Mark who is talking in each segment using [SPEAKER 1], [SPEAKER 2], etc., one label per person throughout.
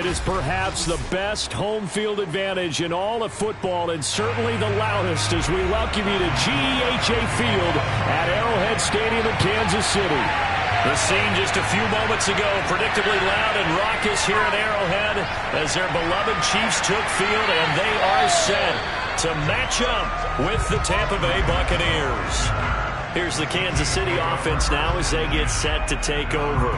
[SPEAKER 1] It is perhaps the best home field advantage in all of football, and certainly the loudest, as we welcome you to GEHA Field at Arrowhead Stadium in Kansas City. The scene just a few moments ago, predictably loud and raucous here at Arrowhead as their beloved Chiefs took field, and they are set to match up with the Tampa Bay Buccaneers. Here's the Kansas City offense now as they get set to take over.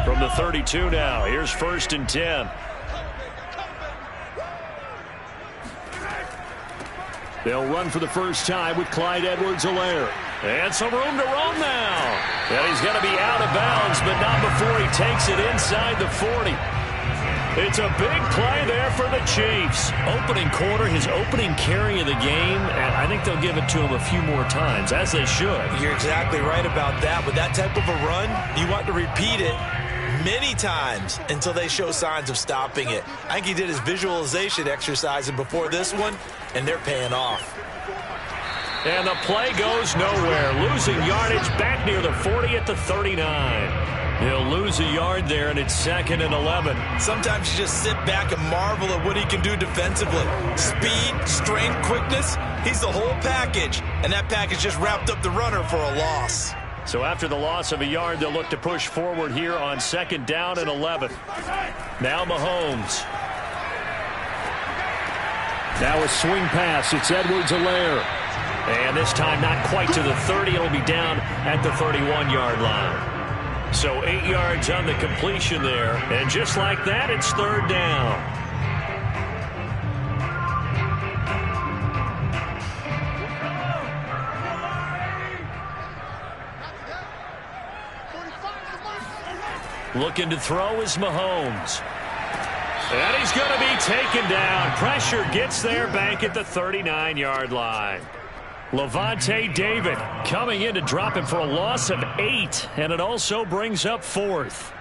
[SPEAKER 1] From the 32 now, here's 1st and 10. They'll run for the first time with Clyde Edwards-Helaire. And some room to roam now. And he's going to be out of bounds, but not before he takes it inside the 40. It's a big play there for the Chiefs. Opening quarter, his opening carry of the game, and I think they'll give it to him a few more times, as they should.
[SPEAKER 2] You're exactly right about that. With that type of a run, you want to repeat it many times until they show signs of stopping it. I think he did his visualization exercise before this one, and they're paying off.
[SPEAKER 1] And the play goes nowhere. Losing yardage back near the 40 at the 39. He'll lose a yard there, and it's 2nd and 11.
[SPEAKER 2] Sometimes you just sit back and marvel at what he can do defensively. Speed, strength, quickness, he's the whole package. And that package just wrapped up the runner for a loss.
[SPEAKER 1] So after the loss of a yard, they'll look to push forward here on 2nd down and 11. Now Mahomes. Now a swing pass. It's Edwards-Helaire. And this time not quite to the 30. It'll be down at the 31-yard line. So 8 yards on the completion there. And just like that, it's 3rd down. Looking to throw is Mahomes. And he's going to be taken down. Pressure gets there back at the 39-yard line. Lavonte David coming in to drop him for a loss of 8, and it also brings up 4th.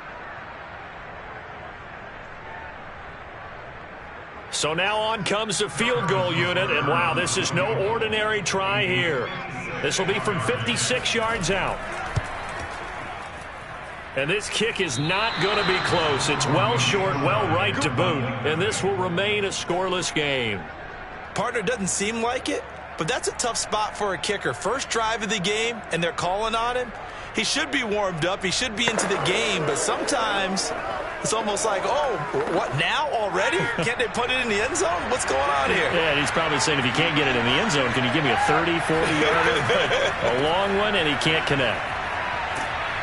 [SPEAKER 1] So now on comes the field goal unit, and wow, this is no ordinary try here. This will be from 56 yards out. And this kick is not going to be close. It's well short, well right to boot, and this will remain a scoreless game.
[SPEAKER 2] Partner, doesn't seem like it, but that's a tough spot for a kicker. First drive of the game, and they're calling on him. He should be warmed up. He should be into the game, but sometimes it's almost like, oh, what, now already? Can't they put it in the end zone? What's going on here?
[SPEAKER 1] Yeah, he's probably saying if he can't get it in the end zone, can you give me a 30, 40-yarder? A long one, and he can't connect.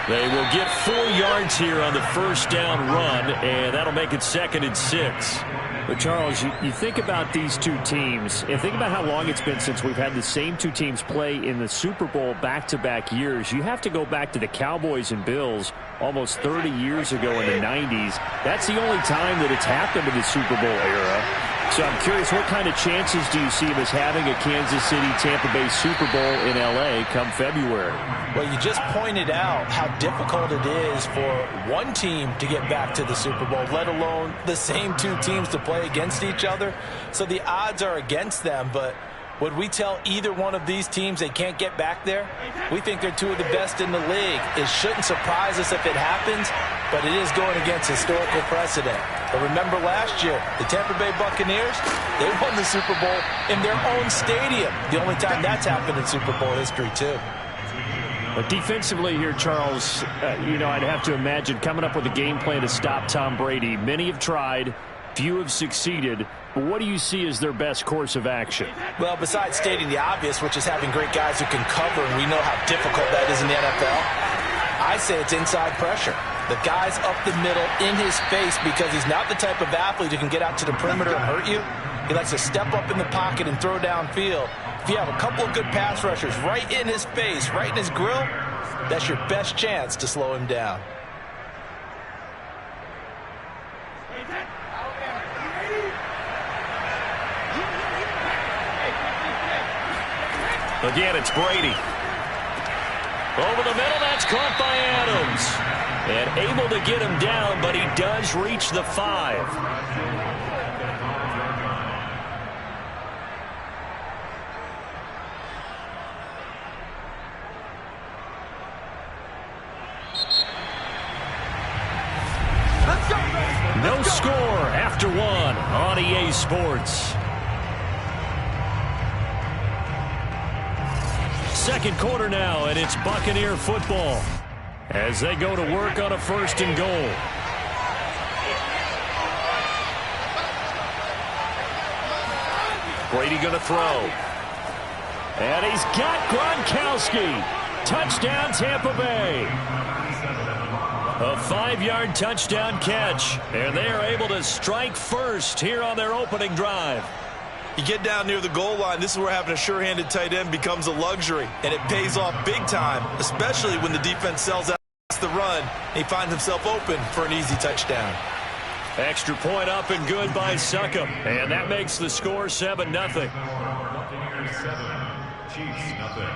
[SPEAKER 1] They will get 4 yards here on the first down run, and that'll make it 2nd and 6. But, Charles, you think about these two teams, and think about how long it's been since we've had the same two teams play in the Super Bowl back-to-back years. You have to go back to the Cowboys and Bills almost 30 years ago in the 90s. That's the only time that it's happened in the Super Bowl era. So I'm curious, what kind of chances do you see him as having a Kansas City-Tampa Bay Super Bowl in L.A. come February?
[SPEAKER 2] Well, you just pointed out how difficult it is for one team to get back to the Super Bowl, let alone the same two teams to play against each other. So the odds are against them, but would we tell either one of these teams they can't get back there? We think they're two of the best in the league. It shouldn't surprise us if it happens, but it is going against historical precedent. But remember last year, the Tampa Bay Buccaneers, they won the Super Bowl in their own stadium. The only time that's happened in Super Bowl history, too.
[SPEAKER 1] But defensively here, Charles, I'd have to imagine coming up with a game plan to stop Tom Brady. Many have tried, few have succeeded. But what do you see as their best course of action?
[SPEAKER 2] Well, besides stating the obvious, which is having great guys who can cover, and we know how difficult that is in the NFL, I say it's inside pressure. The guy's up the middle in his face because he's not the type of athlete who can get out to the perimeter and hurt you. He likes to step up in the pocket and throw downfield. If you have a couple of good pass rushers right in his face, right in his grill, that's your best chance to slow him down.
[SPEAKER 1] Again, it's Brady. Over the middle, that's caught by Adams. And able to get him down, but he does reach the 5. No score after one on EA Sports. Second quarter now, and it's Buccaneer football as they go to work on a 1st and goal. Brady going to throw. And he's got Gronkowski. Touchdown, Tampa Bay. A 5-yard touchdown catch. And they are able to strike first here on their opening drive.
[SPEAKER 2] You get down near the goal line, this is where having a sure-handed tight end becomes a luxury. And it pays off big time, especially when the defense sells out the run. He finds himself open for an easy touchdown.
[SPEAKER 1] Extra point up and good by Succop. And that makes the score 7-0.
[SPEAKER 3] Buccaneers 7, Chiefs 0.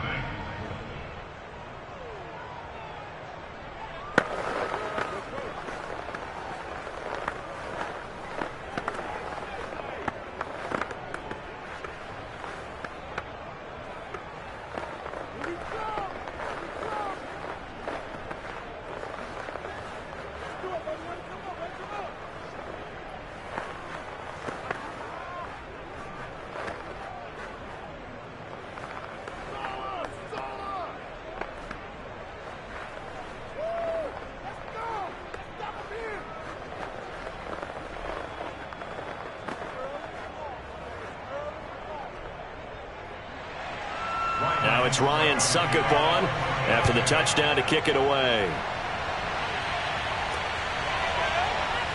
[SPEAKER 1] Now it's Ryan Succop on after the touchdown to kick it away.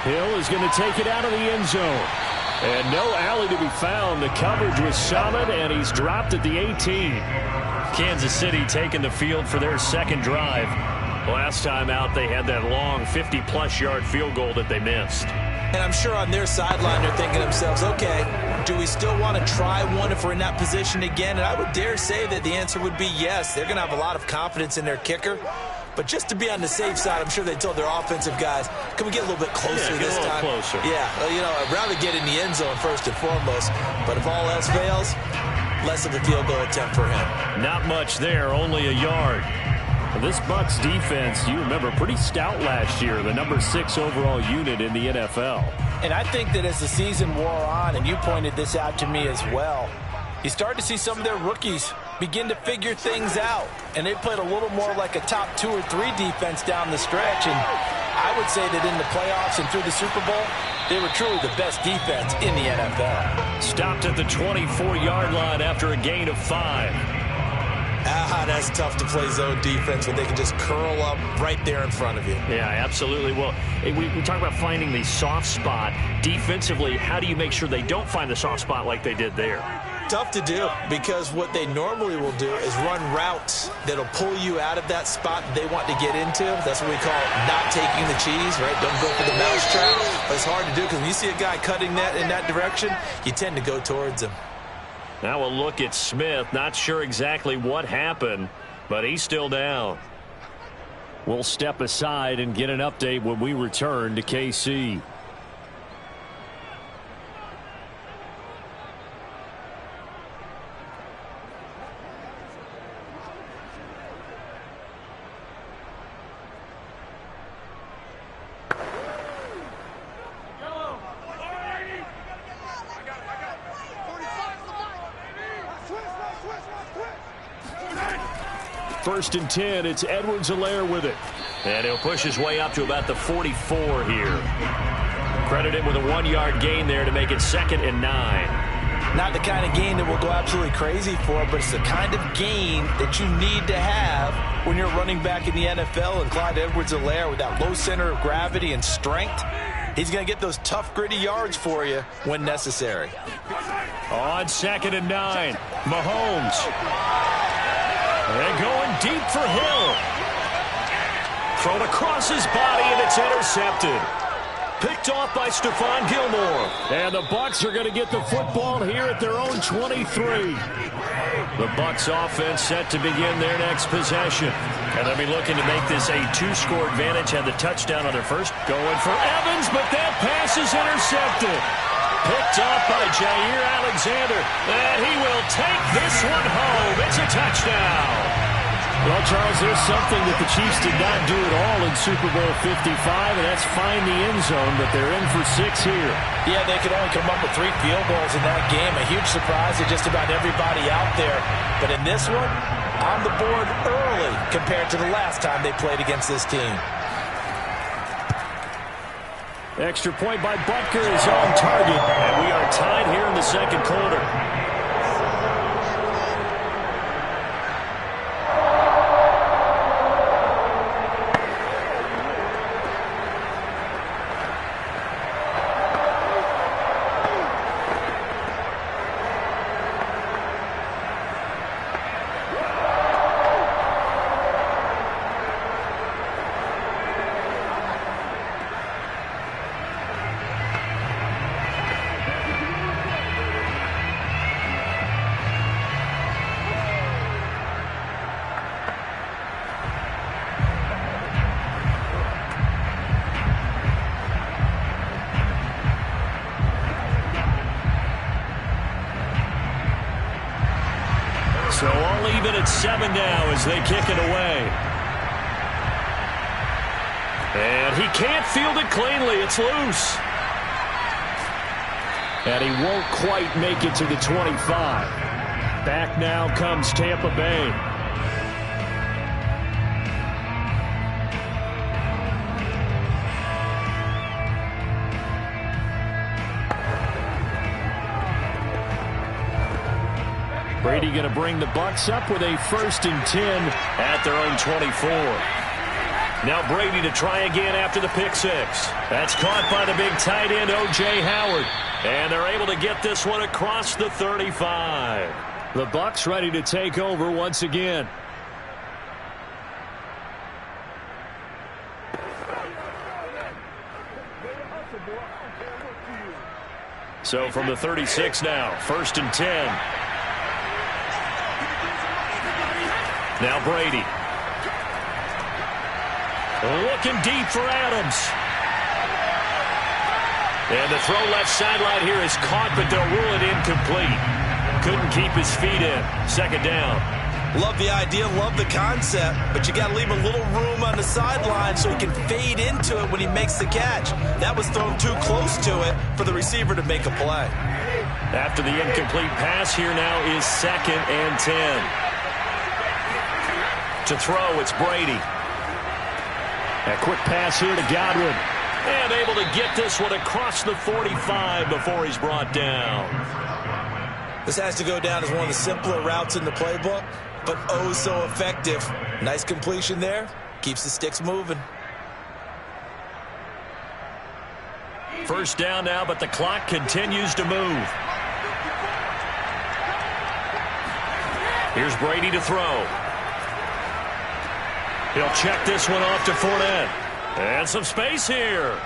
[SPEAKER 1] Hill is going to take it out of the end zone. And no alley to be found. The coverage was solid, and he's dropped at the 18. Kansas City taking the field for their second drive. Last time out, they had that long 50-plus yard field goal that they missed.
[SPEAKER 2] And I'm sure on their sideline they're thinking to themselves, okay, do we still want to try one if we're in that position again? And I would dare say that the answer would be yes. They're going to have a lot of confidence in their kicker. But just to be on the safe side, I'm sure they told their offensive guys, can we get a little bit closer this time?
[SPEAKER 1] Closer.
[SPEAKER 2] Yeah, well, you know, I'd rather get in the end zone first and foremost. But if all else fails, less of a field goal attempt for him.
[SPEAKER 1] Not much there, only a yard. This Bucs defense, you remember, pretty stout last year, the number 6 overall unit in the NFL.
[SPEAKER 2] And I think that as the season wore on, and you pointed this out to me as well, you start to see some of their rookies begin to figure things out. And they played a little more like a top 2 or 3 defense down the stretch. And I would say that in the playoffs and through the Super Bowl, they were truly the best defense in the NFL.
[SPEAKER 1] Stopped at the 24-yard line after a gain of 5.
[SPEAKER 2] That's tough to play zone defense when they can just curl up right there in front of you.
[SPEAKER 1] Yeah, absolutely. Well, we talk about finding the soft spot. Defensively, how do you make sure they don't find the soft spot like they did there?
[SPEAKER 2] Tough to do, because what they normally will do is run routes that'll pull you out of that spot they want to get into. That's what we call not taking the cheese, right? Don't go for the mousetrap. But it's hard to do because when you see a guy cutting that in that direction, you tend to go towards him.
[SPEAKER 1] Now we'll look at Smith. Not sure exactly what happened, but he's still down. We'll step aside and get an update when we return to KC. First and 10, it's Edwards-Helaire with it. And he'll push his way up to about the 44 here. Credit him with a 1-yard gain there to make it 2nd and 9.
[SPEAKER 2] Not the kind of gain that we'll go absolutely crazy for, but it's the kind of gain that you need to have when you're running back in the NFL. And Clyde Edwards-Helaire, with that low center of gravity and strength, he's going to get those tough, gritty yards for you when necessary.
[SPEAKER 1] On 2nd and 9, Mahomes. And going deep for Hill. Thrown across his body, and it's intercepted. Picked off by Stephon Gilmore. And the Bucs are going to get the football here at their own 23. The Bucs offense set to begin their next possession. And they'll be looking to make this a 2-score advantage. Had the touchdown on their first. Going for Evans, but that pass is intercepted. Picked off by Jair Alexander. And he will take this one home. It's a touchdown. Well, Charles, there's something that the Chiefs did not do at all in Super Bowl 55, and that's find the end zone, but they're in for 6 here.
[SPEAKER 2] Yeah, they could only come up with 3 field goals in that game. A huge surprise to just about everybody out there. But in this one, on the board early compared to the last time they played against this team.
[SPEAKER 1] Extra point by Butker is on target, and we are tied here in the second quarter. So all even at 7 now as they kick it away. And he can't field it cleanly. It's loose. And he won't quite make it to the 25. Back now comes Tampa Bay. Brady going to bring the Bucs up with a 1st and 10 at their own 24. Now Brady to try again after the pick 6. That's caught by the big tight end, O.J. Howard. And they're able to get this one across the 35. The Bucs ready to take over once again. So from the 36 now, 1st and 10. Now Brady. Looking deep for Adams. And the throw left sideline here is caught, but they'll rule it incomplete. Couldn't keep his feet in. 2nd down.
[SPEAKER 2] Love the idea, love the concept, but you got to leave a little room on the sideline so he can fade into it when he makes the catch. That was thrown too close to it for the receiver to make a play.
[SPEAKER 1] After the incomplete pass, here now is 2nd and 10. To throw, it's Brady. A quick pass here to Godwin. And able to get this one across the 45 before he's brought down.
[SPEAKER 2] This has to go down as one of the simpler routes in the playbook, but oh so effective. Nice completion there. Keeps the sticks moving.
[SPEAKER 1] 1st down now, but the clock continues to move. Here's Brady to throw. He'll check this one off to Fournette. And some space here.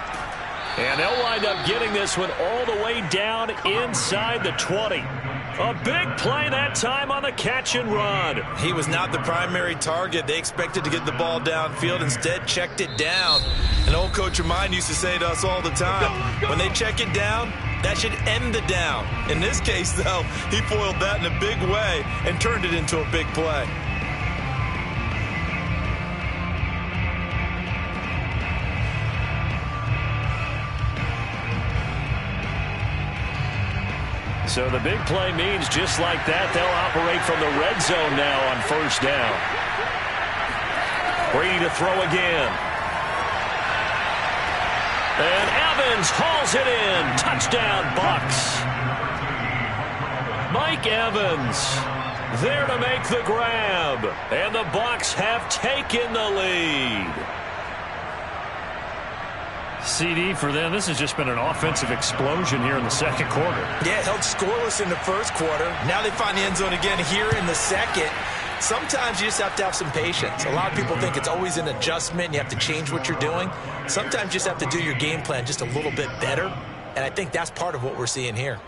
[SPEAKER 1] And they'll wind up getting this one all the way down inside the 20. A big play that time on the catch and run.
[SPEAKER 2] He was not the primary target. They expected to get the ball downfield. Instead, checked it down. An old coach of mine used to say to us all the time, when they check it down, that should end the down. In this case, though, he foiled that in a big way and turned it into a big play.
[SPEAKER 1] So the big play means just like that, they'll operate from the red zone now on 1st down. Brady to throw again. And Evans hauls it in. Touchdown, Bucs. Mike Evans there to make the grab. And the Bucs have taken the lead. CD for them, this has just been an offensive explosion here in the 2nd quarter.
[SPEAKER 2] Yeah, held scoreless in the 1st quarter. Now they find the end zone again here in the 2nd. Sometimes you just have to have some patience. A lot of people think it's always an adjustment and you have to change what you're doing. Sometimes you just have to do your game plan just a little bit better. And I think that's part of what we're seeing here.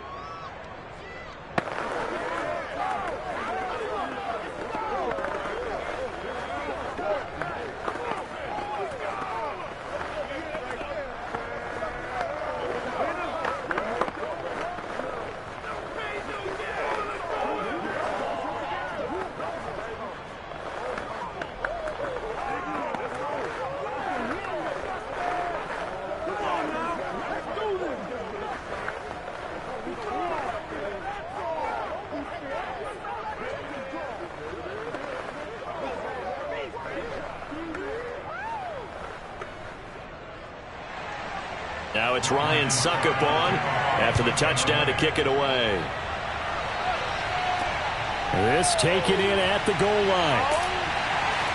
[SPEAKER 1] Now it's Ryan Suckup on after the touchdown to kick it away.
[SPEAKER 4] This taken in at the goal line.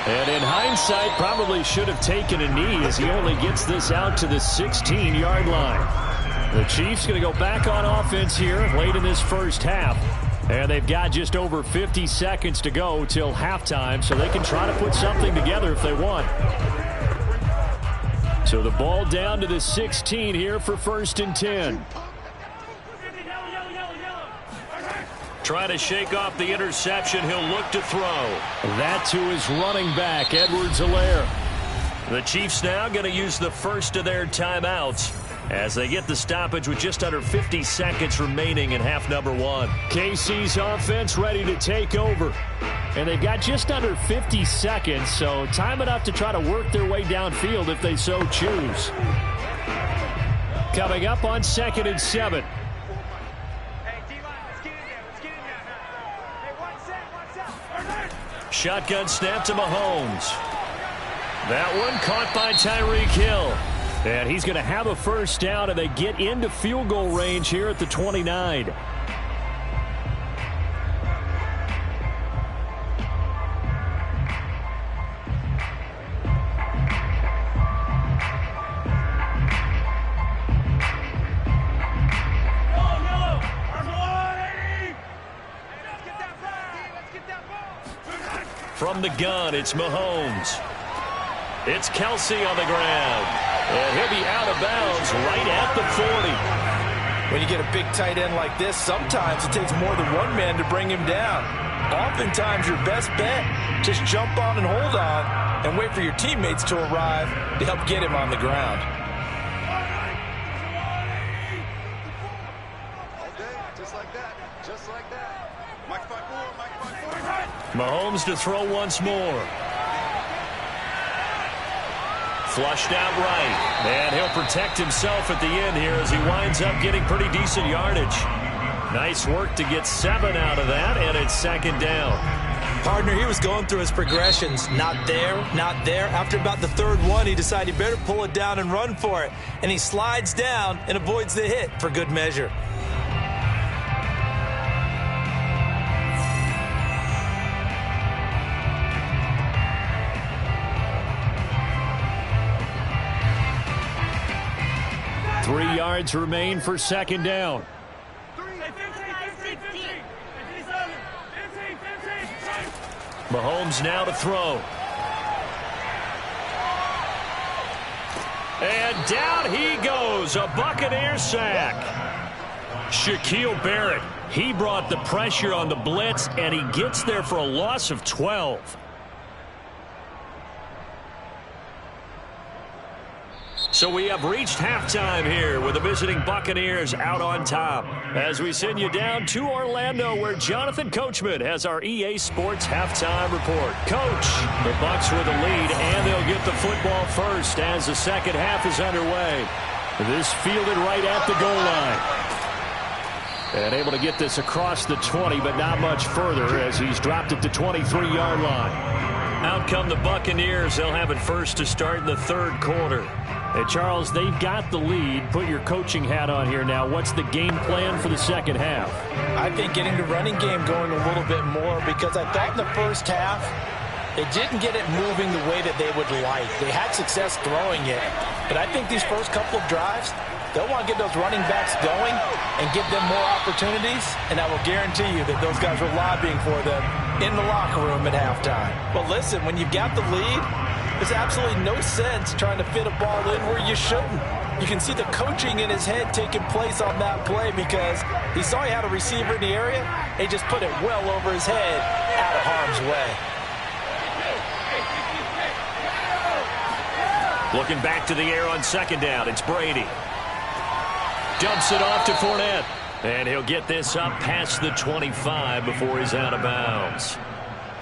[SPEAKER 4] And in hindsight, probably should have taken a knee as he only gets this out to the 16-yard line. The Chiefs going to go back on offense here late in this first half. And they've got just over 50 seconds to go till halftime, so they can try to put something together if they want. So the ball down to the 16 here for 1st and 10.
[SPEAKER 1] Trying to shake off the interception. He'll look to throw.
[SPEAKER 4] That to his running back, Edwards-Helaire.
[SPEAKER 1] The Chiefs now going to use the first of their timeouts as they get the stoppage with just under 50 seconds remaining in half number 1.
[SPEAKER 4] KC's offense ready to take over. And they've got just under 50 seconds, so time enough to try to work their way downfield if they so choose. Coming up on 2nd and 7.
[SPEAKER 1] Shotgun snap to Mahomes. That one caught by Tyreek Hill.
[SPEAKER 4] And he's going to have a first down, and they get into field goal range here at the 29.
[SPEAKER 1] From the gun, it's Mahomes. It's Kelsey on the ground. And he'll be out of bounds right at the 40.
[SPEAKER 2] When you get a big tight end like this, sometimes it takes more than one man to bring him down. Oftentimes, your best bet, just jump on and hold on and wait for your teammates to arrive to help get him on the ground.
[SPEAKER 5] Just like that. Just like that.
[SPEAKER 1] Mahomes to throw once more. Flushed out right. And he'll protect himself at the end here as he winds up getting pretty decent yardage. Nice work to get 7 out of that, and it's 2nd down.
[SPEAKER 2] Partner, he was going through his progressions. Not there, not there. After about the 3rd one, he decided he better pull it down and run for it. And he slides down and avoids the hit for good measure.
[SPEAKER 4] Three yards remain for 2nd down.
[SPEAKER 1] Mahomes now to throw. And down he goes. A Buccaneer sack. Shaquille Barrett. He brought the pressure on the blitz, and he gets there for a loss of 12. So we have reached halftime here with the visiting Buccaneers out on top. As we send you down to Orlando, where Jonathan Coachman has our EA Sports halftime report. Coach, the Bucs with the lead, and they'll get the football first as the second half is underway.
[SPEAKER 4] This fielded right at the goal line. And able to get this across the 20, but not much further as he's dropped at the 23-yard line.
[SPEAKER 1] Out come the Buccaneers. They'll have it first to start in the 3rd quarter.
[SPEAKER 4] Hey, Charles, they've got the lead. Put your coaching hat on here now. What's the game plan for the second half?
[SPEAKER 2] I think getting the running game going a little bit more, because I thought in the first half they didn't get it moving the way that they would like. They had success throwing it, but I think these first couple of drives, they'll want to get those running backs going and give them more opportunities, and I will guarantee you that those guys were lobbying for them in the locker room at halftime. But listen, when you've got the lead, there's absolutely no sense trying to fit a ball in where you shouldn't. You can see the coaching in his head taking place on that play, because he saw he had a receiver in the area. He just put it well over his head, out of harm's way.
[SPEAKER 1] Looking back to the air on 2nd down, it's Brady. Dumps it off to Fournette. And he'll get this up past the 25 before he's out of bounds.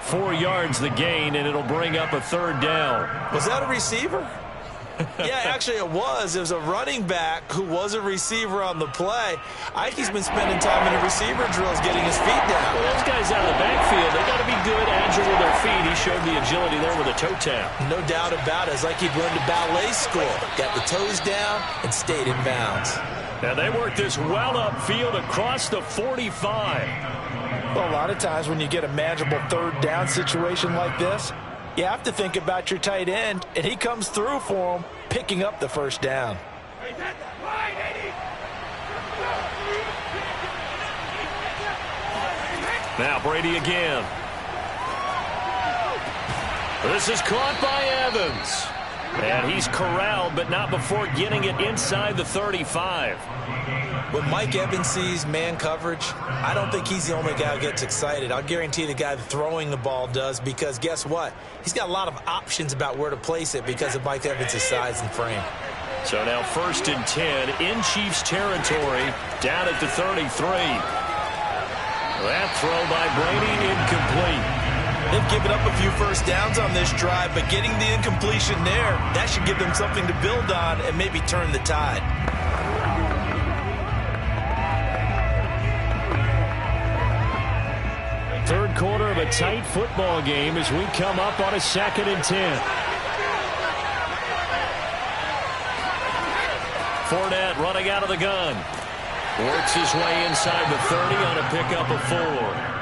[SPEAKER 1] 4 yards the gain, and it'll bring up a 3rd down.
[SPEAKER 2] Was that a receiver? Yeah, actually it was. It was a running back who was a receiver on the play. I think he's been spending time in the receiver drills getting his feet down.
[SPEAKER 1] Well, those guys out of the backfield, they got to be good, agile with their feet. He showed the agility there with a toe tap.
[SPEAKER 2] No doubt about it. It's like he'd learned to ballet school. Got the toes down and stayed in bounds.
[SPEAKER 1] And they work this well upfield across the 45.
[SPEAKER 2] Well, a lot of times when you get a manageable third down situation like this, you have to think about your tight end, and he comes through for him, picking up the first down.
[SPEAKER 1] Now Brady again. This is caught by Evans. And he's corralled, but not before getting it inside the 35.
[SPEAKER 2] When Mike Evans sees man coverage, I don't think he's the only guy who gets excited. I'll guarantee the guy throwing the ball does, because guess what? He's got a lot of options about where to place it because of Mike Evans' size and frame.
[SPEAKER 1] So now 1st and 10 in Chiefs territory, down at the 33. That throw by Brady incomplete.
[SPEAKER 2] They've given up a few first downs on this drive, but getting the incompletion there, that should give them something to build on and maybe turn the tide.
[SPEAKER 4] Third quarter of a tight football game as we come up on a 2nd and 10.
[SPEAKER 1] Fournette running out of the gun. Works his way inside the 30 on a pickup of 4.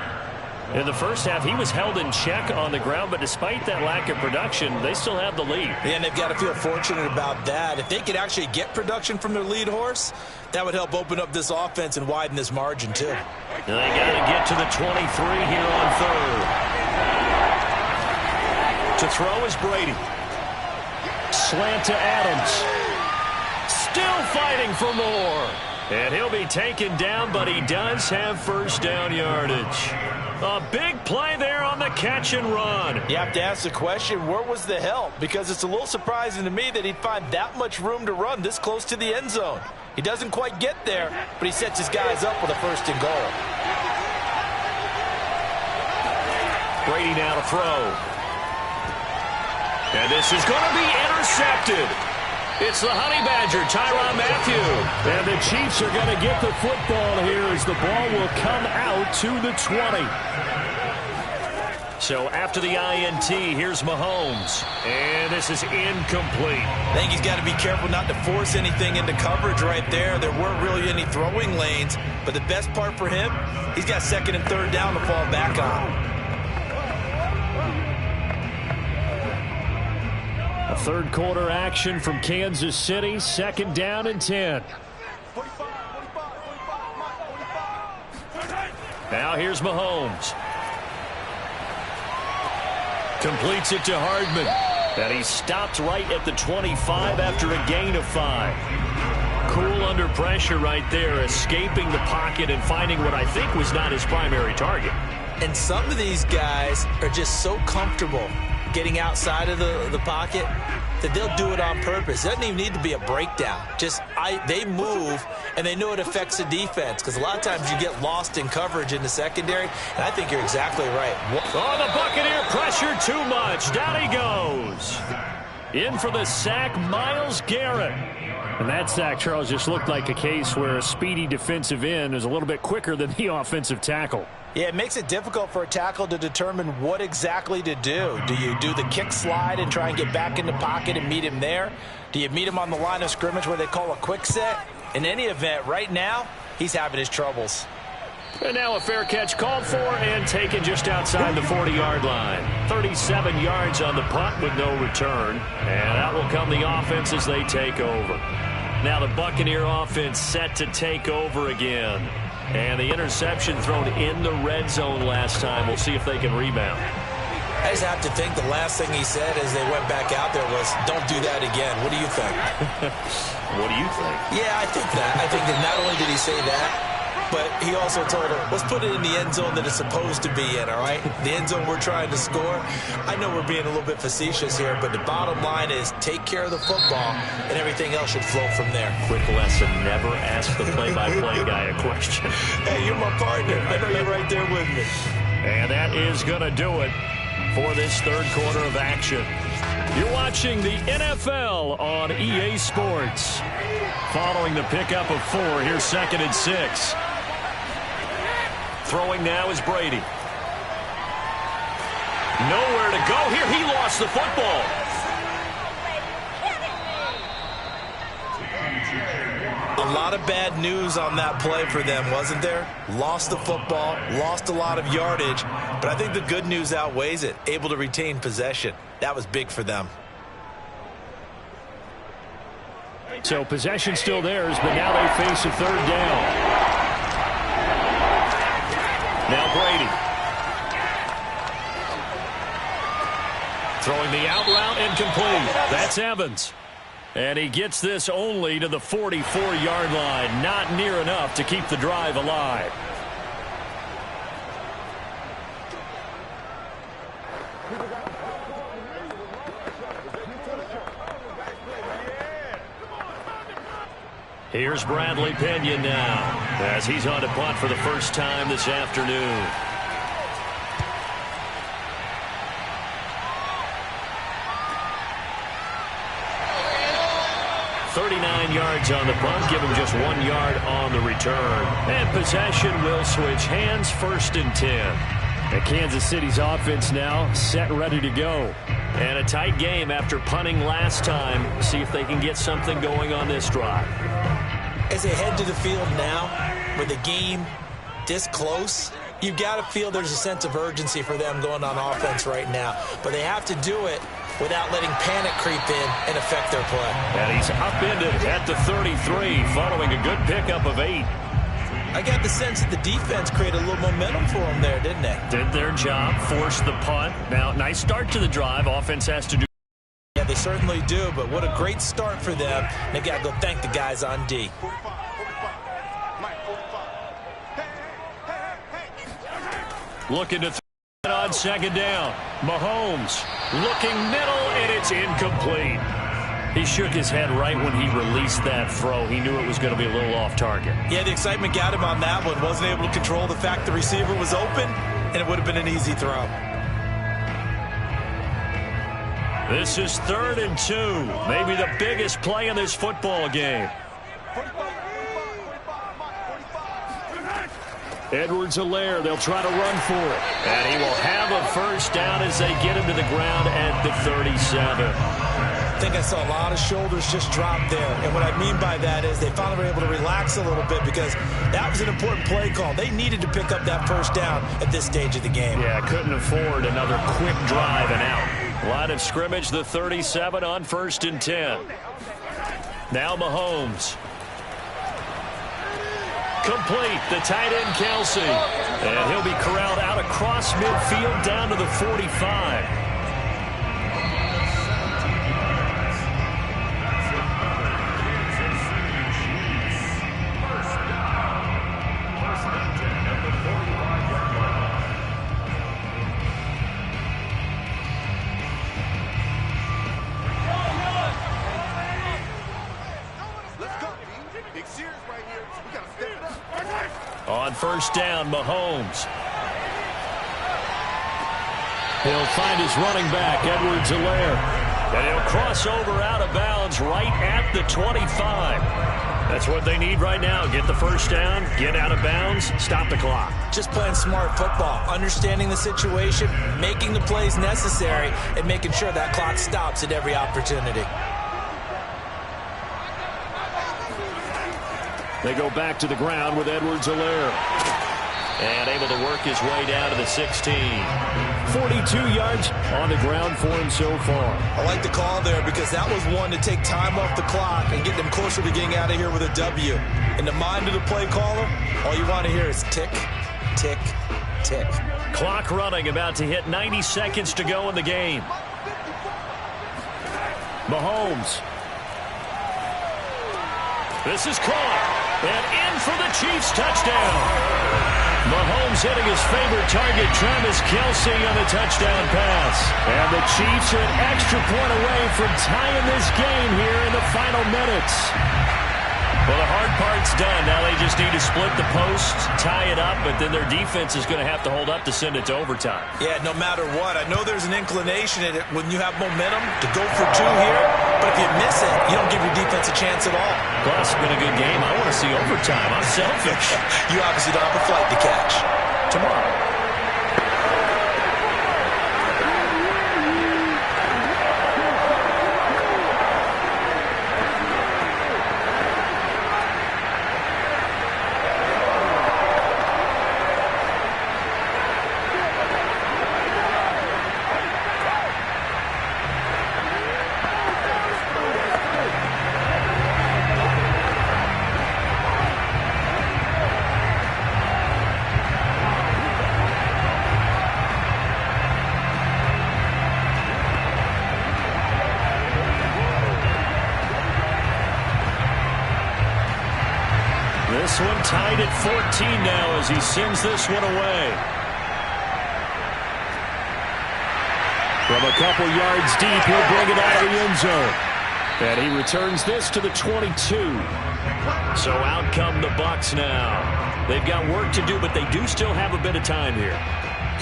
[SPEAKER 1] In the first half, he was held in check on the ground, but despite that lack of production, they still have the lead.
[SPEAKER 2] And they've got to feel fortunate about that. If they could actually get production from their lead horse, that would help open up this offense and widen this margin, too.
[SPEAKER 1] They got to get to the 23 here on 3rd. To throw is Brady.
[SPEAKER 4] Slant to Adams.
[SPEAKER 1] Still fighting for more. And he'll be taken down, but he does have first down yardage. A big play there on the catch and run.
[SPEAKER 2] You have to ask the question, where was the help? Because it's a little surprising to me that he'd find that much room to run this close to the end zone. He doesn't quite get there, but he sets his guys up with a 1st and goal.
[SPEAKER 1] Brady now to throw. And this is going to be intercepted. It's the Honey Badger, Tyrann Mathieu.
[SPEAKER 4] And the Chiefs are going to get the football here as the ball will come out to the 20.
[SPEAKER 1] So after the INT, here's Mahomes. And this is incomplete.
[SPEAKER 2] I think he's got to be careful not to force anything into coverage right there. There weren't really any throwing lanes. But the best part for him, he's got 2nd and 3rd down to fall back on.
[SPEAKER 4] A third quarter action from Kansas City. 2nd down and 10.
[SPEAKER 1] Now here's Mahomes. Completes it to Hardman. And he stopped right at the 25 after a gain of 5. Cool under pressure right there, escaping the pocket and finding what I think was not his primary target.
[SPEAKER 2] And some of these guys are just so comfortable getting outside of the pocket that they'll do it on purpose. It doesn't even need to be a breakdown. They move, and they know it affects the defense, because a lot of times you get lost in coverage in the secondary, and I think you're exactly right.
[SPEAKER 1] Oh, the Buccaneer pressure too much. Down he goes. In for the sack, Myles Garrett.
[SPEAKER 4] And that sack, Charles, just looked like a case where a speedy defensive end is a little bit quicker than the offensive tackle.
[SPEAKER 2] Yeah, it makes it difficult for a tackle to determine what exactly to do. Do you do the kick slide and try and get back in the pocket and meet him there? Do you meet him on the line of scrimmage where they call a quick set? In any event, right now, he's having his troubles.
[SPEAKER 1] And now a fair catch called for and taken just outside the 40-yard line. 37 yards on the punt with no return. And out will come the offense as they take over. Now the Buccaneer offense set to take over again. And the interception thrown in the red zone last time. We'll see if they can rebound.
[SPEAKER 2] I just have to think the last thing he said as they went back out there was, don't do that again. What do you think?
[SPEAKER 1] What do you think?
[SPEAKER 2] Yeah, I think that. I think that not only did he say that, but he also told him, let's put it in the end zone that it's supposed to be in, all right? The end zone we're trying to score. I know we're being a little bit facetious here, but the bottom line is take care of the football, and everything else should flow from there.
[SPEAKER 1] Quick lesson, never ask the play-by-play guy a question.
[SPEAKER 2] Hey, you're my partner. I know you're right there with me.
[SPEAKER 1] And that is going to do it for this third quarter of action. You're watching the NFL on EA Sports. Following the pickup of 4, here's 2nd and 6. Throwing now is Brady. Nowhere to go here. He lost the football.
[SPEAKER 2] A lot of bad news on that play for them, wasn't there? Lost the football, lost a lot of yardage, but I think the good news outweighs it. Able to retain possession. That was big for them.
[SPEAKER 4] So possession still theirs, but now they face a 3rd down.
[SPEAKER 1] Now Brady. Throwing the out route incomplete. That's Evans. And he gets this only to the 44-yard line. Not near enough to keep the drive alive. Here's Bradley Pinion now as he's on to punt for the first time this afternoon. .39 yards on the punt, give him just 1 yard on the return. And possession will switch hands, 1st and 10.
[SPEAKER 4] And Kansas City's offense now set and ready to go.
[SPEAKER 1] And a tight game after punting last time. See if they can get something going on this drive.
[SPEAKER 2] As they head to the field now, with the game this close, you've got to feel there's a sense of urgency for them going on offense right now. But they have to do it without letting panic creep in and affect their play.
[SPEAKER 1] And he's upended at the 33 following a good pickup of 8.
[SPEAKER 2] I got the sense that the defense created a little momentum for them there, didn't they?
[SPEAKER 1] Did their job, forced the punt. Now, nice start to the drive. Offense has to do.
[SPEAKER 2] Yeah, they certainly do, but what a great start for them. They've got to go thank the guys on D.
[SPEAKER 1] Looking to throw it on 2nd down. Mahomes looking middle, and it's incomplete. He shook his head right when he released that throw. He knew it was going to be a little off target.
[SPEAKER 2] Yeah, the excitement got him on that one. Wasn't able to control the fact the receiver was open, and it would have been an easy throw.
[SPEAKER 1] This is 3rd and 2. Maybe the biggest play in this football game.
[SPEAKER 4] Edwards-Helaire, they'll try to run for it.
[SPEAKER 1] And he will have a first down as they get him to the ground at the 37.
[SPEAKER 2] I think I saw a lot of shoulders just drop there. And what I mean by that is they finally were able to relax a little bit because that was an important play call. They needed to pick up that first down at this stage of the game.
[SPEAKER 1] Yeah, couldn't afford another quick drive and out. Line of scrimmage, the 37 on 1st and 10. Now Mahomes. Complete, the tight end Kelsey. And he'll be corralled out across midfield down to the 45. On 1st down, Mahomes.
[SPEAKER 4] He'll find his running back, Edwards-Helaire.
[SPEAKER 1] And he'll cross over out of bounds right at the 25. That's what they need right now. Get the first down, get out of bounds, stop the clock.
[SPEAKER 2] Just playing smart football, understanding the situation, making the plays necessary, and making sure that clock stops at every opportunity.
[SPEAKER 4] They go back to the ground with Edwards-Helaire.
[SPEAKER 1] And able to work his way down to the 16.
[SPEAKER 4] 42 yards on the ground for him so far.
[SPEAKER 2] I like the call there because that was one to take time off the clock and get them closer to getting out of here with a W. In the mind of the play caller, all you want to hear is tick, tick, tick.
[SPEAKER 1] Clock running, about to hit 90 seconds to go in the game.
[SPEAKER 4] Mahomes.
[SPEAKER 1] This is caught. And in for the Chiefs touchdown. Mahomes hitting his favorite target, Travis Kelce, on the touchdown pass.
[SPEAKER 4] And the Chiefs are an extra point away from tying this game here in the final minutes.
[SPEAKER 1] Well, the hard part's done. Now they they just need to split the post, tie it up, but then their defense is going to have to hold up to send it to overtime.
[SPEAKER 2] Yeah, no matter what. I know there's an inclination in it when you have momentum to go for two here, but if you miss it, you don't give your defense a chance at all.
[SPEAKER 1] Plus, it's been a good game. I want to see overtime. I'm selfish.
[SPEAKER 2] You obviously don't have a flight to catch.
[SPEAKER 1] Tomorrow. This one tied at 14 now as he sends this one away. From a couple yards deep, he'll bring it out of the end zone. And he returns this to the 22. So out come the Bucs now. They've got work to do, but they do still have a bit of time here.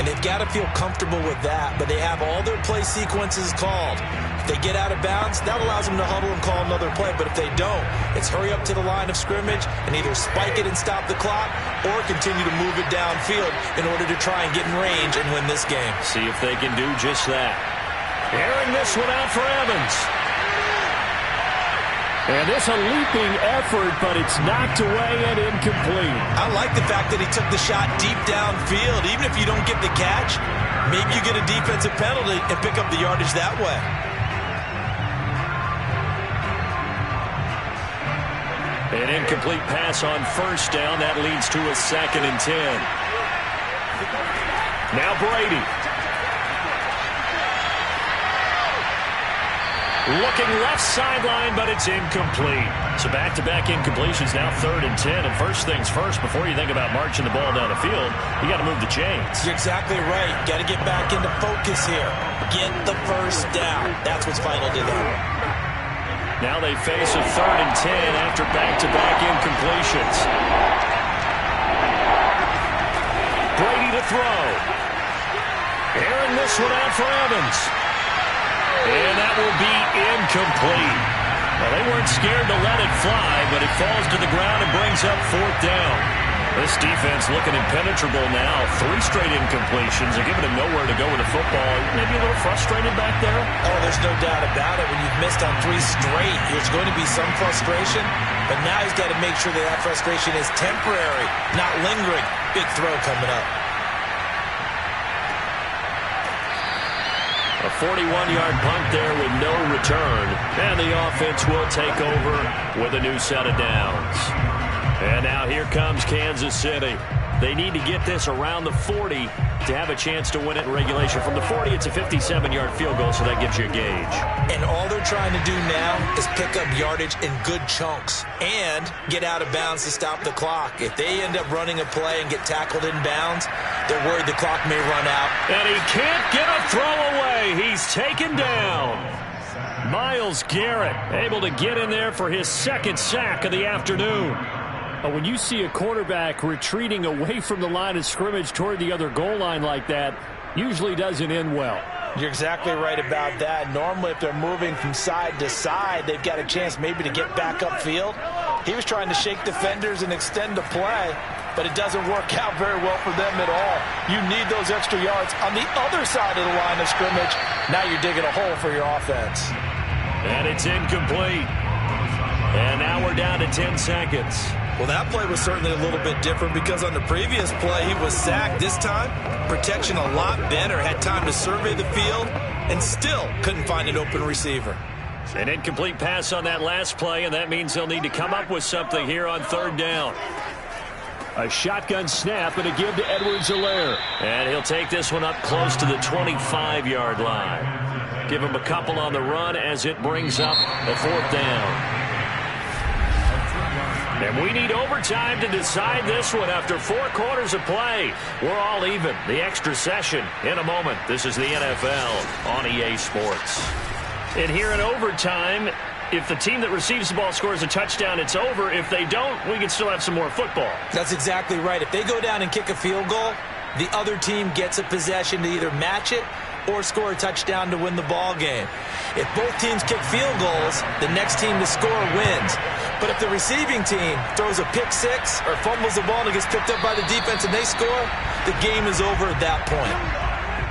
[SPEAKER 2] And they've got to feel comfortable with that, but they have all their play sequences called. If they get out of bounds, that allows them to huddle and call another play. But if they don't, it's hurry up to the line of scrimmage and either spike it and stop the clock or continue to move it downfield in order to try and get in range and win this game.
[SPEAKER 1] See if they can do just that. Airing this one out for Evans.
[SPEAKER 4] And it's a leaping effort, but it's knocked away and incomplete.
[SPEAKER 2] I like the fact that he took the shot deep downfield. Even if you don't get the catch, maybe you get a defensive penalty and pick up the yardage that way.
[SPEAKER 1] An incomplete pass on first down. That leads to a 2nd and 10. Now Brady. Looking left sideline, but it's incomplete. So back-to-back incompletions, now 3rd and 10. And first things first, before you think about marching the ball down the field, you got to move the chains.
[SPEAKER 2] You're exactly right. Got to get back into focus here. Get the first down. That's what's vital to them.
[SPEAKER 1] Now they face a 3rd and 10 after back-to-back incompletions. Brady to throw. Airing this one out for Evans. And that will be incomplete. Well, they weren't scared to let it fly, but it falls to the ground and brings up 4th down. This defense looking impenetrable now. 3 straight incompletions. They're giving him nowhere to go with the football. Maybe a little frustrated back there?
[SPEAKER 2] Oh, there's no doubt about it. When you've missed on 3 straight, there's going to be some frustration. But now he's got to make sure that frustration is temporary, not lingering. Big throw coming up.
[SPEAKER 1] A 41-yard punt there with no return. And the offense will take over with a new set of downs. And now here comes Kansas City. They need to get this around the 40 to have a chance to win it in regulation. From the 40, it's a 57-yard field goal, so that gives you a gauge.
[SPEAKER 2] And all they're trying to do now is pick up yardage in good chunks and get out of bounds to stop the clock. If they end up running a play and get tackled in bounds, they're worried the clock may run out.
[SPEAKER 1] And he can't get a throw away. He's taken down. Myles Garrett able to get in there for his 2nd sack of the afternoon.
[SPEAKER 4] When you see a quarterback retreating away from the line of scrimmage toward the other goal line like that, usually doesn't end well.
[SPEAKER 2] You're exactly right about that. Normally, if they're moving from side to side, they've got a chance maybe to get back upfield. He was trying to shake defenders and extend the play, but it doesn't work out very well for them at all. You need those extra yards on the other side of the line of scrimmage. Now you're digging a hole for your offense.
[SPEAKER 1] And it's incomplete. And now we're down to 10 seconds.
[SPEAKER 2] Well, that play was certainly a little bit different because on the previous play, he was sacked. This time, protection a lot better. Had time to survey the field and still couldn't find an open receiver.
[SPEAKER 1] An incomplete pass on that last play, and that means they'll need to come up with something here on 3rd down.
[SPEAKER 4] A shotgun snap and a give to Edwards-Helaire.
[SPEAKER 1] And he'll take this one up close to the 25-yard line. Give him a couple on the run as it brings up a 4th down. And we need overtime to decide this one after 4 quarters of play. We're all even. The extra session in a moment. This is the NFL on EA Sports. And here in overtime, if the team that receives the ball scores a touchdown, it's over. If they don't, we can still have some more football.
[SPEAKER 2] That's exactly right. If they go down and kick a field goal, the other team gets a possession to either match it or score a touchdown to win the ball game. If both teams kick field goals, the next team to score wins. But if the receiving team throws a pick six or fumbles the ball and it gets picked up by the defense and they score, the game is over at that point.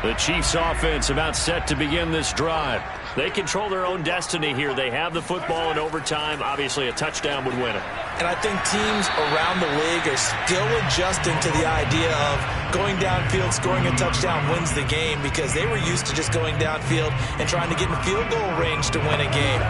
[SPEAKER 1] The Chiefs offense about set to begin this drive. They control their own destiny here. They have the football in overtime. Obviously, a touchdown would win it.
[SPEAKER 2] And I think teams around the league are still adjusting to the idea of going downfield, scoring a touchdown wins the game, because they were used to just going downfield and trying to get in field goal range to win a game.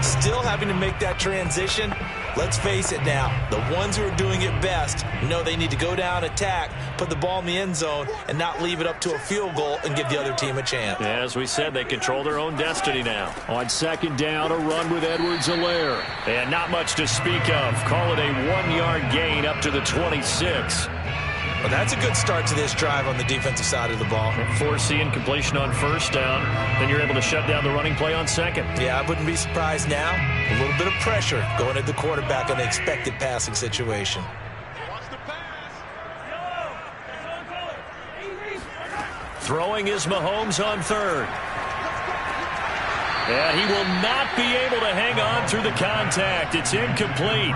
[SPEAKER 2] Still having to make that transition. Let's face it now, the ones who are doing it best know they need to go down, attack, put the ball in the end zone, and not leave it up to a field goal and give the other team a chance.
[SPEAKER 1] As we said, they control their own destiny now.
[SPEAKER 4] On second down, a run with Edwards-Helaire.
[SPEAKER 1] And not much to speak of. Call it a 1-yard gain up to the 26.
[SPEAKER 2] Well, that's a good start to this drive on the defensive side of the ball.
[SPEAKER 1] Forcing completion on first down. Then you're able to shut down the running play on second.
[SPEAKER 2] Yeah, I wouldn't be surprised now. A little bit of pressure going at the quarterback in an expected passing situation.
[SPEAKER 1] Throwing is Mahomes on third. And he will not be able to hang on through the contact. It's incomplete.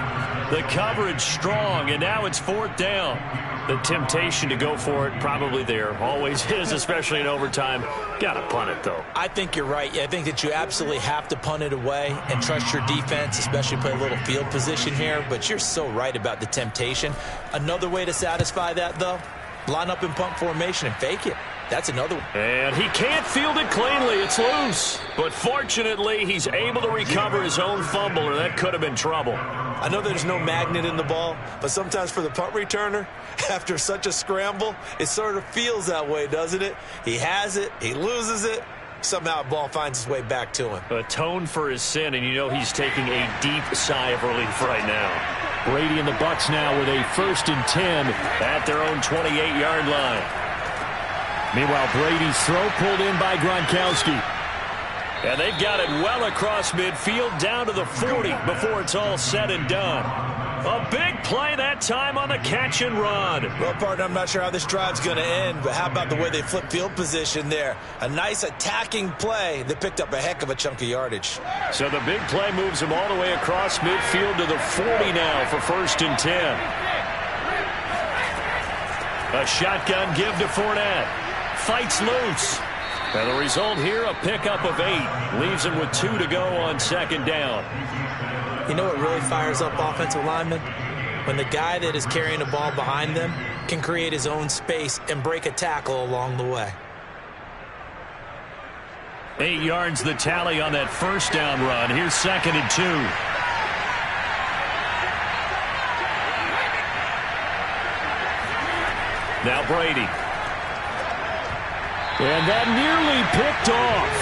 [SPEAKER 1] The coverage strong, and now it's fourth down. The temptation to go for it probably there. Always is, especially in overtime. Got to punt it, though.
[SPEAKER 2] I think you're right. I think that you absolutely have to punt it away and trust your defense, especially play a little field position here. But you're so right about the temptation. Another way to satisfy that, though, line up in punt formation and fake it. That's another one.
[SPEAKER 1] And he can't field it cleanly. It's loose. But fortunately, he's able to recover his own fumble, or that could have been trouble.
[SPEAKER 2] I know there's no magnet in the ball, but sometimes for the punt returner, after such a scramble, it sort of feels that way, doesn't it? He has it, he loses it, somehow the ball finds its way back to him.
[SPEAKER 1] Atone for his sin, and you know he's taking a deep sigh of relief right now.
[SPEAKER 4] Brady and the Bucs now with a 1st and 10
[SPEAKER 1] at their own 28-yard line.
[SPEAKER 4] Meanwhile, Brady's throw pulled in by Gronkowski.
[SPEAKER 1] And they've got it well across midfield down to the 40 before it's all said and done. A big play that time on the catch and run.
[SPEAKER 2] Well, partner, I'm not sure how this drive's going to end, but how about the way they flipped field position there? A nice attacking play that picked up a heck of a chunk of yardage.
[SPEAKER 1] So the big play moves them all the way across midfield to the 40 now for 1st and 10. A shotgun give to Fournette. Fights loose. And the result here, a pickup of 8. Leaves him with 2 to go on second down.
[SPEAKER 2] You know what really fires up offensive linemen? When the guy that is carrying the ball behind them can create his own space and break a tackle along the way.
[SPEAKER 1] 8 yards the tally on that first down run. Here's 2nd and 2. Now Brady.
[SPEAKER 4] And that nearly picked off.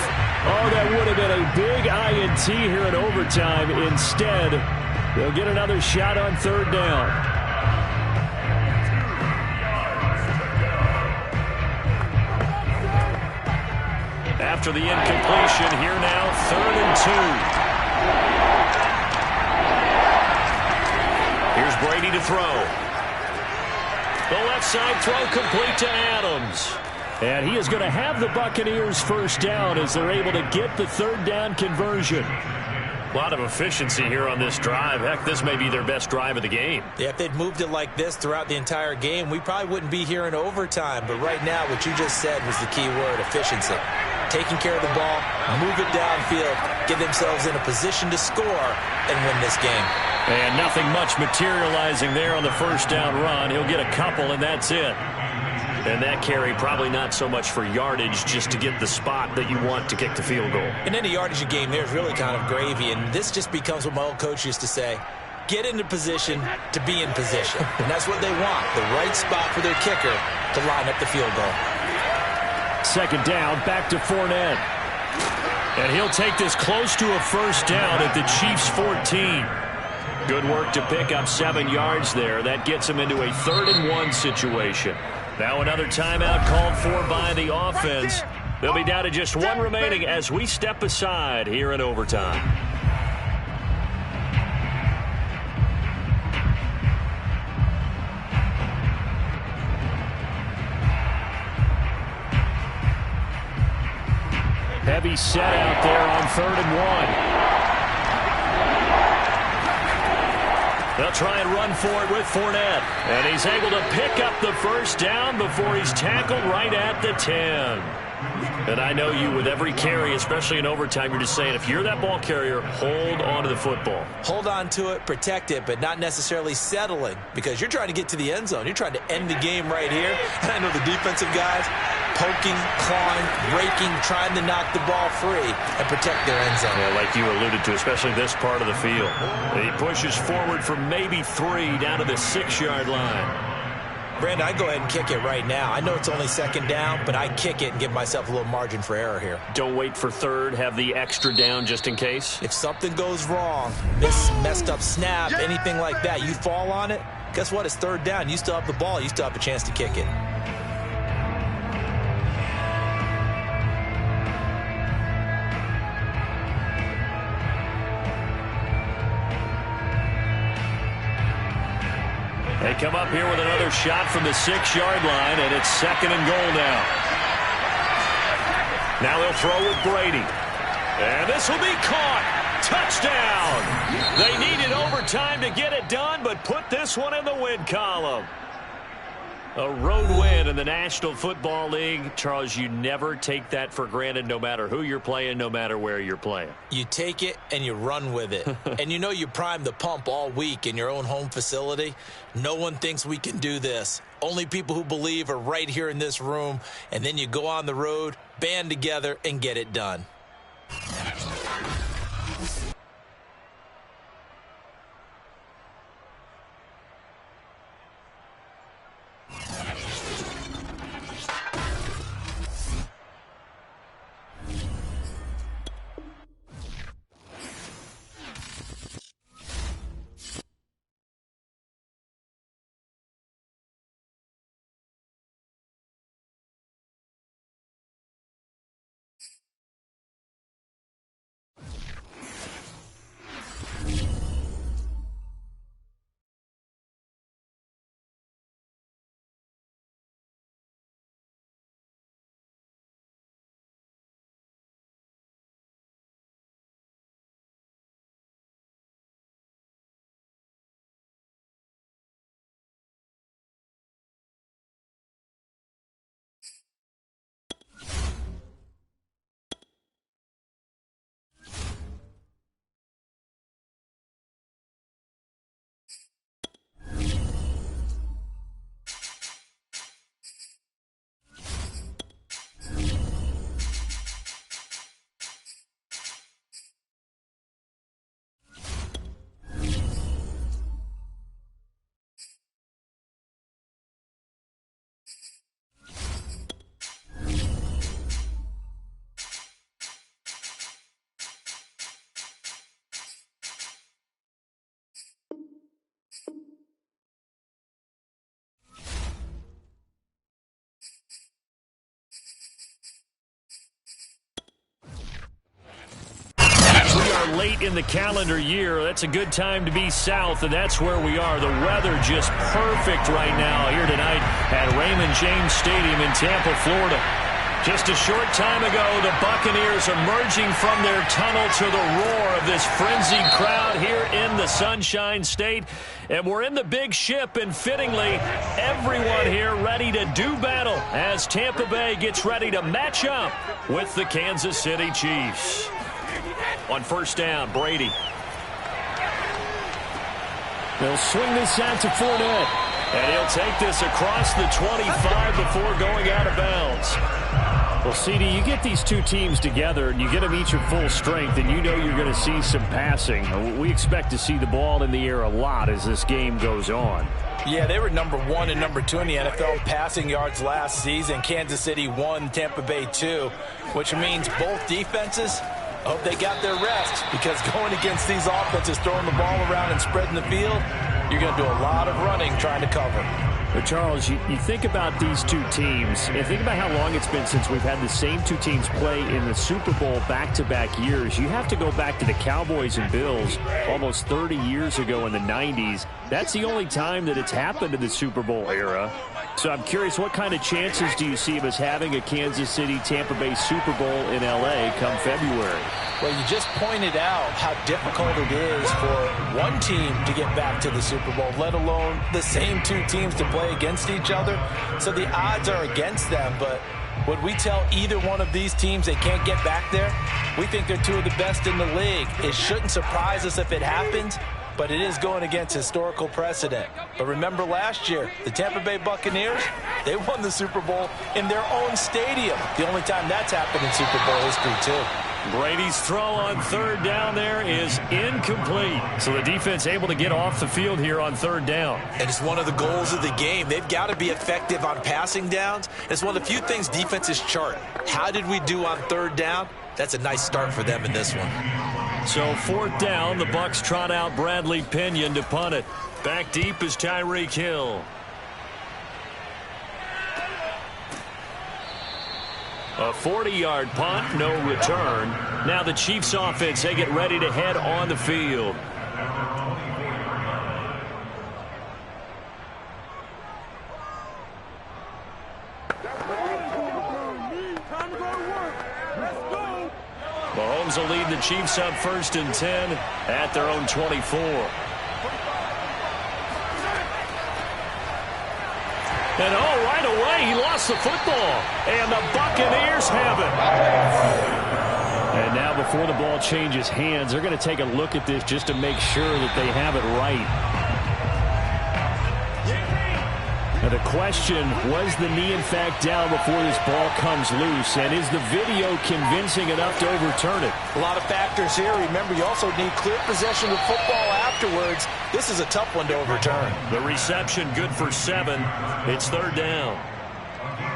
[SPEAKER 4] Oh, that would have been a big INT here in overtime. Instead, they'll get another shot on 3rd down.
[SPEAKER 1] After the incompletion, here now, 3rd and 2. Here's Brady to throw. The left side throw complete to Adams.
[SPEAKER 4] And he is going to have the Buccaneers first down as they're able to get the 3rd down conversion.
[SPEAKER 1] A lot of efficiency here on this drive. Heck, this may be their best drive of the game.
[SPEAKER 2] Yeah, if they'd moved it like this throughout the entire game, we probably wouldn't be here in overtime. But right now, what you just said was the key word, efficiency. Taking care of the ball, move it downfield, get themselves in a position to score, and win this game.
[SPEAKER 1] And nothing much materializing there on the first down run. He'll get a couple, and that's it. And that carry probably not so much for yardage, just to get the spot that you want to kick the field goal.
[SPEAKER 2] In any yardage game, there's really kind of gravy, and this just becomes what my old coach used to say. Get into position to be in position. And that's what they want, the right spot for their kicker to line up the field goal.
[SPEAKER 4] 2nd down, back to Fournette.
[SPEAKER 1] And he'll take this close to a first down at the Chiefs' 14. Good work to pick up 7 yards there. That gets him into a 3rd and 1 situation. Now another timeout called for by the offense. They'll be down to just 1 remaining as we step aside here in overtime.
[SPEAKER 4] heavy set out there on 3rd and 1. They'll try and run for it with Fournette. And he's able to pick up the first down before he's tackled right at the 10. And I know you, with every carry, especially in overtime, you're just saying, if you're that ball carrier, hold on to the football.
[SPEAKER 2] Hold on to it, protect it, but not necessarily settling, because you're trying to get to the end zone. You're trying to end the game right here. And I know the defensive guys poking, clawing, raking, trying to knock the ball free and protect their end zone.
[SPEAKER 4] Yeah, like you alluded to, especially this part of the field. He pushes forward from maybe 3 down to the 6-yard line.
[SPEAKER 2] Brandon, I go ahead and kick it right now. I know it's only 2nd down, but I kick it and give myself a little margin for error here.
[SPEAKER 4] Don't wait for 3rd. Have the extra down just in case.
[SPEAKER 2] If something goes wrong, messed up snap, anything like that, you fall on it, guess what? It's 3rd down. You still have the ball. You still have a chance to kick it.
[SPEAKER 4] They come up here with another shot from the 6-yard line, and it's 2nd and goal now. Now they'll throw with Brady. And this will be caught. Touchdown. They needed overtime to get it done, but put this one in the win column. A road win in the National Football League. Charles, you never take that for granted, no matter who you're playing, no matter where you're playing.
[SPEAKER 2] You take it and you run with it. And you know you primed the pump all week in your own home facility. No one thinks we can do this. Only people who believe are right here in this room. And then you go on the road, band together, and get it done.
[SPEAKER 4] Late in the calendar year, that's a good time to be south, and that's where we are. The weather just perfect right now here tonight at Raymond James Stadium in Tampa, Florida. Just a short time ago, the Buccaneers emerging from their tunnel to the roar of this frenzied crowd here in the Sunshine State. And we're in the big ship, and fittingly, everyone here ready to do battle as Tampa Bay gets ready to match up with the Kansas City Chiefs. On 1st down, Brady. They'll swing this out to Fournette. And he'll take this across the 25 before going out of bounds. Well, CD, you get these two teams together and you get them each at full strength, and you know you're going to see some passing. We expect to see the ball in the air a lot as this game goes on.
[SPEAKER 2] Yeah, they were number 1 and number 2 in the NFL in passing yards last season. Kansas City 1, Tampa Bay 2, which means both defenses, I hope they got their rest, because going against these offenses, throwing the ball around and spreading the field, you're going to do a lot of running trying to cover.
[SPEAKER 4] But Charles, you think about these two teams, and think about how long it's been since we've had the same two teams play in the Super Bowl back-to-back years. You have to go back to the Cowboys and Bills almost 30 years ago in the 90s. That's the only time that it's happened in the Super Bowl era. So I'm curious, what kind of chances do you see of us having a Kansas City-Tampa Bay Super Bowl in L.A. come February?
[SPEAKER 2] Well, you just pointed out how difficult it is for one team to get back to the Super Bowl, let alone the same two teams to play against each other. So the odds are against them, but would we tell either one of these teams they can't get back there? We think they're two of the best in the league. It shouldn't surprise us if it happens, but it is going against historical precedent. But remember last year, the Tampa Bay Buccaneers, they won the Super Bowl in their own stadium. The only time that's happened in Super Bowl history, too.
[SPEAKER 1] Brady's throw on third down there is incomplete. So the defense able to get off the field here on third down.
[SPEAKER 2] And it's one of the goals of the game. They've got to be effective on passing downs. It's one of the few things defenses chart. How did we do on third down? That's a nice start for them in this one.
[SPEAKER 1] So fourth down, the Bucs trot out Bradley Pinion to punt it. Back deep is Tyreek Hill. A 40-yard punt, no return. Now the Chiefs offense, they get ready to head on the field. Mahomes will lead the Chiefs up 1st and 10 at their own 24. And right away, he lost the football. And the Buccaneers have it. And now before the ball changes hands, they're going to take a look at this just to make sure that they have it right. Now the question, was the knee in fact down before this ball comes loose? And is the video convincing enough to overturn it?
[SPEAKER 2] A lot of factors here. Remember, you also need clear possession of football afterwards. This is a tough one to overturn.
[SPEAKER 1] The reception good for 7. It's third down.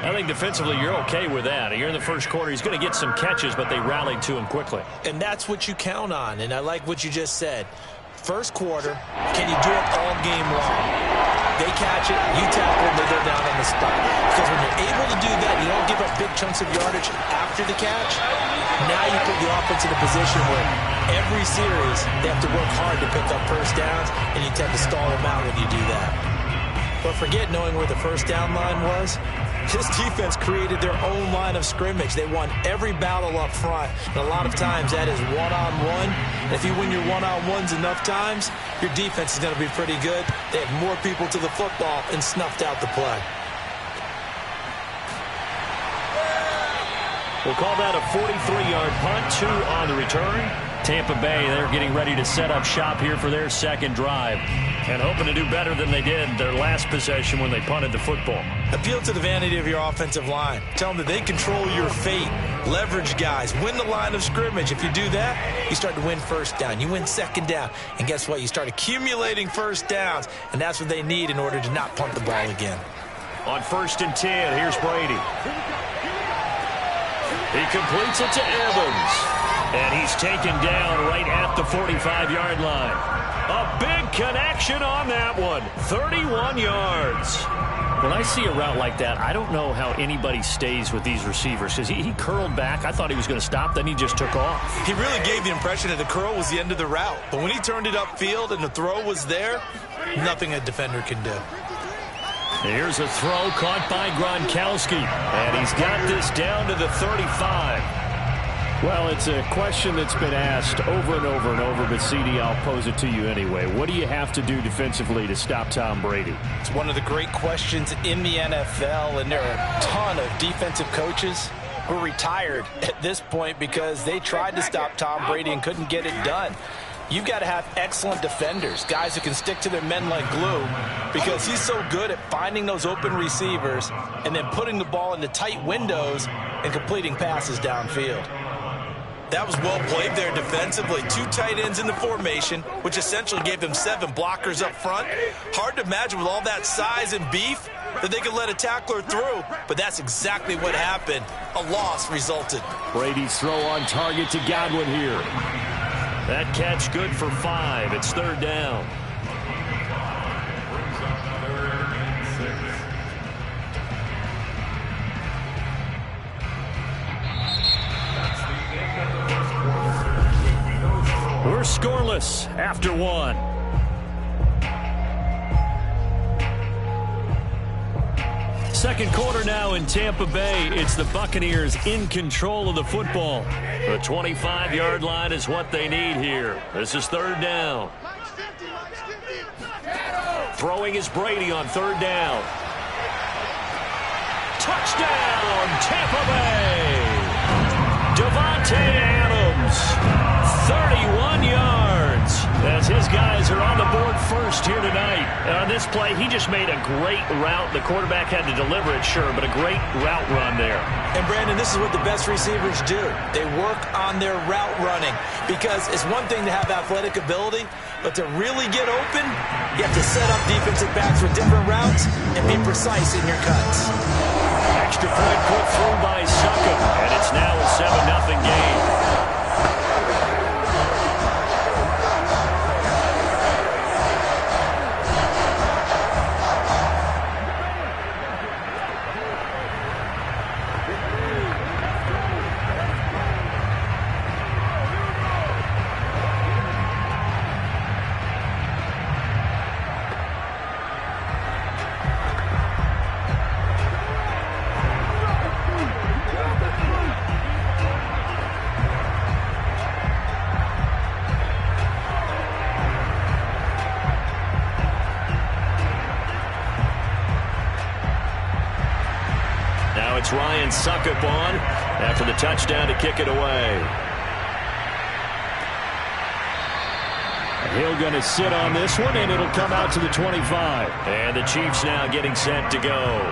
[SPEAKER 1] I think defensively you're okay with that. You're in the first quarter. He's going to get some catches, but they rallied to him quickly.
[SPEAKER 2] And that's what you count on. And I like what you just said. First quarter, can you do it all game long? They catch it, you tackle them, they go down on the spot. Because when you're able to do that, you don't give up big chunks of yardage after the catch. Now you put the offense in a position where every series they have to work hard to pick up first downs, and you tend to stall them out when you do that. But forget knowing where the first down line was. This defense created their own line of scrimmage. They won every battle up front. And a lot of times that is one-on-one. And if you win your one-on-ones enough times, your defense is going to be pretty good. They had more people to the football and snuffed out the play.
[SPEAKER 1] We'll call that a 43-yard punt, 2 on the return. Tampa Bay, they're getting ready to set up shop here for their second drive and hoping to do better than they did their last possession when they punted the football.
[SPEAKER 2] Appeal to the vanity of your offensive line. Tell them that they control your fate. Leverage guys. Win the line of scrimmage. If you do that, you start to win first down. You win second down. And guess what? You start accumulating first downs. And that's what they need in order to not punt the ball again.
[SPEAKER 1] On 1st and 10, here's Brady. He completes it to Evans. And he's taken down right at the 45-yard line. A big connection on that one. 31 yards. When I see a route like that, I don't know how anybody stays with these receivers because he curled back. I thought he was going to stop, then he just took off.
[SPEAKER 2] He really gave the impression that the curl was the end of the route. But when he turned it upfield and the throw was there, nothing a defender can do.
[SPEAKER 1] Here's a throw caught by Gronkowski. And he's got this down to the 35.
[SPEAKER 4] Well, it's a question that's been asked over and over and over, but CD, I'll pose it to you anyway. What do you have to do defensively to stop Tom Brady?
[SPEAKER 2] It's one of the great questions in the NFL, and there are a ton of defensive coaches who are retired at this point because they tried to stop Tom Brady and couldn't get it done. You've got to have excellent defenders, guys who can stick to their men like glue, because he's so good at finding those open receivers and then putting the ball into tight windows and completing passes downfield. That was well played there defensively. 2 tight ends in the formation, which essentially gave them 7 blockers up front. Hard to imagine with all that size and beef that they could let a tackler through, but that's exactly what happened. A loss resulted.
[SPEAKER 4] Brady's throw on target to Godwin here.
[SPEAKER 1] That catch good for 5. It's third down. We're scoreless after 1. Second quarter now in Tampa Bay. It's the Buccaneers in control of the football. The 25-yard line is what they need here. This is third down. Throwing is Brady on third down. Touchdown, Tampa Bay! Davante Adams, 31 yards. As his guys are on the board first here tonight. And on this play, he just made a great route. The quarterback had to deliver it, sure, but a great route run there.
[SPEAKER 2] And, Brandon, this is what the best receivers do. They work on their route running because it's one thing to have athletic ability, but to really get open, you have to set up defensive backs with different routes and be precise in your cuts.
[SPEAKER 1] Extra point put through by Succop, and it's now a 7-0 game. It's Ryan Succop on after the touchdown to kick it away. Hill going to sit on this one, and it'll come out to the 25. And the Chiefs now getting set to go.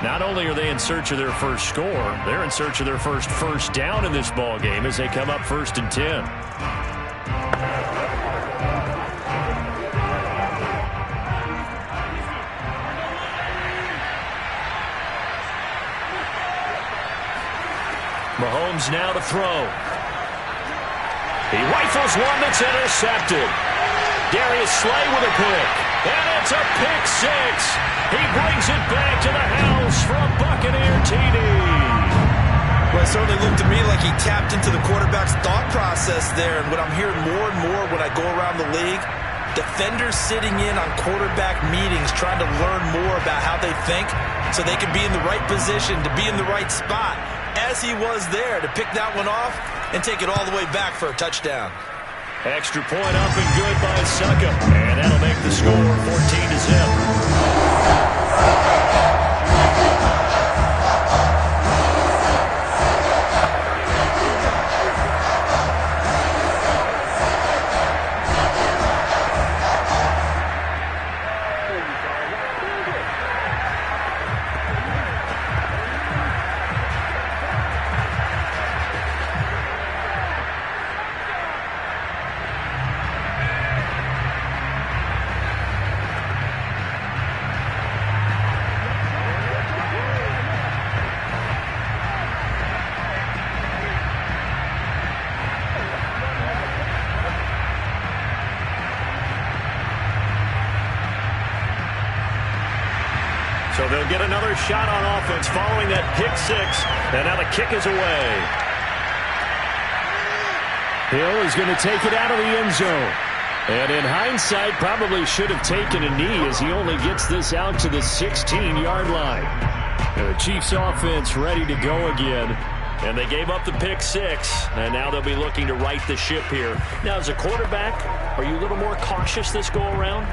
[SPEAKER 1] Not only are they in search of their first score, they're in search of their first down in this ball game as they come up 1st and 10. Mahomes now to throw. He rifles one that's intercepted. Darius Slay with a pick. And it's a pick six. He brings it back to the house for a Buccaneer TD.
[SPEAKER 2] Well, it certainly looked to me like he tapped into the quarterback's thought process there. And what I'm hearing more and more when I go around the league, defenders sitting in on quarterback meetings trying to learn more about how they think so they can be in the right position, to be in the right spot, as he was there to pick that one off and take it all the way back for a touchdown.
[SPEAKER 1] Extra point up and good by Succop. And that'll make the score 14-0. So they'll get another shot on offense following that pick six. And now the kick is away. Hill is going to take it out of the end zone. And in hindsight, probably should have taken a knee as he only gets this out to the 16-yard line. The Chiefs offense ready to go again. And they gave up the pick six, and now they'll be looking to right the ship here. Now, as a quarterback, are you a little more cautious this go-around?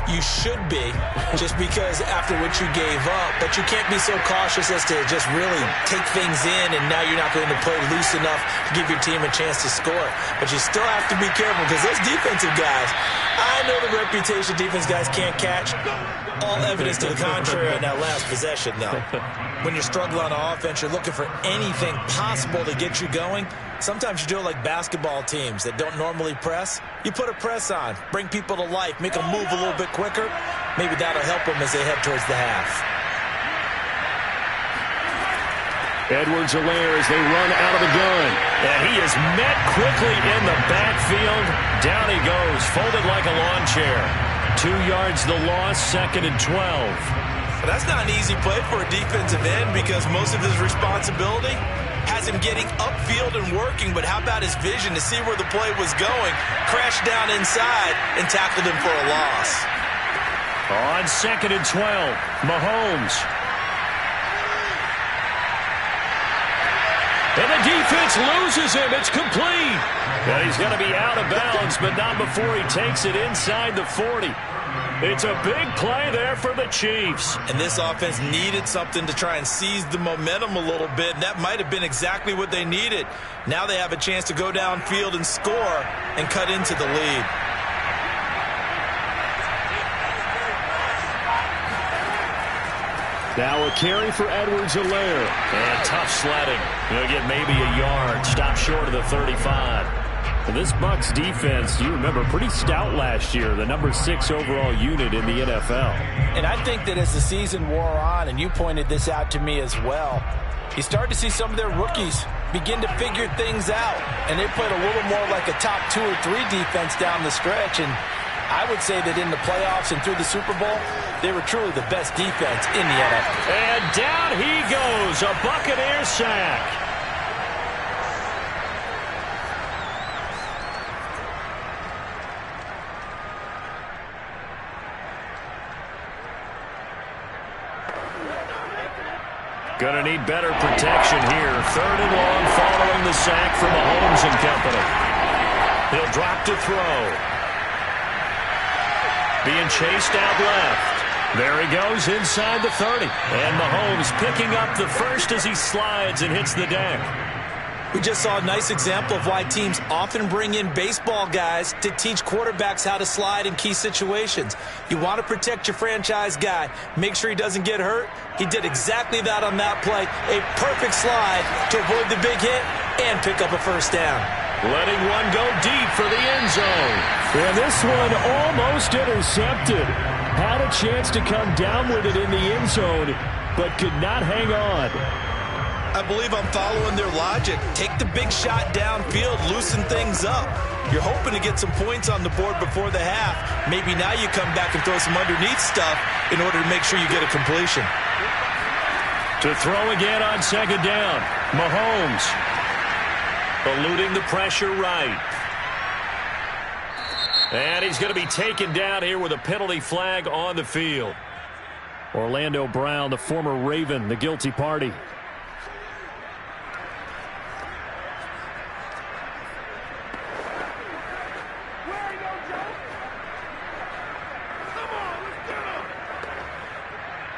[SPEAKER 2] You should be, just because after what you gave up, but you can't be so cautious as to just really take things in, and now you're not going to play loose enough to give your team a chance to score. But you still have to be careful, because those defensive guys, I know the reputation defense guys can't catch. All evidence to the contrary on that last possession, though. When you're struggling on offense, you're looking for anything possible to get you going. Sometimes you do it like basketball teams that don't normally press. You put a press on, bring people to life, make them move a little bit quicker. Maybe that'll help them as they head towards the half.
[SPEAKER 1] Edwards-Helaire as they run out of the gun. And he is met quickly in the backfield. Down he goes, folded like a lawn chair. 2 yards the loss, 2nd and 12.
[SPEAKER 2] But that's not an easy play for a defensive end because most of his responsibility has him getting upfield and working, but how about his vision to see where the play was going, crashed down inside, and tackled him for a loss.
[SPEAKER 1] On 2nd and 12, Mahomes
[SPEAKER 4] the defense loses him. It's complete. And he's going to be out of bounds, but not before he takes it inside the 40. It's a big play there for the Chiefs.
[SPEAKER 2] And this offense needed something to try and seize the momentum a little bit, and that might have been exactly what they needed. Now they have a chance to go downfield and score and cut into the lead.
[SPEAKER 4] Now a carry for Edwards-Helaire.
[SPEAKER 1] And tough sledding. He'll get maybe a yard. Stop short of the 35.
[SPEAKER 4] And this Bucs defense, you remember, pretty stout last year. The number 6 overall unit in the NFL.
[SPEAKER 2] And I think that as the season wore on, and you pointed this out to me as well, you started to see some of their rookies begin to figure things out. And they played a little more like a top 2 or 3 defense down the stretch. And I would say that in the playoffs and through the Super Bowl, they were truly the best defense in the NFL.
[SPEAKER 4] And down he goes, a Buccaneer sack.
[SPEAKER 1] Going to need better protection here. 3rd and long following the sack from Mahomes and company. He'll drop to throw. Being chased out left. There he goes inside the 30. And Mahomes picking up the first as he slides and hits the deck.
[SPEAKER 2] We just saw a nice example of why teams often bring in baseball guys to teach quarterbacks how to slide in key situations. You want to protect your franchise guy. Make sure he doesn't get hurt. He did exactly that on that play. A perfect slide to avoid the big hit and pick up a first down.
[SPEAKER 1] Letting one go deep for the end zone.
[SPEAKER 4] And this one almost intercepted. Had a chance to come down with it in the end zone, but could not hang on.
[SPEAKER 2] I believe I'm following their logic. Take the big shot downfield, loosen things up. You're hoping to get some points on the board before the half. Maybe now you come back and throw some underneath stuff in order to make sure you get a completion.
[SPEAKER 1] To throw again on 2nd down. Mahomes eluding the pressure right. And he's going to be taken down here with a penalty flag on the field.
[SPEAKER 4] Orlando Brown, the former Raven, the guilty party.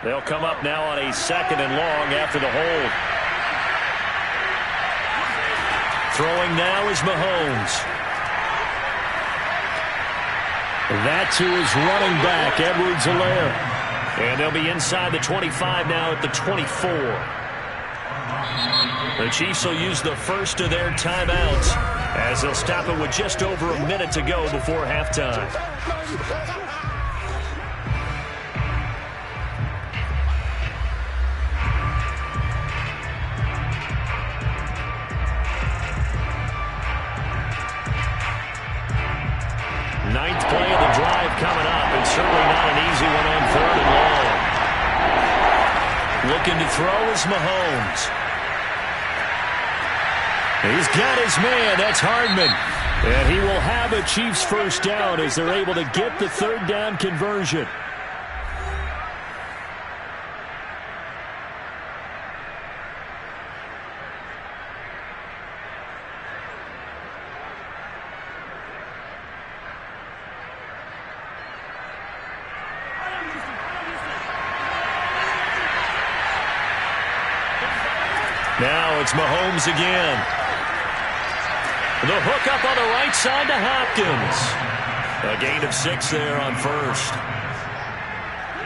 [SPEAKER 1] They'll come up now on a 2nd and long after the hold. Throwing now is Mahomes.
[SPEAKER 4] That to his running back, Edwards-Helaire.
[SPEAKER 1] And they'll be inside the 25 now at the 24. The Chiefs will use the first of their timeouts as they'll stop it with just over a minute to go before halftime. Ninth play of the drive coming up, and certainly not an easy one on 3rd and long. Looking to throw is Mahomes.
[SPEAKER 4] He's got his man. That's Hardman. And he will have a Chiefs first down as they're able to get the 3rd down conversion.
[SPEAKER 1] Now it's Mahomes again. The hook up on the right side to Hopkins. A gain of 6 there on 1st.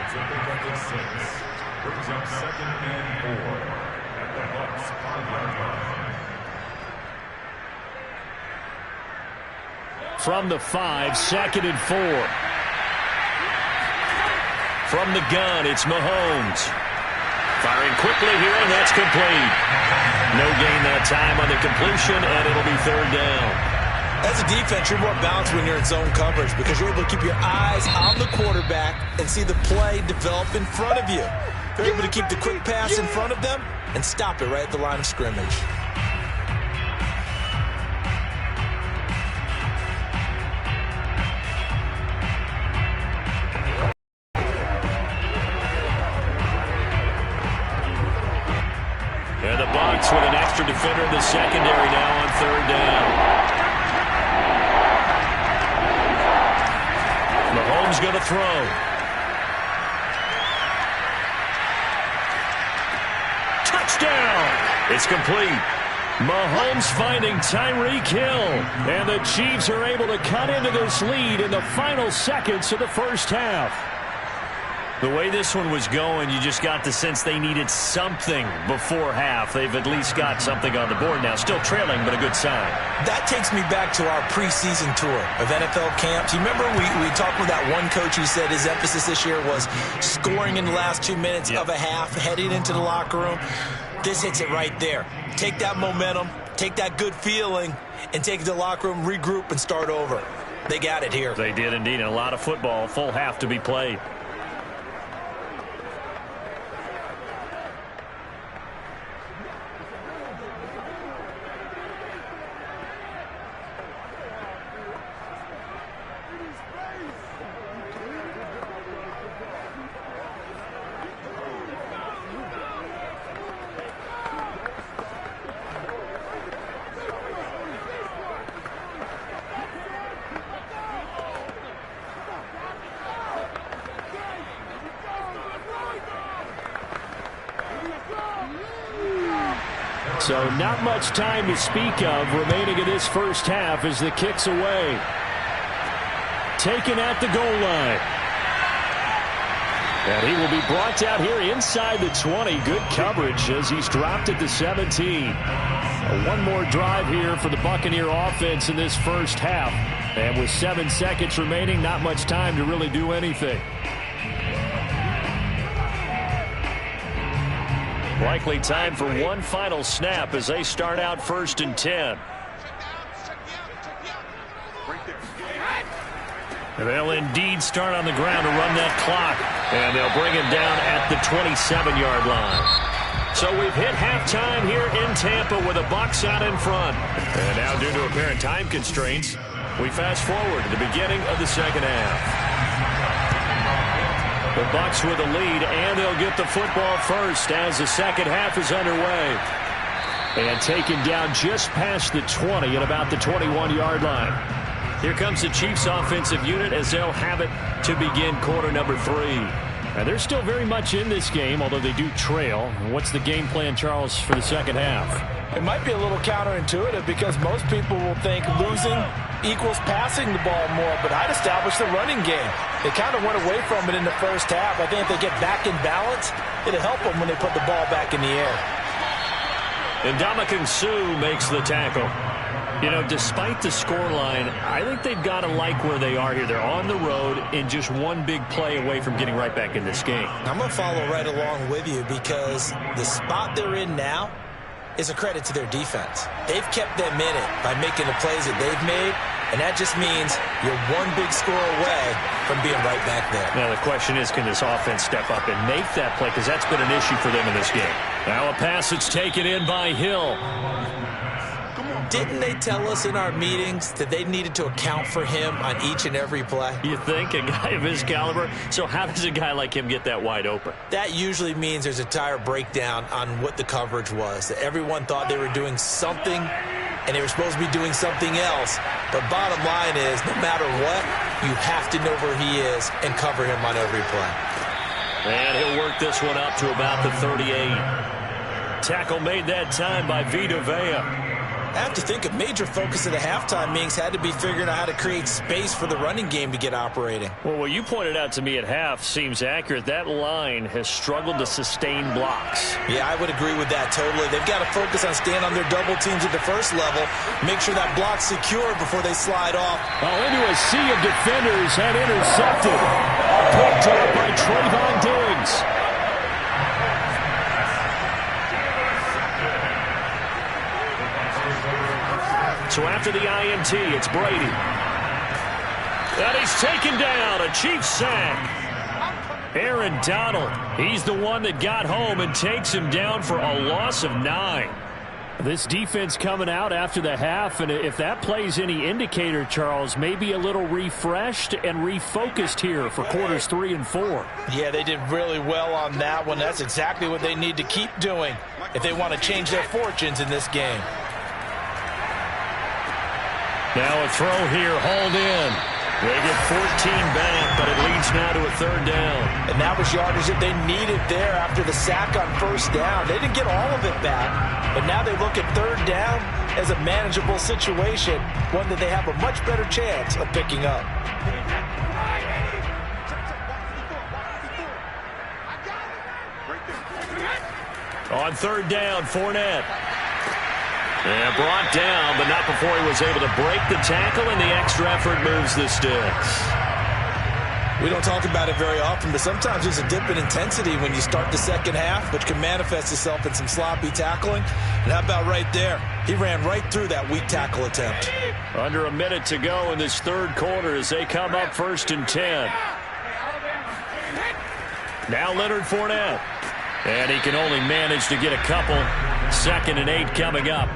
[SPEAKER 3] It's a pickup of 6. Brings up 2nd and 4 at the Bucs 5-yard line.
[SPEAKER 4] From the 5, 2nd and 4.
[SPEAKER 1] From the gun, it's Mahomes. Firing quickly here, and that's complete. No gain that time on the completion, and it'll be 3rd down.
[SPEAKER 2] As a defense, you're more balanced when you're in zone coverage because you're able to keep your eyes on the quarterback and see the play develop in front of you. You're able to keep the quick pass in front of them and stop it right at the line of scrimmage.
[SPEAKER 1] And the Bucs with an extra defender in the secondary now on third down. Mahomes going to throw. Touchdown! It's complete. Mahomes finding Tyreek Hill. And the Chiefs are able to cut into this lead in the final seconds of the first half. The way this one was going, you just got the sense they needed something before half. They've at least got something on the board now. Still trailing, but a good sign.
[SPEAKER 2] That takes me back to our preseason tour of NFL camps. You remember we talked with that one coach who said his emphasis this year was scoring in the last 2 minutes of a half, heading into the locker room. This hits it right there. Take that momentum, take that good feeling, and take it to the locker room, regroup, and start over. They got it here.
[SPEAKER 1] They did indeed. And a lot of football, full half to be played. So not much time to speak of remaining in this first half as the kick's away. Taken at the goal line. And he will be brought down here inside the 20. Good coverage as he's dropped at the 17. One more drive here for the Buccaneer offense in this first half. And with 7 seconds remaining, not much time to really do anything. Likely time for one final snap as they start out 1st and 10. And they'll indeed start on the ground to run that clock. And they'll bring him down at the 27-yard line. So we've hit halftime here in Tampa with the Bucs out in front. And now due to apparent time constraints, we fast forward to the beginning of the second half. The Bucs with a lead, and they'll get the football first as the second half is underway. And taken down just past the 20 at about the 21-yard line. Here comes the Chiefs offensive unit as they'll have it to begin quarter number 3. And they're still very much in this game, although they do trail. What's the game plan, Charles, for the second half?
[SPEAKER 2] It might be a little counterintuitive because most people will think losing equals passing the ball more, but I'd establish the running game. They kind of went away from it in the first half. I think if they get back in balance, it'll help them when they put the ball back in the air.
[SPEAKER 1] And Ndamukong Suh makes the tackle. You know, despite the scoreline, I think they've got to like where they are here. They're on the road and just one big play away from getting right back in this game.
[SPEAKER 2] I'm going to follow right along with you because the spot they're in now is a credit to their defense. They've kept them in it by making the plays that they've made, and that just means you're one big score away from being right back there.
[SPEAKER 1] Now the question is, can this offense step up and make that play? Because that's been an issue for them in this game. Now a pass that's taken in by Hill.
[SPEAKER 2] Didn't they tell us in our meetings that they needed to account for him on each and every play?
[SPEAKER 1] You think? A guy of his caliber? So how does a guy like him get that wide open?
[SPEAKER 2] That usually means there's a entire breakdown on what the coverage was. That everyone thought they were doing something, and they were supposed to be doing something else. But bottom line is, no matter what, you have to know where he is and cover him on every play.
[SPEAKER 1] And he'll work this one up to about the 38. Tackle made that time by Vita Vea.
[SPEAKER 2] I have to think a major focus of the halftime meetings had to be figuring out how to create space for the running game to get operating.
[SPEAKER 1] Well, what you pointed out to me at half seems accurate. That line has struggled to sustain blocks.
[SPEAKER 2] Yeah, I would agree with that totally. They've got to focus on staying on their double teams at the first level, make sure that block's secure before they slide off.
[SPEAKER 4] Well, into a sea of defenders and intercepted. Picked up by Trayvon Diggs.
[SPEAKER 1] So after the INT, it's Brady. And he's taken down, a Chiefs sack. Aaron Donald, he's the one that got home and takes him down for a loss of 9.
[SPEAKER 4] This defense coming out after the half, and if that plays any indicator, Charles, maybe a little refreshed and refocused here for quarters 3 and 4.
[SPEAKER 2] Yeah, they did really well on that one. That's exactly what they need to keep doing if they want to change their fortunes in this game.
[SPEAKER 1] Now a throw here, hauled in. They get 14 back, but it leads now to a 3rd down.
[SPEAKER 2] And that was yardage that they needed there after the sack on 1st down. They didn't get all of it back, but now they look at 3rd down as a manageable situation, one that they have a much better chance of picking up.
[SPEAKER 1] On 3rd down, Fournette. And brought down, but not before he was able to break the tackle, and the extra effort moves the sticks.
[SPEAKER 2] We don't talk about it very often, but sometimes there's a dip in intensity when you start the second half, which can manifest itself in some sloppy tackling. And how about right there? He ran right through that weak tackle attempt.
[SPEAKER 1] Under a minute to go in this 3rd quarter as they come up 1st and 10. Now Leonard Fournette. And he can only manage to get a couple. 2nd and 8 coming up.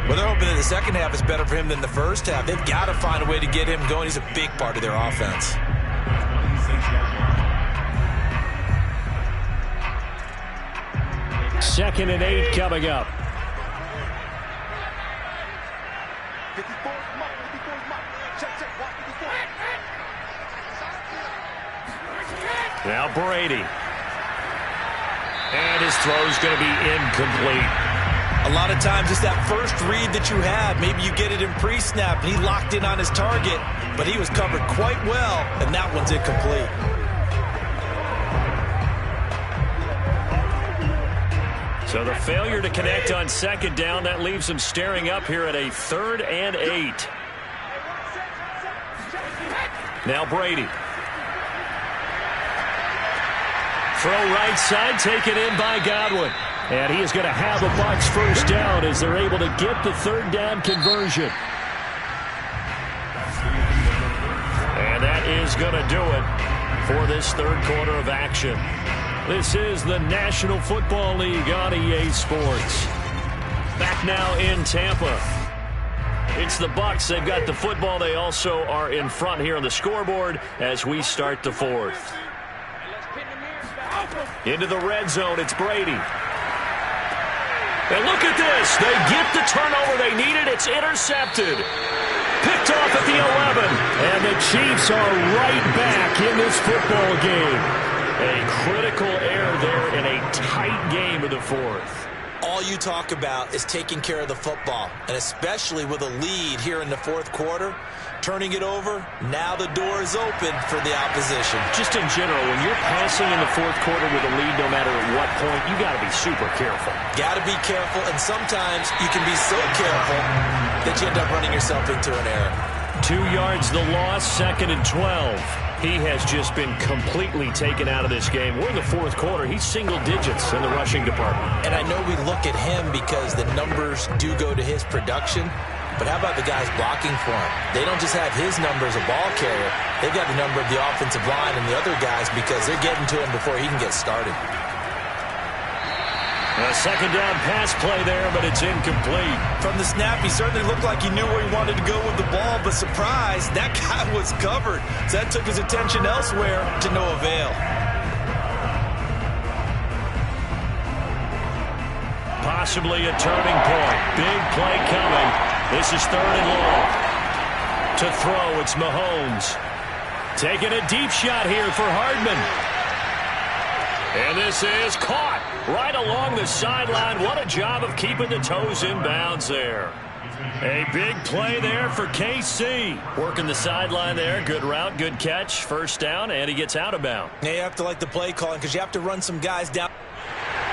[SPEAKER 2] Well, they're hoping that the second half is better for him than the first half. They've got to find a way to get him going. He's a big part of their offense.
[SPEAKER 4] Second and 8 coming up.
[SPEAKER 1] Now Brady. And his throw's going to be incomplete.
[SPEAKER 2] A lot of times it's that first read that you have. Maybe you get it in pre-snap, and he locked in on his target, but he was covered quite well, and that one's incomplete.
[SPEAKER 1] So the failure to connect on 2nd down, that leaves him staring up here at a 3rd and 8. Now Brady. Throw right side, taken in by Godwin.
[SPEAKER 4] And he is going to have a Bucs 1st down as they're able to get the 3rd down conversion.
[SPEAKER 1] And that is going to do it for this 3rd quarter of action. This is the National Football League on EA Sports. Back now in Tampa. It's the Bucs. They've got the football. They also are in front here on the scoreboard as we start the 4th. Into the red zone, it's Brady. And look at this. They get the turnover they needed. It's intercepted. Picked off at the 11.
[SPEAKER 4] And the Chiefs are right back in this football game.
[SPEAKER 1] A critical error there in a tight game of the 4th.
[SPEAKER 2] All you talk about is taking care of the football, and especially with a lead here in the 4th quarter. Turning it over, now the door is open for the opposition.
[SPEAKER 1] Just in general, when you're passing in the 4th quarter with a lead, no matter at what point, you got to be super careful.
[SPEAKER 2] Got to be careful, and sometimes you can be so careful that you end up running yourself into an error.
[SPEAKER 1] 2 yards the loss, 2nd and 12. He has just been completely taken out of this game. We're in the 4th quarter. He's single digits in the rushing department.
[SPEAKER 2] And I know we look at him because the numbers do go to his production. But how about the guys blocking for him? They don't just have his number as a ball carrier. They've got the number of the offensive line and the other guys because they're getting to him before he can get started.
[SPEAKER 1] A 2nd down pass play there, but it's incomplete.
[SPEAKER 2] From the snap, he certainly looked like he knew where he wanted to go with the ball, but surprise, that guy was covered. So that took his attention elsewhere to no avail.
[SPEAKER 1] Possibly a turning point. Big play coming. This is 3rd and long. To throw, it's Mahomes. Taking a deep shot here for Hardman. And this is caught right along the sideline. What a job of keeping the toes in bounds there. A big play there for KC. Working the sideline there. Good route, good catch. 1st down, and he gets out of bounds.
[SPEAKER 2] Yeah, you have to like the play calling because you have to run some guys down.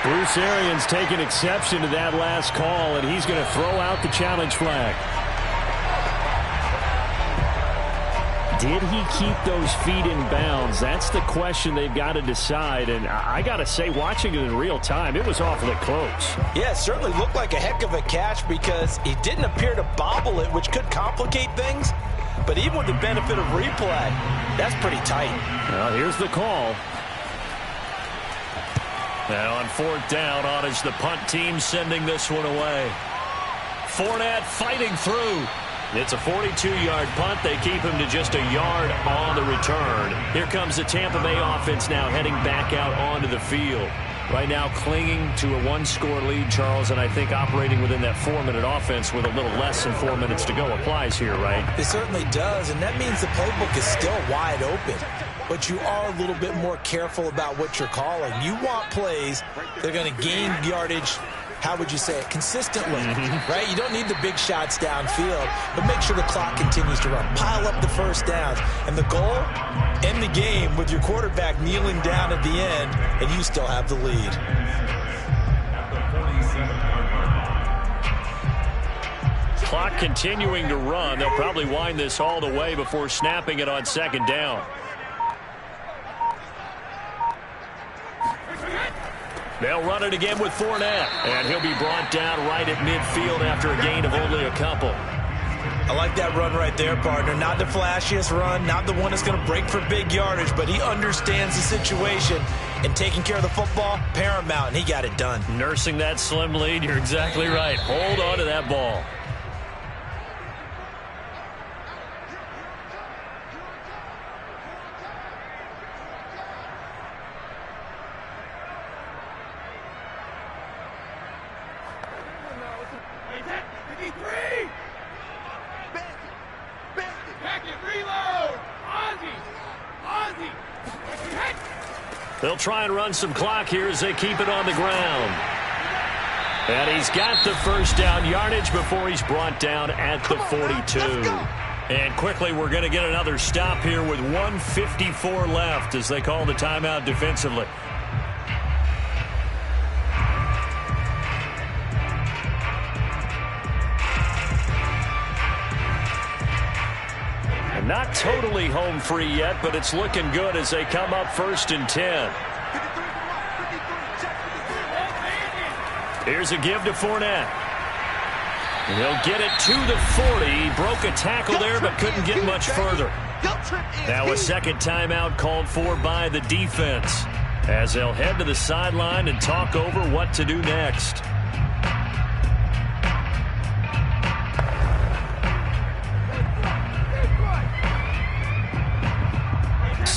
[SPEAKER 4] Bruce Arians taking exception to that last call, and he's going to throw out the challenge flag. Did he keep those feet in bounds? That's the question they've got to decide. And I got to say, watching it in real time, it was awfully close.
[SPEAKER 2] Yeah, it certainly looked like a heck of a catch because he didn't appear to bobble it, which could complicate things. But even with the benefit of replay, that's pretty tight.
[SPEAKER 4] Well, here's the call.
[SPEAKER 1] Now on 4th down, on is the punt team sending this one away. Fournette fighting through. It's a 42-yard punt. They keep him to just a yard on the return. Here comes the Tampa Bay offense now heading back out onto the field. Right now clinging to a 1-score lead, Charles, and I think operating within that 4-minute offense with a little less than 4 minutes to go applies here, right?
[SPEAKER 2] It certainly does, and that means the playbook is still wide open. But you are a little bit more careful about what you're calling. You want plays that are going to gain yardage, how would you say it, consistently, right? You don't need the big shots downfield, but make sure the clock continues to run. Pile up the first downs. And the goal, end the game with your quarterback kneeling down at the end, and you still have the lead.
[SPEAKER 1] Clock continuing to run. They'll probably wind this all the way before snapping it on 2nd down. They'll run it again with Fournette, and he'll be brought down right at midfield after a gain of only a couple.
[SPEAKER 2] I like that run right there, partner. Not the flashiest run, not the one that's going to break for big yardage, but he understands the situation, and taking care of the football, paramount, and he got it done.
[SPEAKER 1] Nursing that slim lead, you're exactly right. Hold on to that ball. They'll try and run some clock here as they keep it on the ground. And he's got the first down yardage before he's brought down at the 42. And quickly we're going to get another stop here with 1:54 left as they call the timeout defensively. Not totally home free yet, but it's looking good as they come up 1st and 10. Here's a give to Fournette. He'll get it to the 40. He broke a tackle there, but couldn't get much further. Now a second timeout called for by the defense as they'll head to the sideline and talk over what to do next.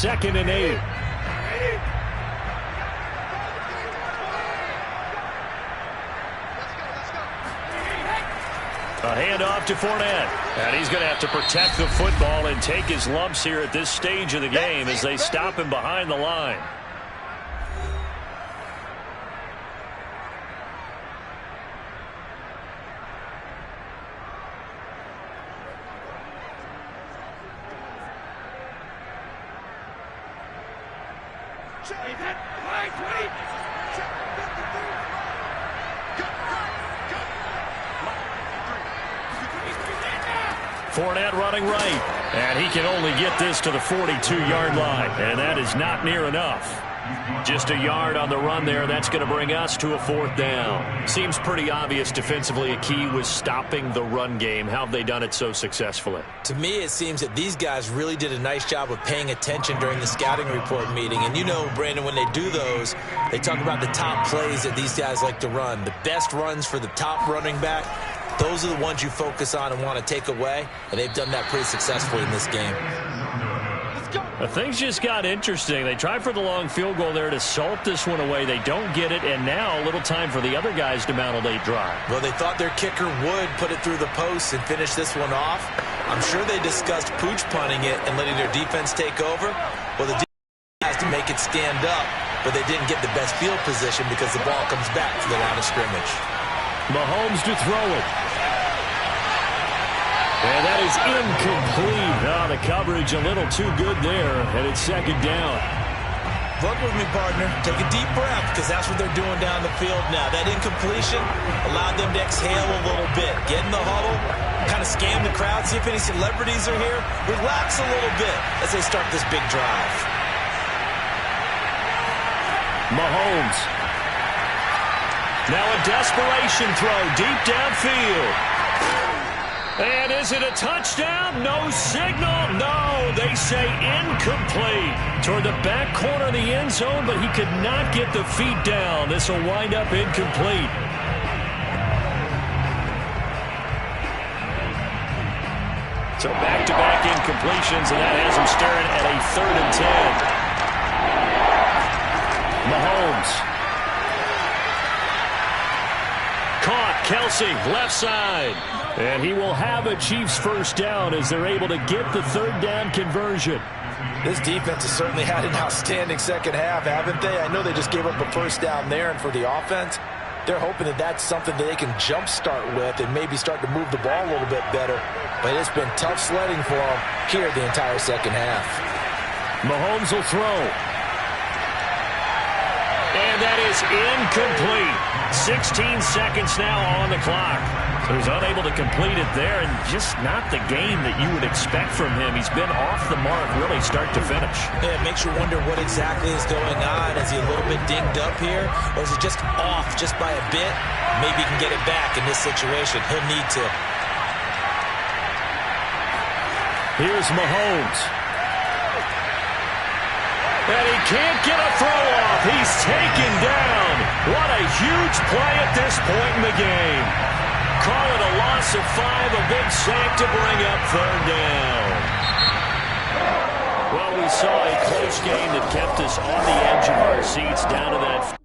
[SPEAKER 1] 2nd and 8. A handoff to Fournette. And he's going to have to protect the football and take his lumps here at this stage of the game as they stop him behind the line. Fournette running right, and he can only get this to the 42-yard line, and that is not near enough. Just a yard on the run there. That's going to bring us to a 4th down. Seems pretty obvious defensively a key was stopping the run game. How have they done it so successfully?
[SPEAKER 2] To me, it seems that these guys really did a nice job of paying attention during the scouting report meeting. And you know, Brandon, when they do those, they talk about the top plays that these guys like to run. The best runs for the top running back, those are the ones you focus on and want to take away. And they've done that pretty successfully in this game.
[SPEAKER 1] Things just got interesting. They tried for the long field goal there to salt this one away. They don't get it, and now a little time for the other guys to mount a late drive.
[SPEAKER 2] Well, they thought their kicker would put it through the posts and finish this one off. I'm sure they discussed pooch punting it and letting their defense take over. Well, the defense has to make it stand up, but they didn't get the best field position because the ball comes back to the line of scrimmage.
[SPEAKER 1] Mahomes to throw it. And that is incomplete. Oh, the coverage a little too good there, and it's 2nd down.
[SPEAKER 2] Look with me, partner. Take a deep breath, because that's what they're doing down the field now. That incompletion allowed them to exhale a little bit. Get in the huddle, kind of scan the crowd, see if any celebrities are here. Relax a little bit as they start this big drive.
[SPEAKER 1] Mahomes. Now a desperation throw deep downfield. And is it a touchdown? No signal. No, they say incomplete. Toward the back corner of the end zone, but he could not get the feet down. This will wind up incomplete. So back-to-back incompletions, and that has him staring at a 3rd and 10. Mahomes. Caught. Kelsey, left side. And he will have a Chiefs first down as they're able to get the 3rd down conversion.
[SPEAKER 2] This defense has certainly had an outstanding second half, haven't they? I know they just gave up a first down there, and for the offense, they're hoping that that's something that they can jumpstart with and maybe start to move the ball a little bit better. But it's been tough sledding for them here the entire second half.
[SPEAKER 1] Mahomes will throw. And that is incomplete. 16 seconds now on the clock. So he's unable to complete it there, and just not the game that you would expect from him. He's been off the mark really start to finish.
[SPEAKER 2] Yeah, it makes you wonder what exactly is going on. Is he a little bit dinged up here, or is it just off just by a bit? Maybe he can get it back in this situation. He'll need to.
[SPEAKER 1] Here's Mahomes. And he can't get a throw off. He's taken down. What a huge play at this point in the game. Call it a loss of 5, a big sack to bring up 3rd down. Well, we saw a close game that kept us on the edge of our seats down to that.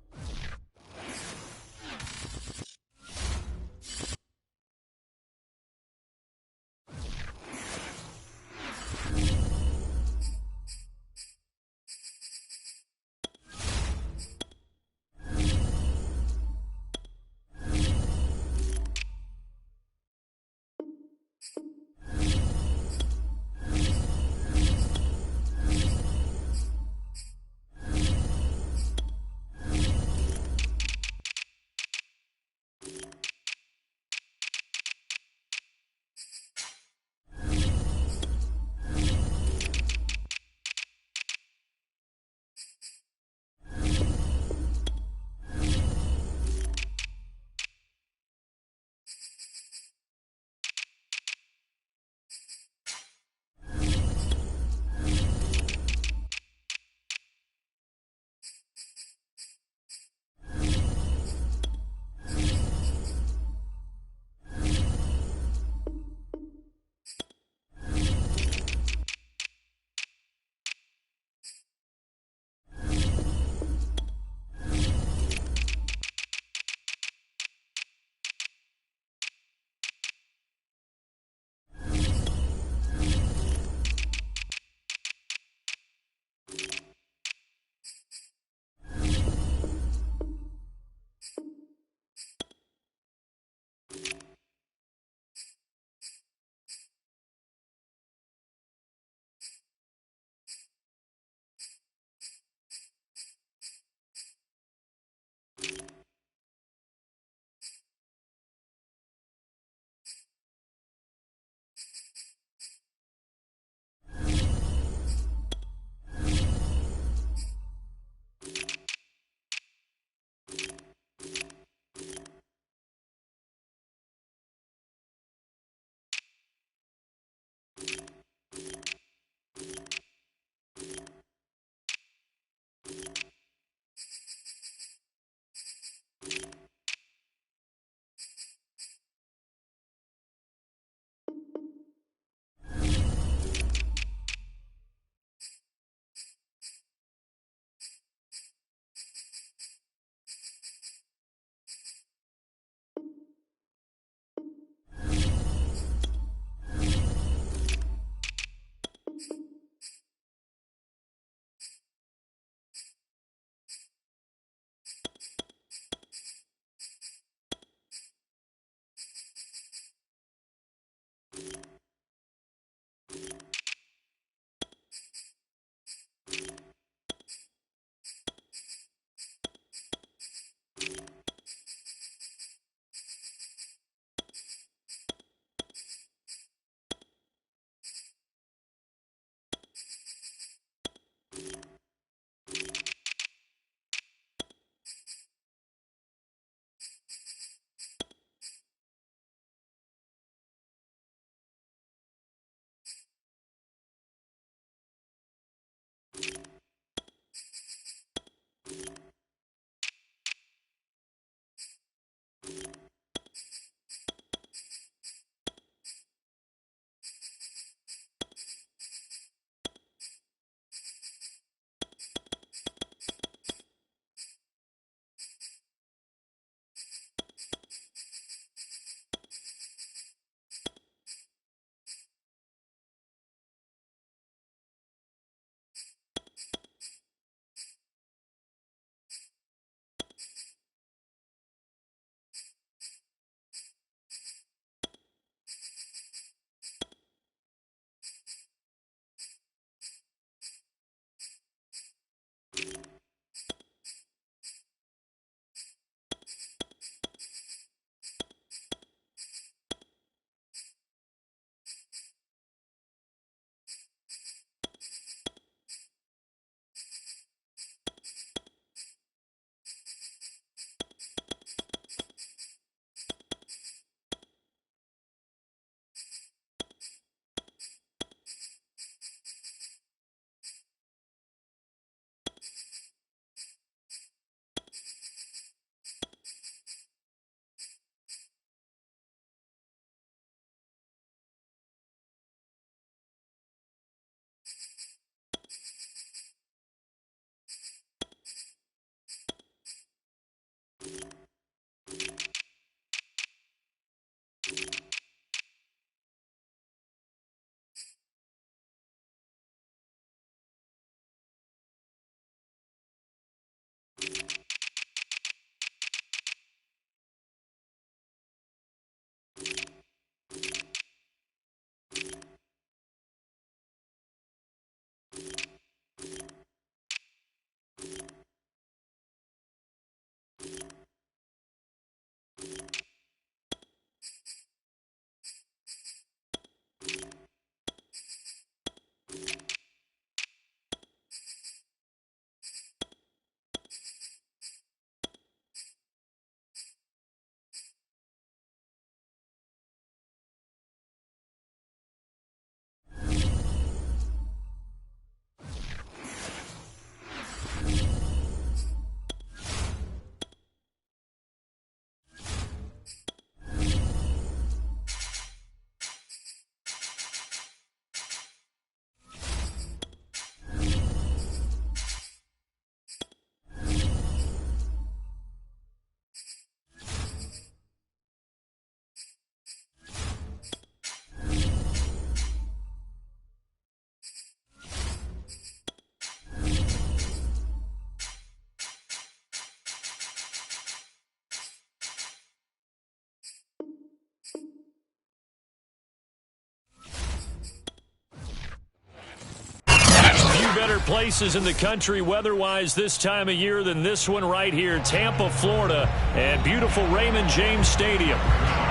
[SPEAKER 1] better places in the country weather-wise this time of year than this one right here, Tampa, Florida, and beautiful Raymond James Stadium.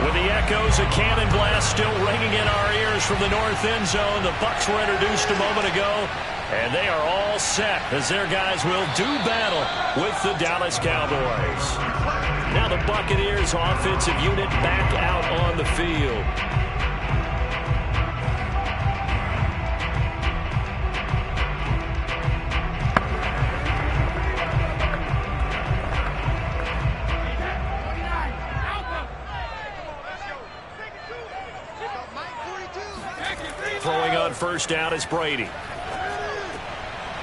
[SPEAKER 1] With the echoes of Cannon Blast still ringing in our ears from the north end zone, the Bucs were introduced a moment ago, and they are all set as their guys will do battle with the Dallas Cowboys. Now the Buccaneers offensive unit back out on the field. Throwing on first down is Brady.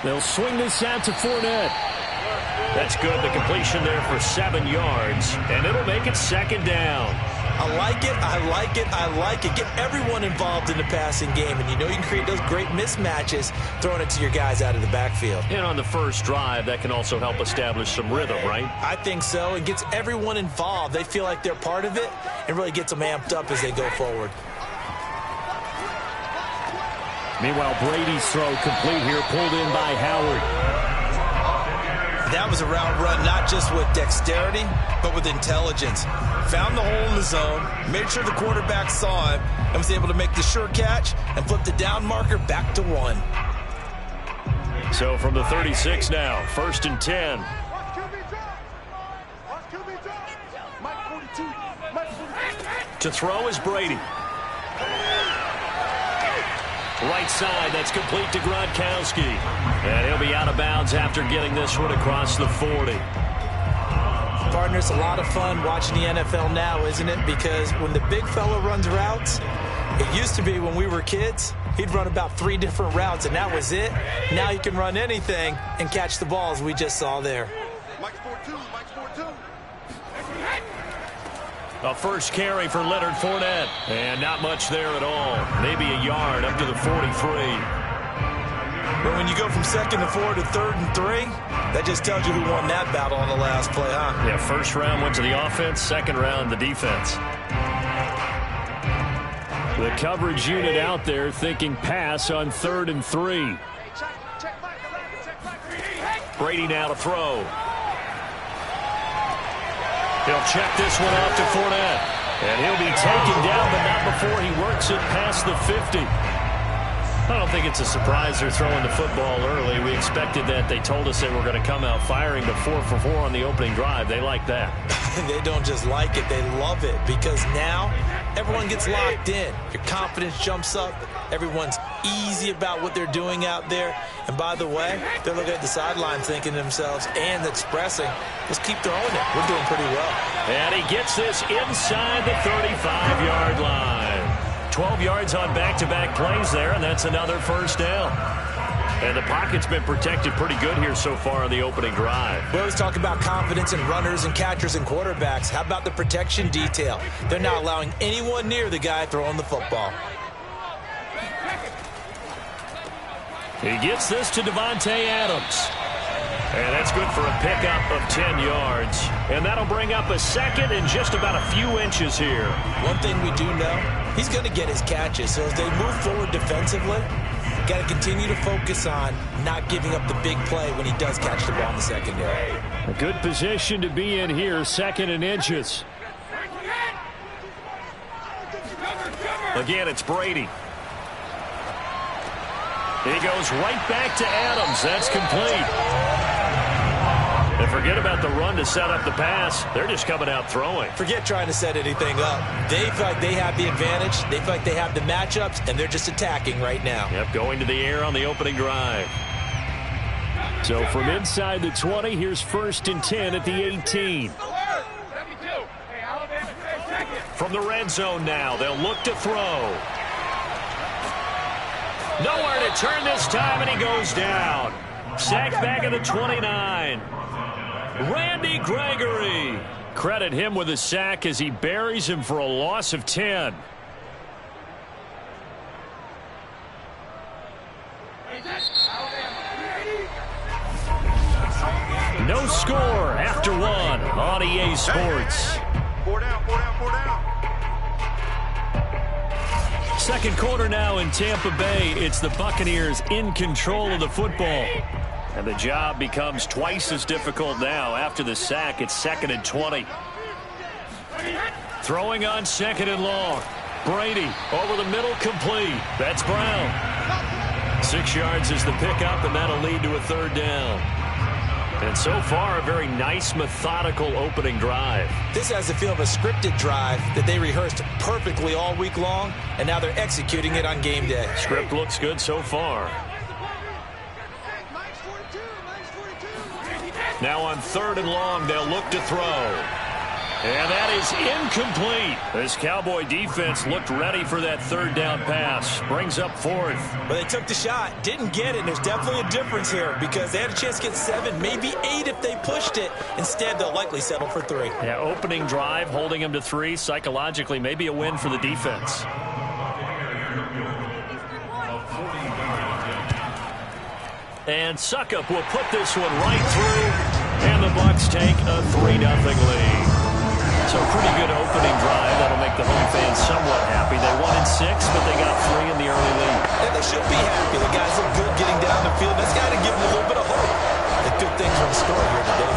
[SPEAKER 4] They'll swing this out to Fournette.
[SPEAKER 1] That's good. The completion there for 7 yards, and it'll make it second down.
[SPEAKER 2] I like it. I like it. I like it. Get everyone involved in the passing game, and you know you can create those great mismatches throwing it to your guys out of the backfield.
[SPEAKER 1] And on the first drive, that can also help establish some rhythm, right?
[SPEAKER 2] I think so. It gets everyone involved. They feel like they're part of it and really gets them amped up as they go forward.
[SPEAKER 4] Meanwhile, Brady's throw complete here, pulled in by Howard.
[SPEAKER 2] That was a route run not just with dexterity, but with intelligence. Found the hole in the zone, made sure the quarterback saw him, and was able to make the sure catch and flip the down marker back to 1.
[SPEAKER 1] So from the 36 now, 1st and 10. To throw is Brady. Right side, that's complete to Gronkowski. And he'll be out of bounds after getting this one across the 40.
[SPEAKER 2] Partner, it's a lot of fun watching the NFL now, isn't it? Because when the big fella runs routes, it used to be when we were kids, he'd run about 3 different routes, and that was it. Now he can run anything and catch the balls we just saw there.
[SPEAKER 1] A first carry for Leonard Fournette. And not much there at all. Maybe a yard up to the 43.
[SPEAKER 2] But when you go from 2nd and 4 to 3rd and 3, that just tells you who won that battle on the last play, huh?
[SPEAKER 1] Yeah, first round went to the offense, second round the defense.
[SPEAKER 4] The coverage unit out there thinking pass on 3rd and 3.
[SPEAKER 1] Brady now to throw. He'll check this one off to Fournette. And he'll be taken down, but not before he works it past the 50. I don't think it's a surprise they're throwing the football early. We expected that. They told us they were going to come out firing the 4 for 4 on the opening drive. They like that.
[SPEAKER 2] They don't just like it, they love it, because now everyone gets locked in. Your confidence jumps up. Everyone's easy about what they're doing out there. And by the way, they're looking at the sideline thinking to themselves and expressing, let's keep throwing it. We're doing pretty well.
[SPEAKER 1] And he gets this inside the 35-yard line. 12 yards on back-to-back plays there, and that's another first down. And the pocket's been protected pretty good here so far on the opening drive.
[SPEAKER 2] We always talk about confidence in runners and catchers and quarterbacks. How about the protection detail? They're not allowing anyone near the guy throwing the football.
[SPEAKER 1] He gets this to Davante Adams. And that's good for a pickup of 10 yards. And that'll bring up a second and just about a few inches here.
[SPEAKER 2] One thing we do know, he's going to get his catches. So as they move forward defensively, got to continue to focus on not giving up the big play when he does catch the ball in the secondary.
[SPEAKER 4] A good position to be in here, 2nd and inches.
[SPEAKER 1] Again, it's Brady. He goes right back to Adams. That's complete. And forget about the run to set up the pass. They're just coming out throwing.
[SPEAKER 2] Forget trying to set anything up. They feel like they have the advantage. They feel like they have the matchups, and they're just attacking right now.
[SPEAKER 1] Yep, going to the air on the opening drive.
[SPEAKER 4] So from inside the 20, here's 1st and 10 at the 18.
[SPEAKER 1] From the red zone now, they'll look to throw. Nowhere to turn this time, and he goes down. Sacked back at the 29. Randy Gregory. Credit him with a sack as he buries him for a loss of 10. No score after 1 on EA Sports.
[SPEAKER 5] 4 down, 4 down, 4 down.
[SPEAKER 1] Second quarter now in Tampa Bay. It's the Buccaneers in control of the football. And the job becomes twice as difficult now after the sack. It's 2nd and 20. Throwing on 2nd and long. Brady over the middle, complete. That's Brown. 6 yards is the pickup, and that'll lead to a 3rd down. And so far, a very nice, methodical opening drive.
[SPEAKER 2] This has the feel of a scripted drive that they rehearsed perfectly all week long, and now they're executing it on game day.
[SPEAKER 1] Script looks good so far. Now on 3rd and long, they'll look to throw. And that is incomplete. This Cowboy defense looked ready for that 3rd down pass. Brings up 4th.
[SPEAKER 2] But they took the shot, didn't get it, and there's definitely a difference here because they had a chance to get 7, maybe 8 if they pushed it. Instead, they'll likely settle for 3.
[SPEAKER 1] Yeah, opening drive, holding them to 3. Psychologically, maybe a win for the defense. And Succop will put this one right through, and the Bucs take a 3-0 lead. So pretty good opening drive. That'll make the home fans somewhat happy. They won in 6, but they got 3 in the early lead.
[SPEAKER 2] And they should be happy. The guys look good getting down the field. That's got to give them a little bit of hope that good things are in store here today.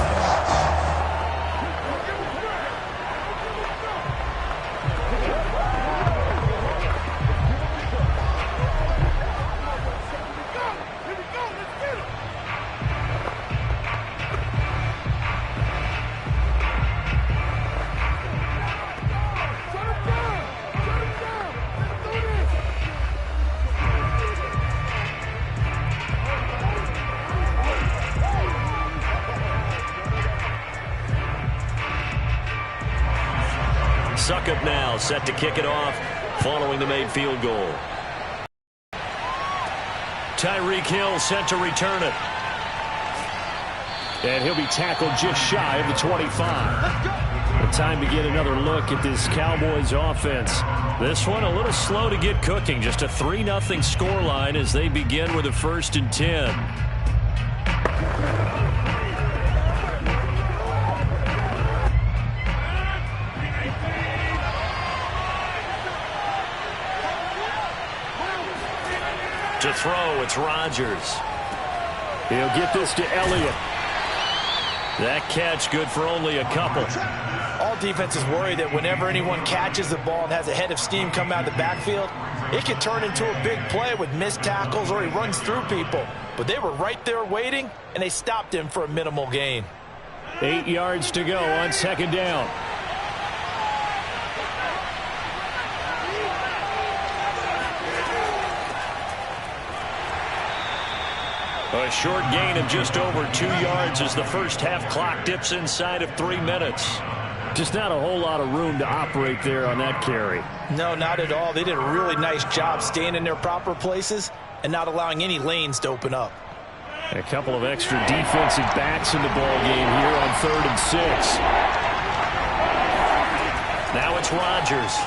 [SPEAKER 1] Succop now set to kick it off following the made field goal. Tyreek Hill set to return it.
[SPEAKER 4] And he'll be tackled just shy of the 25. The time to get another look at this Cowboys offense.
[SPEAKER 1] This one a little slow to get cooking. Just a 3-0 scoreline as they begin with a 1st and 10. To throw, it's Rodgers.
[SPEAKER 4] He'll get this to Elliott.
[SPEAKER 1] That catch good for only a couple.
[SPEAKER 2] All defenses worry that whenever anyone catches the ball and has a head of steam come out of the backfield, it can turn into a big play with missed tackles or he runs through people. But they were right there waiting, and they stopped him for a minimal gain.
[SPEAKER 4] 8 yards to go on 2nd down.
[SPEAKER 1] A short gain of just over 2 yards as the first half clock dips inside of 3 minutes.
[SPEAKER 4] Just not a whole lot of room to operate there on that carry.
[SPEAKER 2] No, not at all. They did a really nice job staying in their proper places and not allowing any lanes to open up.
[SPEAKER 4] A couple of extra defensive backs in the ball game here on 3rd and 6.
[SPEAKER 1] Now it's Rodgers.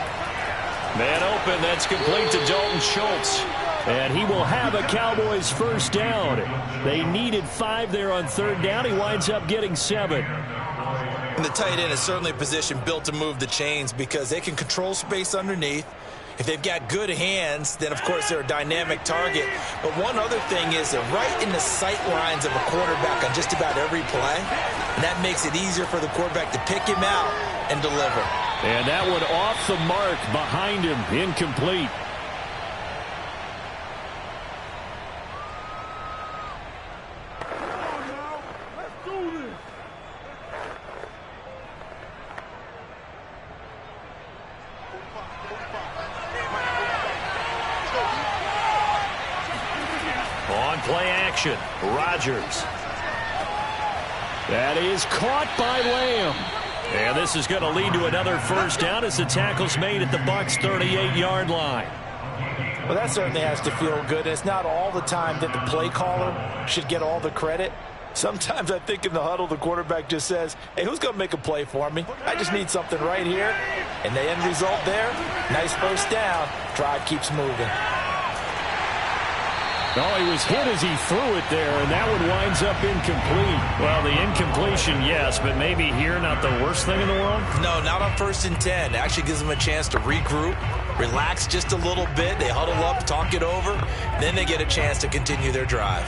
[SPEAKER 1] Man open, that's complete to Dalton Schultz.
[SPEAKER 4] And he will have a Cowboys 1st down. They needed 5 there on 3rd down. He winds up getting 7.
[SPEAKER 2] And the tight end is certainly a position built to move the chains because they can control space underneath. If they've got good hands, then, of course, they're a dynamic target. But one other thing is they're right in the sight lines of a quarterback on just about every play. And that makes it easier for the quarterback to pick him out and deliver.
[SPEAKER 4] And that one off the mark behind him, incomplete.
[SPEAKER 1] On play action, Rodgers.
[SPEAKER 4] That is caught by Lamb.
[SPEAKER 1] And this is going to lead to another 1st down as the tackle's made at the Bucs' 38-yard line.
[SPEAKER 2] Well, that certainly has to feel good. It's not all the time that the play caller should get all the credit. Sometimes I think in the huddle, the quarterback just says, hey, who's going to make a play for me? I just need something right here. And the end result there, nice 1st down. Drive keeps moving.
[SPEAKER 4] Oh, he was hit as he threw it there, and that one winds up incomplete.
[SPEAKER 1] Well, the incompletion, yes, but maybe here not the worst thing in the world?
[SPEAKER 2] No, not on 1st and 10. It actually gives them a chance to regroup, relax just a little bit. They huddle up, talk it over, then they get a chance to continue their drive.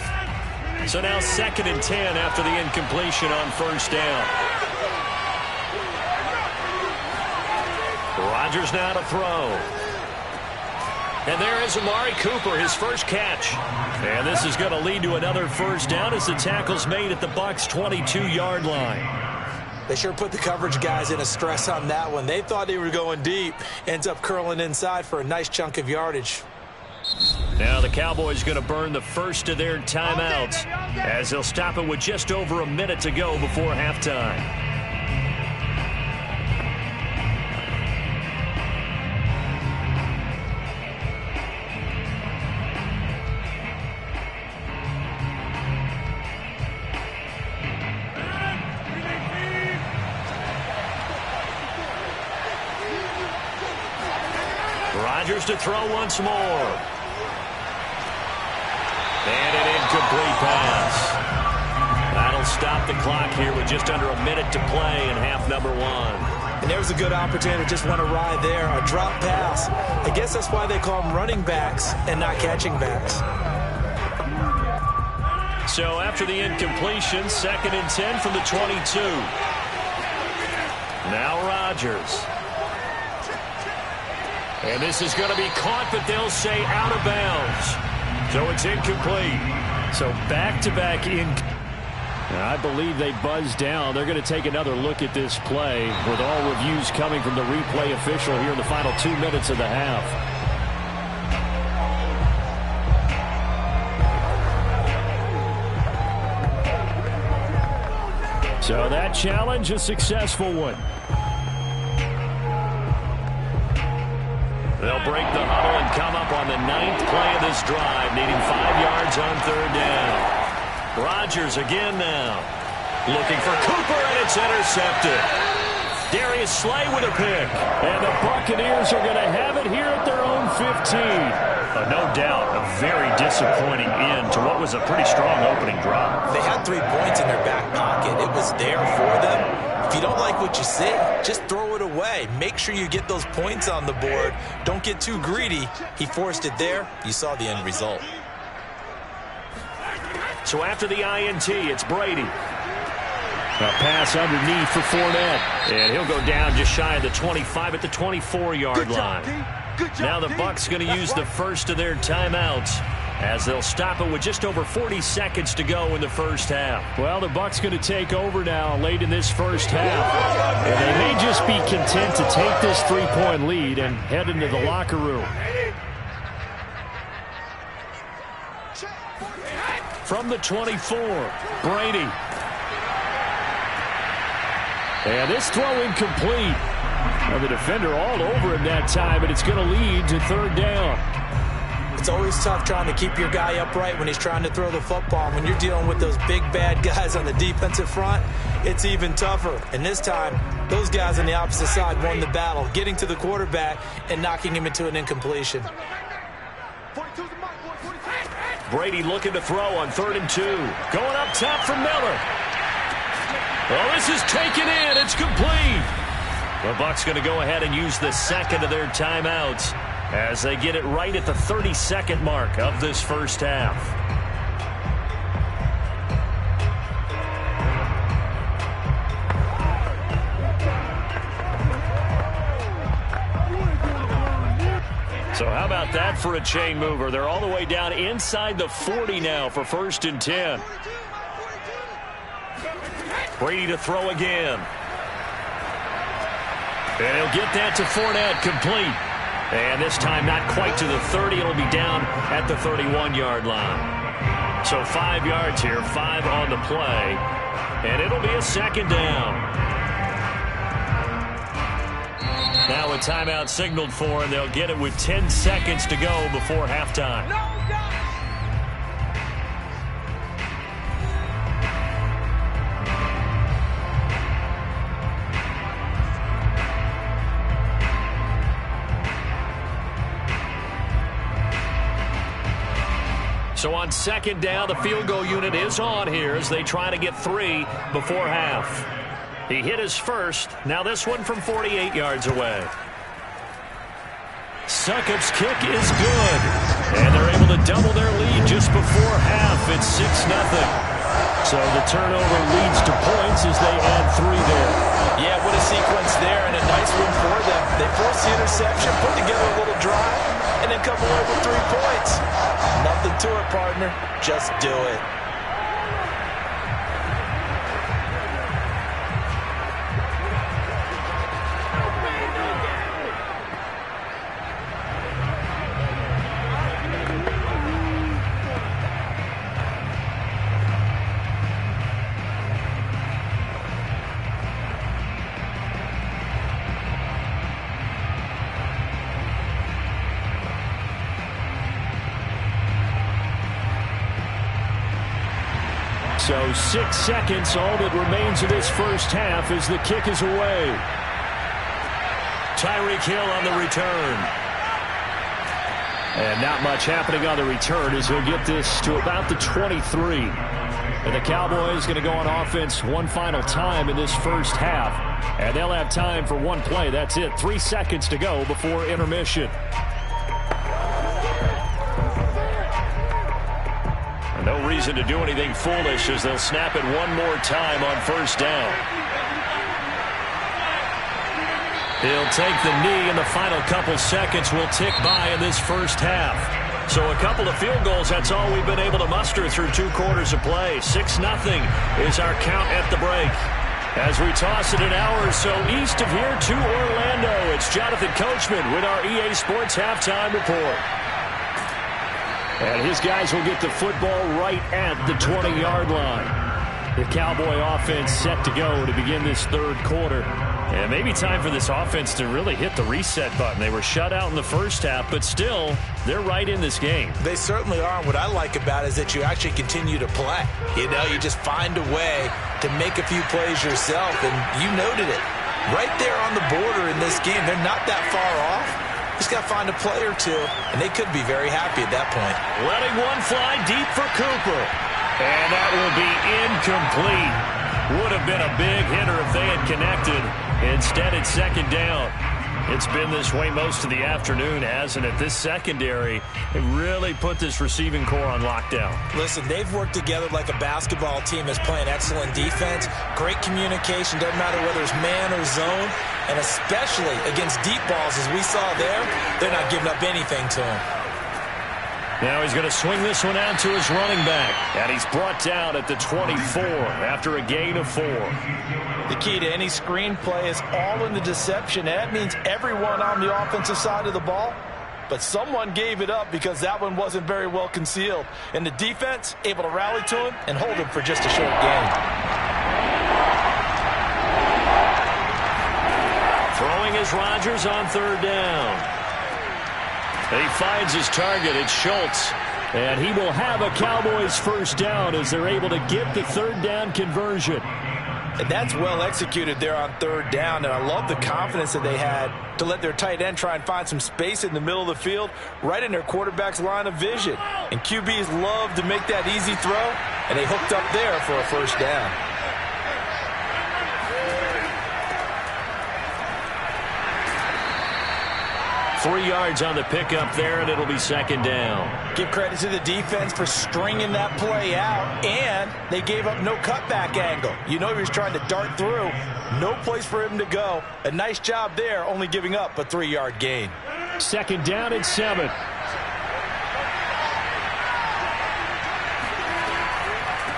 [SPEAKER 1] So now 2nd and 10 after the incompletion on first down. Rodgers now to throw. And there is Amari Cooper, his first catch. And this is going to lead to another first down as the tackle's made at the Bucs' 22-yard line.
[SPEAKER 2] They sure put the coverage guys in a stress on that one. They thought they were going deep. Ends up curling inside for a nice chunk of yardage.
[SPEAKER 1] Now the Cowboys going to burn the first of their timeouts as they'll stop it with just over a minute to go before halftime. Rodgers to throw once more. And an incomplete pass. That'll stop the clock here with just under a minute to play in half number 1.
[SPEAKER 2] And there was a good opportunity to just want to ride there. A drop pass. I guess that's why they call them running backs and not catching backs.
[SPEAKER 1] So after the incompletion, 2nd and 10 from the 22. Now Rodgers. And this is going to be caught, but they'll say out of bounds. So it's incomplete.
[SPEAKER 4] So back-to-back I believe they buzzed down. They're going to take another look at this play with all reviews coming from the replay official here in the final 2 minutes of the half. So that challenge, a successful one.
[SPEAKER 1] They'll break the huddle and come up on the 9th play of this drive, needing 5 yards on 3rd down. Rodgers again now. Looking for Cooper, and it's intercepted. Darius Slay with a pick.
[SPEAKER 4] And the Buccaneers are going to have it here at their own 15.
[SPEAKER 1] No doubt, a very disappointing end to what was a pretty strong opening drive.
[SPEAKER 2] They had 3 points in their back pocket. It was there for them. If you don't like what you see, just throw it away. Make sure you get those points on the board. Don't get too greedy. He forced it there. You saw the end result.
[SPEAKER 1] So after the INT, it's Brady.
[SPEAKER 4] A pass underneath for Fournette.
[SPEAKER 1] And he'll go down just shy of the 25 at the 24-yard line. Now the Bucs going to use the first of their timeouts as they'll stop it with just over 40 seconds to go in the first half.
[SPEAKER 4] Well, the Bucs going to take over now late in this first half. And they may just be content to take this 3-point lead and head into the locker room.
[SPEAKER 1] From the 24, Brady.
[SPEAKER 4] And this throw incomplete. Well, the defender all over him that time, but it's going to lead to 3rd down.
[SPEAKER 2] It's always tough trying to keep your guy upright when he's trying to throw the football. When you're dealing with those big, bad guys on the defensive front, it's even tougher. And this time, those guys on the opposite side won the battle, getting to the quarterback and knocking him into an incompletion.
[SPEAKER 1] Brady looking to throw on 3rd and 2. Going up top for Miller. Oh, this is taken in. It's complete. The Bucs going to go ahead and use the second of their timeouts as they get it right at the 30-second mark of this first half. So how about that for a chain mover? They're all the way down inside the 40 now for 1st and 10. Brady to throw again. And he'll get that to Fournette, complete. And this time not quite to the 30. It'll be down at the 31-yard line. So 5 yards here, 5 on the play. And it'll be a 2nd down. Now a timeout signaled for, and they'll get it with 10 seconds to go before halftime. So on 2nd down, the field goal unit is on here as they try to get 3 before half. He hit his first. Now this one from 48 yards away. Succop's kick is good. And they're able to double their lead just before half. It's 6-0. So the turnover leads to points as they add 3 there.
[SPEAKER 2] Yeah, what a sequence there, and a nice win for them. They force the interception, put together a little drive, and then come away with 3 points. Nothing to it, partner. Just do it.
[SPEAKER 4] So 6 seconds, all that remains of this first half as the kick is away.
[SPEAKER 1] Tyreek Hill on the return.
[SPEAKER 4] And not much happening on the return as he'll get this to about the 23. And the Cowboys going to go on offense one final time in this first half. And they'll have time for one play. That's it. 3 seconds to go before intermission.
[SPEAKER 1] No reason to do anything foolish as they'll snap it one more time on first down. He'll take the knee, and the final couple seconds will tick by in this first half. So a couple of field goals, that's all we've been able to muster through 2 quarters of play. 6-0 is our count at the break. As we toss it an hour or so east of here to Orlando, it's Jonathan Coachman with our EA Sports Halftime Report.
[SPEAKER 4] And his guys will get the football right at the 20-yard line. The Cowboy offense set to go to begin this third quarter.
[SPEAKER 1] And maybe time for this offense to really hit the reset button. They were shut out in the first half, but still, they're right in this game.
[SPEAKER 2] They certainly are. And what I like about it is that you actually continue to play. You know, you just find a way to make a few plays yourself, and you noted it. Right there on the border in this game, they're not that far off. Just got to find a play or two, and they could be very happy at that point.
[SPEAKER 1] Letting one fly deep for Cooper. And that will be incomplete. Would have been a big hitter if they had connected. Instead, it's second down. It's been this way most of the afternoon, hasn't it? This secondary, it really put this receiving core on lockdown.
[SPEAKER 2] Listen, they've worked together like a basketball team that's playing excellent defense. Great communication, doesn't matter whether it's man or zone. And especially against deep balls, as we saw there, they're not giving up anything to him.
[SPEAKER 1] Now he's going to swing this one out to his running back. And he's brought down at the 24 after a gain of 4.
[SPEAKER 2] The key to any screen play is all in the deception. And that means everyone on the offensive side of the ball. But someone gave it up because that one wasn't very well concealed. And the defense able to rally to him and hold him for just a short gain.
[SPEAKER 1] Throwing is Rodgers on third down. He finds his target. It's Schultz.
[SPEAKER 4] And he will have a Cowboys first down as they're able to get the third down conversion.
[SPEAKER 2] And that's well executed there on third down. And I love the confidence that they had to let their tight end try and find some space in the middle of the field, right in their quarterback's line of vision. And QBs love to make that easy throw, and they hooked up there for a first down.
[SPEAKER 1] Three yards on the pickup there, and it'll be second down.
[SPEAKER 2] Give credit to the defense for stringing that play out, and they gave up no cutback angle. You know he was trying to dart through. No place for him to go. A nice job there, only giving up a 3-yard gain.
[SPEAKER 4] Second down and 7.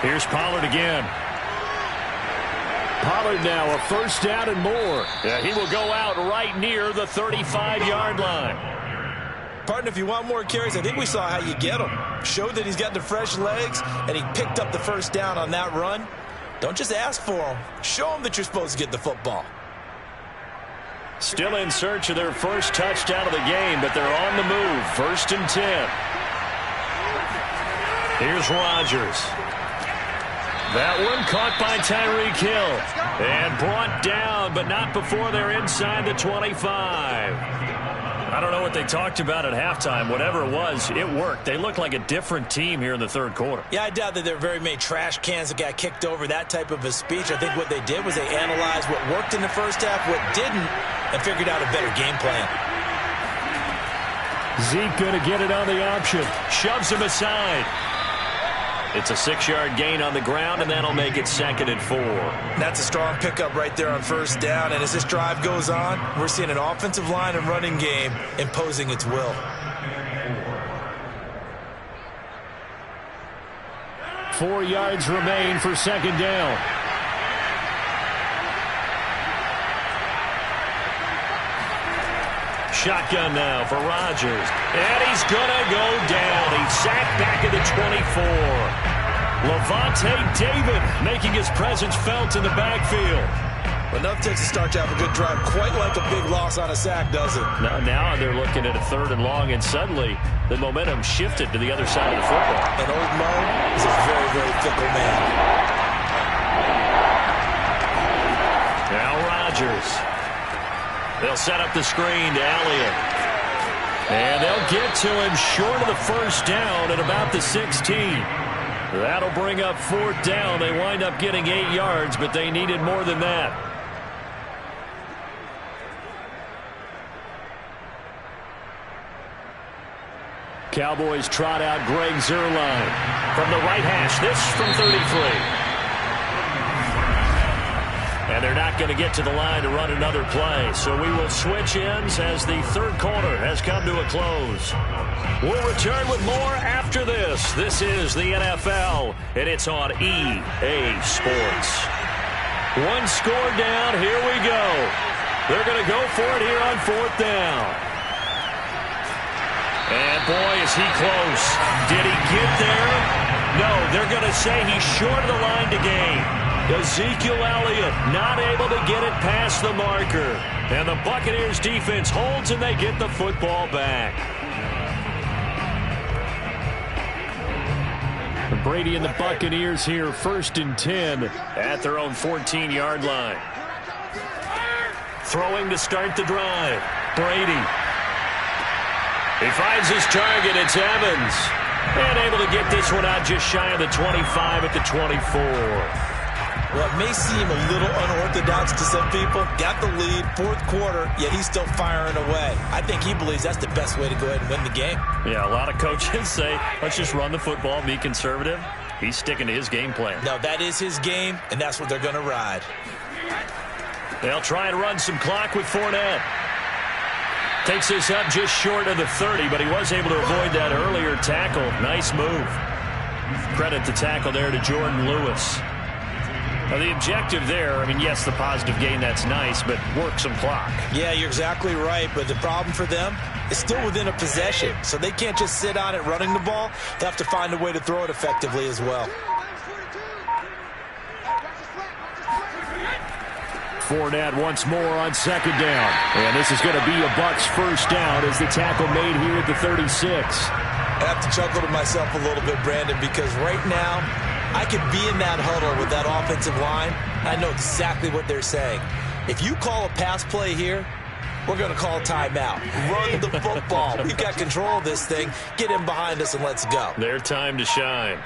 [SPEAKER 1] Here's Pollard again.
[SPEAKER 4] Pollard now a first down and more.
[SPEAKER 1] Yeah, he will go out right near the 35-yard line.
[SPEAKER 2] Partner, if you want more carries, I think we saw how you get them. Showed that he's got the fresh legs, and he picked up the first down on that run. Don't just ask for them. Show them that you're supposed to get the football.
[SPEAKER 1] Still in search of their first touchdown of the game, but they're on the move. 1st and 10. Here's Rodgers. That one caught by Tyreek Hill and brought down, but not before they're inside the 25. I don't know what they talked about at halftime. Whatever it was, it worked. They look like a different team here in the third quarter.
[SPEAKER 2] Yeah, I doubt that there are very many trash cans that got kicked over, that type of a speech. I think what they did was they analyzed what worked in the first half, what didn't, and figured out a better game plan.
[SPEAKER 4] Zeke going to get it on the option.
[SPEAKER 1] Shoves him aside. It's a 6-yard gain on the ground, and that'll make it 2nd and 4.
[SPEAKER 2] That's a strong pickup right there on first down. And as this drive goes on, we're seeing an offensive line and running game imposing its will.
[SPEAKER 4] 4 yards remain for 2nd down.
[SPEAKER 1] Shotgun now for Rodgers. And he's going to go down. He's sacked back at the 24. Lavonte David making his presence felt in the backfield.
[SPEAKER 2] Enough takes to start to have a good drive. Quite like a big loss on a sack, does it?
[SPEAKER 1] Now they're looking at a 3rd and long, and suddenly the momentum shifted to the other side of the football.
[SPEAKER 2] And old Mo is a very, very fickle man.
[SPEAKER 1] Now Rodgers. They'll set up the screen to Elliott. And they'll get to him short of the first down at about the 16. That'll bring up 4th down. They wind up getting 8 yards, but they needed more than that.
[SPEAKER 4] Cowboys trot out Greg Zuerlein.
[SPEAKER 1] From the right hash, this from 33. And they're not going to get to the line to run another play. So we will switch ends as the 3rd quarter has come to a close. We'll return with more after this. This is the NFL, and it's on EA Sports. 1 score down. Here we go. They're going to go for it here on 4th down. And boy, is he close. Did he get there? No, they're going to say he's short of the line to gain. Ezekiel Elliott not able to get it past the marker. And the Buccaneers defense holds and they get the football back.
[SPEAKER 4] Brady and the Buccaneers here 1st and 10
[SPEAKER 1] at their own 14-yard line. Throwing to start the drive. Brady. He finds his target. It's Evans. And able to get this one out just shy of the 25 at the 24.
[SPEAKER 2] Well, it may seem a little unorthodox to some people. Got the lead, 4th quarter, yet he's still firing away. I think he believes that's the best way to go ahead and win the game.
[SPEAKER 1] Yeah, a lot of coaches say, let's just run the football, be conservative. He's sticking to his game plan.
[SPEAKER 2] No, that is his game, and that's what they're going to ride.
[SPEAKER 1] They'll try and run some clock with Fournette. Takes this up just short of the 30, but he was able to avoid that earlier tackle. Nice move. Credit the tackle there to Jordan Lewis. Now, the objective there, I mean, yes, the positive gain, that's nice, but work some clock.
[SPEAKER 2] Yeah, you're exactly right, but the problem for them is still within a possession, so they can't just sit on it running the ball. They have to find a way to throw it effectively as well.
[SPEAKER 4] Fournette once more on 2nd down. And this is going to be a Bucs 1st down as the tackle made here at the 36.
[SPEAKER 2] I have to chuckle to myself a little bit, Brandon, because right now I could be in that huddle with that offensive line. I know exactly what they're saying. If you call a pass play here, we're going to call timeout. Run the football. We've got control of this thing. Get in behind us and let's go.
[SPEAKER 1] Their time to shine.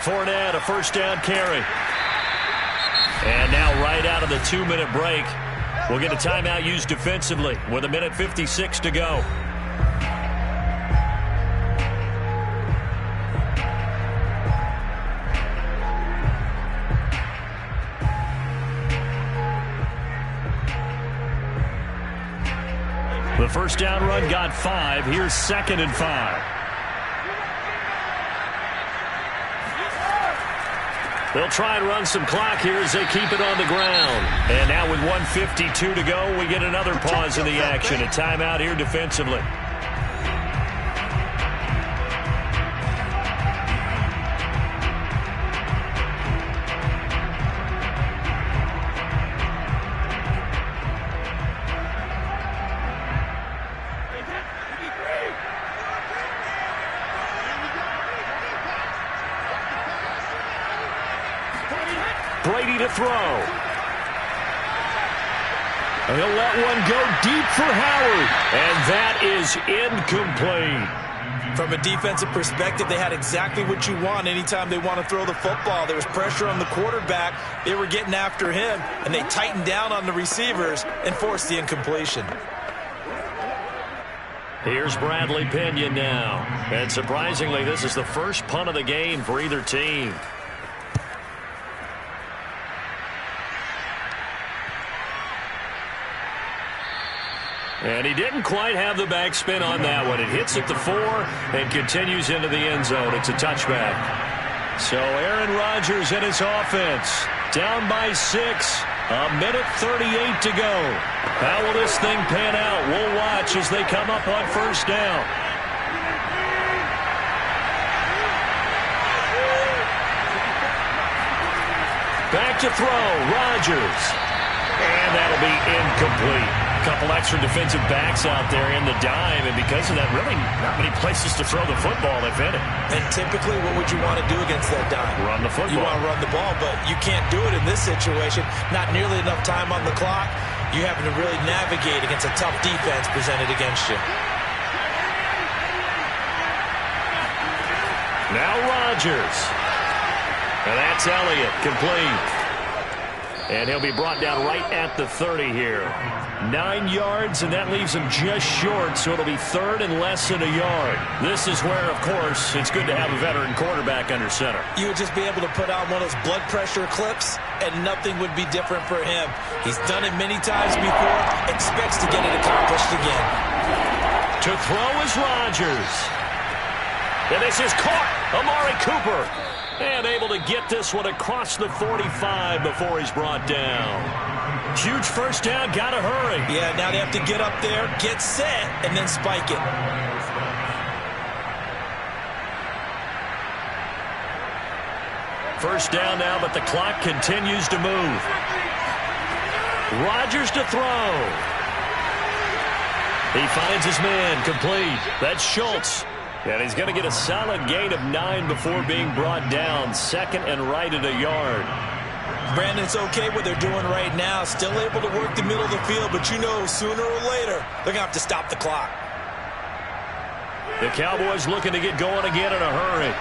[SPEAKER 1] Fournette, a 1st down carry. And now right out of the 2-minute break, we'll get a timeout used defensively with 1:56 to go. The 1st down run got 5. Here's 2nd and 5. They'll try and run some clock here as they keep it on the ground. And now with 1:52 to go, we get another pause in the action. A timeout here defensively.
[SPEAKER 4] Brady to throw. He'll let one go deep for Howard. And that is incomplete.
[SPEAKER 2] From a defensive perspective, they had exactly what you want anytime they want to throw the football. There was pressure on the quarterback. They were getting after him, and they tightened down on the receivers and forced the incompletion.
[SPEAKER 4] Here's Bradley Pinion now. And surprisingly, this is the first punt of the game for either team. And he didn't quite have the backspin on that one. It hits at the 4 and continues into the end zone. It's a touchback. So Aaron Rodgers and his offense down by 6. A minute 38 to go. How will this thing pan out? We'll watch as they come up on first down. Back to throw. Rodgers. And that'll be incomplete. A couple extra defensive backs out there in the dime, and because of that, really not many places to throw the football, if any.
[SPEAKER 2] And typically, what would you want to do against that dime?
[SPEAKER 4] Run the football.
[SPEAKER 2] You want to run the ball, but you can't do it in this situation. Not nearly enough time on the clock. You having to really navigate against a tough defense presented against you.
[SPEAKER 4] Now Rodgers. And that's Elliott, complete. And he'll be brought down right at the 30 here. 9 yards, and that leaves him just short, so it'll be third and less than a yard. This is where, of course, it's good to have a veteran quarterback under center.
[SPEAKER 2] You would just be able to put on one of those blood pressure clips, and nothing would be different for him. He's done it many times before, expects to get it accomplished again.
[SPEAKER 4] To throw is Rodgers. And this is caught. Amari Cooper. And able to get this one across the 45 before he's brought down. Huge first down, gotta hurry.
[SPEAKER 2] Yeah, now they have to get up there, get set, and then spike it.
[SPEAKER 4] First down now, but the clock continues to move. Rodgers to throw. He finds his man, complete. That's Schultz. And he's going to get a solid gain of 9 before being brought down. Second and right at a yard.
[SPEAKER 2] Brandon, it's okay what they're doing right now. Still able to work the middle of the field, but you know sooner or later they're going to have to stop the clock.
[SPEAKER 4] The Cowboys looking to get going again in a hurry.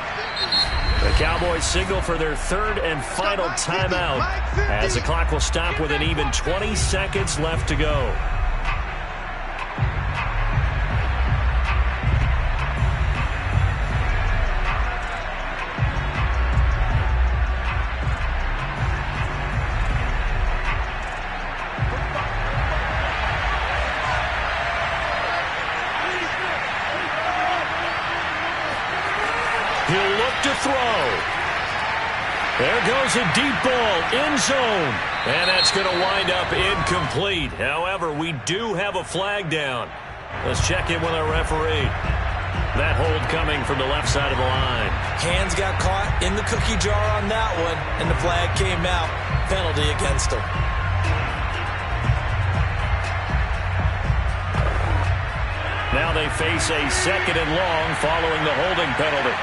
[SPEAKER 4] The Cowboys signal for their third and final timeout as the clock will stop with an even 20 seconds left to go. To throw. There goes a deep ball, end zone. And that's going to wind up incomplete. However, we do have a flag down. Let's check in with our referee. That hold coming from the left side of the line.
[SPEAKER 2] Hands got caught in the cookie jar on that one, and the flag came out. Penalty against him.
[SPEAKER 4] Now they face a second and long following the holding penalty.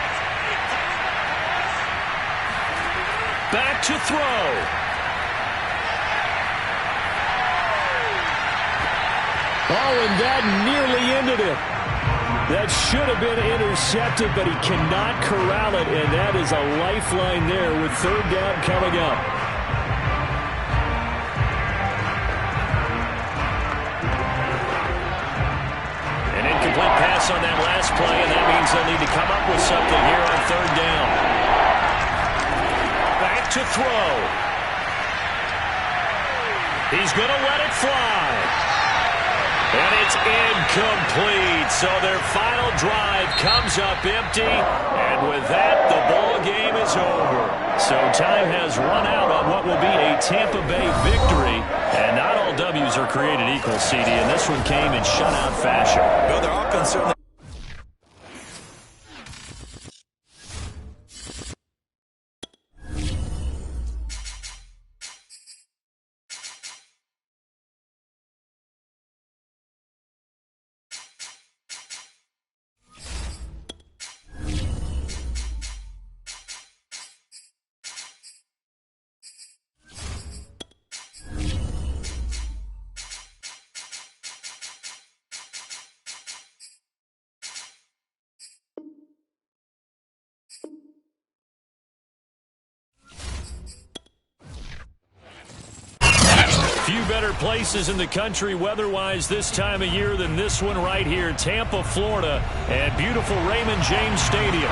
[SPEAKER 4] Back to throw. Oh, and that nearly ended it. That should have been intercepted, but he cannot corral it, and that is a lifeline there with third down coming up. An incomplete pass on that last play, and that means they'll need to come up with something here on third down. To throw. He's going to let it fly. And it's incomplete. So their final drive comes up empty. And with that, the ball game is over. So time has run out on what will be a Tampa Bay victory. And not all W's are created equal, CD. And this one came in shutout fashion.
[SPEAKER 2] No, their offense certainly
[SPEAKER 1] Few better places in the country weather-wise this time of year than this one right here, Tampa, Florida, at beautiful Raymond James Stadium.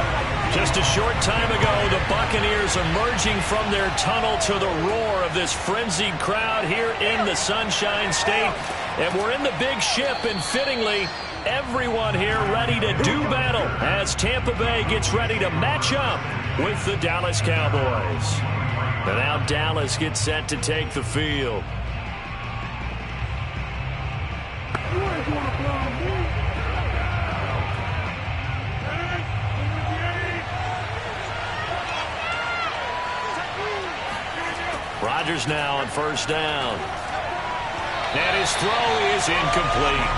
[SPEAKER 1] Just a short time ago, the Buccaneers emerging from their tunnel to the roar of this frenzied crowd here in the Sunshine State. And we're in the big ship, and fittingly, everyone here ready to do battle as Tampa Bay gets ready to match up with the Dallas Cowboys. And now Dallas gets set to take the field. Rodgers now on first down. And his throw is incomplete.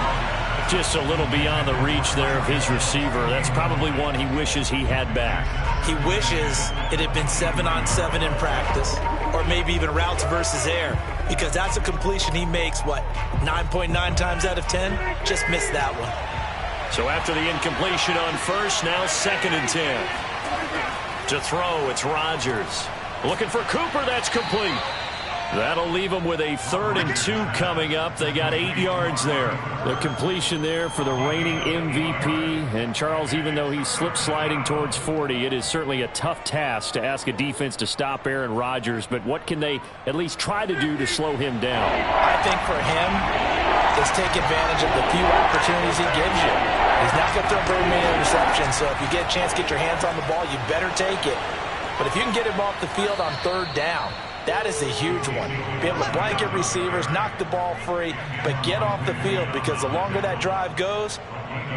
[SPEAKER 1] Just a little beyond the reach there of his receiver. That's probably one he wishes he had back.
[SPEAKER 2] He wishes it had been 7-on-7 in practice, or maybe even routes versus air, because that's a completion he makes, 9.9 times out of 10? Just missed that one.
[SPEAKER 1] So after the incompletion on first, now 2nd and 10. To throw, it's Rodgers. Looking for Cooper, that's complete. That'll leave them with a 3rd and 2 coming up. They got 8 yards there. The completion there for the reigning MVP. And Charles, even though he's slip-sliding towards 40, it is certainly a tough task to ask a defense to stop Aaron Rodgers. But what can they at least try to do to slow him down?
[SPEAKER 2] I think for him, is take advantage of the few opportunities he gives you. He's not going to throw very many interceptions, so if you get a chance to get your hands on the ball, you better take it. But if you can get him off the field on 3rd down, that is a huge one. Be able to blanket receivers, knock the ball free, but get off the field, because the longer that drive goes,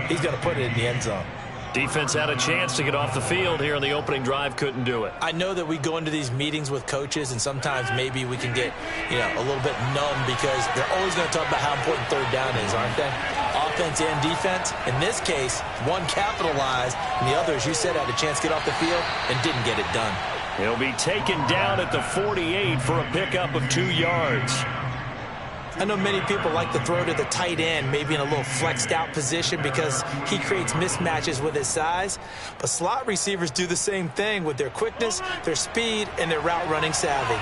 [SPEAKER 2] he's going to put it in the end zone.
[SPEAKER 1] Defense had a chance to get off the field here in the opening drive, couldn't do it.
[SPEAKER 2] I know that we go into these meetings with coaches, and sometimes maybe we can get, a little bit numb, because they're always going to talk about how important 3rd down is, aren't they? Offense and defense. In this case, one capitalized, and the other, as you said, had a chance to get off the field and didn't get it done.
[SPEAKER 1] He'll be taken down at the 48 for a pickup of 2 yards.
[SPEAKER 2] I know many people like to throw to the tight end, maybe in a little flexed out position, because he creates mismatches with his size. But slot receivers do the same thing with their quickness, their speed, and their route running savvy.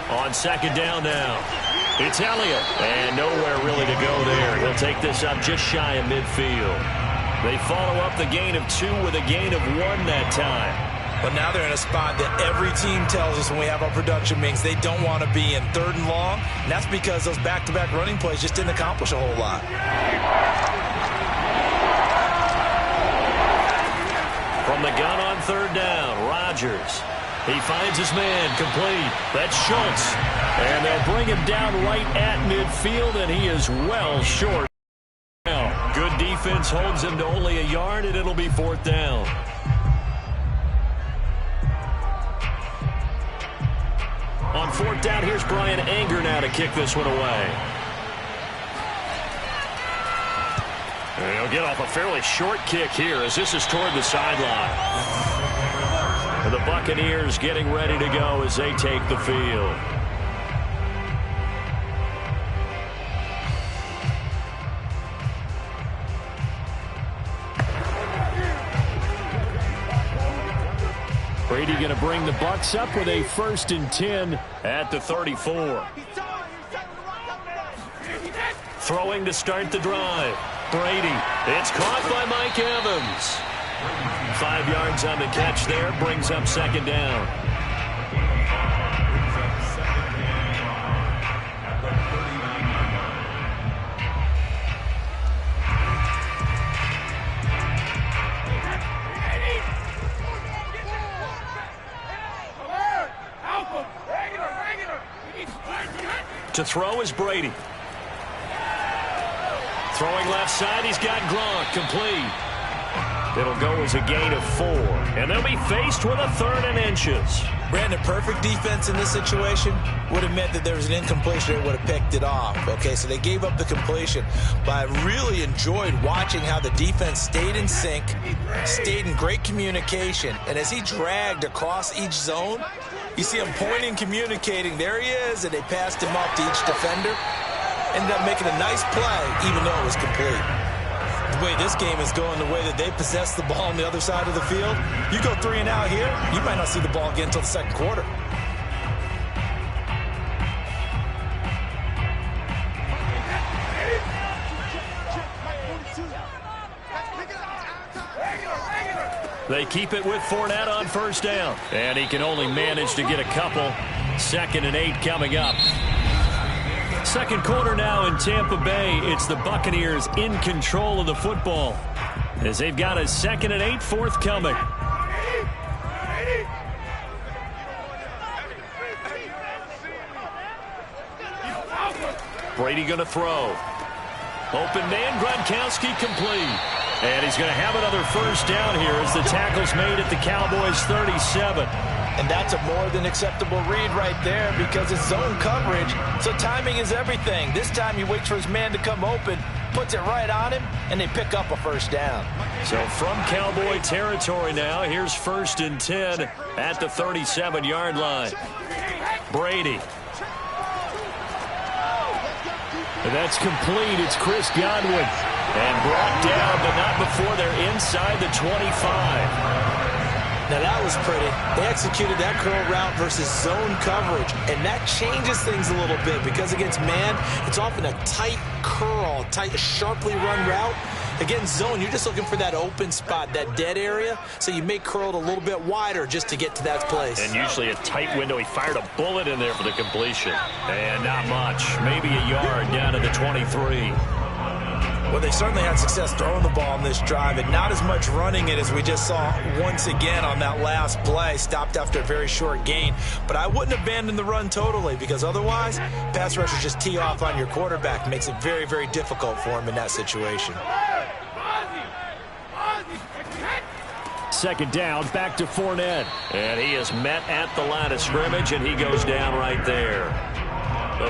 [SPEAKER 1] On 2nd down now, it's Elliott, and nowhere really to go there. He'll take this up just shy of midfield. They follow up the gain of 2 with a gain of 1 that time.
[SPEAKER 2] But now they're in a spot that every team tells us when we have our production meetings they don't want to be in, 3rd and long, and that's because those back-to-back running plays just didn't accomplish a whole lot.
[SPEAKER 1] From the gun on 3rd down, Rodgers. He finds his man, complete. That's Schultz. And they'll bring him down right at midfield, and he is well short. Now, good defense holds him to only a yard, and it'll be 4th down. On 4th down, here's Brian Anger now to kick this one away. And he'll get off a fairly short kick here as this is toward the sideline. And the Buccaneers getting ready to go as they take the field. Brady going to bring the Bucs up with a 1st and 10 at the 34. Throwing to start the drive. Brady. It's caught by Mike Evans. 5 yards on the catch there. Brings up 2nd down. To throw is Brady. Throwing left side, he's got Gronk, complete. It'll go as a gain of 4. And they'll be faced with a 3rd and inches.
[SPEAKER 2] Brandon, perfect defense in this situation would have meant that there was an incompletion and would have picked it off. Okay, so they gave up the completion. But I really enjoyed watching how the defense stayed in sync, stayed in great communication. And as he dragged across each zone, you see him pointing, communicating. There he is, and they passed him off to each defender. ended up making a nice play, even though it was complete. The way this game is going, the way that they possess the ball on the other side of the field, you go 3 and out here, you might not see the ball again until the second quarter.
[SPEAKER 1] They keep it with Fournette on first down. And he can only manage to get a couple. 2nd and 8 coming up. Second quarter now in Tampa Bay. It's the Buccaneers in control of the football as they've got a 2nd and 8 forthcoming. Brady going to throw. Open man, Gronkowski complete. And he's going to have another first down here as the tackle's made at the Cowboys' 37.
[SPEAKER 2] And that's a more than acceptable read right there because it's zone coverage, so timing is everything. This time he waits for his man to come open, puts it right on him, and they pick up a first down.
[SPEAKER 1] So from Cowboy territory now, here's 1st and 10 at the 37-yard line. Brady.
[SPEAKER 4] And that's complete. It's Chris Godwin.
[SPEAKER 1] And brought down, but not before they're inside the 25.
[SPEAKER 2] Now that was pretty. They executed that curl route versus zone coverage, and that changes things a little bit because against man, it's often a tight curl, tight, sharply run route. Against zone, you're just looking for that open spot, that dead area, so you may curl it a little bit wider just to get to that place.
[SPEAKER 1] And usually a tight window. He fired a bullet in there for the completion. And not much. Maybe a yard down to the 23.
[SPEAKER 2] Well, they certainly had success throwing the ball on this drive and not as much running it as we just saw once again on that last play. Stopped after a very short gain. But I wouldn't abandon the run totally because otherwise, pass rushers just tee off on your quarterback. Makes it very, very difficult for him in that situation.
[SPEAKER 4] 2nd down, back to Fournette.
[SPEAKER 1] And he is met at the line of scrimmage, and he goes down right there.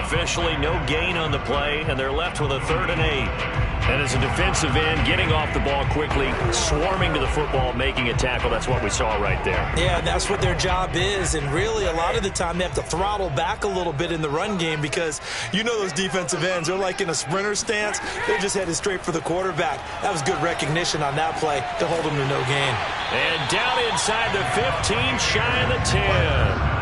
[SPEAKER 1] Officially no gain on the play, and they're left with a 3rd and 8. And as a defensive end, getting off the ball quickly, swarming to the football, making a tackle, that's what we saw right there.
[SPEAKER 2] Yeah, that's what their job is, and really a lot of the time they have to throttle back a little bit in the run game because you know those defensive ends, they're like in a sprinter stance. They're just headed straight for the quarterback. That was good recognition on that play to hold them to no gain.
[SPEAKER 1] And down inside the 15, shy of the 10.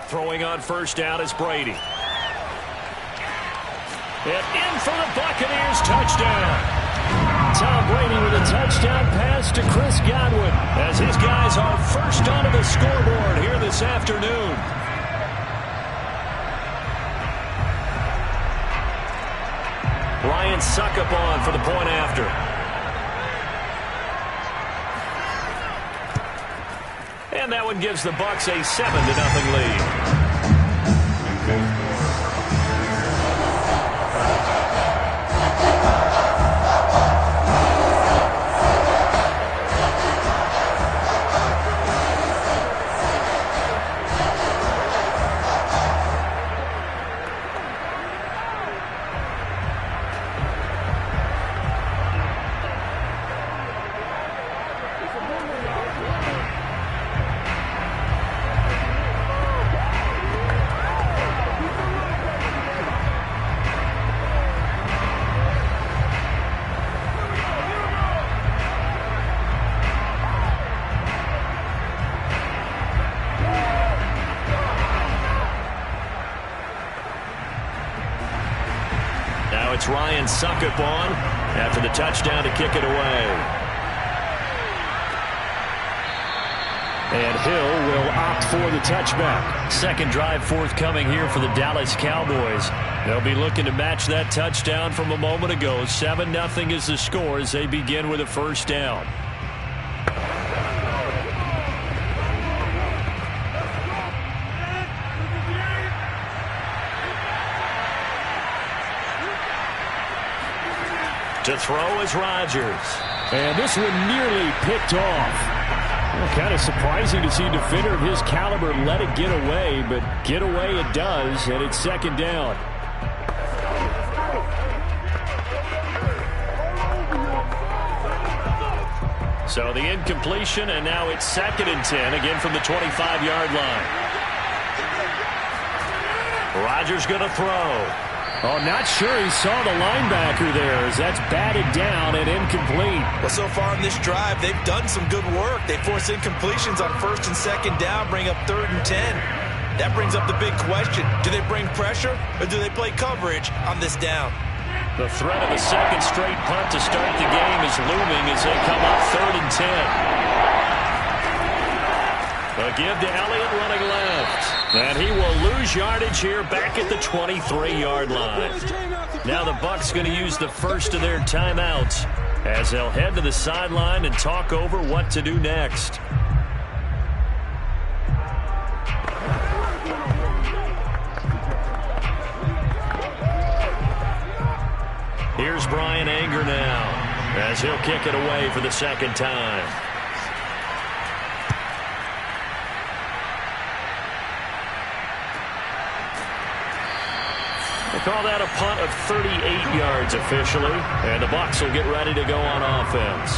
[SPEAKER 1] Throwing on first down is Brady. And in for the Buccaneers, touchdown.
[SPEAKER 4] Tom Brady with a touchdown pass to Chris Godwin
[SPEAKER 1] as his guys are first onto the scoreboard here this afternoon. Ryan Succop on for the point after. And that one gives the Bucs a 7-0 lead. It's Ryan Succop on after the touchdown to kick it away.
[SPEAKER 4] And Hill will opt for the touchback.
[SPEAKER 1] Second drive forthcoming here for the Dallas Cowboys. They'll be looking to match that touchdown from a moment ago. 7-0 is the score as they begin with a first down. To throw is Rodgers.
[SPEAKER 4] And this one nearly picked off. Well, kind of surprising to see a defender of his caliber let it get away, but get away it does, and it's second down. So the incompletion, and now it's 2nd and 10, again from the 25-yard line. Rodgers going to throw. Oh, not sure he saw the linebacker there as that's batted down and incomplete.
[SPEAKER 2] Well, so far on this drive, they've done some good work. They force incompletions on 1st and 2nd down, bring up 3rd and 10. That brings up the big question. Do they bring pressure or do they play coverage on this down?
[SPEAKER 1] The threat of a second straight punt to start the game is looming as they come up 3rd and 10. A give to Elliott running left. And he will lose yardage here back at the 23-yard line. Now the Bucs going to use the first of their timeouts as they'll head to the sideline and talk over what to do next. Here's Brian Anger now as he'll kick it away for the second time. They call that a punt of 38 yards officially, and the Bucs will get ready to go on offense.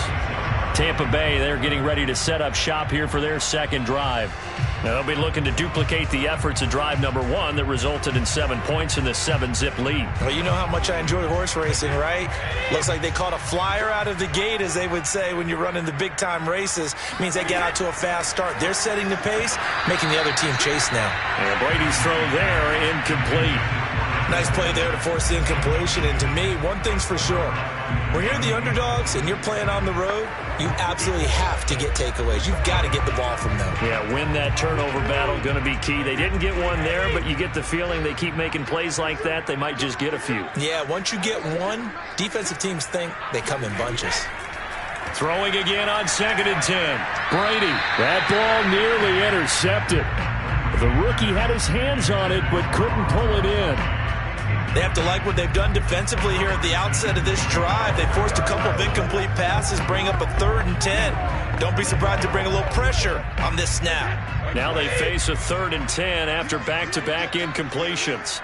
[SPEAKER 1] Tampa Bay, they're getting ready to set up shop here for their second drive. Now they'll be looking to duplicate the efforts of drive number 1 that resulted in 7 points in the 7-zip lead.
[SPEAKER 2] Well, you know how much I enjoy horse racing, right? Looks like they caught a flyer out of the gate, as they would say when you're running the big-time races. It means they get out to a fast start. They're setting the pace, making the other team chase now.
[SPEAKER 1] And Brady's throw there, incomplete.
[SPEAKER 2] Nice play there to force the incompletion. And to me, one thing's for sure. When you're the underdogs and you're playing on the road, you absolutely have to get takeaways. You've got to get the ball from them.
[SPEAKER 1] Yeah, win that turnover battle, going to be key. They didn't get one there, but you get the feeling they keep making plays like that, they might just get a few.
[SPEAKER 2] Yeah, once you get one, defensive teams think they come in bunches.
[SPEAKER 1] Throwing again on 2nd and 10.
[SPEAKER 4] Brady, that ball nearly intercepted. The rookie had his hands on it, but couldn't pull it in.
[SPEAKER 2] They have to like what they've done defensively here at the outset of this drive. They forced a couple of incomplete passes, bring up a 3rd and 10. Don't be surprised to bring a little pressure on this snap.
[SPEAKER 1] Now they face a 3rd and 10 after back-to-back incompletions.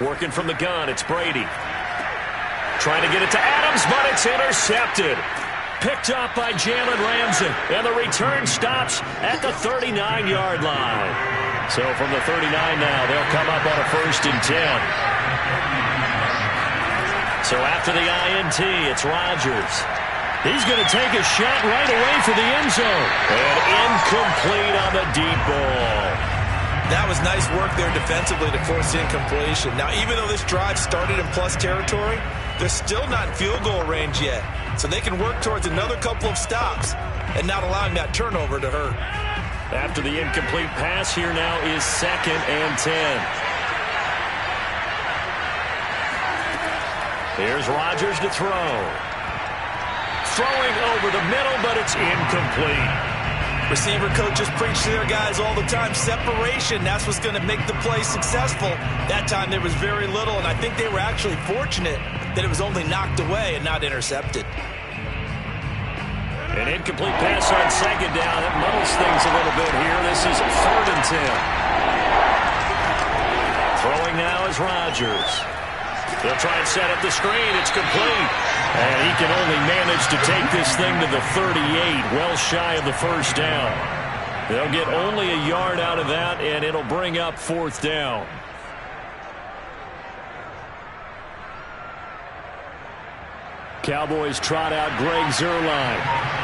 [SPEAKER 1] Working from the gun, it's Brady. Trying to get it to Adams, but it's intercepted. Picked up by Jalen Ramsey, and the return stops at the 39-yard line. So from the 39 now, they'll come up on a 1st and 10. So after the INT, it's Rodgers. He's going to take a shot right away for the end zone. And incomplete on the deep ball.
[SPEAKER 2] That was nice work there defensively to force the incompletion. Now, even though this drive started in plus territory, they're still not in field goal range yet. So they can work towards another couple of stops and not allowing that turnover to hurt.
[SPEAKER 1] After the incomplete pass, here now is 2nd and 10. Here's Rodgers to throw. Throwing over the middle, but it's incomplete.
[SPEAKER 2] Receiver coaches preach to their guys all the time. Separation, that's what's going to make the play successful. That time there was very little, and I think they were actually fortunate that it was only knocked away and not intercepted.
[SPEAKER 1] An incomplete pass on 2nd down. That muddles things a little bit here. This is 3rd and 10. Throwing now is Rodgers. They'll try and set up the screen. It's complete. And he can only manage to take this thing to the 38, well shy of the 1st down. They'll get only a yard out of that, and it'll bring up 4th down.
[SPEAKER 4] Cowboys trot out Greg Zuerlein.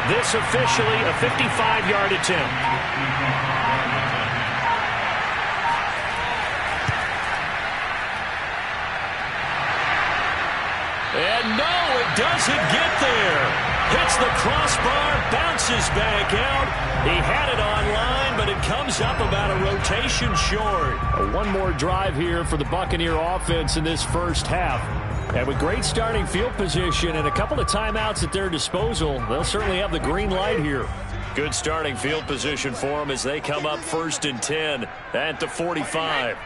[SPEAKER 1] This officially a 55-yard attempt. And no, it doesn't get there. Hits the crossbar, bounces back out. He had it on line, but it comes up about a rotation short.
[SPEAKER 4] One more drive here for the Buccaneer offense in this first half. And with great starting field position and a couple of timeouts at their disposal, they'll certainly have the green light here.
[SPEAKER 1] Good starting field position for them as they come up 1st and 10 at the 45.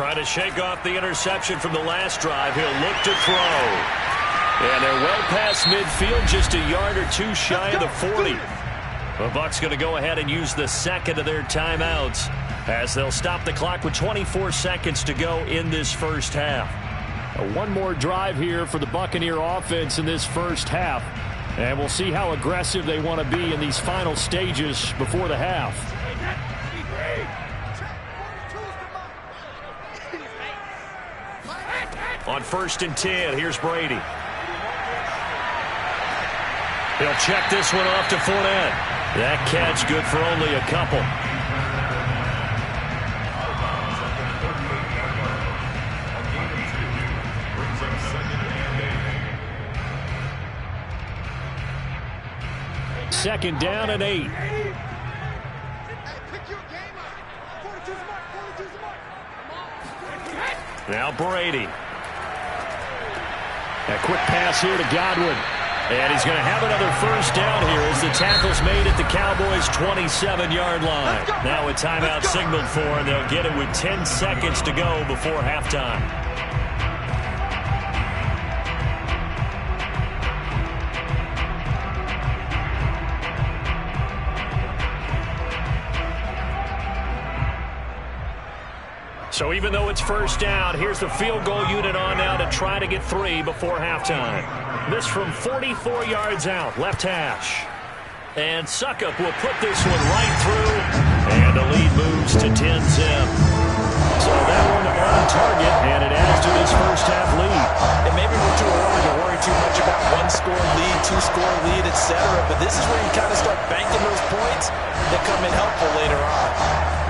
[SPEAKER 1] Trying to shake off the interception from the last drive. He'll look to throw. And they're well past midfield, just a yard or two shy of the 40. The Bucs going to go ahead and use the second of their timeouts as they'll stop the clock with 24 seconds to go in this first half.
[SPEAKER 4] One more drive here for the Buccaneer offense in this first half. And we'll see how aggressive they want to be in these final stages before the half.
[SPEAKER 1] On 1st and 10, here's Brady. He'll check this one off to Fournette. That catch good for only a couple.
[SPEAKER 4] Second down and 8.
[SPEAKER 1] Now Brady.
[SPEAKER 4] A quick pass here to Godwin.
[SPEAKER 1] And he's going to have another first down here as the tackle's made at the Cowboys' 27-yard line. Now a timeout signaled for, and they'll get it with 10 seconds to go before halftime. So even though it's first down, here's the field goal unit on now to try to get 3 before halftime. This from 44 yards out, left hash. And Succop will put this one right through, and the lead moves to 10-10. So that one on target, and it adds to this first half lead.
[SPEAKER 2] And maybe we're too early to worry too much about one-score lead, two-score lead, etc. But this is where you kind of start banking those points that come in helpful later on.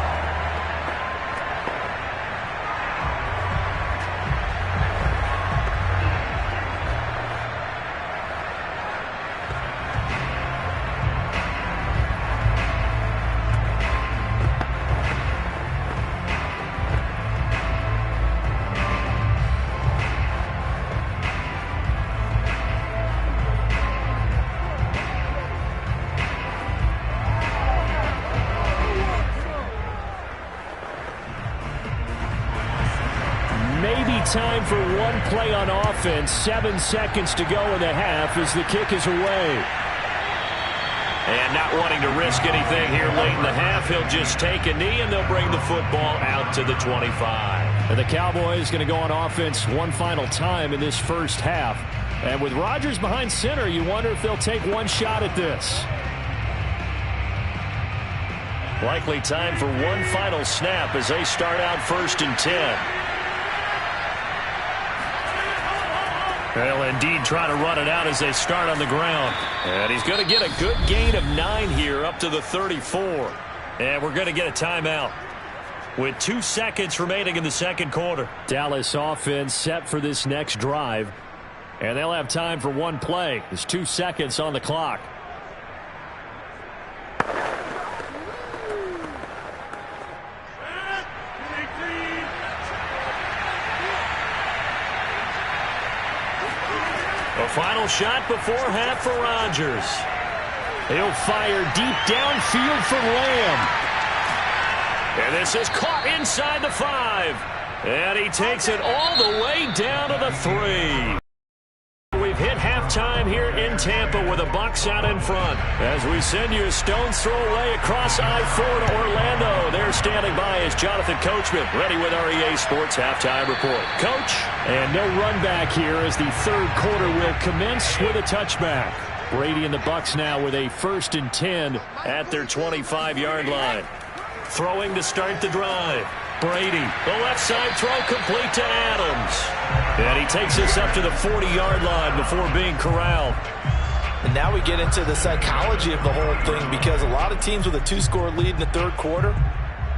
[SPEAKER 4] Time for one play on offense. 7 seconds to go in the half as the kick is away.
[SPEAKER 1] And not wanting to risk anything here late in the half, he'll just take a knee and they'll bring the football out to the 25.
[SPEAKER 4] And the Cowboys going to go on offense one final time in this first half. And with Rodgers behind center, you wonder if they'll take one shot at this.
[SPEAKER 1] Likely time for one final snap as they start out 1st and 10. They'll indeed try to run it out as they start on the ground. And he's going to get a good gain of 9 here up to the 34. And we're going to get a timeout with 2 seconds remaining in the second quarter.
[SPEAKER 4] Dallas offense set for this next drive. And they'll have time for one play. There's 2 seconds on the clock.
[SPEAKER 1] A final shot before half for Rodgers.
[SPEAKER 4] He'll fire deep downfield for Lamb.
[SPEAKER 1] And this is caught inside the 5. And he takes it all the way down to the 3. We've hit halftime here in Tampa with the Bucs out in front. As we send you a stone's throw away across I-4 to Orlando. There standing by is Jonathan Coachman, ready with our EA Sports Halftime Report. Coach?
[SPEAKER 4] And no run back here as the third quarter will commence with a touchback. Brady and the Bucs now with a 1st and 10
[SPEAKER 1] at their 25-yard line. Throwing to start the drive. Brady, the left side throw complete to Adams. And he takes this up to the 40-yard line before being corralled.
[SPEAKER 2] And now we get into the psychology of the whole thing, because a lot of teams with a 2-score lead in the third quarter,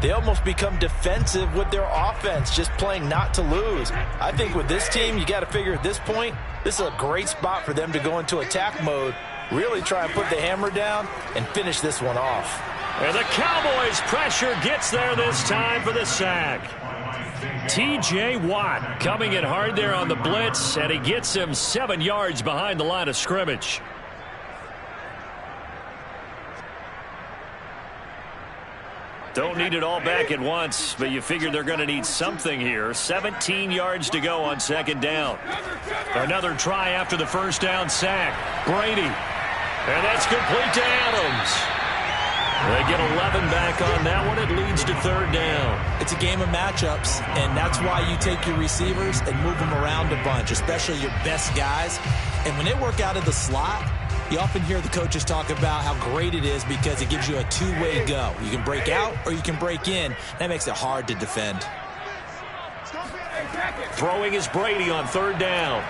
[SPEAKER 2] they almost become defensive with their offense, just playing not to lose. I think with this team, you got to figure at this point, this is a great spot for them to go into attack mode, really try and put the hammer down and finish this one off.
[SPEAKER 1] And the Cowboys' pressure gets there this time for the sack. T.J. Watt coming in hard there on the blitz, and he gets him 7 yards behind the line of scrimmage. Don't need it all back at once, but you figure they're going to need something here. 17 yards to go on second down. Another try after the first down sack. Brady. And that's complete to Adams. They get 11 back on that one. It leads to third down.
[SPEAKER 2] It's a game of matchups, and that's why you take your receivers and move them around a bunch, especially your best guys. And when they work out of the slot, you often hear the coaches talk about how great it is because it gives you a two-way go. You can break out or you can break in. That makes it hard to defend.
[SPEAKER 1] Throwing is Brady on third down.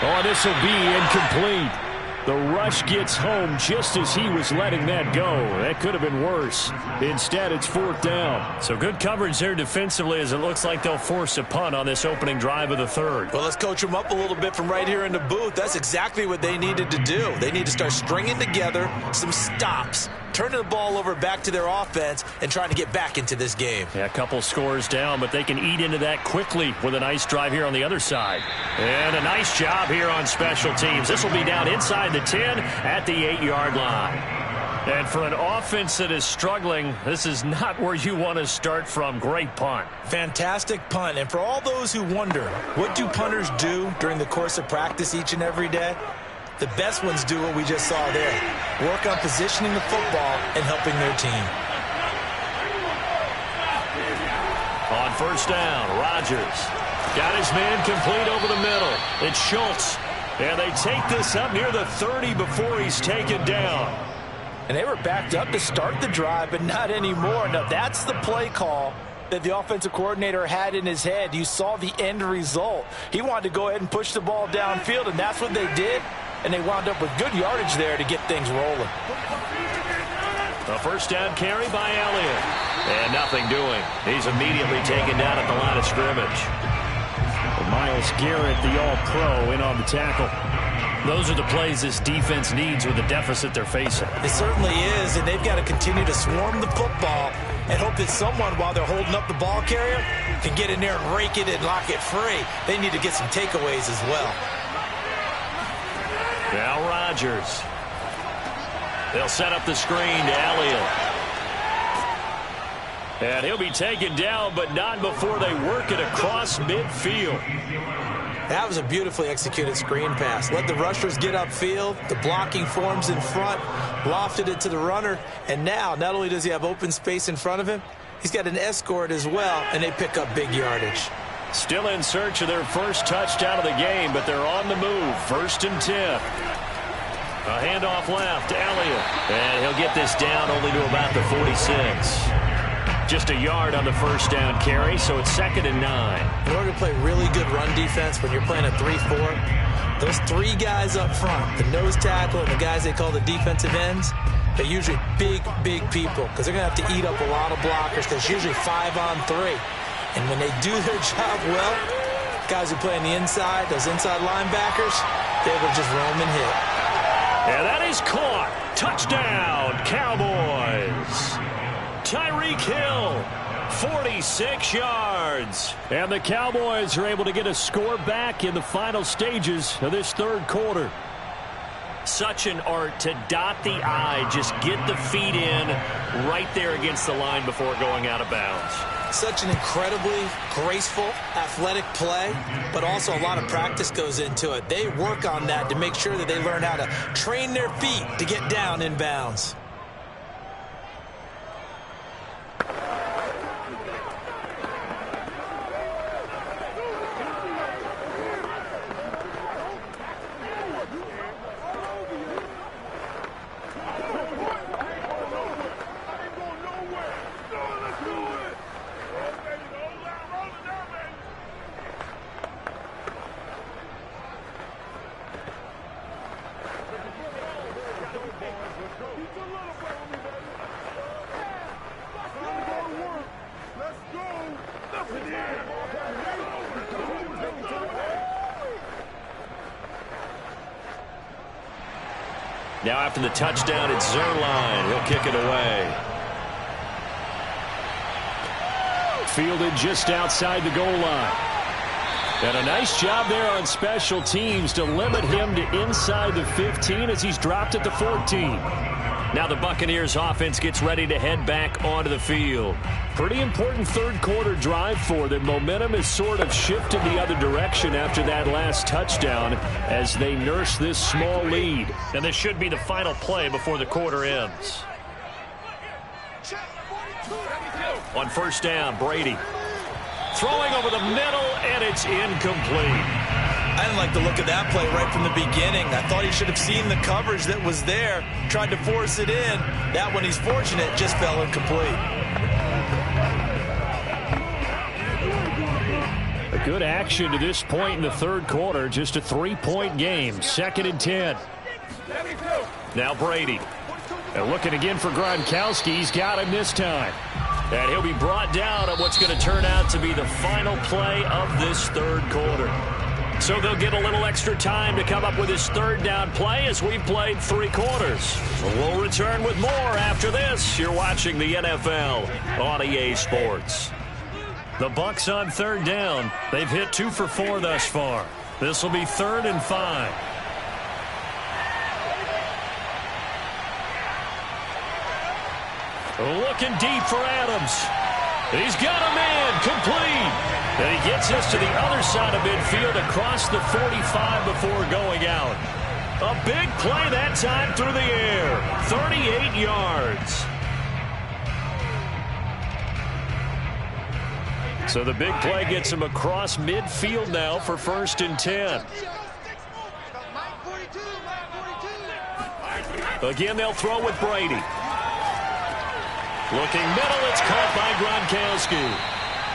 [SPEAKER 4] Oh, this will be incomplete. The rush gets home just as he was letting that go. That could have been worse. Instead, it's fourth down.
[SPEAKER 1] So good coverage there defensively as it looks like they'll force a punt on this opening drive of the third.
[SPEAKER 2] Well, let's coach them up a little bit from right here in the booth. That's exactly what they needed to do. They need to start stringing together some stops, turning the ball over back to their offense, and trying to get back into this game.
[SPEAKER 1] Yeah, a couple scores down, but they can eat into that quickly with a nice drive here on the other side. And a nice job here on special teams. This will be down inside the 10 at the 8-yard line. And for an offense that is struggling, this is not where you want to start from. Great punt.
[SPEAKER 2] Fantastic punt. And for all those who wonder, what do punters do during the course of practice each and every day? The best ones do what we just saw there. Work on positioning the football and helping their team.
[SPEAKER 1] On first down, Rodgers got his man complete over the middle. It's Schultz. And they take this up near the 30 before he's taken down.
[SPEAKER 2] And they were backed up to start the drive, but not anymore. Now, that's the play call that the offensive coordinator had in his head. You saw the end result. He wanted to go ahead and push the ball downfield, and that's what they did. And they wound up with good yardage there to get things rolling.
[SPEAKER 1] A first down carry by Elliott. And nothing doing. He's immediately taken down at the line of scrimmage.
[SPEAKER 4] Myles Garrett, the all-pro, in on the tackle.
[SPEAKER 1] Those are the plays this defense needs with the deficit they're facing.
[SPEAKER 2] It certainly is, and they've got to continue to swarm the football and hope that someone, while they're holding up the ball carrier, can get in there and rake it and lock it free. They need to get some takeaways as well.
[SPEAKER 1] Now Rodgers. They'll set up the screen to Elliott. And he'll be taken down, but not before they work it across midfield.
[SPEAKER 2] That was a beautifully executed screen pass. Let the rushers get upfield. The blocking forms in front. Lofted it to the runner. And now, not only does he have open space in front of him, he's got an escort as well, and they pick up big yardage.
[SPEAKER 1] Still in search of their first touchdown of the game, but they're on the move. First and 10. A handoff left to Elliott. And he'll get this down only to about the 46. Just a yard on the first down carry, so it's 2nd and 9.
[SPEAKER 2] In order to play really good run defense when you're playing a 3-4, those three guys up front, the nose tackle and the guys they call the defensive ends, they're usually big, big people because they're going to have to eat up a lot of blockers because it's usually 5-on-3. And when they do their job well, guys who play on the inside, those inside linebackers, they're able to just roam and hit.
[SPEAKER 1] And that is caught. Touchdown, Cowboys. Tyreek Hill, 46 yards.
[SPEAKER 4] And the Cowboys are able to get a score back in the final stages of this third quarter.
[SPEAKER 1] Such an art to dot the I, just get the feet in right there against the line before going out of bounds.
[SPEAKER 2] Such an incredibly graceful, athletic play, but also a lot of practice goes into it. They work on that to make sure that they learn how to train their feet to get down in bounds.
[SPEAKER 1] Now after the touchdown, it's Zuerlein. He'll kick it away.
[SPEAKER 4] Fielded just outside the goal line. And a nice job there on special teams to limit him to inside the 15 as he's dropped at the 14.
[SPEAKER 1] Now the Buccaneers offense gets ready to head back onto the field.
[SPEAKER 4] Pretty important third quarter drive for them. Momentum has sort of shifted the other direction after that last touchdown as they nurse this small lead.
[SPEAKER 1] And this should be the final play before the quarter ends. On first down, Brady. Throwing over the middle, and it's incomplete.
[SPEAKER 2] I didn't like the look of that play right from the beginning. I thought he should have seen the coverage that was there, tried to force it in. That one, he's fortunate, just fell incomplete.
[SPEAKER 4] A good action to this point in the third quarter. Just a 3-point game. 2nd and 10.
[SPEAKER 1] Now Brady.
[SPEAKER 4] And looking again for Gronkowski. He's got him this time.
[SPEAKER 1] And he'll be brought down on what's going to turn out to be the final play of this third quarter. So they'll get a little extra time to come up with his third down play as we've played 3 quarters. We'll return with more after this. You're watching the NFL on EA Sports.
[SPEAKER 4] The Bucs on third down. They've hit 2 for 4 thus far. This will be 3rd and 5.
[SPEAKER 1] Looking deep for Adams. He's got a man complete. And he gets us to the other side of midfield across the 45 before going out. A big play that time through the air. 38 yards.
[SPEAKER 4] So the big play gets him across midfield now for 1st and 10.
[SPEAKER 1] Again, they'll throw with Brady. Looking middle, it's caught by Gronkowski.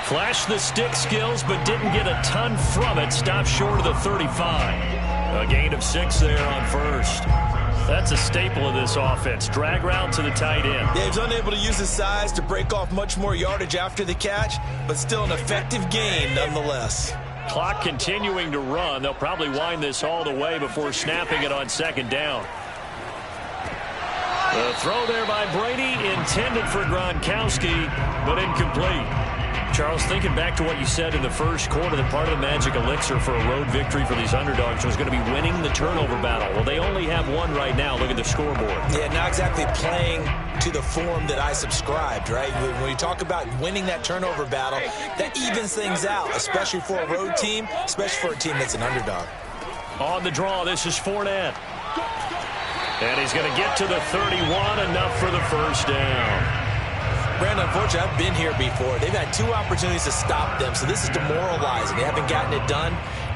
[SPEAKER 1] Flashed the stick skills, but didn't get a ton from it. Stopped short of the 35. A gain of 6 there on first.
[SPEAKER 4] That's a staple of this offense. Drag route to the tight end.
[SPEAKER 2] Yeah, he's unable to use his size to break off much more yardage after the catch, but still an effective gain nonetheless.
[SPEAKER 4] Clock continuing to run. They'll probably wind this all the way before snapping it on 2nd down. The throw there by Brady, intended for Gronkowski, but incomplete.
[SPEAKER 1] Charles, thinking back to what you said in the first quarter, that part of the magic elixir for a road victory for these underdogs was going to be winning the turnover battle. Well, they only have one right now. Look at the scoreboard.
[SPEAKER 2] Yeah, not exactly playing to the form that I subscribed, right? When you talk about winning that turnover battle, that evens things out, especially for a road team, especially for a team that's an underdog.
[SPEAKER 1] On the draw, this is Fournette. And he's going to get to the 31, enough for the first down.
[SPEAKER 2] Brandon, unfortunately, I've been here before. They've had 2 opportunities to stop them, so this is demoralizing. They haven't gotten it done.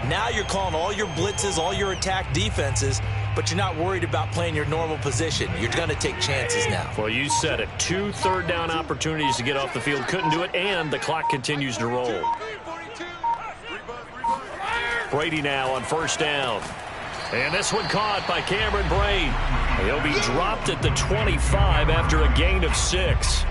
[SPEAKER 2] Now you're calling all your blitzes, all your attack defenses, but you're not worried about playing your normal position. You're going to take chances now.
[SPEAKER 1] Well, you said it. 2 third-down opportunities to get off the field. Couldn't do it, and the clock continues to roll. Brady now on first down. And this one caught by Cameron Brate. He'll be dropped at the 25 after a gain of 6.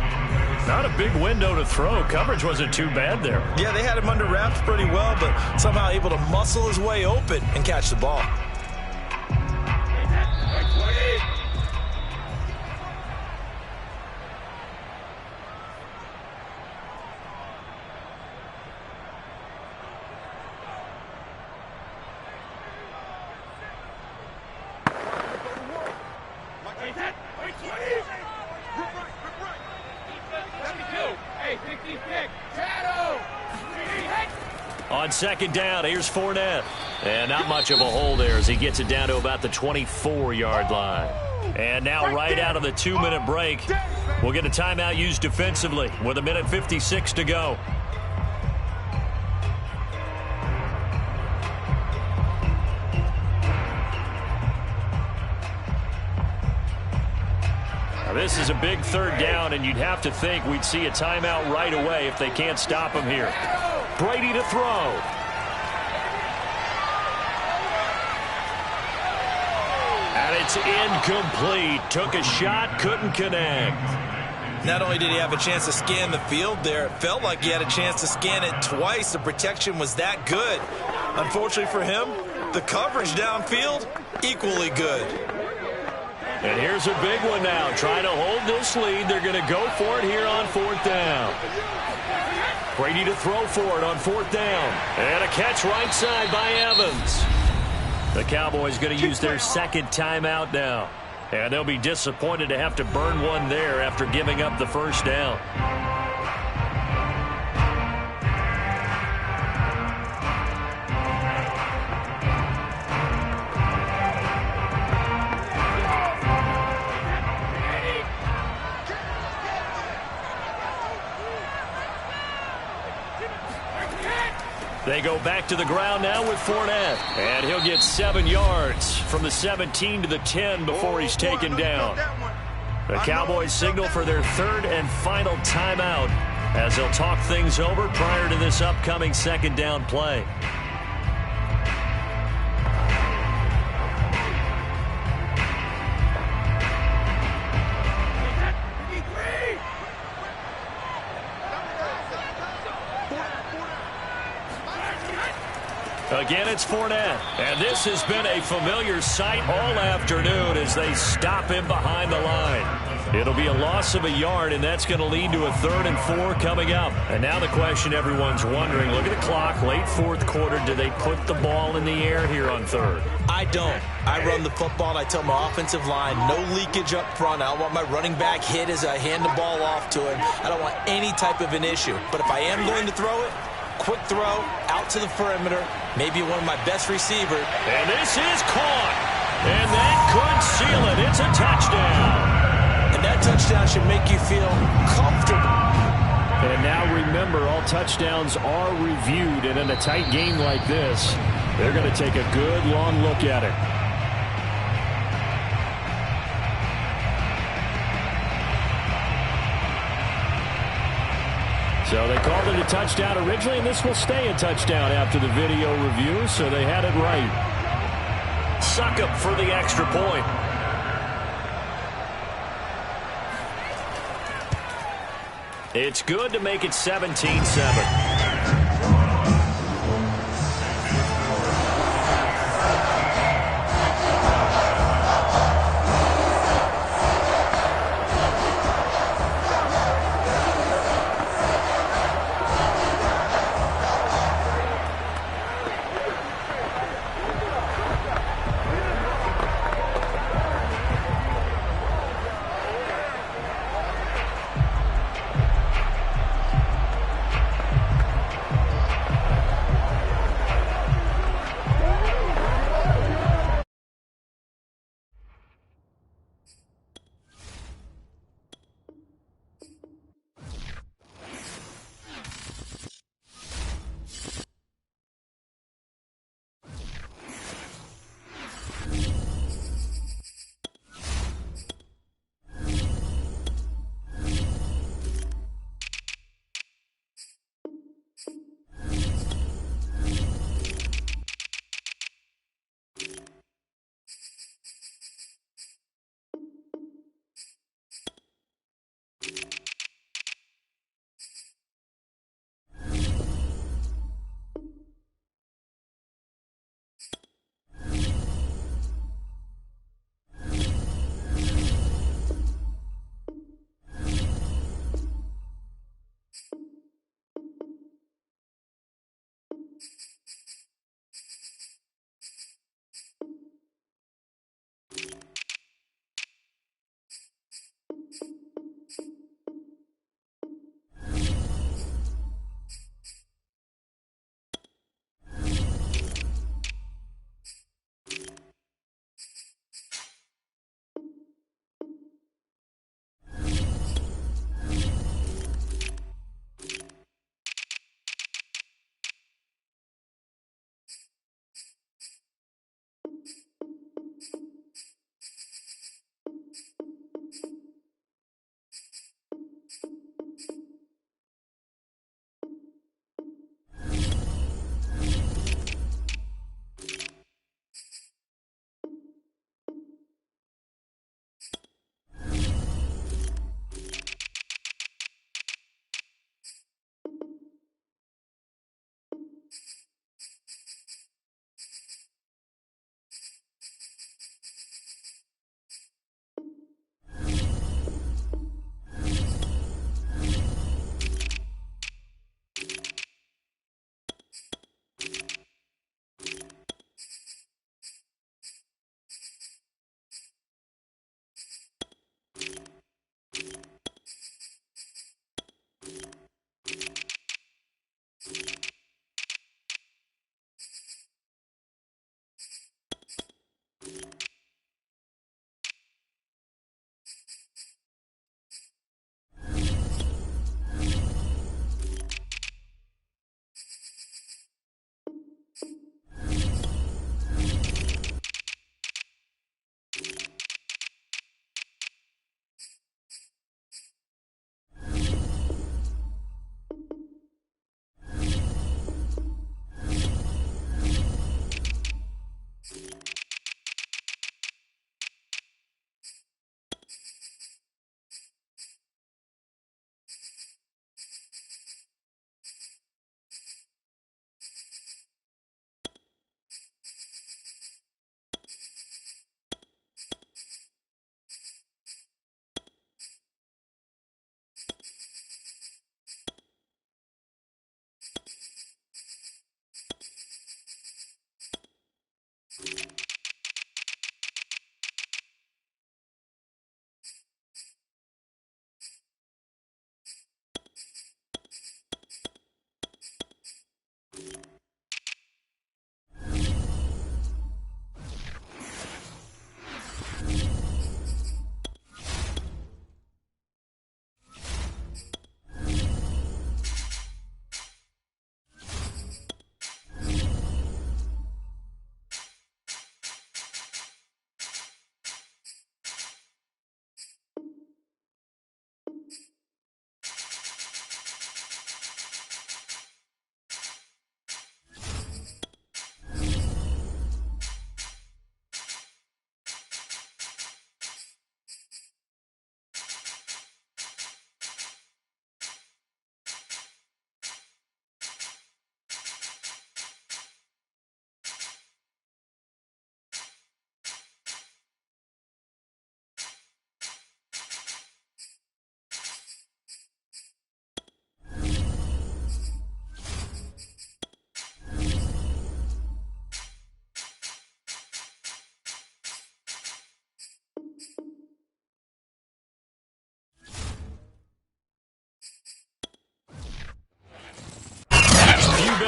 [SPEAKER 4] Not a big window to throw. Coverage wasn't too bad there.
[SPEAKER 2] Yeah, they had him under wraps pretty well, but somehow able to muscle his way open and catch the ball.
[SPEAKER 1] On 2nd down, here's Fournette. And not much of a hole there as he gets it down to about the 24-yard line. And now right out of the 2-minute break, we'll get a timeout used defensively with 1:56 to go. This is a big third down, and you'd have to think we'd see a timeout right away if they can't stop him here. Brady to throw. And it's incomplete. Took a shot, couldn't connect.
[SPEAKER 2] Not only did he have a chance to scan the field there, it felt like he had a chance to scan it twice. The protection was that good. Unfortunately for him, the coverage downfield, equally good.
[SPEAKER 1] And here's a big one now. Trying to hold this lead. They're going to go for it here on 4th down. Brady to throw for it on 4th down. And a catch right side by Evans. The Cowboys going to use their 2nd timeout now. And they'll be disappointed to have to burn one there after giving up the first down. They go back to the ground now with Fournette. And he'll get 7 yards from the 17 to the 10 before he's taken down. The Cowboys signal for their 3rd and final timeout as they'll talk things over prior to this upcoming 2nd down play. Again, it's Fournette. And this has been a familiar sight all afternoon as they stop him behind the line. It'll be a loss of a yard, and that's going to lead to a 3rd and 4 coming up. And now the question everyone's wondering, look at the clock, late 4th quarter. Do they put the ball in the air here on 3rd?
[SPEAKER 2] I don't. I run the football, and I tell my offensive line, no leakage up front. I don't want my running back hit as I hand the ball off to him. I don't want any type of an issue. But if I am going to throw it, quick throw, out to the perimeter, maybe one of my best receivers.
[SPEAKER 1] And this is caught. And that could seal it. It's a touchdown.
[SPEAKER 2] And that touchdown should make you feel comfortable.
[SPEAKER 4] And now remember, all touchdowns are reviewed. And in a tight game like this, they're going to take a good long look at it. So they called it a touchdown originally, and this will stay a touchdown after the video review, so they had it right.
[SPEAKER 1] Succop for the extra point. It's good to make it 17-7.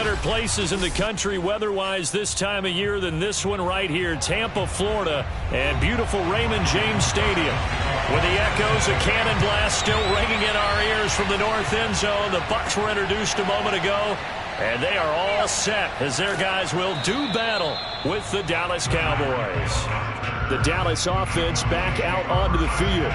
[SPEAKER 1] better places in the country weather-wise this time of year than this one right here, Tampa, Florida, and beautiful Raymond James Stadium. With the echoes of Cannon Blast still ringing in our ears from the north end zone, the Bucs were introduced a moment ago, and they are all set as their guys will do battle with the Dallas Cowboys. The Dallas offense back out onto the field.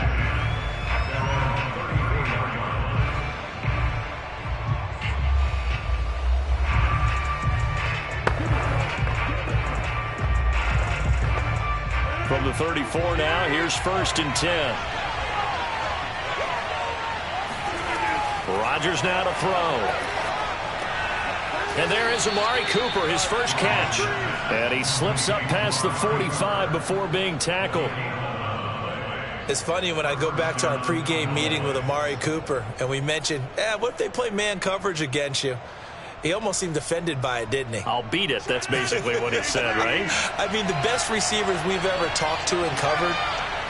[SPEAKER 1] From the 34 now, here's 1st and 10. Rodgers now to throw. And there is Amari Cooper, his first catch. And he slips up past the 45 before being tackled.
[SPEAKER 2] It's funny when I go back to our pregame meeting with Amari Cooper, and we mentioned, what if they play man coverage against you? He almost seemed offended by it, didn't he?
[SPEAKER 1] I'll beat it. That's basically what he said, right?
[SPEAKER 2] I mean, the best receivers we've ever talked to and covered,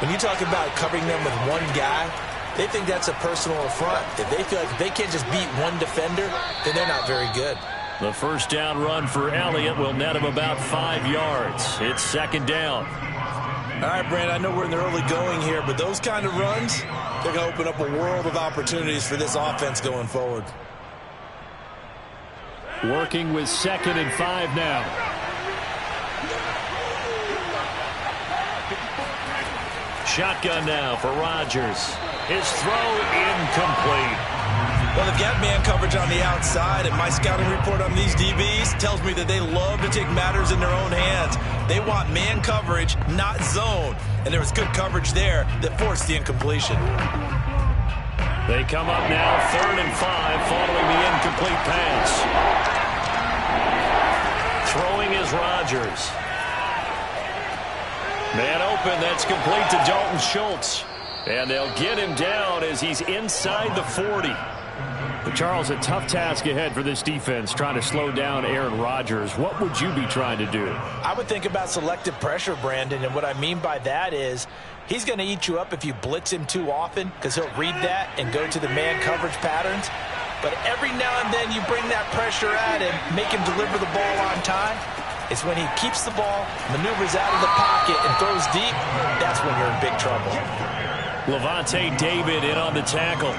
[SPEAKER 2] when you talk about covering them with one guy, they think that's a personal affront. If they feel like they can't just beat one defender, then they're not very good.
[SPEAKER 1] The first down run for Elliott will net him about 5 yards. It's 2nd down.
[SPEAKER 2] All right, Brandon, I know we're in the early going here, but those kind of runs, they're going to open up a world of opportunities for this offense going forward.
[SPEAKER 4] Working with 2nd and 5 now.
[SPEAKER 1] Shotgun now for Rodgers. His throw incomplete.
[SPEAKER 2] Well, they've got man coverage on the outside, and my scouting report on these DBs tells me that they love to take matters in their own hands. They want man coverage, not zone. And there was good coverage there that forced the incompletion.
[SPEAKER 1] They come up now 3rd and 5 following the incomplete pass. Throwing is Rodgers. Man open, that's complete to Dalton Schultz. And they'll get him down as he's inside the 40.
[SPEAKER 4] But Charles, a tough task ahead for this defense, trying to slow down Aaron Rodgers. What would you be trying to do?
[SPEAKER 2] I would think about selective pressure, Brandon, and what I mean by that is he's going to eat you up if you blitz him too often because he'll read that and go to the man coverage patterns. But every now and then you bring that pressure at him, make him deliver the ball on time. It's when he keeps the ball, maneuvers out of the pocket, and throws deep, that's when you're in big trouble.
[SPEAKER 1] Levante David in on the tackle.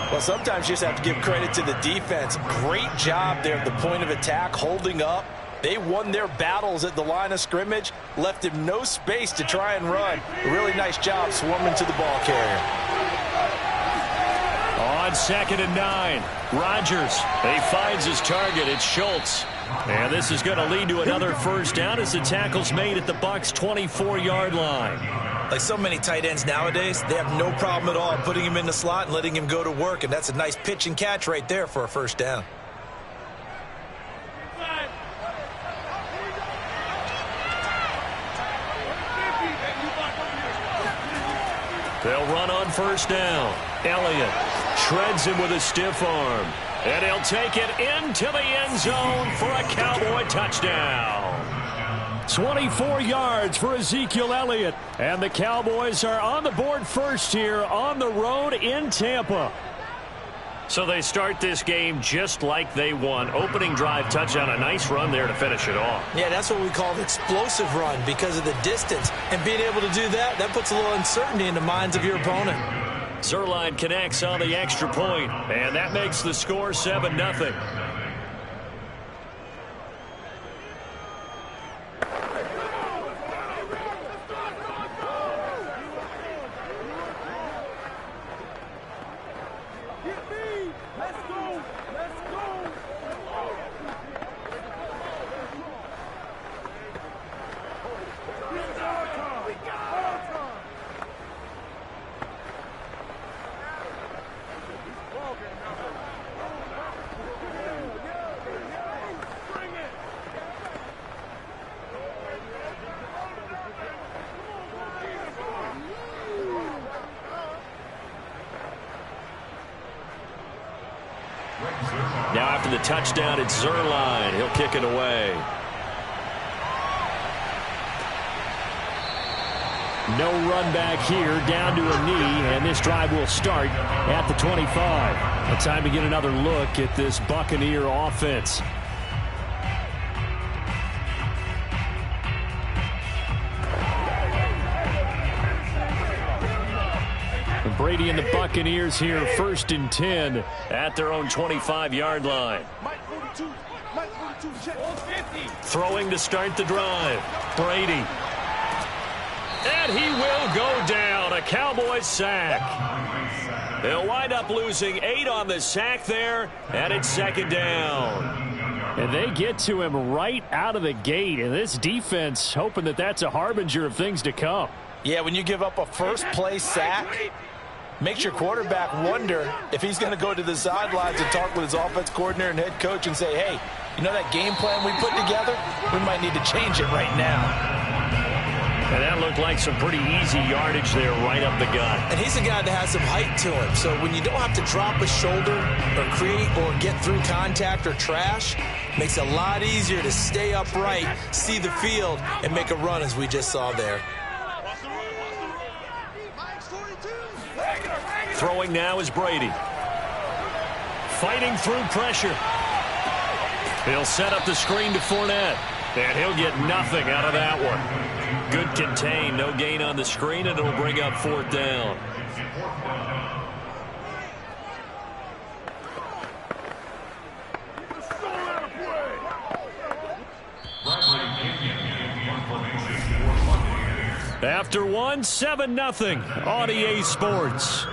[SPEAKER 2] Well, sometimes you just have to give credit to the defense. Great job there at the point of attack, holding up. They won their battles at the line of scrimmage, left him no space to try and run. A really nice job swarming to the ball carrier.
[SPEAKER 1] On 2nd and 9, Rodgers. He finds his target. It's Schultz. And this is going to lead to another first down as the tackle's made at the Bucs' 24-yard line.
[SPEAKER 2] Like so many tight ends nowadays, they have no problem at all putting him in the slot and letting him go to work, and that's a nice pitch and catch right there for a first down.
[SPEAKER 1] They'll run on first down. Elliott shreds him with a stiff arm. And he'll take it into the end zone for a Cowboy touchdown.
[SPEAKER 4] 24 yards for Ezekiel Elliott. And the Cowboys are on the board first here on the road in Tampa.
[SPEAKER 1] So they start this game just like they won. Opening drive touchdown, a nice run there to finish it off.
[SPEAKER 2] Yeah, that's what we call an explosive run because of the distance. And being able to do that, that puts a little uncertainty in the minds of your opponent.
[SPEAKER 1] Zuerlein connects on the extra point, and that makes the score 7-0. Now after the touchdown, it's Zuerlein. He'll kick it away.
[SPEAKER 4] No run back here, down to a knee, and this drive will start at the 25. A time to get another look at this Buccaneer offense. Brady and the Buccaneers here, 1st and 10
[SPEAKER 1] at their own 25-yard line. Throwing to start the drive. Brady. And he will go down. A Cowboys sack. They'll wind up losing 8 on the sack there, and it's 2nd down.
[SPEAKER 4] And they get to him right out of the gate, and this defense hoping that that's a harbinger of things to come.
[SPEAKER 2] Yeah, when you give up a first-play sack, makes your quarterback wonder if he's going to go to the sidelines and talk with his offense coordinator and head coach and say, hey, you know that game plan we put together? We might need to change it right now.
[SPEAKER 1] And that looked like some pretty easy yardage there right up the gut.
[SPEAKER 2] And he's a guy that has some height to him. So when you don't have to drop a shoulder or create or get through contact or trash, makes it a lot easier to stay upright, see the field, and make a run as we just saw there.
[SPEAKER 1] Throwing now is Brady. Fighting through pressure. He'll set up the screen to Fournette. And he'll get nothing out of that one. Good contain, no gain on the screen, and it'll bring up 4th down. After 1, 7-0 on EA Sports.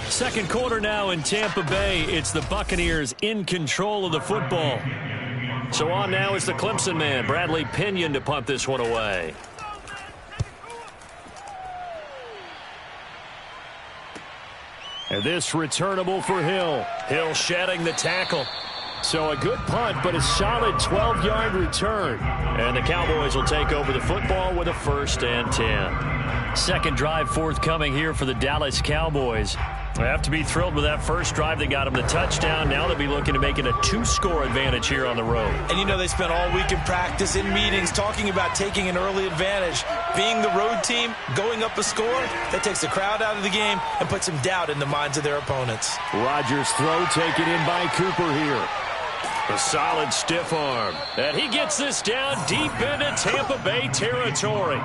[SPEAKER 1] Second quarter now in Tampa Bay. It's the Buccaneers in control of the football. So on now is the Clemson man, Bradley Pinion, to punt this one away.
[SPEAKER 4] And this returnable for Hill.
[SPEAKER 1] Hill shedding the tackle.
[SPEAKER 4] So a good punt, but a solid 12-yard return.
[SPEAKER 1] And the Cowboys will take over the football with a 1st and 10. Second drive forthcoming here for the Dallas Cowboys. They have to be thrilled with that first drive that got them the touchdown. Now they'll be looking to make it a 2-score advantage here on the road.
[SPEAKER 2] And you know they spent all week in practice, in meetings, talking about taking an early advantage. Being the road team, going up a score, that takes the crowd out of the game and puts some doubt in the minds of their opponents.
[SPEAKER 4] Rodgers' throw taken in by Cooper here.
[SPEAKER 1] A solid stiff arm. And he gets this down deep into Tampa Bay territory.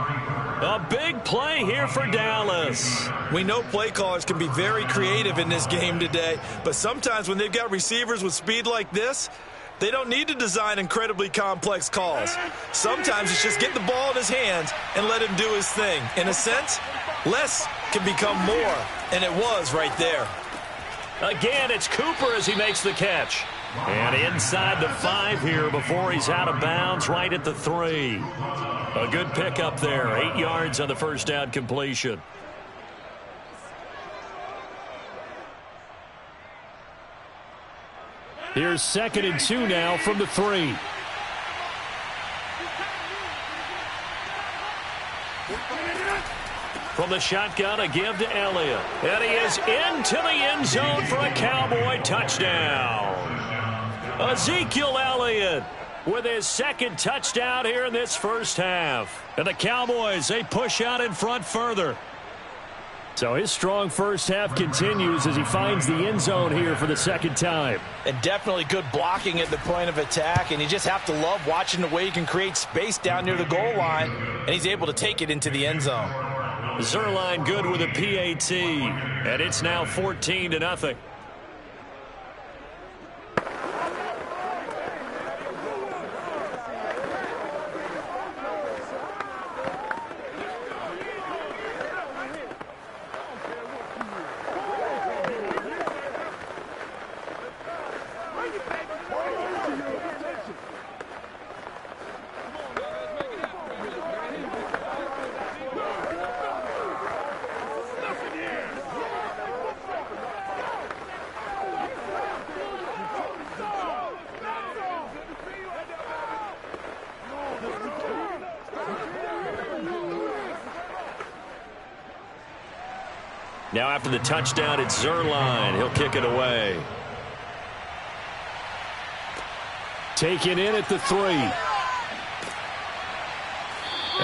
[SPEAKER 1] A big play here for Dallas.
[SPEAKER 2] We know play callers can be very creative in this game today, but sometimes when they've got receivers with speed like this, they don't need to design incredibly complex calls. Sometimes it's just get the ball in his hands and let him do his thing. In a sense, less can become more, and it was right there.
[SPEAKER 1] Again, it's Cooper as he makes the catch. And inside the 5 here before he's out of bounds, right at the 3. A good pickup there, 8 yards on the first down completion.
[SPEAKER 4] Here's 2nd and 2 now from the 3.
[SPEAKER 1] From the shotgun, a give to Elliott. And he is into the end zone for a Cowboy touchdown. Ezekiel Elliott with his 2nd touchdown here in this first half. And the Cowboys, they push out in front further.
[SPEAKER 4] So his strong first half continues as he finds the end zone here for the 2nd time.
[SPEAKER 2] And definitely good blocking at the point of attack, and you just have to love watching the way he can create space down near the goal line, and he's able to take it into the end zone.
[SPEAKER 1] Zuerlein good with a PAT, and it's now 14-0. Now after the touchdown, it's Zuerlein. He'll kick it away.
[SPEAKER 4] Taken in at the 3.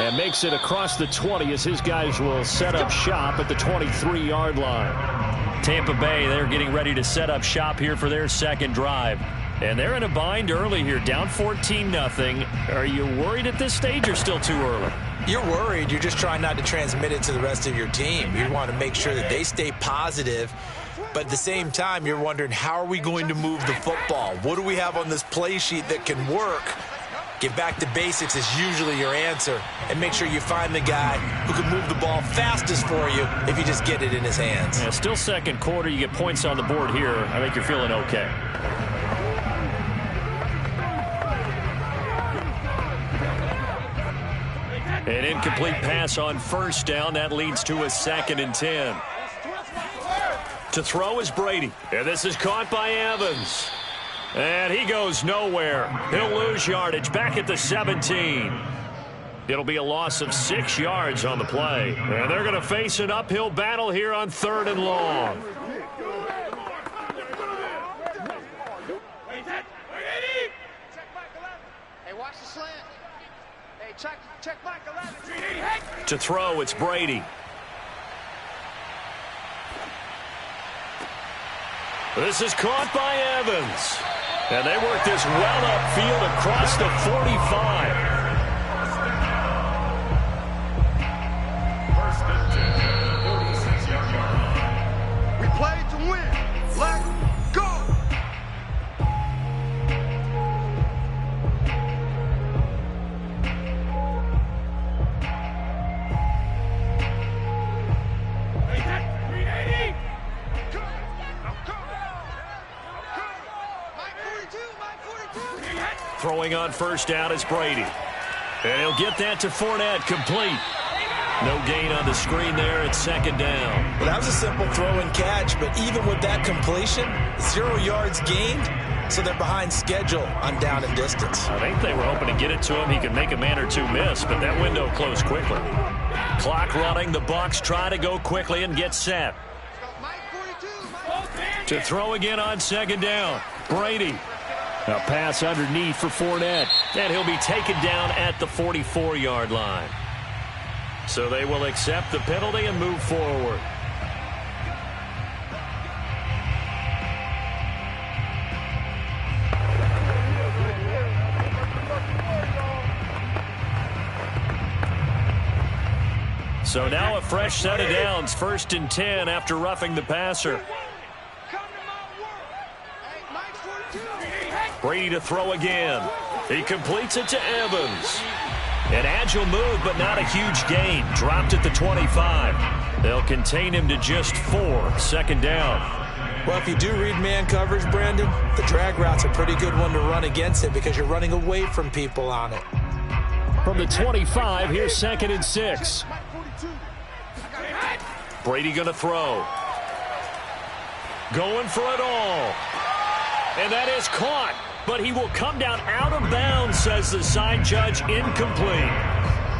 [SPEAKER 4] And makes it across the 20 as his guys will set up shop at the 23-yard line.
[SPEAKER 1] Tampa Bay, they're getting ready to set up shop here for their 2nd drive. And they're in a bind early here, down 14-0. Are you worried at this stage or still too early?
[SPEAKER 2] You're worried. You're just trying not to transmit it to the rest of your team. You want to make sure that they stay positive. But at the same time, you're wondering, how are we going to move the football? What do we have on this play sheet that can work? Get back to basics is usually your answer. And make sure you find the guy who can move the ball fastest for you if you just get it in his hands.
[SPEAKER 1] Yeah, still second quarter. You get points on the board here. I think you're feeling okay. An incomplete pass on first down. That leads to a 2nd and 10. To throw is Brady. And this is caught by Evans. And he goes nowhere. He'll lose yardage back at the 17. It'll be a loss of 6 yards on the play. And they're going to face an uphill battle here on 3rd and long.
[SPEAKER 5] Hey, watch the slant. Hey, check back 11.
[SPEAKER 1] To throw, it's Brady. This is caught by Evans. And they work this well upfield across the 45.
[SPEAKER 3] First and 10, 46-yard line.
[SPEAKER 5] We play to win. Let's go.
[SPEAKER 1] Throwing on first down is Brady. And he'll get that to Fournette, complete. No gain on the screen there. It's 2nd down.
[SPEAKER 2] Well, that was a simple throw and catch, but even with that completion, 0 yards gained, so they're behind schedule on down and distance.
[SPEAKER 1] I think they were hoping to get it to him. He could make a man or two miss, but that window closed quickly. Clock running. The Bucs try to go quickly and get set. To throw again on 2nd down. Brady. A pass underneath for Fournette. And he'll be taken down at the 44-yard line. So they will accept the penalty and move forward. So now a fresh set of downs. 1st and 10 after roughing the passer. Brady to throw again. He completes it to Evans. An agile move, but not a huge gain. Dropped at the 25. They'll contain him to just 4. 2nd down.
[SPEAKER 2] Well, if you do read man coverage, Brandon, the drag route's a pretty good one to run against it because you're running away from people on it.
[SPEAKER 4] From the 25, here's 2nd and 6.
[SPEAKER 1] Brady going to throw. Going for it all. And that is caught. But he will come down out of bounds, says the side judge. Incomplete.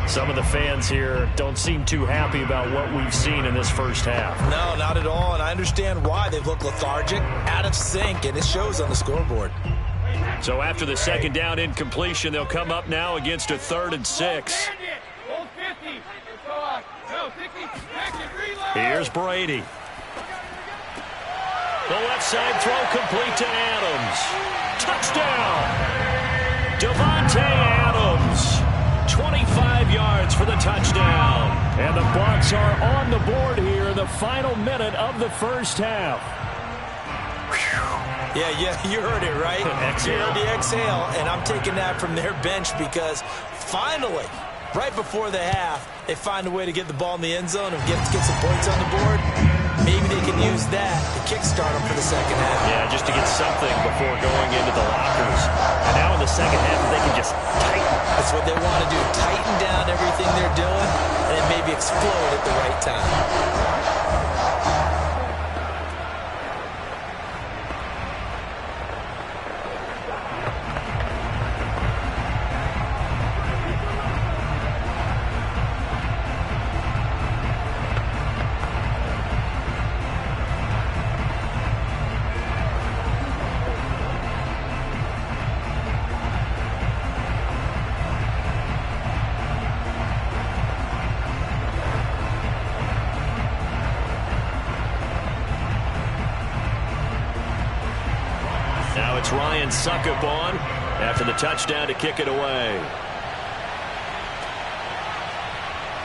[SPEAKER 1] Some of the fans here don't seem too happy about what we've seen in this first half.
[SPEAKER 2] No, not at all, and I understand why. They've looked lethargic, out of sync, and it shows on the scoreboard.
[SPEAKER 1] So after the 2nd down incompletion, they'll come up now against a 3rd and 6. Here's Brady. The left side throw complete to Adams. Touchdown! Davante Adams. 25 yards for the touchdown.
[SPEAKER 4] And the Bucs are on the board here in the final minute of the first half.
[SPEAKER 2] Yeah, you heard it, right?
[SPEAKER 1] Exhale.
[SPEAKER 2] You heard the exhale, and I'm taking that from their bench because finally, right before the half, they find a way to get the ball in the end zone and get some points on the board. Maybe they can use that to kickstart them for the 2nd half.
[SPEAKER 1] Yeah, just to get something before going into the lockers. And now in the 2nd half, they can just tighten.
[SPEAKER 2] That's what they want to do, tighten down everything they're doing, and then maybe explode at the right time.
[SPEAKER 1] Ryan Suckup on after the touchdown to kick it away.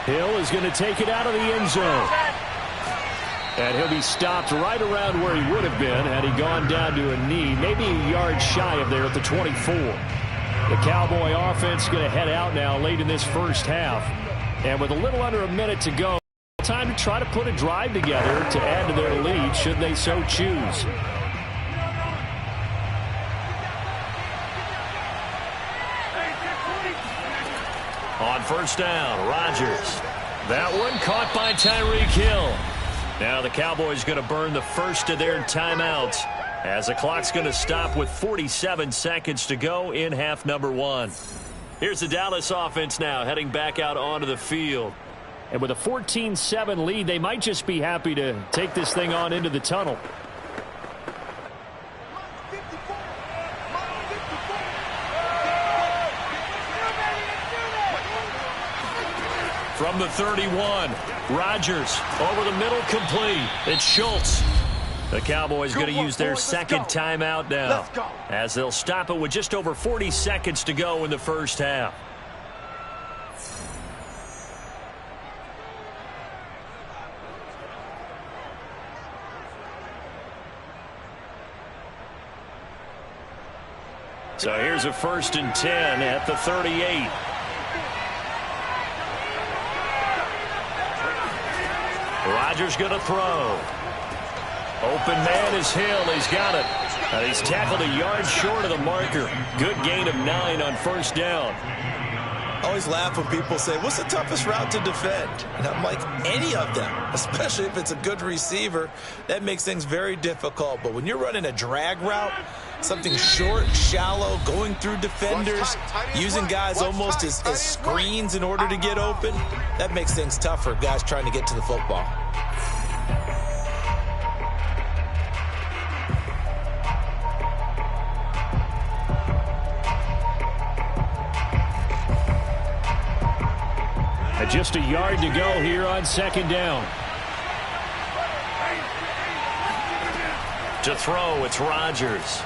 [SPEAKER 4] Hill is going to take it out of the end zone. And he'll be stopped right around where he would have been had he gone down to a knee, maybe a yard shy of there at the 24. The Cowboy offense is going to head out now late in this first half. And with a little under a minute to go, time to try to put a drive together to add to their lead should they so choose.
[SPEAKER 1] On first down, Rodgers. That one caught by Tyreek Hill. Now the Cowboys going to burn the first of their timeouts as the clock's going to stop with 47 seconds to go in half number 1. Here's the Dallas offense now heading back out onto the field.
[SPEAKER 4] And with a 14-7 lead, they might just be happy to take this thing on into the tunnel.
[SPEAKER 1] From the 31, Rodgers over the middle, complete. It's Schultz. The Cowboys going to use their second timeout now as they'll stop it with just over 40 seconds to go in the first half. So here's a 1st and 10 at the 38. Rodgers going to throw. Open man is Hill. He's got it. And he's tackled a yard short of the marker. Good gain of 9 on first down.
[SPEAKER 2] I always laugh when people say, what's the toughest route to defend? And I'm like, any of them, especially if it's a good receiver. That makes things very difficult. But when you're running a drag route, something short, shallow, going through defenders, using guys almost as screens in order to get open, that makes things tough for guys trying to get to the football.
[SPEAKER 4] Just a yard to go here on second down.
[SPEAKER 1] To throw, it's Rodgers.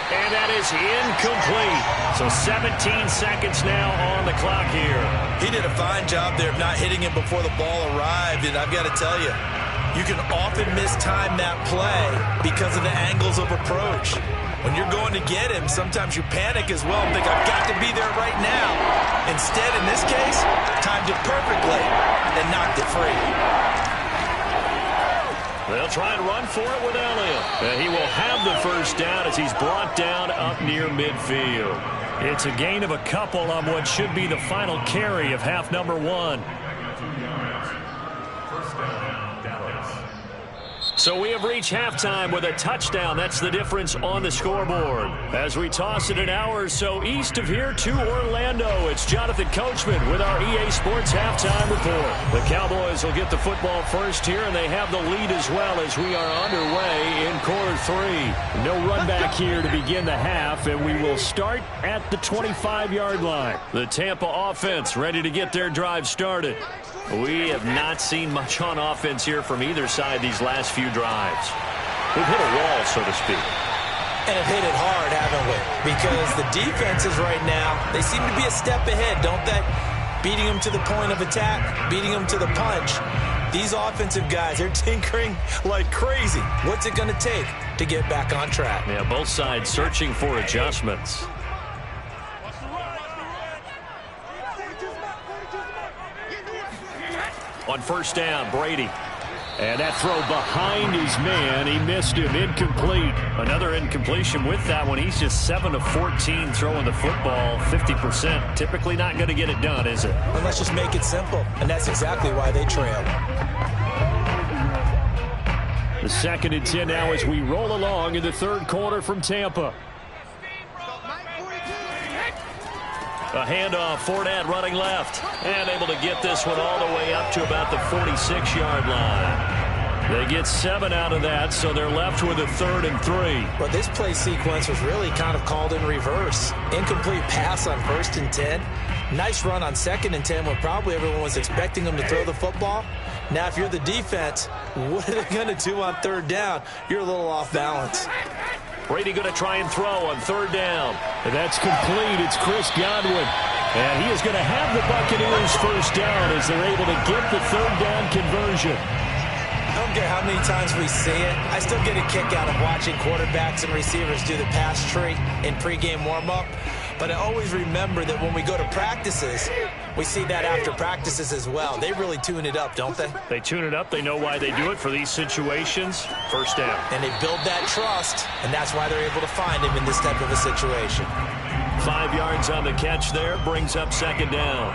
[SPEAKER 1] And that is incomplete. So 17 seconds now on the clock here.
[SPEAKER 2] He did a fine job there of not hitting him before the ball arrived. And I've got to tell you, you can often mistime that play because of the angles of approach. When you're going to get him, sometimes you panic as well and think, I've got to be there right now. Instead, in this case, timed it perfectly and knocked it free.
[SPEAKER 1] They'll try and run for it with Elliott. And he will have the first down as he's brought down up near midfield. It's a gain of a couple on what should be the final carry of half number 1. So we have reached halftime with a touchdown. That's the difference on the scoreboard. As we toss it an hour or so east of here to Orlando, it's Jonathan Coachman with our EA Sports Halftime Report. The Cowboys will get the football first here, and they have the lead as well as we are underway in quarter 3.
[SPEAKER 4] No run back here to begin the half, and we will start at the 25-yard line.
[SPEAKER 1] The Tampa offense ready to get their drive started. We have not seen much on offense here from either side these last few drives. We've hit a wall, so to speak.
[SPEAKER 2] And have hit it hard, haven't we? Because the defenses right now, they seem to be a step ahead, don't they? Beating them to the point of attack, beating them to the punch. These offensive guys, they're tinkering like crazy. What's it going to take to get back on track?
[SPEAKER 1] Yeah, both sides searching for adjustments. On first down, Brady.
[SPEAKER 4] And that throw behind his man. He missed him. Incomplete.
[SPEAKER 1] Another incompletion with that one. He's just 7 of 14 throwing the football, 50%. Typically not going to get it done, is it?
[SPEAKER 2] And let's just make it simple. And that's exactly why they trail.
[SPEAKER 4] The 2nd and 10 now as we roll along in the third quarter from Tampa.
[SPEAKER 1] A handoff, Fournette running left, and able to get this one all the way up to about the 46-yard line. They get 7 out of that, so they're left with a 3rd and 3.
[SPEAKER 2] Well, this play sequence was really kind of called in reverse. Incomplete pass on 1st and 10. Nice run on 2nd and 10 when probably everyone was expecting them to throw the football. Now, if you're the defense, what are they going to do on 3rd down? You're a little off balance.
[SPEAKER 1] Brady going to try and throw on 3rd down.
[SPEAKER 4] And that's complete. It's Chris Godwin. And he is going to have the Buccaneers first down as they're able to get the third down conversion.
[SPEAKER 2] I don't care how many times we see it. I still get a kick out of watching quarterbacks and receivers do the pass tree in pregame warm-up. But I always remember that when we go to practices, we see that after practices as well. They really tune it up, don't they?
[SPEAKER 1] They tune it up. They know why they do it for these situations. First down.
[SPEAKER 2] And they build that trust, and that's why they're able to find him in this type of a situation.
[SPEAKER 1] 5 yards on the catch there, brings up second down.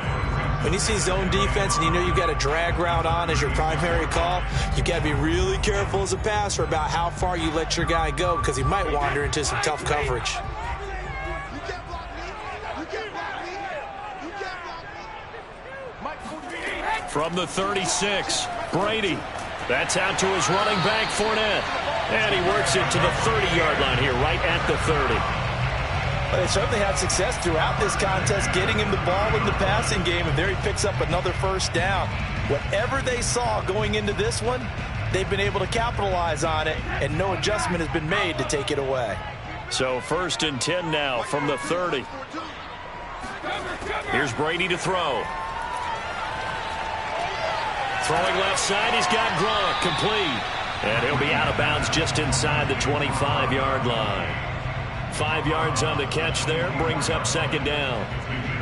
[SPEAKER 2] When you see zone defense and you know you've got a drag route on as your primary call, you've got to be really careful as a passer about how far you let your guy go because he might wander into some tough coverage.
[SPEAKER 1] From the 36, Brady. That's out to his running back, Fournette. And he works it to the 30-yard line here, right at the 30.
[SPEAKER 2] But they certainly had success throughout this contest, getting him the ball in the passing game, and there he picks up another first down. Whatever they saw going into this one, they've been able to capitalize on it, and no adjustment has been made to take it away.
[SPEAKER 1] So 1st and 10 now from the 30. Here's Brady to throw. Throwing left side, he's got Gronk, complete. And he'll be out of bounds just inside the 25-yard line. 5 yards on the catch there, brings up second down.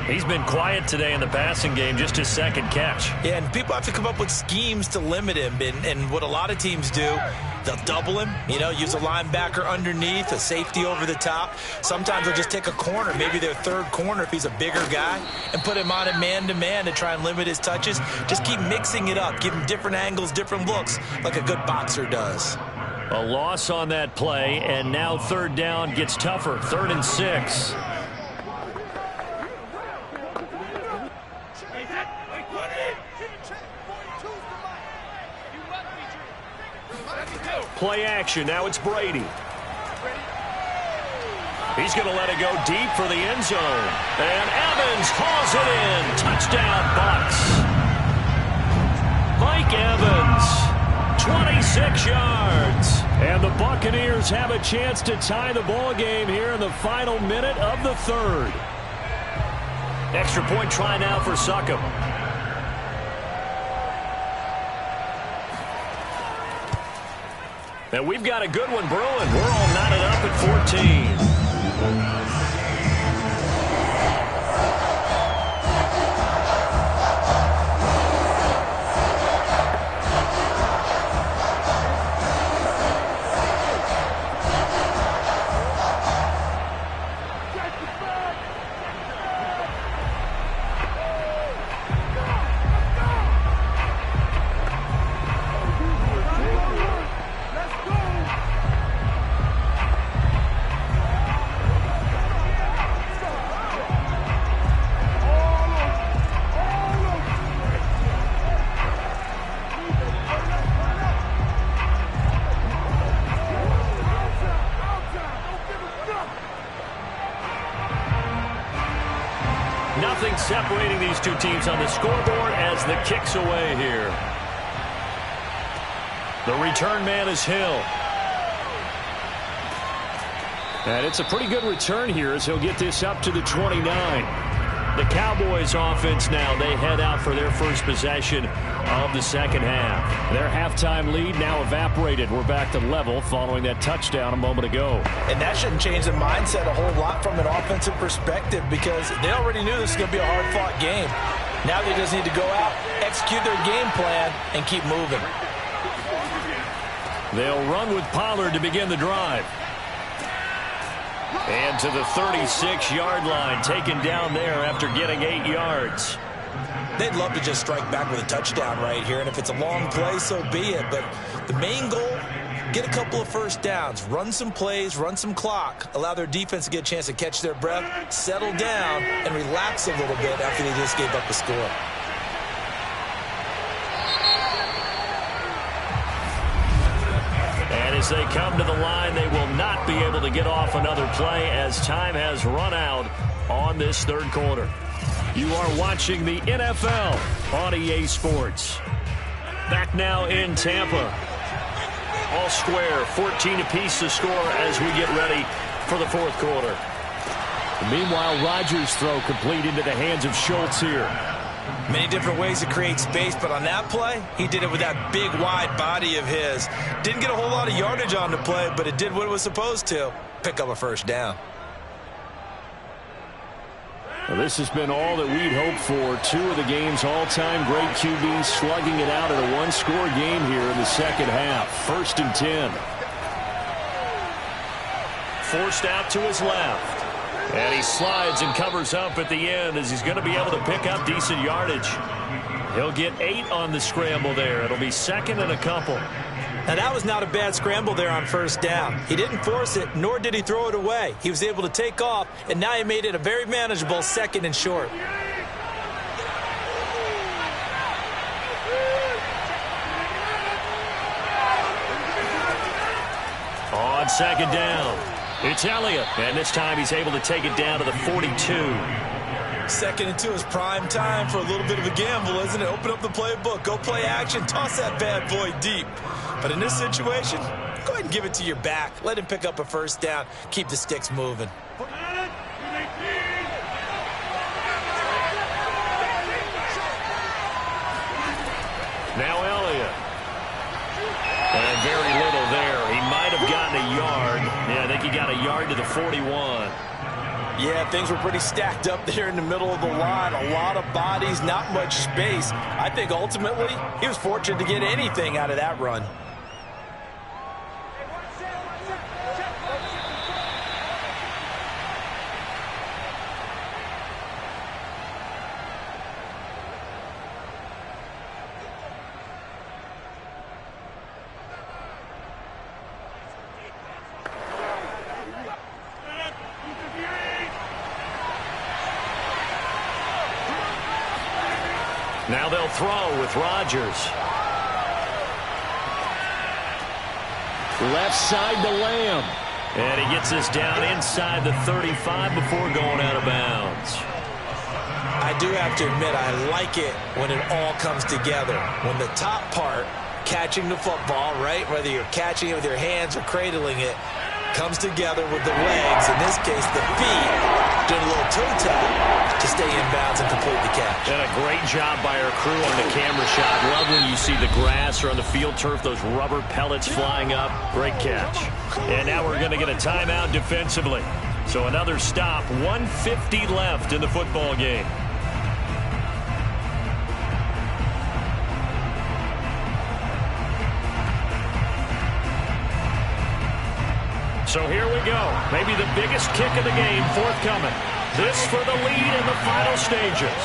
[SPEAKER 1] He's been quiet today in the passing game, just his second catch.
[SPEAKER 2] Yeah, and people have to come up with schemes to limit him. And what a lot of teams do, they'll double him, use a linebacker underneath, a safety over the top. Sometimes they'll just take a corner, maybe their third corner if he's a bigger guy, and put him on a man-to-man to try and limit his touches. Just keep mixing it up, give him different angles, different looks, like a good boxer does.
[SPEAKER 1] A loss on that play, and now third down gets tougher. 3rd and 6. Play action. Now it's Brady. He's going to let it go deep for the end zone. And Evans hauls it in. Touchdown, Bucs. Mike Evans, 26 yards.
[SPEAKER 4] And the Buccaneers have a chance to tie the ball game here in the final minute of the third.
[SPEAKER 1] Extra point try now for Succop. And we've got a good one brewing. We're all knotted up at 14. Nothing separating these two teams on the scoreboard as the kick's away here. The return man is Hill.
[SPEAKER 4] And it's a pretty good return here as he'll get this up to the 29.
[SPEAKER 1] The Cowboys offense now, they head out for their first possession of the second half.
[SPEAKER 4] Their halftime lead now evaporated. We're back to level following that touchdown a moment ago.
[SPEAKER 2] And that shouldn't change the mindset a whole lot from an offensive perspective because they already knew this was going to be a hard-fought game. Now they just need to go out, execute their game plan, and keep moving.
[SPEAKER 1] They'll run with Pollard to begin the drive. And to the 36-yard line, taken down there after getting 8 yards.
[SPEAKER 2] They'd love to just strike back with a touchdown right here, and if it's a long play, so be it. But the main goal, get a couple of first downs, run some plays, run some clock, allow their defense to get a chance to catch their breath, settle down, and relax a little bit after they just gave up a score.
[SPEAKER 1] And as they come to the line, they will not be able to get off another play as time has run out on this third quarter. You are watching the NFL on EA Sports. Back now in Tampa. All square, 14 apiece to score as we get ready for the fourth quarter.
[SPEAKER 4] Meanwhile, Rodgers' throw complete into the hands of Schultz here.
[SPEAKER 2] Many different ways to create space, but on that play, he did it with that big, wide body of his. Didn't get a whole lot of yardage on the play, but it did what it was supposed to. Pick up a first down.
[SPEAKER 4] Well, this has been all that we'd hoped for. Two of the game's all-time great QBs slugging it out in a one-score game here in the second half. 1st and 10.
[SPEAKER 1] Forced out to his left. And he slides and covers up at the end as he's going to be able to pick up decent yardage. He'll get 8 on the scramble there. It'll be 2nd and a couple.
[SPEAKER 2] Now, that was not a bad scramble there on first down. He didn't force it, nor did he throw it away. He was able to take off, and now he made it a very manageable 2nd and short.
[SPEAKER 1] On 2nd down, it's Elliott, and this time he's able to take it down to the 42.
[SPEAKER 2] 2nd and 2 is prime time for a little bit of a gamble, isn't it? Open up the playbook, go play action, toss that bad boy deep. But in this situation, go ahead and give it to your back. Let him pick up a first down. Keep the sticks moving.
[SPEAKER 1] Now Elliott. And very little there. He might have gotten a yard. Yeah, I think he got a yard to the 41.
[SPEAKER 2] Yeah, things were pretty stacked up there in the middle of the line. A lot of bodies, not much space. I think ultimately he was fortunate to get anything out of that run.
[SPEAKER 1] Now they'll throw with Rodgers.
[SPEAKER 4] Left side to Lamb.
[SPEAKER 1] And he gets this down inside the 35 before going out of bounds.
[SPEAKER 2] I do have to admit, I like it when it all comes together. When the top part, catching the football, right, whether you're catching it with your hands or cradling it, comes together with the legs, in this case the feet, doing a little toe tap to stay in bounds and complete the catch.
[SPEAKER 1] And a great job by our crew on the camera shot. Love when you see the grass or on the field turf, those rubber pellets flying up. Great catch. And now we're going to get a timeout defensively. So another stop, 1:50 left in the football game. So here we go. Maybe the biggest kick of the game forthcoming. This for the lead in the final stages.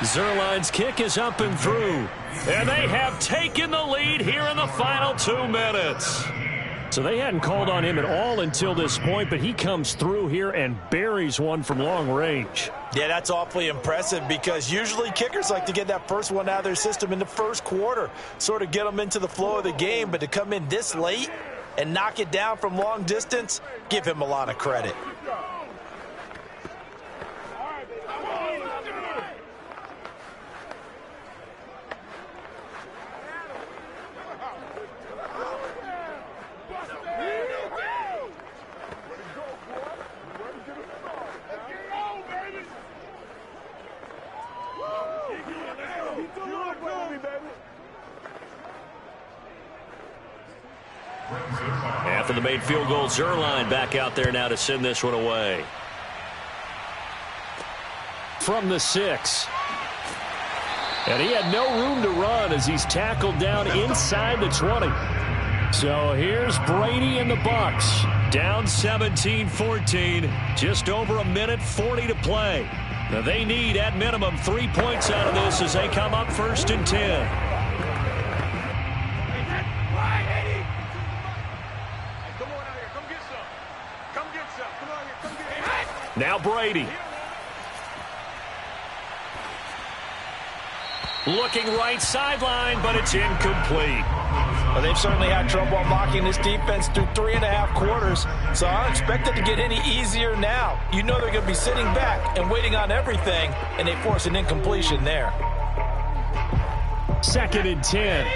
[SPEAKER 1] Zuerlein's kick is up and through. And they have taken the lead here in the final 2 minutes.
[SPEAKER 4] So they hadn't called on him at all until this point, but he comes through here and buries one from long range.
[SPEAKER 2] Yeah, that's awfully impressive because usually kickers like to get that first one out of their system in the first quarter, sort of get them into the flow of the game, but to come in this late and knock it down from long distance, give him a lot of credit.
[SPEAKER 1] After the made field goal, Zuerlein back out there now to send this one away.
[SPEAKER 4] From the 6. And he had no room to run as he's tackled down inside the 20. So here's Brady and the Bucs.
[SPEAKER 1] Down 17-14. Just over a minute 40 to play. Now they need at minimum 3 points out of this as they come up 1st and 10. Now Brady. Looking right sideline, but it's incomplete.
[SPEAKER 2] Well, they've certainly had trouble unlocking this defense through 3.5 quarters, so I don't expect it to get any easier now. You know they're going to be sitting back and waiting on everything, and they force an incompletion there.
[SPEAKER 4] 2nd and 10.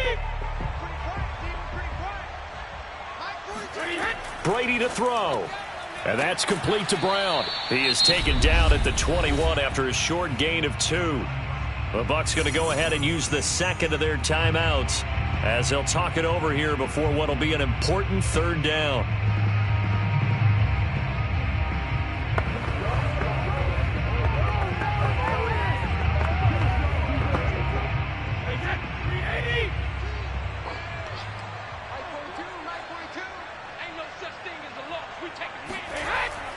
[SPEAKER 1] Brady to throw. And that's complete to Brown. He is taken down at the 21 after a short gain of 2. The Bucs going to go ahead and use the second of their timeouts as they'll talk it over here before what will be an important third down.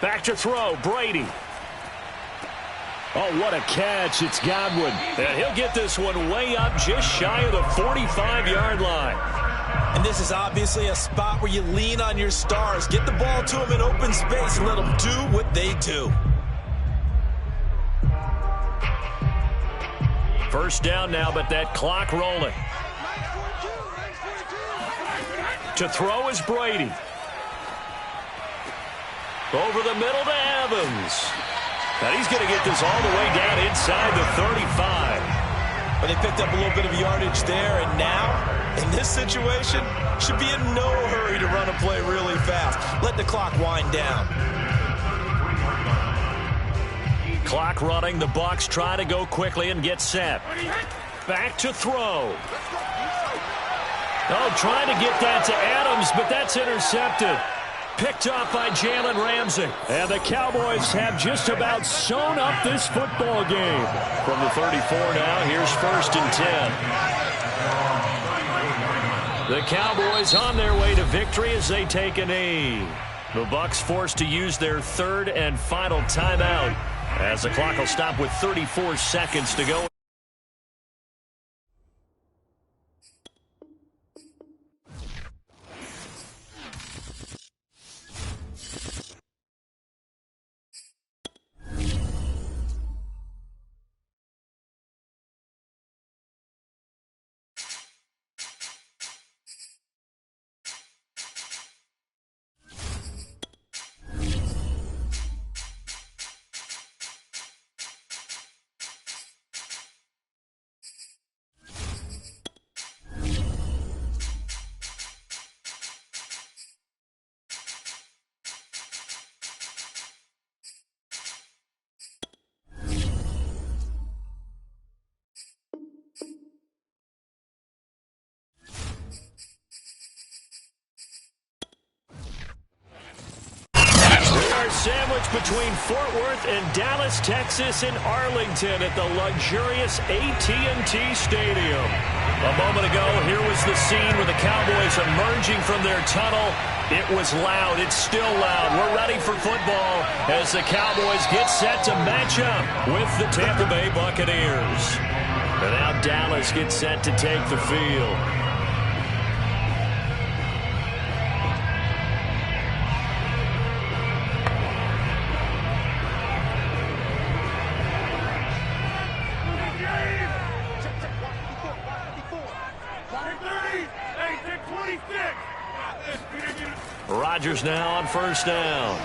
[SPEAKER 1] Back to throw, Brady. Oh, what a catch. It's Godwin. And he'll get this one way up just shy of the 45-yard line.
[SPEAKER 2] And this is obviously a spot where you lean on your stars. Get the ball to them in open space and let them do what they do.
[SPEAKER 1] First down now, but that clock rolling. To throw is Brady. Over the middle to Evans. And he's going to get this all the way down inside the 35.
[SPEAKER 2] But they picked up a little bit of yardage there, and now, in this situation, should be in no hurry to run a play really fast. Let the clock wind down.
[SPEAKER 1] Clock running. The Bucs try to go quickly and get set. Back to throw. Oh, trying to get that to Adams, but that's intercepted. Picked up by Jalen Ramsey. And the Cowboys have just about sewn up this football game. From the 34 now, here's 1st and 10. The Cowboys on their way to victory as they take a knee. The Bucs forced to use their third and final timeout as the clock will stop with 34 seconds to go. Sandwich between Fort Worth and Dallas, Texas, and Arlington at the luxurious AT&T Stadium. A moment ago, here was the scene with the Cowboys emerging from their tunnel. It was loud. It's still loud. We're ready for football as the Cowboys get set to match up with the Tampa Bay Buccaneers. And now Dallas gets set to take the field. Rodgers now on 1st down.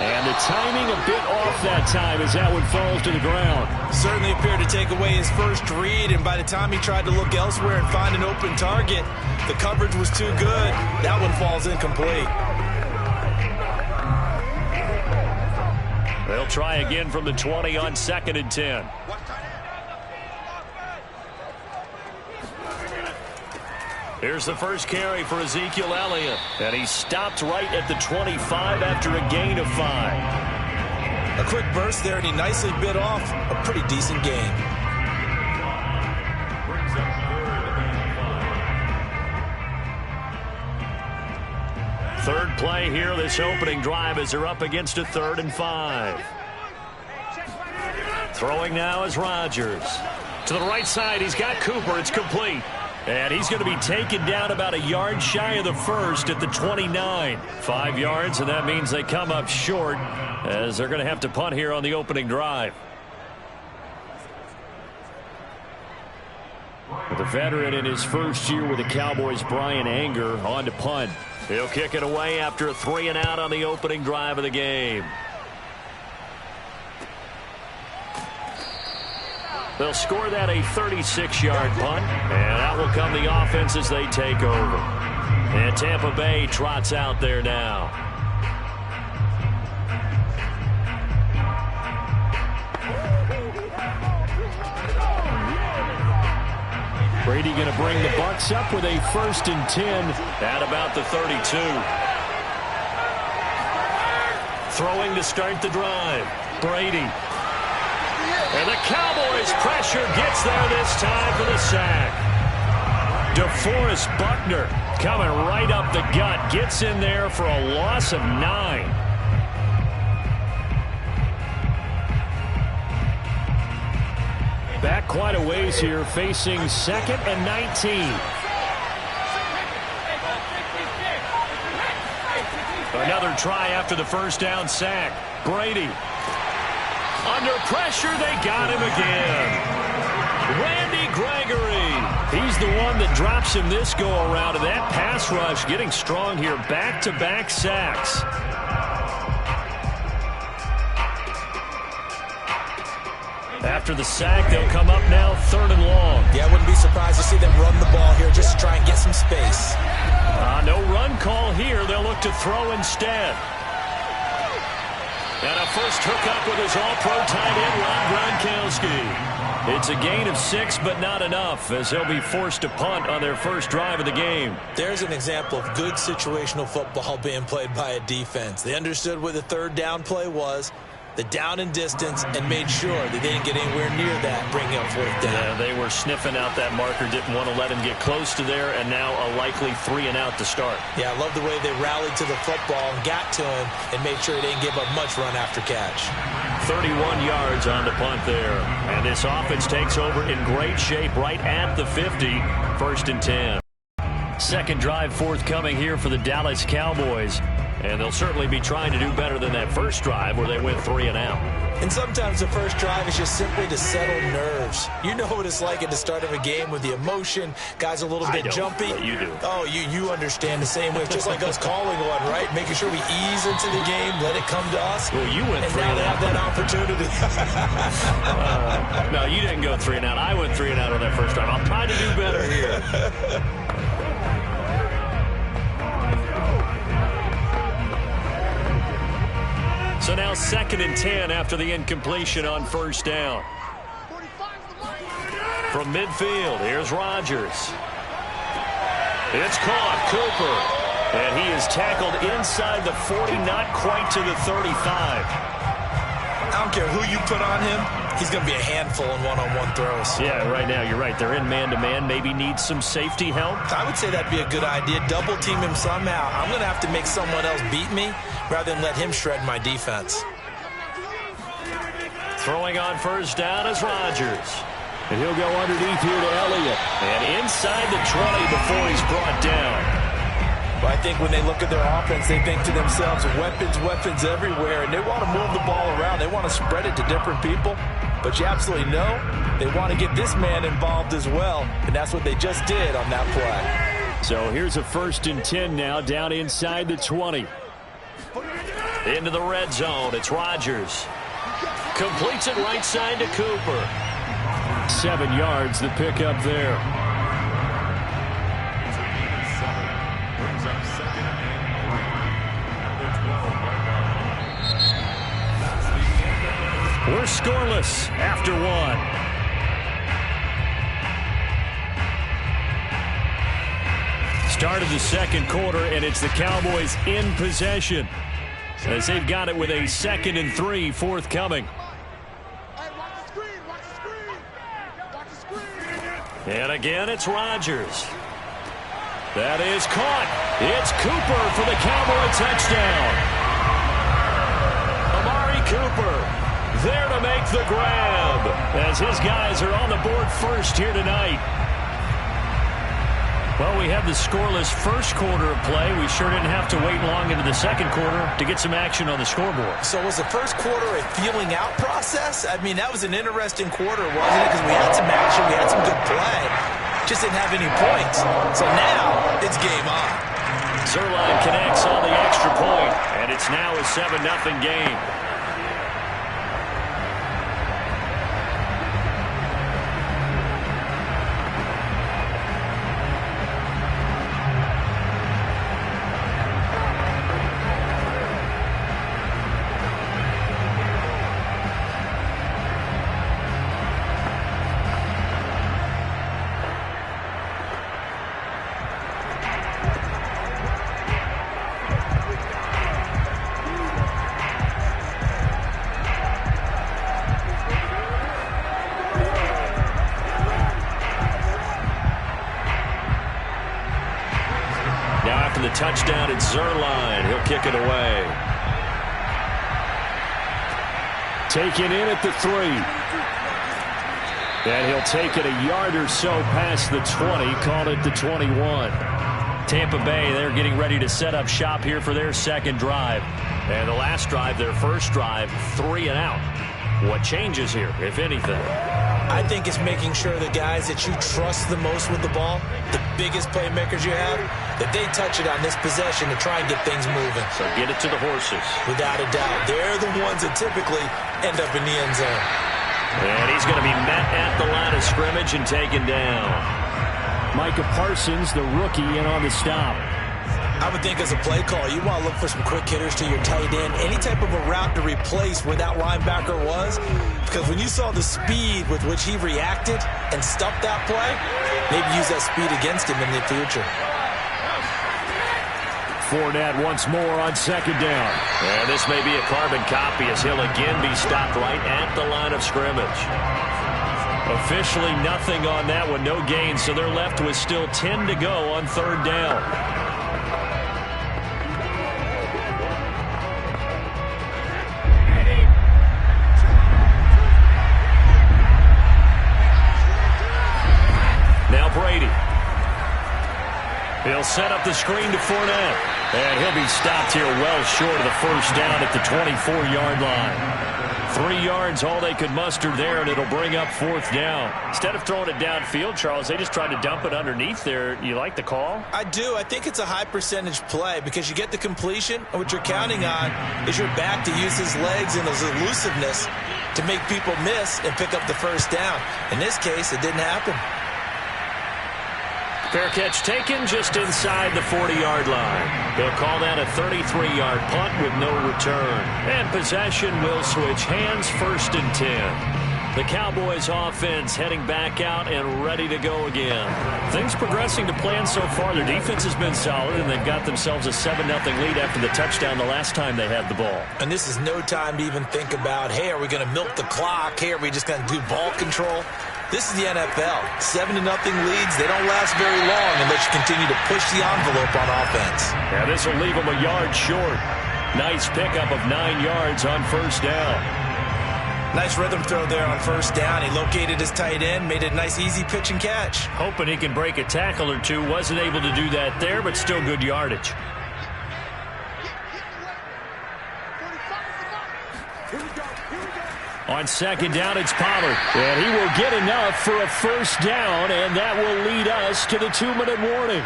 [SPEAKER 1] And the timing a bit off that time as that one falls to the ground.
[SPEAKER 2] Certainly appeared to take away his first read, and by the time he tried to look elsewhere and find an open target, the coverage was too good. That one falls incomplete.
[SPEAKER 1] They'll try again from the 20 on 2nd and 10. Here's the first carry for Ezekiel Elliott. And he stopped right at the 25 after a gain of 5.
[SPEAKER 2] A quick burst there, and he nicely bit off a pretty decent gain.
[SPEAKER 1] Third play here, this opening drive as they're up against a 3rd and 5. Throwing now is Rodgers. To the right side, he's got Cooper. It's complete. And he's going to be taken down about a yard shy of the first at the 29. 5 yards, and that means they come up short as they're going to have to punt here on the opening drive. The veteran in his first year with the Cowboys, Brian Anger, on to punt. He'll kick it away after a 3 and out on the opening drive of the game. They'll score that a 36-yard punt, and out will come the offense as they take over. And Tampa Bay trots out there now.
[SPEAKER 4] Brady going to bring the Bucks up with a 1st and 10
[SPEAKER 1] at about the 32. Throwing to start the drive. Brady. And the Cowboys pressure gets there this time for the sack. DeForest Buckner coming right up the gut. Gets in there for a loss of 9.
[SPEAKER 4] Back quite a ways here, facing 2nd and 19.
[SPEAKER 1] Another try after the first down sack. Brady. Under pressure, they got him again. Randy Gregory. He's the one that drops him this go-around, and that pass rush getting strong here. Back-to-back sacks. After the sack, they'll come up now 3rd and long.
[SPEAKER 2] Yeah, I wouldn't be surprised to see them run the ball here just to try and get some space.
[SPEAKER 1] No run call here. They'll look to throw instead. And a first hookup with his all-pro tight end, Rob Gronkowski. It's a gain of 6, but not enough, as they'll be forced to punt on their first drive of the game.
[SPEAKER 2] There's an example of good situational football being played by a defense. They understood what the 3rd down play was, the down and distance, and made sure that they didn't get anywhere near that, bringing up 4th down.
[SPEAKER 1] Yeah, they were sniffing out that marker, didn't want to let him get close to there, and now a likely 3 and out to start.
[SPEAKER 2] Yeah, I love the way they rallied to the football and got to him and made sure they didn't give up much run after catch.
[SPEAKER 1] 31 yards on the punt there. And this offense takes over in great shape right at the 50. 1st and 10. Second drive forthcoming here for the Dallas Cowboys. And they'll certainly be trying to do better than that first drive where they went 3 and out.
[SPEAKER 2] And sometimes the first drive is just simply to settle nerves. You know what it's like at the start of a game with the emotion. Guys are a little bit jumpy.
[SPEAKER 1] But you do.
[SPEAKER 2] Oh, you understand the same way. It's just like us calling one, right? Making sure we ease into the game, let it come to us.
[SPEAKER 1] Well, you went 3 and
[SPEAKER 2] now
[SPEAKER 1] out.
[SPEAKER 2] they have that opportunity.
[SPEAKER 1] No, you didn't go 3 and out. I went 3 and out on that first drive. I'll try to do better here. So now 2nd and 10 after the incompletion on first down. From midfield, here's Rodgers. It's caught, Cooper. And he is tackled inside the 40, not quite to the 35.
[SPEAKER 2] I don't care who you put on him. He's going to be a handful in one-on-one throws.
[SPEAKER 1] Yeah, right now, you're right. They're in man-to-man. Maybe needs some safety help.
[SPEAKER 2] I would say that'd be a good idea. Double team him somehow. I'm going to have to make someone else beat me rather than let him shred my defense.
[SPEAKER 1] Throwing on first down is Rodgers.
[SPEAKER 4] And he'll go underneath here to Elliott.
[SPEAKER 1] And inside the 20 before he's brought down.
[SPEAKER 2] But I think when they look at their offense, they think to themselves, weapons everywhere, and they want to move the ball around. They want to spread it to different people. But you absolutely know they want to get this man involved as well, and that's what they just did on that play.
[SPEAKER 4] So here's a 1st and 10 now, down inside the 20.
[SPEAKER 1] Into the red zone, it's Rodgers. Completes it right side to Cooper.
[SPEAKER 4] 7 yards, the pickup there.
[SPEAKER 3] Brings up 2nd and 3.
[SPEAKER 1] We're scoreless after 1. Start of the second quarter, and it's the Cowboys in possession as they've got it with a 2nd and 3 forthcoming. And again, it's Rodgers. That is caught. It's Cooper for the Cowboy touchdown. Amari Cooper there to make the grab as his guys are on the board first here tonight. Well, we have the scoreless first quarter of play. We sure didn't have to wait long into the second quarter to get some action on the scoreboard.
[SPEAKER 2] So was the first quarter a feeling out process? I mean, that was an interesting quarter, wasn't it? Because we had some action, we had some good play. Just didn't have any points. So now it's game on.
[SPEAKER 1] Zuerlein connects on the extra point, and it's now a 7-0 game. Now after the touchdown, it's Zuerlein. He'll kick it away.
[SPEAKER 4] Taken in at the 3. And he'll take it a yard or so past the 20, call it the 21.
[SPEAKER 1] Tampa Bay, they're getting ready to set up shop here for their second drive. And the last drive, their first drive, 3 and out. What changes here, if anything?
[SPEAKER 2] I think it's making sure the guys that you trust the most with the ball, the biggest playmakers you have, that they touch it on this possession to try and get things moving.
[SPEAKER 1] So get it to the horses.
[SPEAKER 2] Without a doubt. They're the ones that typically end up in the end zone.
[SPEAKER 1] And he's going to be met at the line of scrimmage and taken down.
[SPEAKER 4] Micah Parsons, the rookie, in on the stop.
[SPEAKER 2] I would think as a play call, you want to look for some quick hitters to your tight end, any type of a route to replace where that linebacker was, because when you saw the speed with which he reacted and stuffed that play, maybe use that speed against him in the future.
[SPEAKER 4] Fournette once more on second down.
[SPEAKER 1] And this may be a carbon copy as he'll again be stopped right at the line of scrimmage. Officially nothing on that one, no gain, so they're left with still 10 to go on third down. Now Brady. He'll set up the screen to Fournette. And he'll be stopped here well short of the first down at the 24-yard line. 3 yards, all they could muster there, and it'll bring up fourth down. Instead of throwing it downfield, Charles, they just tried to dump it underneath there. You like the call?
[SPEAKER 2] I do. I think it's a high percentage play because you get the completion, and what you're counting on is your back to use his legs and his elusiveness to make people miss and pick up the first down. In this case, it didn't happen.
[SPEAKER 1] Fair catch taken just inside the 40-yard line. They'll call that a 33-yard punt with no return. And possession will switch hands, 1st and 10. The Cowboys offense heading back out and ready to go again. Things progressing to plan so far. Their defense has been solid, and they've got themselves a 7-0 lead after the touchdown the last time they had the ball.
[SPEAKER 2] And this is no time to even think about, hey, are we going to milk the clock? Hey, are we just going to do ball control? This is the NFL. 7-0 leads. They don't last very long unless you continue to push the envelope on offense.
[SPEAKER 1] Yeah, this will leave them a yard short. Nice pickup of 9 yards on first down.
[SPEAKER 2] Nice rhythm throw there on first down. He located his tight end, made it a nice, easy pitch and catch.
[SPEAKER 1] Hoping he can break a tackle or two. Wasn't able to do that there, but still good yardage. On second down, it's Pollard.
[SPEAKER 4] And he will get enough for a first down, and that will lead us to the 2-minute warning.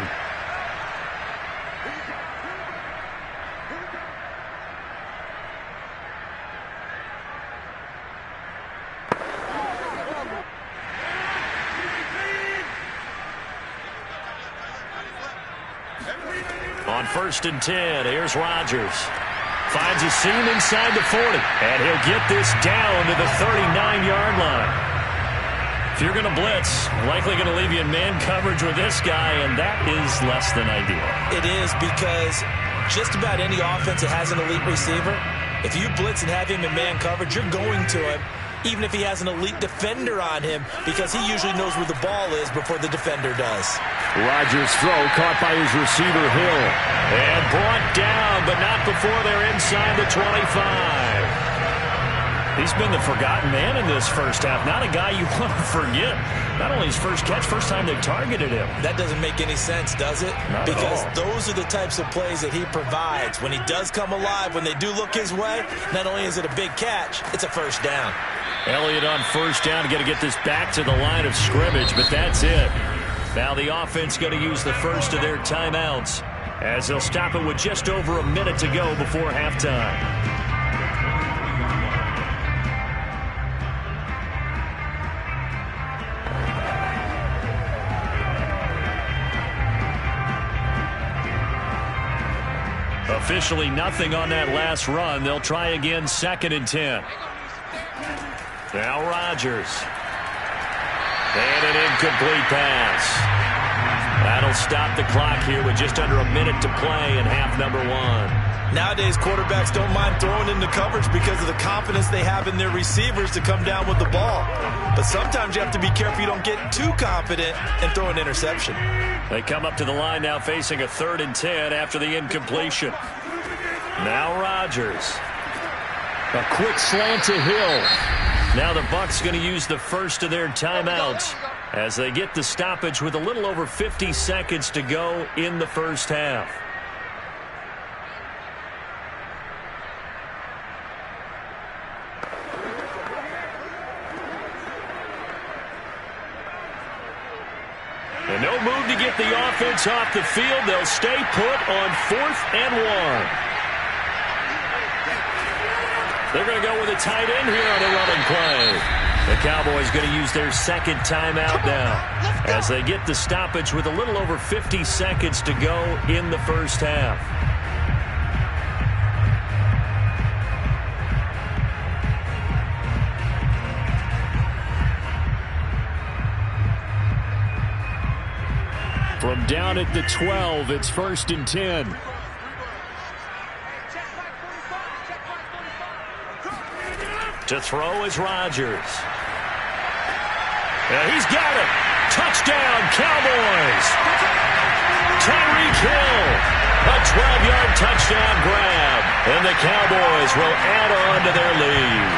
[SPEAKER 1] On 1st and 10, here's Rodgers. Finds a seam inside the 40. And he'll get this down to the 39-yard line. If you're going to blitz, likely going to leave you in man coverage with this guy, and that is less than ideal.
[SPEAKER 2] It is because just about any offense that has an elite receiver, if you blitz and have him in man coverage, you're going to him, even if he has an elite defender on him, because he usually knows where the ball is before the defender does.
[SPEAKER 4] Rodgers' throw caught by his receiver, Hill.
[SPEAKER 1] And brought down, but not before they're inside the 25. He's been the forgotten man in this first half. Not a guy you want to forget. Not only his first catch, first time they've targeted him.
[SPEAKER 2] That doesn't make any sense, does it?
[SPEAKER 1] Not
[SPEAKER 2] because
[SPEAKER 1] at all.
[SPEAKER 2] those are the types of plays that he provides. When he does come alive, when they do look his way, not only is it a big catch, it's a first down.
[SPEAKER 1] Elliott on first down, got to get this back to the line of scrimmage, but that's it. Now the offense going to use the first of their timeouts as they'll stop it with just over a minute to go before halftime. Officially nothing on that last run. They'll try again 2nd and 10. Now Rodgers. And an incomplete pass. That'll stop the clock here with just under a minute to play in half number 1.
[SPEAKER 2] Nowadays, quarterbacks don't mind throwing into coverage because of the confidence they have in their receivers to come down with the ball. But sometimes you have to be careful you don't get too confident and throw an interception.
[SPEAKER 1] They come up to the line now facing a 3rd and 10 after the incompletion. Now Rodgers. A quick slant to Hill. Now the Bucs going to use the first of their timeouts as they get the stoppage with a little over 50 seconds to go in the first half. And no move to get the offense off the field. They'll stay put on 4th and 1. They're going to go with a tight end here on the running play. The Cowboys going to use their 2nd timeout now as they get the stoppage with a little over 50 seconds to go in the first half.
[SPEAKER 4] From down at the 12, it's 1st and 10.
[SPEAKER 1] To throw is Rodgers. And he's got it. Touchdown, Cowboys. Tyreek Hill. A 12-yard touchdown grab. And the Cowboys will add on to their lead.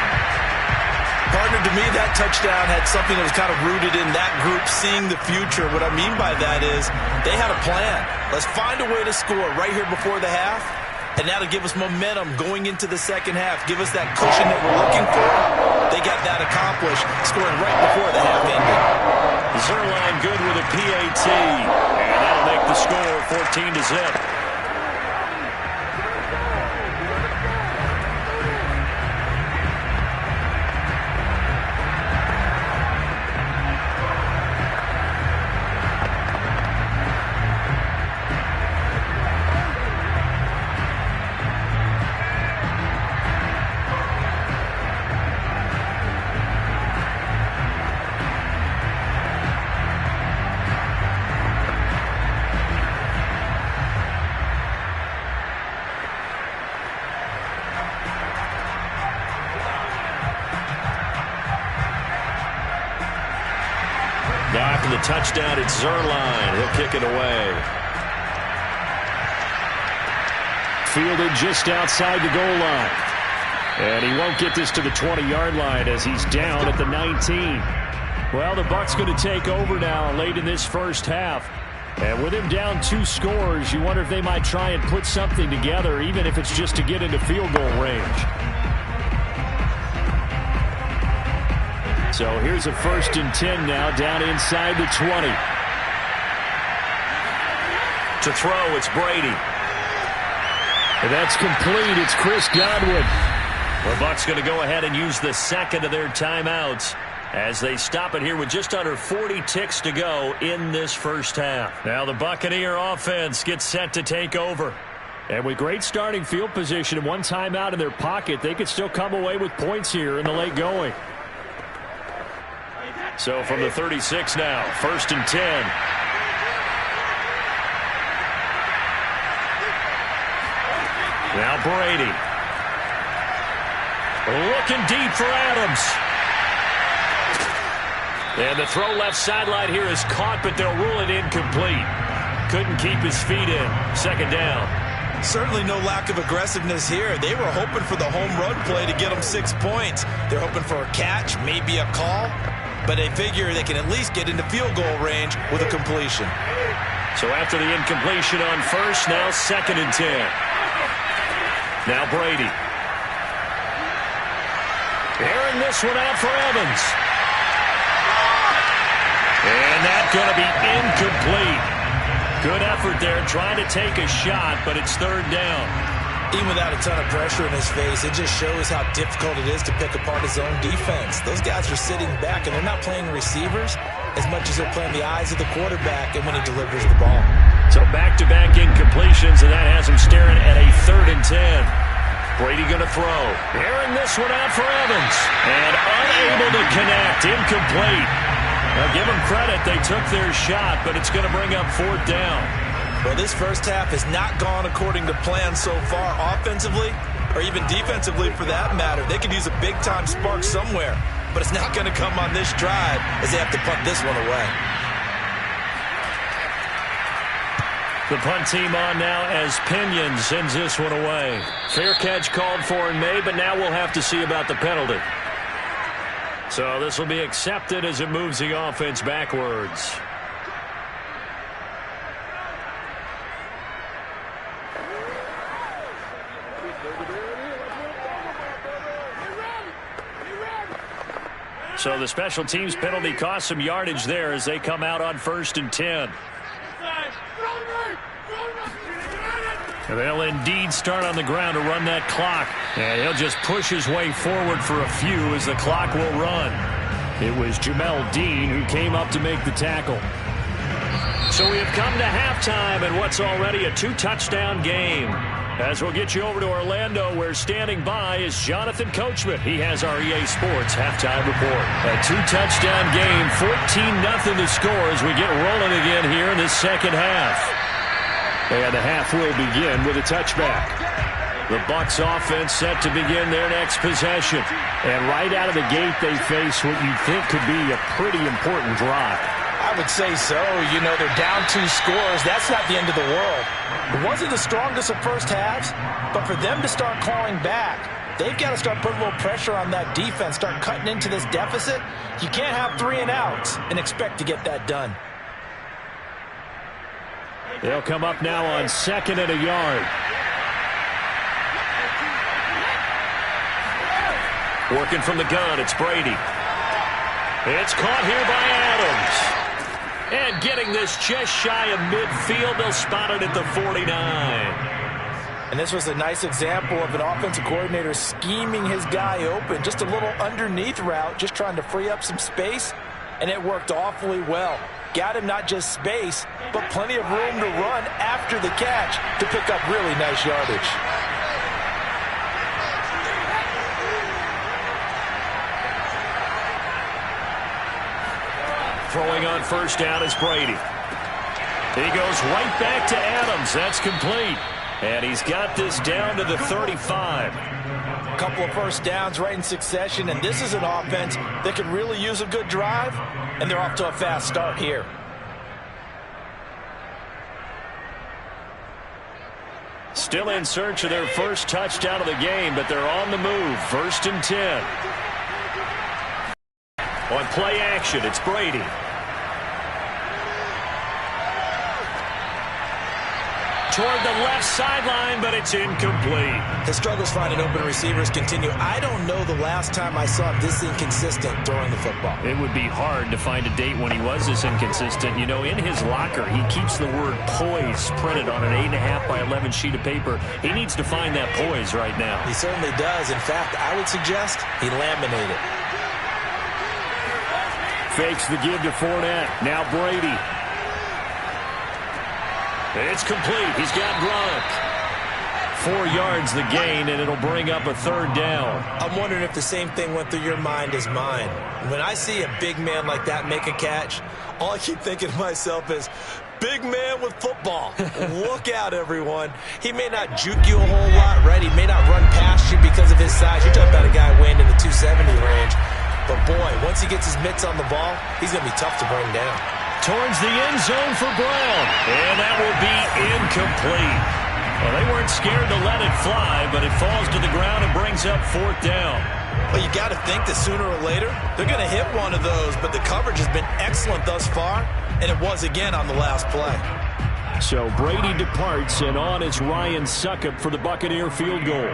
[SPEAKER 2] Partner, to me, that touchdown had something that was kind of rooted in that group seeing the future. What I mean by that is they had a plan. Let's find a way to score right here before the half. And now to give us momentum going into the second half, give us that cushion that we're looking for. They got that accomplished, scoring right before the half ended.
[SPEAKER 1] Zuerlein good with a PAT. And that'll make the score 14-0. After the touchdown, it's Zuerlein. He'll kick it away.
[SPEAKER 4] Fielded just outside the goal line. And he won't get this to the 20-yard line as he's down at the 19. Well, the Bucs going to take over now late in this first half. And with him down 2 scores, you wonder if they might try and put something together, even if it's just to get into field goal range. So here's a 1st and 10 now down inside the 20.
[SPEAKER 1] To throw, it's Brady.
[SPEAKER 4] And that's complete. It's Chris Godwin.
[SPEAKER 1] The Bucs going to go ahead and use the 2nd of their timeouts as they stop it here with just under 40 ticks to go in this first half. Now the Buccaneer offense gets set to take over. And with great starting field position and 1 timeout in their pocket, they could still come away with points here in the late going. So from the 36 now, 1st and 10.
[SPEAKER 4] Now Brady.
[SPEAKER 1] Looking deep for Adams. And the throw left sideline here is caught, but they'll rule it incomplete. Couldn't keep his feet in. 2nd down.
[SPEAKER 2] Certainly no lack of aggressiveness here. They were hoping for the home run play to get them 6 points. They're hoping for a catch, maybe a call. But they figure they can at least get into field goal range with a completion.
[SPEAKER 1] So after the incompletion on 1st, now 2nd and 10. Now Brady. Airing this one out for Evans. And that's going to be incomplete. Good effort there trying to take a shot, but it's 3rd down.
[SPEAKER 2] Even without a ton of pressure in his face, it just shows how difficult it is to pick apart his own defense. Those guys are sitting back, and they're not playing receivers as much as they're playing the eyes of the quarterback and when he delivers the ball.
[SPEAKER 1] So back-to-back incompletions, and that has him staring at a 3rd and 10. Brady going to throw. Airing this one out for Evans. And unable to connect. Incomplete. Now give them credit. They took their shot, but it's going to bring up 4th down.
[SPEAKER 2] Well, this first half has not gone according to plan so far offensively or even defensively for that matter. They could use a big-time spark somewhere, but it's not going to come on this drive as they have to punt this one away.
[SPEAKER 1] The punt team on now as Pinion sends this one away. Fair catch called for and made, but now we'll have to see about the penalty. So this will be accepted as it moves the offense backwards. So the special teams penalty cost some yardage there as they come out on 1st and 10. And they'll indeed start on the ground to run that clock. And he'll just push his way forward for a few as the clock will run. It was Jamel Dean who came up to make the tackle. So we have come to halftime in what's already a 2-touchdown game. As we'll get you over to Orlando, where standing by is Jonathan Coachman. He has our EA Sports halftime report. A 2-touchdown game, 14-0 the score as we get rolling again here in the second half. And the half will begin with a touchback. The Bucs offense set to begin their next possession. And right out of the gate, they face what you'd think could be a pretty important drive.
[SPEAKER 2] I would say so. You know, they're down 2 scores. That's not the end of the world. It wasn't the strongest of first halves, but for them to start calling back, they've got to start putting a little pressure on that defense, start cutting into this deficit. You can't have 3 and outs and expect to get that done.
[SPEAKER 1] They'll come up now on 2nd and a yard. Working from the gun, it's Brady. It's caught here by Adams. And getting this just shy of midfield, they'll spot it at the 49.
[SPEAKER 2] And this was a nice example of an offensive coordinator scheming his guy open. Just a little underneath route, just trying to free up some space, and it worked awfully well. Got him not just space, but plenty of room to run after the catch to pick up really nice yardage.
[SPEAKER 1] Throwing on 1st down is Brady. He goes right back to Adams. That's complete. And he's got this down to the 35.
[SPEAKER 2] A couple of 1st downs right in succession, and this is an offense that could really use a good drive, and they're off to a fast start here.
[SPEAKER 1] Still in search of their first touchdown of the game, but they're on the move. 1st and 10. On play action, it's Brady. Toward the left sideline, but it's incomplete.
[SPEAKER 2] His struggles finding open receivers continue. I don't know the last time I saw him this inconsistent throwing the football.
[SPEAKER 1] It would be hard to find a date when he was this inconsistent. You know, in his locker, he keeps the word poise printed on an 8.5 by 11 sheet of paper. He needs to find that poise right now.
[SPEAKER 2] He certainly does. In fact, I would suggest he laminated.
[SPEAKER 1] Fakes the give to Fournette. Now Brady. It's complete. He's got Gronk. 4 yards the gain, and it'll bring up a 3rd down.
[SPEAKER 2] I'm wondering if the same thing went through your mind as mine. When I see a big man like that make a catch, all I keep thinking to myself is, big man with football. Look out, everyone. He may not juke you a whole lot, right? He may not run past you because of his size. You're talking about a guy weighing in the 270 range. But, boy, once he gets his mitts on the ball, he's going to be tough to bring down.
[SPEAKER 1] Towards the end zone for Brown. And that will be incomplete. Well, they weren't scared to let it fly, but it falls to the ground and brings up 4th down.
[SPEAKER 2] Well, you got to think that sooner or later they're going to hit one of those, but the coverage has been excellent thus far, and it was again on the last play.
[SPEAKER 1] So Brady departs, and on is Ryan Succop for the Buccaneer field goal.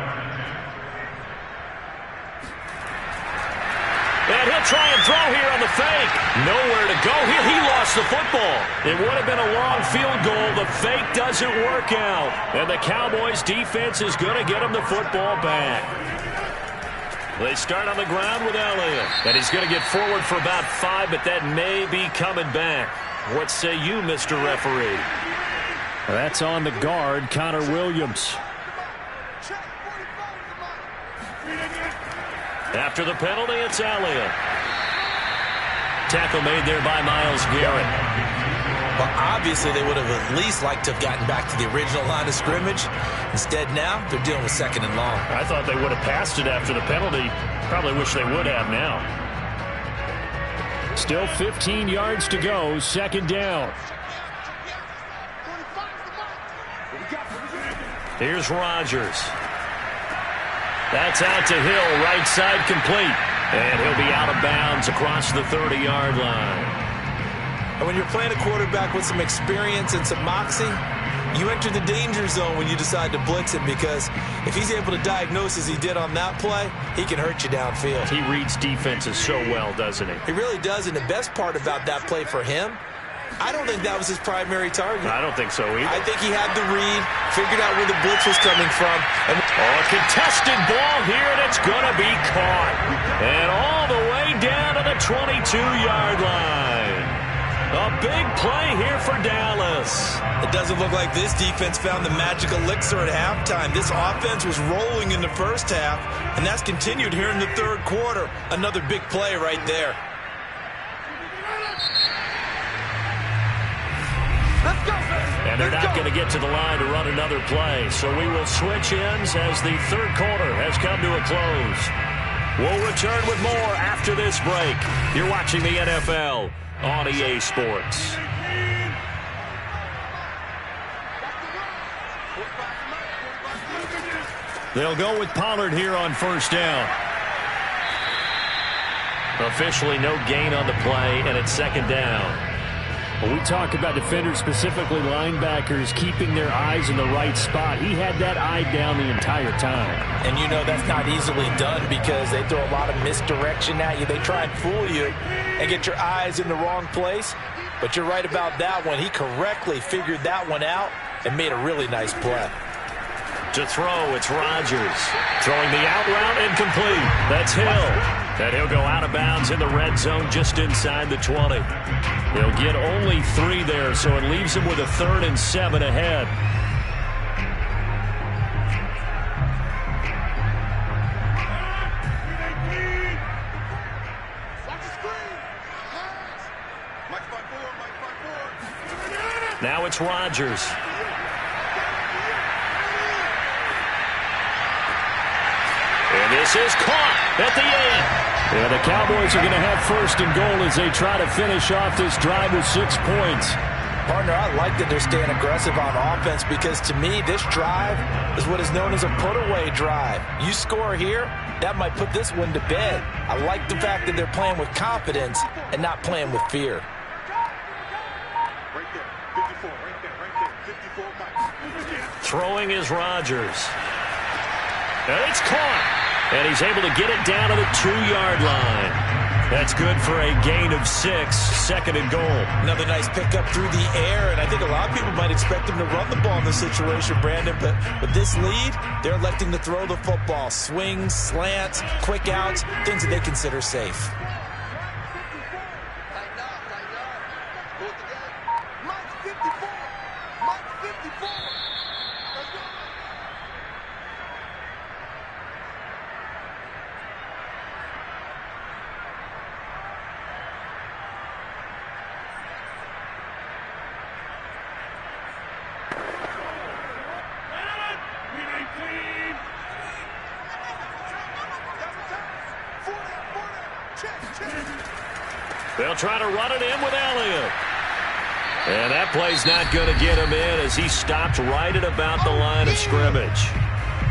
[SPEAKER 1] And he'll try and throw here on the fake. Nowhere to go here. He lost the football. It would have been a long field goal. The fake doesn't work out. And the Cowboys defense is going to get him the football back. They start on the ground with Elliott. And he's going to get forward for about 5, but that may be coming back. What say you, Mr. Referee? That's on the guard, Connor Williams. After the penalty, it's Elliott. Tackle made there by Myles Garrett.
[SPEAKER 2] Well, obviously, they would have at least liked to have gotten back to the original line of scrimmage. Instead, now they're dealing with second and long.
[SPEAKER 1] I thought they would have passed it after the penalty. Probably wish they would have now.
[SPEAKER 4] Still 15 yards to go, second down.
[SPEAKER 1] Here's Rodgers. That's out to Hill, right side complete. And he'll be out of bounds across the 30-yard line.
[SPEAKER 2] And when you're playing a quarterback with some experience and some moxie, you enter the danger zone when you decide to blitz him, because if he's able to diagnose as he did on that play, he can hurt you downfield.
[SPEAKER 1] He reads defenses so well, doesn't he?
[SPEAKER 2] He really does, and the best part about that play for him, I don't think that was his primary target.
[SPEAKER 1] I don't think so either.
[SPEAKER 2] I think he had the read, figured out where the blitz was coming from. And
[SPEAKER 1] contested ball here, and it's going to be caught. And all the way down to the 22-yard line. A big play here for Dallas.
[SPEAKER 2] It doesn't look like this defense found the magic elixir at halftime. This offense was rolling in the first half, and that's continued here in the third quarter. Another big play right there.
[SPEAKER 1] And they're not going to get to the line to run another play. So we will switch ends as the third quarter has come to a close. We'll return with more after this break. You're watching the NFL on EA Sports. They'll go with Pollard here on first down. Officially no gain on the play, and it's second down.
[SPEAKER 4] When we talk about defenders, specifically linebackers, keeping their eyes in the right spot, he had that eye down the entire time.
[SPEAKER 2] And you know that's not easily done because they throw a lot of misdirection at you. They try and fool you and get your eyes in the wrong place. But you're right about that one. He correctly figured that one out and made a really nice play.
[SPEAKER 1] To throw, it's Rodgers. Throwing the out route, incomplete. That's Hill. And he'll go out of bounds in the red zone just inside the 20. He'll get only 3 there, so it leaves him with a 3rd and 7 ahead. Now it's Rodgers. And this is caught at the 8.
[SPEAKER 4] Yeah, the Cowboys are going to have first and goal as they try to finish off this drive with 6 points.
[SPEAKER 2] Partner, I like that they're staying aggressive on offense because to me this drive is what is known as a put-away drive. You score here, that might put this one to bed. I like the fact that they're playing with confidence and not playing with fear.
[SPEAKER 3] Right there, 54, right there, 54.
[SPEAKER 1] Throwing is Rodgers. And it's caught. And he's able to get it down to the 2-yard line. That's good for a gain of 6, second and goal.
[SPEAKER 2] Another nice pickup through the air, and I think a lot of people might expect him to run the ball in this situation, Brandon, but with this lead, they're electing to throw the football. Swings, slants, quick outs, things that they consider safe.
[SPEAKER 1] They'll try to run it in with Elliott. And that play's not going to get him in as he stopped right at about the line of scrimmage.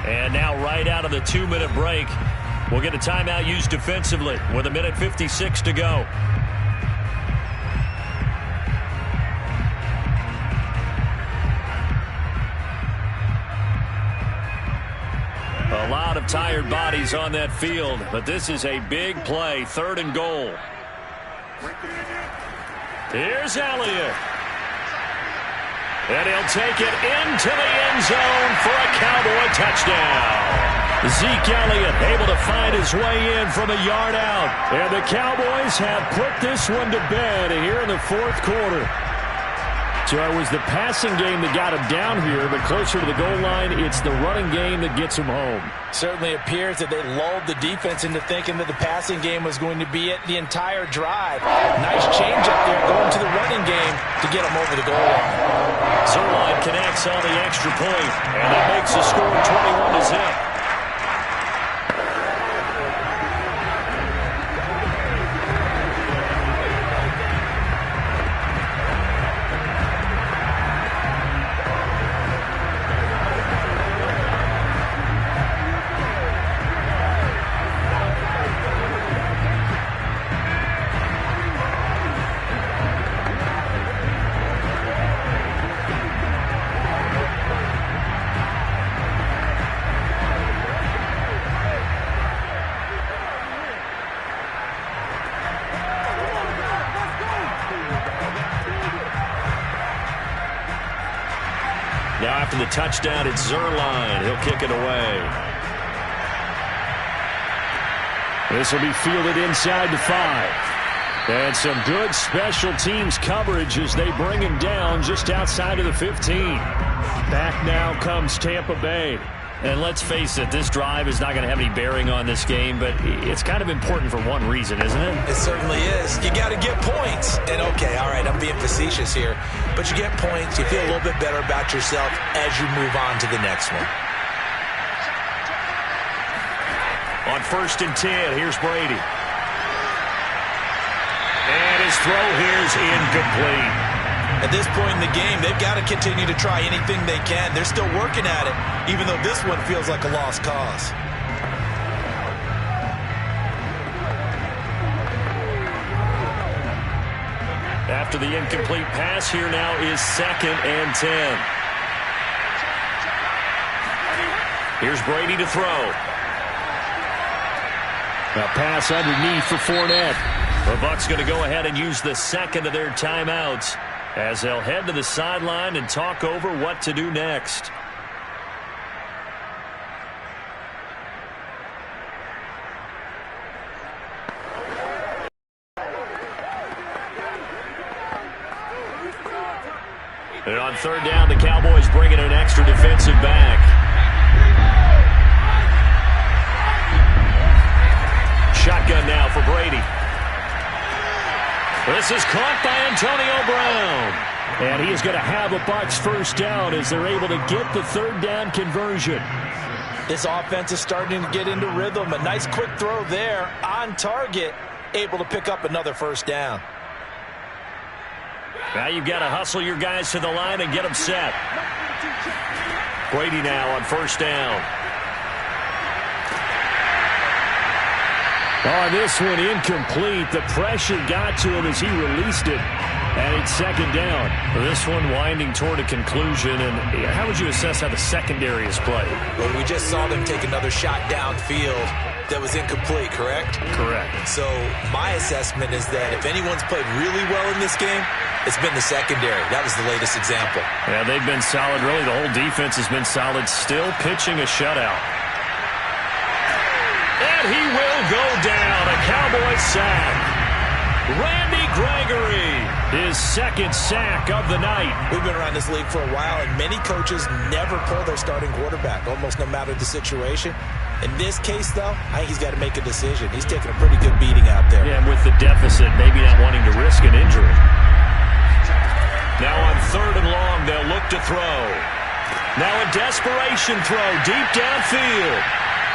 [SPEAKER 1] And now right out of the 2-minute break, we'll get a timeout used defensively with 1:56 to go. A lot of tired bodies on that field, but this is a big play, 3rd and goal. Here's Elliott. And he'll take it into the end zone for a Cowboy touchdown. Zeke Elliott able to find his way in from a yard out.
[SPEAKER 4] And the Cowboys have put this one to bed here in the 4th quarter. So it was the passing game that got him down here, but closer to the goal line, it's the running game that gets him home.
[SPEAKER 2] Certainly appears that they lulled the defense into thinking that the passing game was going to be it the entire drive. Nice change up there going to the running game to get him over the goal line.
[SPEAKER 1] Zuerlein connects on the extra point, and that makes the score 21-0. Now after the touchdown, it's Zuerlein. He'll kick it away.
[SPEAKER 4] This will be fielded inside the 5. And some good special teams coverage as they bring him down just outside of the 15. Back now comes Tampa Bay.
[SPEAKER 1] And let's face it, this drive is not going to have any bearing on this game, but it's kind of important for one reason, isn't it?
[SPEAKER 2] It certainly is. You got to get points. And okay, all right, I'm being facetious here, but you get points, you feel a little bit better about yourself as you move on to the next one.
[SPEAKER 1] On 1st and 10, here's Brady. And his throw here's incomplete.
[SPEAKER 2] At this point in the game, they've got to continue to try anything they can. They're still working at it, even though this one feels like a lost cause.
[SPEAKER 1] After the incomplete pass, here now is 2nd and 10. Here's Brady to throw.
[SPEAKER 4] A pass underneath for Fournette.
[SPEAKER 1] The Bucs going to go ahead and use the second of their timeouts as they'll head to the sideline and talk over what to do next. And on 3rd down, the Cowboys bring in an extra defensive back. Shotgun now for Brady. This is caught by Antonio Brown.
[SPEAKER 4] And he is going to have a Bucs first down as they're able to get the 3rd down conversion.
[SPEAKER 2] This offense is starting to get into rhythm. A nice quick throw there on target, able to pick up another first down.
[SPEAKER 1] Now you've got to hustle your guys to the line and get them set. Brady now on 1st down.
[SPEAKER 4] Oh, this one incomplete. The pressure got to him as he released it. And it's 2nd down.
[SPEAKER 1] This one winding toward a conclusion. And how would you assess how the secondary is played?
[SPEAKER 2] Well, we just saw them take another shot downfield that was incomplete, correct?
[SPEAKER 1] Correct.
[SPEAKER 2] So my assessment is that if anyone's played really well in this game, it's been the secondary. That was the latest example.
[SPEAKER 1] Yeah, they've been solid. Really, the whole defense has been solid. Still pitching a shutout. And he will go down. A Cowboy sack. Randy Gregory, his 2nd sack of the night.
[SPEAKER 2] We've been around this league for a while, and many coaches never pull their starting quarterback, almost no matter the situation. In this case, though, I think he's got to make a decision. He's taking a pretty good beating out there.
[SPEAKER 1] Yeah, and with the deficit, maybe not wanting to risk an injury. Now on 3rd and long, they'll look to throw. Now a desperation throw deep downfield.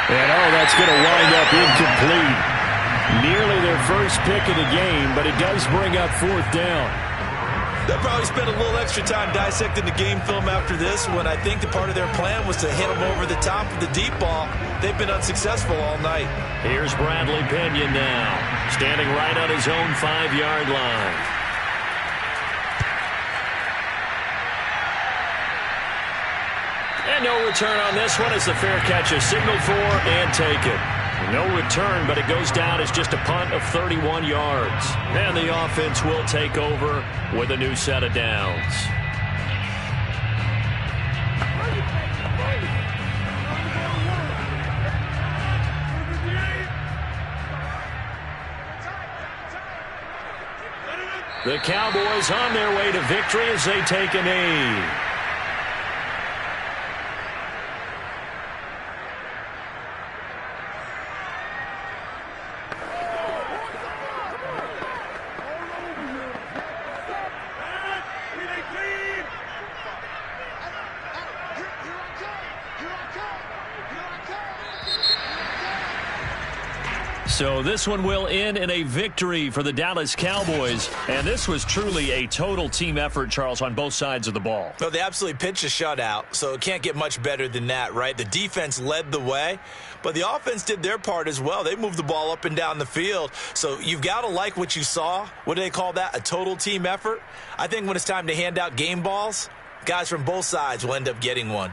[SPEAKER 4] And, oh, that's going to wind up incomplete. Nearly their first pick of the game, but it does bring up 4th down.
[SPEAKER 2] They'll probably spend a little extra time dissecting the game film after this one. I think the part of their plan was to hit them over the top of the deep ball. They've been unsuccessful all night.
[SPEAKER 1] Here's Bradley Pinion now, standing right on his own 5-yard line. And no return on this one as the fair catch is signaled for and taken. No return, but it goes down as just a punt of 31 yards. And the offense will take over with a new set of downs. The Cowboys on their way to victory as they take a knee. So this one will end in a victory for the Dallas Cowboys. And this was truly a total team effort, Charles, on both sides of the ball.
[SPEAKER 2] Well, they absolutely pitched a shutout, so it can't get much better than that, right? The defense led the way, but the offense did their part as well. They moved the ball up and down the field. So you've got to like what you saw. What do they call that? A total team effort? I think when it's time to hand out game balls, guys from both sides will end up getting one.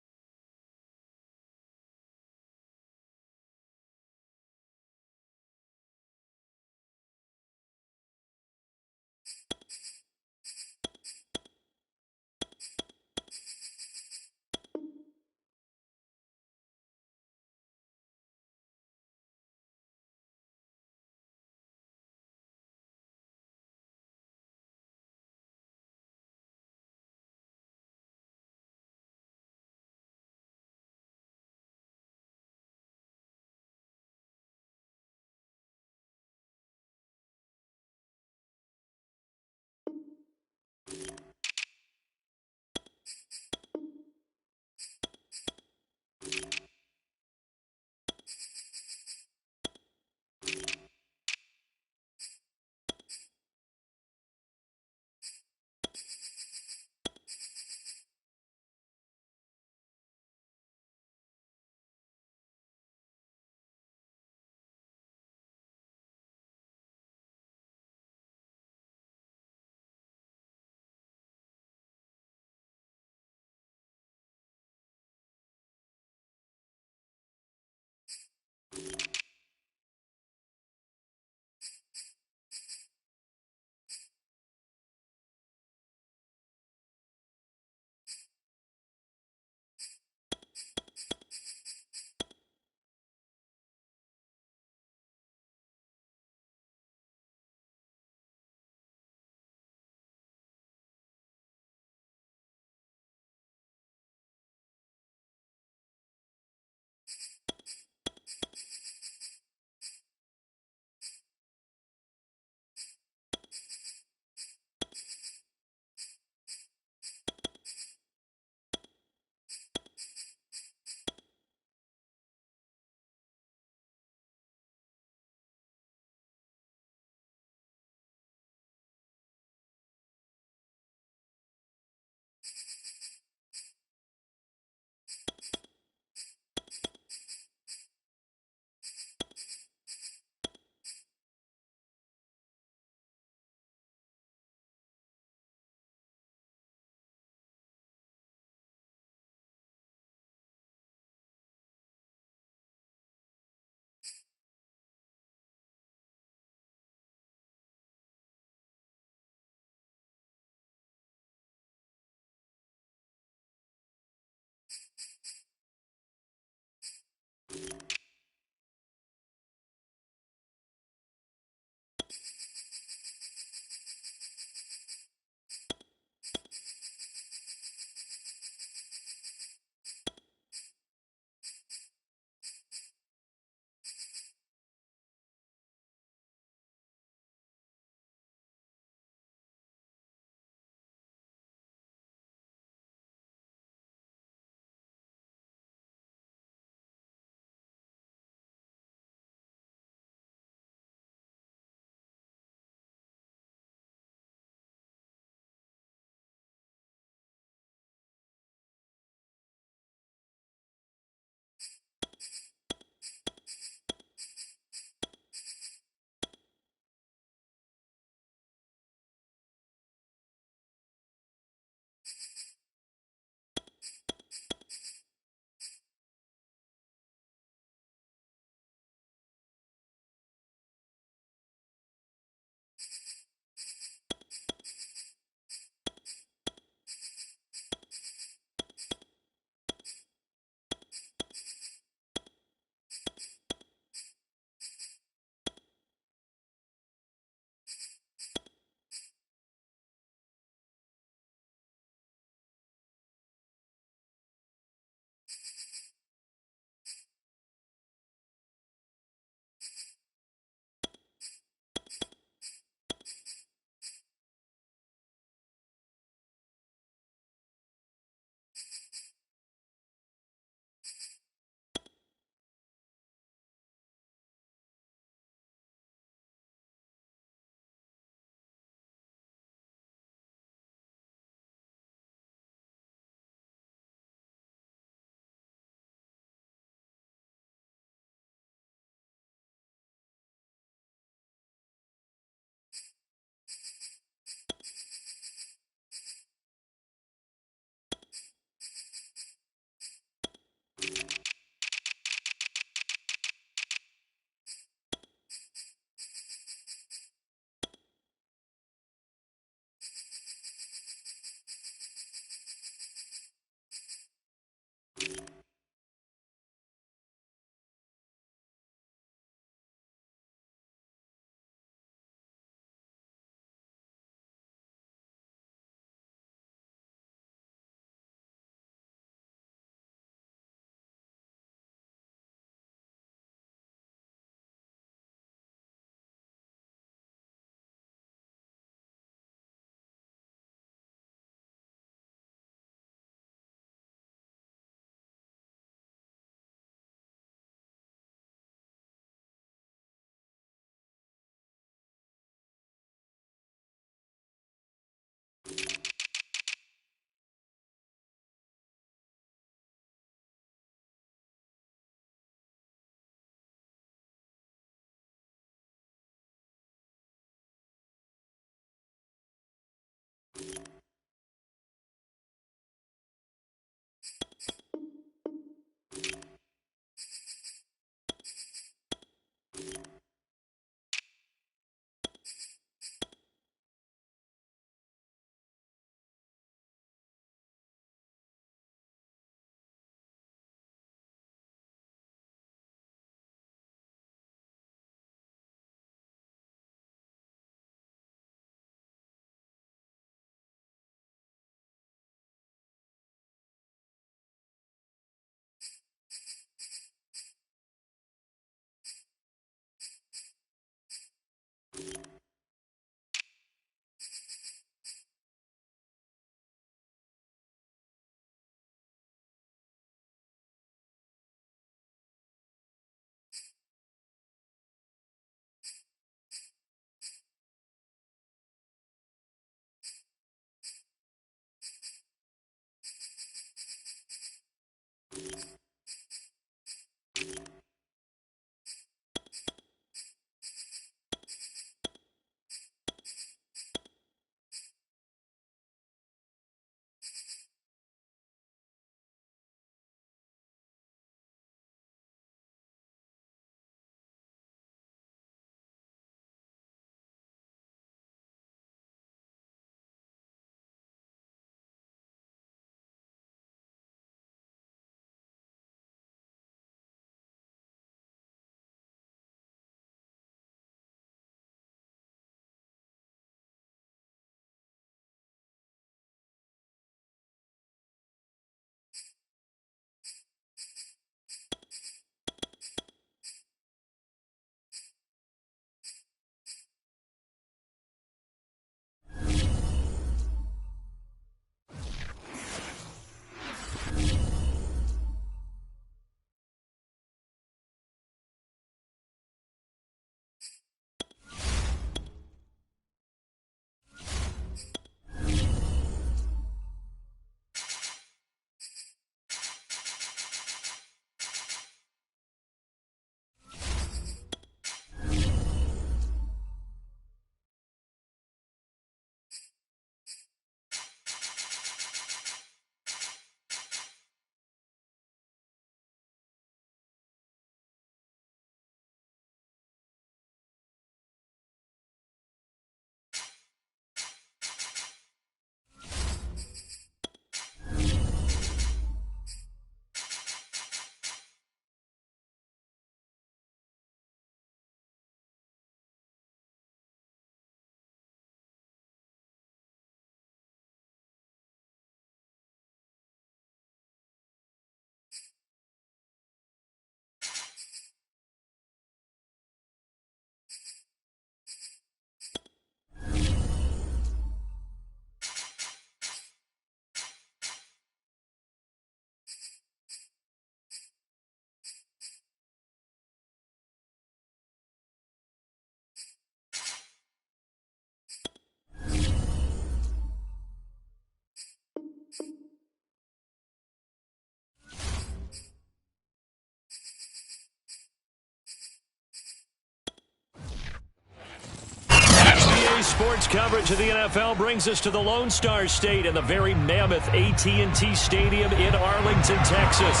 [SPEAKER 1] Sports coverage of the NFL brings us to the Lone Star State and the very mammoth AT&T Stadium in Arlington, Texas.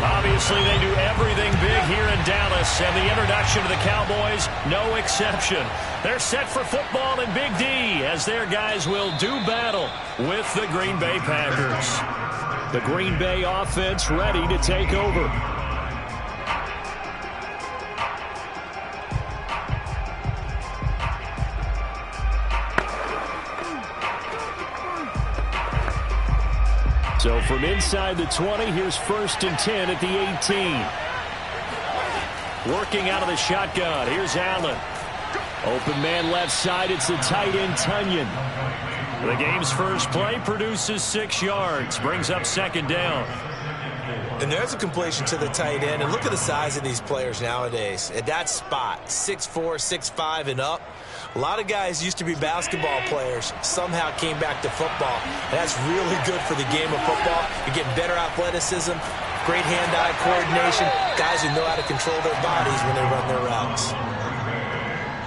[SPEAKER 1] Obviously, they do everything big here in Dallas, and the introduction to the Cowboys, no exception. They're set for football in Big D as their guys will do battle with the Green Bay Packers. The Green Bay offense ready to take over. So from inside the 20, here's 1st and 10 at the 18. Working out of the shotgun, here's Allen. Open man left side, it's the tight end Tunyon. The game's first play produces 6 yards, brings up 2nd down.
[SPEAKER 2] And there's a completion to the tight end. And look at the size of these players nowadays. At that spot, 6'4", 6'5", and up. A lot of guys used to be basketball players, somehow came back to football. And that's really good for the game of football. You're getting better athleticism, great hand-eye coordination, guys who know how to control their bodies when they run their routes.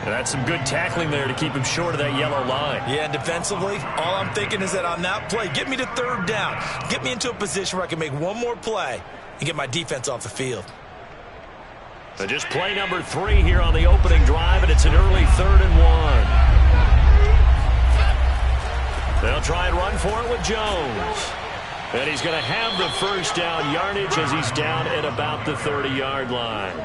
[SPEAKER 1] And that's some good tackling there to keep him short of that yellow line.
[SPEAKER 2] Yeah, and defensively, all I'm thinking is that on that play, get me to 3rd down. Get me into a position where I can make one more play and get my defense off the field.
[SPEAKER 1] So just play number 3 here on the opening drive, and it's an early 3rd and 1. They'll try and run for it with Jones. And he's going to have the 1st down yardage as he's down at about the 30-yard line.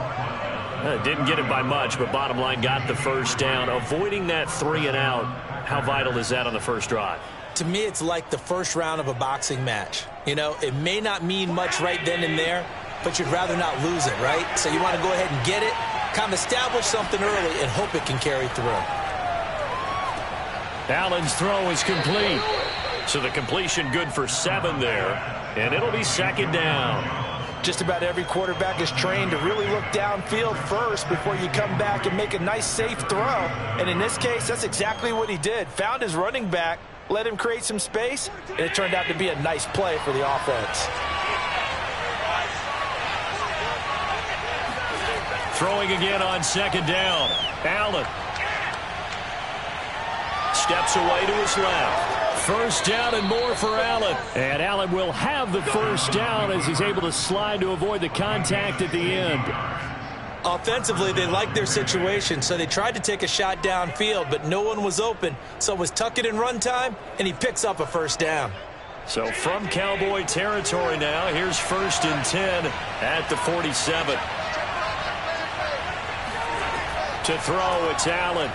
[SPEAKER 1] Didn't get it by much, but bottom line got the 1st down. Avoiding that 3 and out, how vital is that on the first drive?
[SPEAKER 2] To me, it's like the first round of a boxing match. You know, it may not mean much right then and there, but you'd rather not lose it, right? So you want to go ahead and get it, kind of establish something early, and hope it can carry through.
[SPEAKER 1] Allen's throw is complete. So the completion good for 7 there, and it'll be 2nd down.
[SPEAKER 2] Just about every quarterback is trained to really look downfield first before you come back and make a nice, safe throw. And in this case, that's exactly what he did. Found his running back, let him create some space, and it turned out to be a nice play for the offense.
[SPEAKER 1] Throwing again on 2nd down. Allen steps away to his left. 1st down and more for Allen. And Allen will have the 1st down as he's able to slide to avoid the contact at the end.
[SPEAKER 2] Offensively, they liked their situation, so they tried to take a shot downfield, but no one was open. So it was tuck it in run time, and he picks up a 1st down.
[SPEAKER 1] So from Cowboy territory now, here's 1st and 10 at the 47. To throw, it's Allen.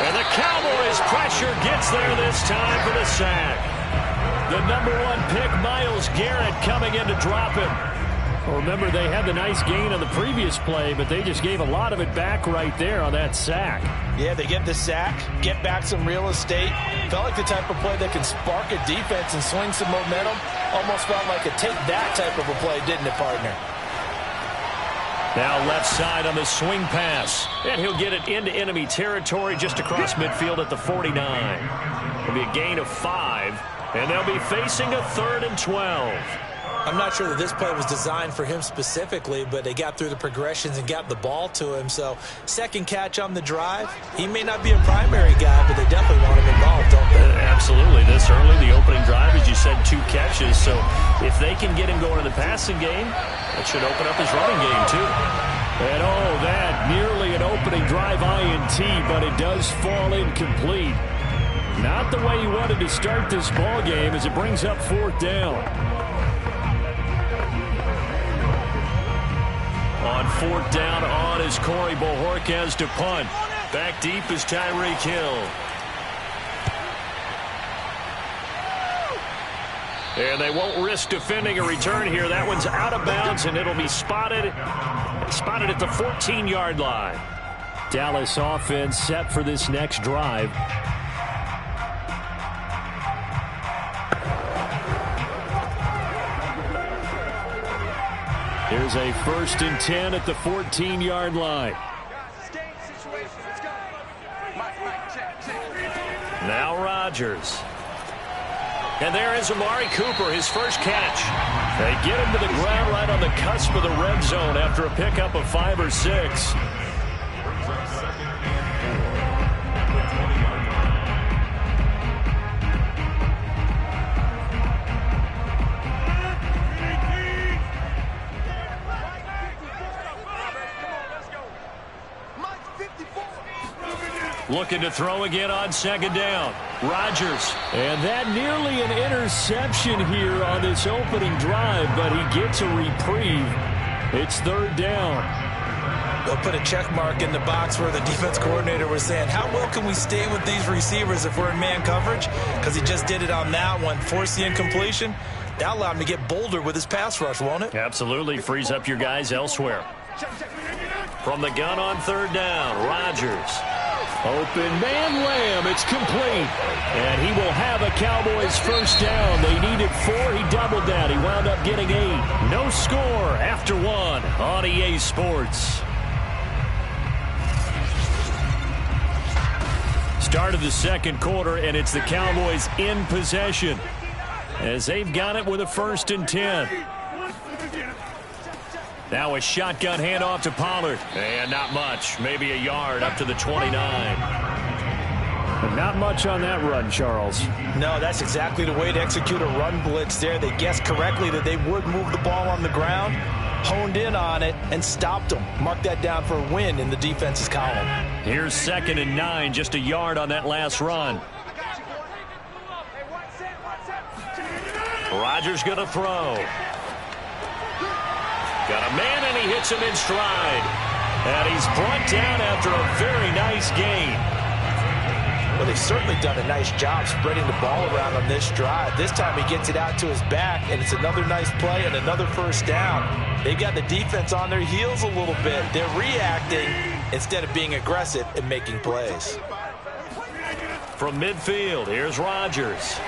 [SPEAKER 1] And the Cowboys pressure gets there this time for the sack. The number 1 pick, Myles Garrett, coming in to drop him. Well, remember, they had the nice gain on the previous play, but they just gave a lot of it back right there on that sack.
[SPEAKER 2] Yeah, they get the sack, get back some real estate. Felt like the type of play that can spark a defense and swing some momentum. Almost felt like a take that type of a play, didn't it, partner?
[SPEAKER 1] Now left side on the swing pass. And he'll get it into enemy territory just across midfield at the 49. It'll be a gain of 5. And they'll be facing a 3rd and 12.
[SPEAKER 2] I'm not sure that this play was designed for him specifically, but they got through the progressions and got the ball to him. So 2nd catch on the drive. He may not be a primary guy, but they definitely want him involved, don't they?
[SPEAKER 1] Absolutely. This early, the opening drive, as you said, 2 catches. So if they can get him going in the passing game, that should open up his running game, too. And that nearly an opening drive INT, but it does fall incomplete. Not the way he wanted to start this ball game as it brings up 4th down. On 4th down, on is Corey Bojorquez to punt. Back deep is Tyreek Hill. And they won't risk defending a return here. That one's out of bounds, and it'll be spotted at the 14-yard line. Dallas offense set for this next drive. Here's a 1st and 10 at the 14-yard line. Now Rodgers. And there is Amari Cooper, his first catch. They get him to the ground right on the cusp of the red zone after a pickup of 5 or 6. Looking to throw again on second down. Rodgers.
[SPEAKER 4] And that nearly an interception here on this opening drive, but he gets a reprieve. It's third down.
[SPEAKER 2] They'll put a check mark in the box where the defense coordinator was saying, how well can we stay with these receivers if we're in man coverage? Because he just did it on that one. Force the incompletion. That allowed him to get bolder with his pass rush, won't it?
[SPEAKER 1] Absolutely. Frees up your guys elsewhere. From the gun on third down, Rodgers.
[SPEAKER 4] Open man, Lamb. It's complete. And he will have a Cowboys first down. They needed 4. He doubled that. He wound up getting 8.
[SPEAKER 1] No score after 1 on EA Sports. Start of the second quarter, and it's the Cowboys in possession as they've got it with a 1st and 10. Now a shotgun handoff to Pollard. And not much. Maybe a yard up to the 29.
[SPEAKER 4] But not much on that run, Charles.
[SPEAKER 2] No, that's exactly the way to execute a run blitz there. They guessed correctly that they would move the ball on the ground, honed in on it, and stopped them. Mark that down for a win in the defense's column.
[SPEAKER 1] Here's 2nd and 9, just a yard on that last run. Rodgers going to throw. Got a man, and he hits him in stride. And he's brought down after a very nice gain.
[SPEAKER 2] Well, they've certainly done a nice job spreading the ball around on this drive. This time he gets it out to his back, and it's another nice play and another first down. They've got the defense on their heels a little bit. They're reacting instead of being aggressive and making plays.
[SPEAKER 1] From midfield, here's Rodgers.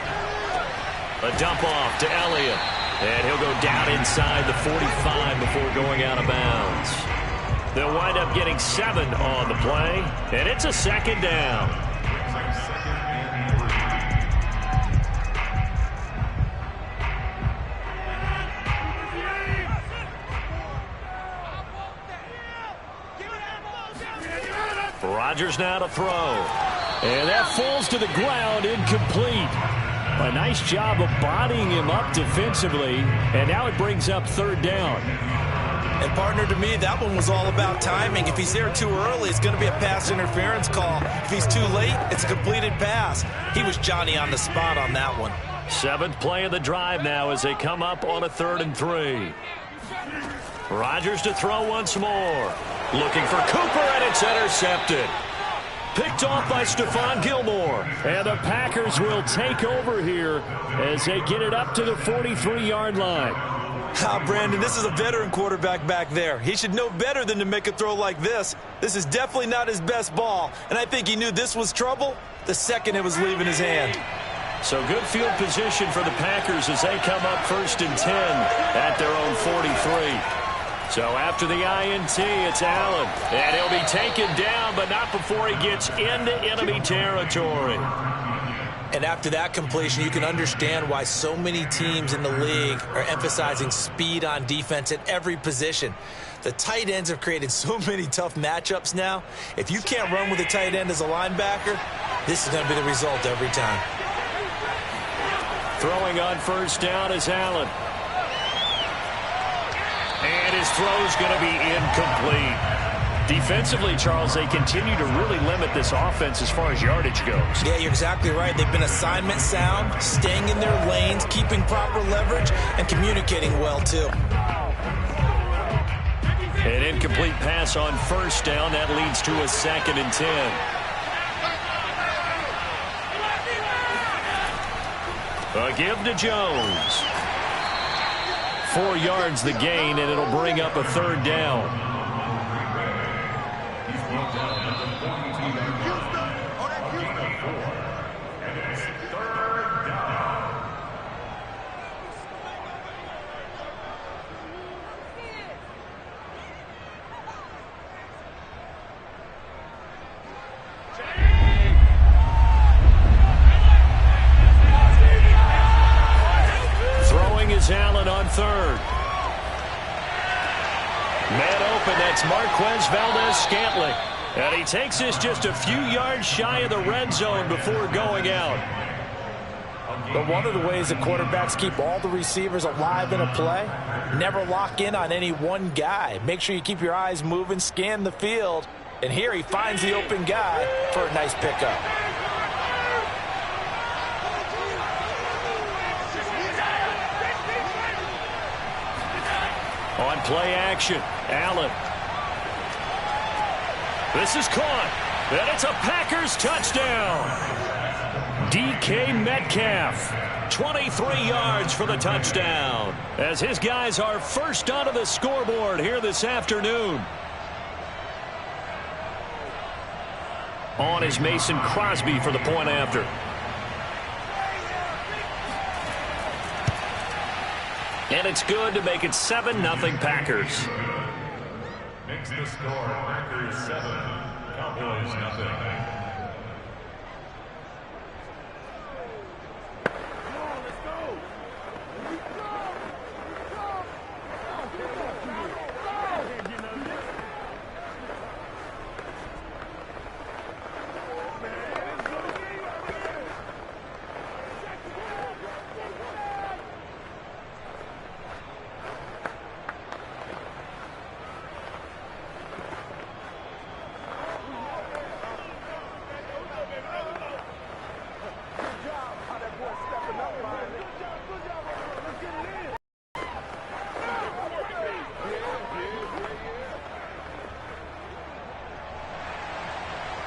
[SPEAKER 1] A dump off to Elliott. And he'll go down inside the 45 before going out of bounds. They'll wind up getting 7 on the play, and it's a 2nd down. Rodgers now to throw.
[SPEAKER 4] And that falls to the ground, incomplete. A nice job of bodying him up defensively, and now it brings up 3rd down.
[SPEAKER 2] And partner, to me, that one was all about timing. If he's there too early, it's going to be a pass interference call. If he's too late, it's a completed pass. He was Johnny on the spot on that one.
[SPEAKER 1] 7th play of the drive now as they come up on a 3rd and 3. Rodgers to throw once more. Looking for Cooper, and it's intercepted. Picked off by Stephon Gilmore.
[SPEAKER 4] And the Packers will take over here as they get it up to the 43-yard line.
[SPEAKER 2] Brandon, this is a veteran quarterback back there. He should know better than to make a throw like this. This is definitely not his best ball, and I think he knew this was trouble the second it was leaving his hand.
[SPEAKER 1] So good field position for the Packers as they come up 1st and 10 at their own 43. So after the INT, it's Allen. And he'll be taken down, but not before he gets into enemy territory.
[SPEAKER 2] And after that completion, you can understand why so many teams in the league are emphasizing speed on defense at every position. The tight ends have created so many tough matchups now. If you can't run with a tight end as a linebacker, this is going to be the result every time.
[SPEAKER 1] Throwing on 1st down is Allen. And his throw's going to be incomplete. Defensively, Charles, they continue to really limit this offense as far as yardage goes.
[SPEAKER 2] Yeah, you're exactly right. They've been assignment sound, staying in their lanes, keeping proper leverage, and communicating well, too.
[SPEAKER 1] An incomplete pass on 1st down. That leads to a 2nd and 10. A give to Jones. 4 yards the gain, and it'll bring up a 3rd down.
[SPEAKER 3] He's brought down at the 42-yard line. And it's 3rd down.
[SPEAKER 1] Throwing is Allen on 3rd. Man open, that's Marquez Valdes-Scantling. And he takes this just a few yards shy of the red zone before going out.
[SPEAKER 2] But one of the ways that quarterbacks keep all the receivers alive in a play, never lock in on any one guy. Make sure you keep your eyes moving, scan the field, And here he finds the open guy for a nice pickup.
[SPEAKER 4] On play action, Allen. This is caught, and it's a Packers touchdown. DK Metcalf, 23 yards for the touchdown, as his guys are first onto the scoreboard here this afternoon. On is Mason Crosby for the point after. And it's good to make it 7-0 Packers.
[SPEAKER 3] Makes the score Packers 7, Cowboys 0.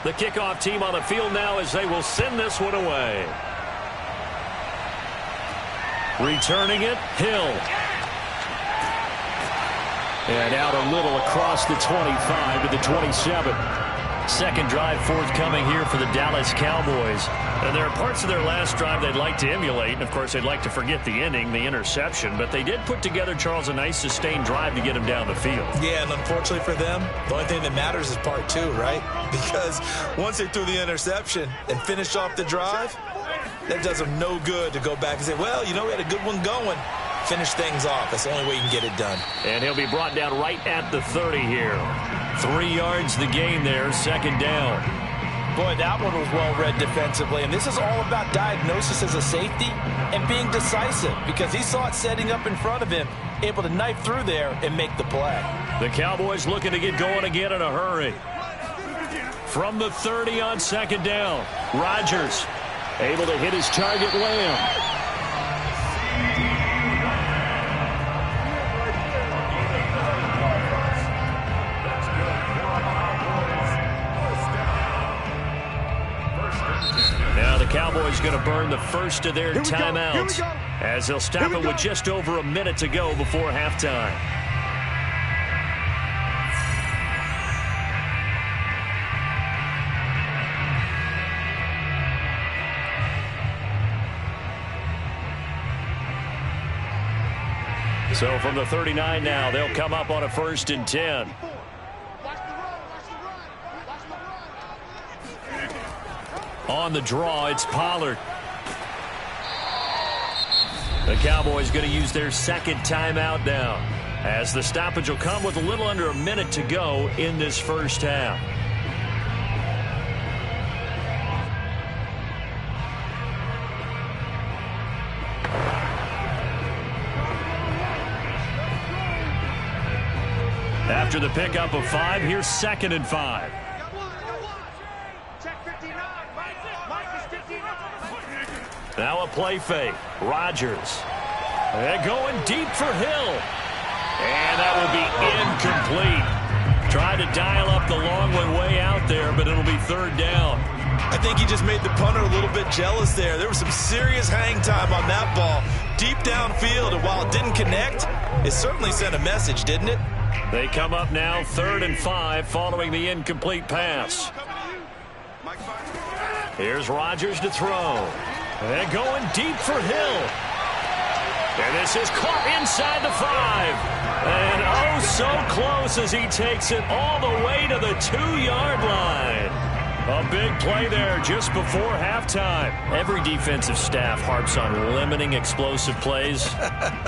[SPEAKER 4] The kickoff team on the field now as they will send this one away. Returning it, Hill. And out a little across the 25 to the 27. Second drive forthcoming here for the Dallas Cowboys. And there are parts of their last drive they'd like to emulate. And, of course, they'd like to forget the ending, the interception. But they did put together, Charles, a nice sustained drive to get him down the field.
[SPEAKER 2] Yeah, and unfortunately for them, the only thing that matters is part 2, right? Because once they threw the interception and finished off the drive, that does them no good to go back and say, well, you know, we had a good one going. Finish things off. That's the only way you can get it done.
[SPEAKER 4] And he'll be brought down right at the 30 here. 3 yards the gain there, second down.
[SPEAKER 2] Boy, that one was well read defensively. And this is all about diagnosis as a safety and being decisive because he saw it setting up in front of him, able to knife through there and make the play.
[SPEAKER 4] The Cowboys looking to get going again in a hurry. From the 30 on second down, Rodgers able to hit his target, Lamb. Now the Cowboys going to burn the first of their timeouts as they'll stop it with just over a minute to go before halftime. So from the 39 now, they'll come up on a 1st and 10. On the draw, it's Pollard. The Cowboys going to use their second timeout now, as the stoppage will come with a little under a minute to go in this first half. After the pickup of 5, here's 2nd and 5. Now a play fake. Rodgers. They're going deep for Hill. And that will be incomplete. Tried to dial up the long one way out there, but it'll be 3rd down.
[SPEAKER 2] I think he just made the punter a little bit jealous there. There was some serious hang time on that ball. Deep downfield, and while it didn't connect, it certainly sent a message, didn't it?
[SPEAKER 4] They come up now 3rd and 5 following the incomplete pass. Here's Rodgers to throw. They're going deep for Hill. And this is caught inside the 5. And oh, so close as he takes it all the way to the 2-yard line. A big play there just before halftime. Every defensive staff harps on limiting explosive plays.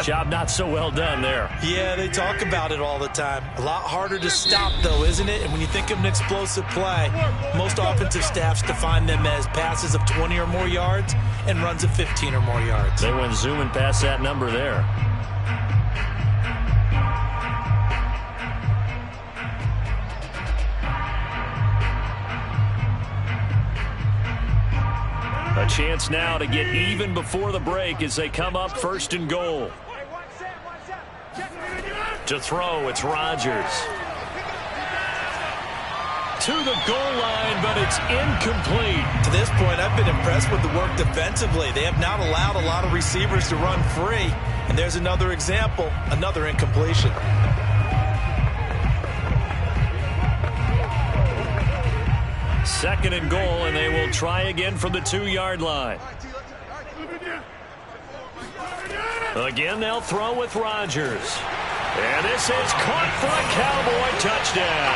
[SPEAKER 4] Job not so well done there.
[SPEAKER 2] Yeah, they talk about it all the time. A lot harder to stop, though, isn't it? And when you think of an explosive play, most offensive staffs define them as passes of 20 or more yards and runs of 15 or more yards.
[SPEAKER 4] They went zooming past that number there.
[SPEAKER 1] A chance now to get even before the break as they come up 1st and goal. To throw, it's Rodgers. To the goal line, but it's incomplete.
[SPEAKER 2] To this point, I've been impressed with the work defensively. They have not allowed a lot of receivers to run free. And there's another example, another incompletion.
[SPEAKER 1] Second and goal, and they will try again from the 2-yard line. Again, they'll throw with Rodgers. And this is caught for a Cowboy touchdown.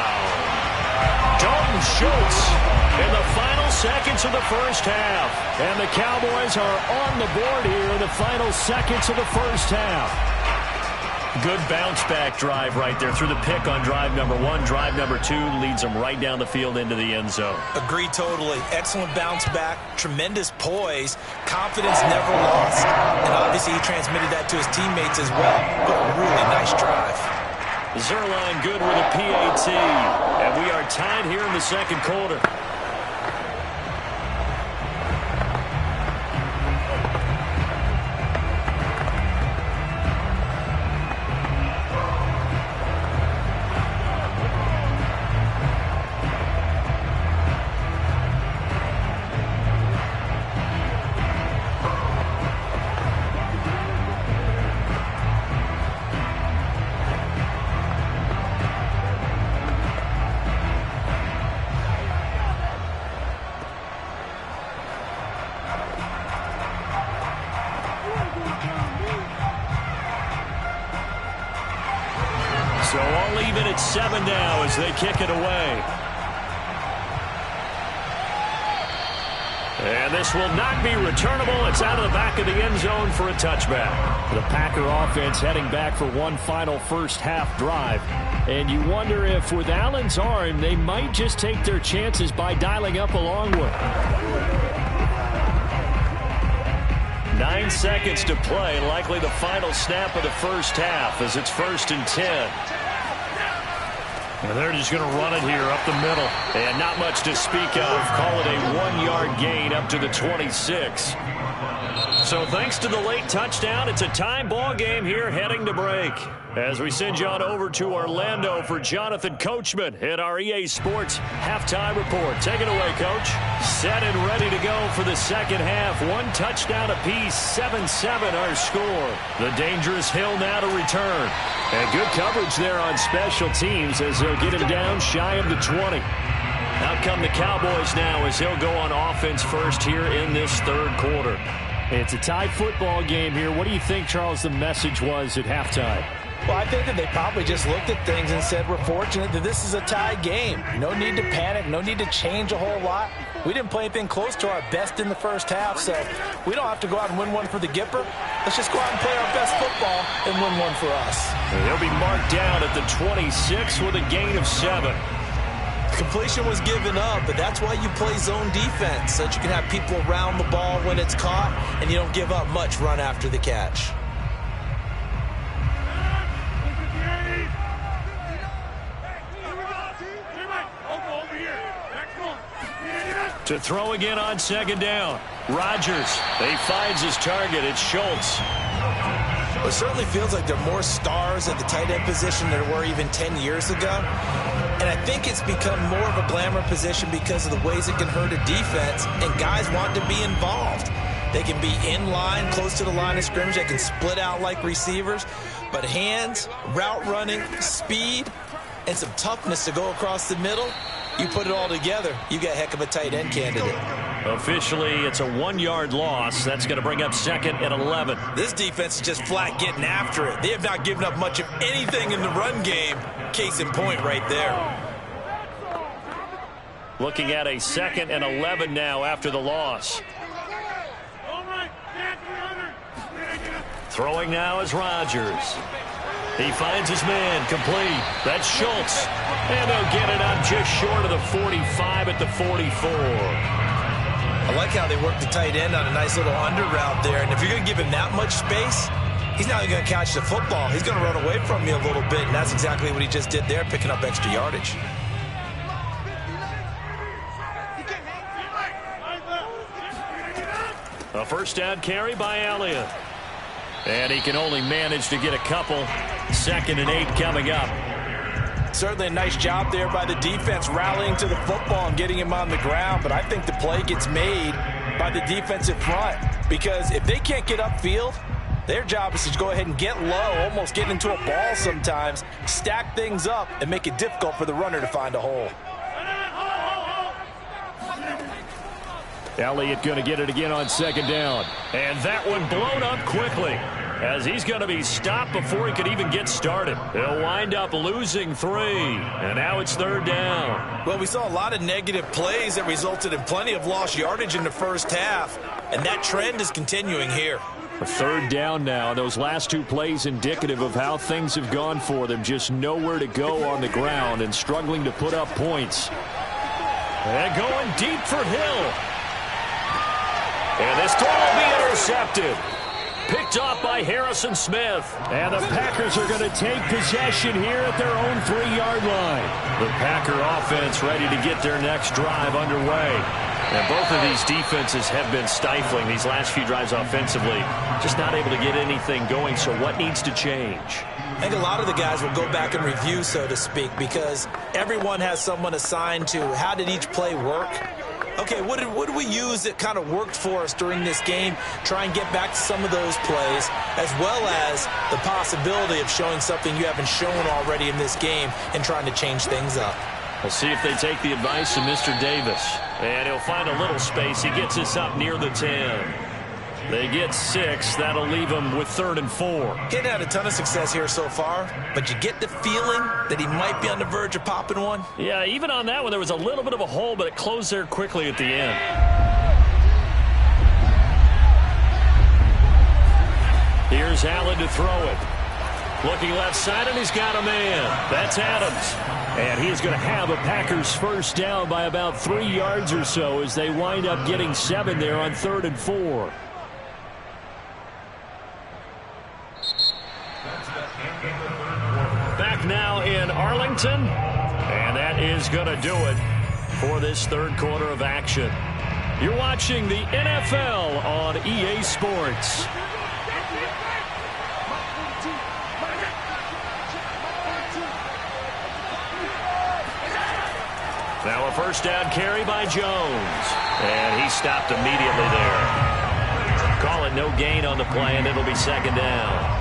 [SPEAKER 1] Dalton Schultz in the final seconds of the first half. And the Cowboys are on the board here in the final seconds of the first half. Good bounce-back drive right there through the pick on drive number 1. Drive number 2 leads them right down the field into the end zone.
[SPEAKER 2] Agree totally. Excellent bounce back, tremendous poise, confidence never lost. And obviously he transmitted that to his teammates as well. But a really nice drive.
[SPEAKER 1] Zuerlein good with a PAT. And we are tied here in the second quarter. So all even at 7 now as they kick it away. And this will not be returnable. It's out of the back of the end zone for a touchback. The Packer offense heading back for one final first half drive. And you wonder if with Allen's arm, they might just take their chances by dialing up a long one. 9 seconds to play, likely the final snap of the first half as it's 1st and 10. And they're just going to run it here up the middle. And not much to speak of. Call it a 1-yard gain up to the 26. So thanks to the late touchdown, it's a tie ball game here heading to break. As we send you on over to Orlando for Jonathan Coachman at our EA Sports Halftime Report. Take it away, Coach. Set and ready to go for the second half. 1 touchdown apiece, 7-7 our score. The dangerous Hill now to return. And good coverage there on special teams as they'll get him down shy of the 20. Out come the Cowboys now as he'll go on offense first here in this third quarter.
[SPEAKER 4] It's a tied football game here. What do you think, Charles, the message was at halftime?
[SPEAKER 2] Well, I think that they probably just looked at things and said, we're fortunate that this is a tie game. No need to panic. No need to change a whole lot. We didn't play anything close to our best in the first half, so we don't have to go out and win one for the Gipper. Let's just go out and play our best football and win one for us.
[SPEAKER 1] And he'll be marked down at the 26 with a gain of 7.
[SPEAKER 2] Completion was given up, but that's why you play zone defense, so that you can have people around the ball when it's caught, and you don't give up much run after the catch.
[SPEAKER 1] To throw again on second down. Rodgers, he finds his target. It's Schultz.
[SPEAKER 2] Well, it certainly feels like there are more stars at the tight end position than there were even 10 years ago. And I think it's become more of a glamour position because of the ways it can hurt a defense, and guys want to be involved. They can be in line, close to the line of scrimmage. They can split out like receivers. But hands, route running, speed, and some toughness to go across the middle, you put it all together, you get a heck of a tight end candidate.
[SPEAKER 1] Officially, it's a 1-yard loss. That's going to bring up 2nd and 11.
[SPEAKER 2] This defense is just flat getting after it. They have not given up much of anything in the run game. Case in point right there.
[SPEAKER 1] Looking at a 2nd and 11 now after the loss. Throwing now is Rodgers. He finds his man, complete. That's Schultz. And they'll get it up just short of the 45 at the 44.
[SPEAKER 2] I like how they work the tight end on a nice little under route there. And if you're going to give him that much space, he's not even going to catch the football. He's going to run away from you a little bit, and that's exactly what he just did there, picking up extra yardage.
[SPEAKER 1] A first down carry by Elliott. And he can only manage to get a couple. 2nd and 8 coming up.
[SPEAKER 2] Certainly a nice job there by the defense rallying to the football and getting him on the ground. But I think the play gets made by the defensive front. Because if they can't get upfield, their job is to go ahead and get low, almost get into a ball sometimes, stack things up, and make it difficult for the runner to find a hole.
[SPEAKER 1] Elliott going to get it again on 2nd down. And that one blown up quickly, as he's going to be stopped before he could even get started. He'll wind up losing 3, and now it's 3rd down.
[SPEAKER 2] Well, we saw a lot of negative plays that resulted in plenty of lost yardage in the first half, and that trend is continuing here.
[SPEAKER 1] A 3rd down now. Those last 2 plays indicative of how things have gone for them. Just nowhere to go on the ground and struggling to put up points. And going deep for Hill. And this throw will be intercepted. Picked off by Harrison Smith. And the Packers are going to take possession here at their own 3-yard line. The Packer offense ready to get their next drive underway. And both of these defenses have been stifling these last few drives offensively. Just not able to get anything going, so what needs to change?
[SPEAKER 2] I think a lot of the guys will go back and review, so to speak, because everyone has someone assigned to how did each play work. Okay, what did we use that kind of worked for us during this game? Try and get back to some of those plays, as well as the possibility of showing something you haven't shown already in this game and trying to change things up.
[SPEAKER 1] We'll see if they take the advice of Mr. Davis. And he'll find a little space. He gets us up near the 10. They get 6. That'll leave him with 3rd and 4.
[SPEAKER 2] He hadn't had a ton of success here so far, but you get the feeling that he might be on the verge of popping one.
[SPEAKER 1] Yeah, even on that one, there was a little bit of a hole, but it closed there quickly at the end. Here's Allen to throw it. Looking left side, and he's got a man. That's Adams. And he's going to have a Packers first down by about 3 yards or so as they wind up getting 7 there on 3rd and 4. Back now in Arlington, and that is going to do it for this 3rd quarter of action. You're watching the NFL on EA Sports. Now a first down carry by Jones, and he stopped immediately there. Call it no gain on the play, and it'll be 2nd down.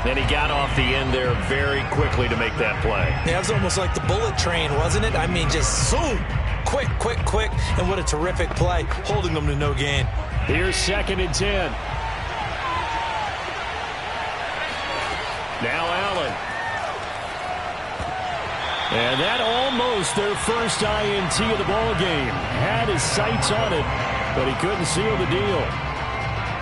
[SPEAKER 1] Then he got off the end there very quickly to make that play.
[SPEAKER 2] Yeah, it was almost like the bullet train, wasn't it? I mean, just zoom, quick, and what a terrific play, holding them to no gain.
[SPEAKER 1] Here's 2nd and 10. Now Allen. And that almost their first INT of the ball game. Had his sights on it, but he couldn't seal the deal.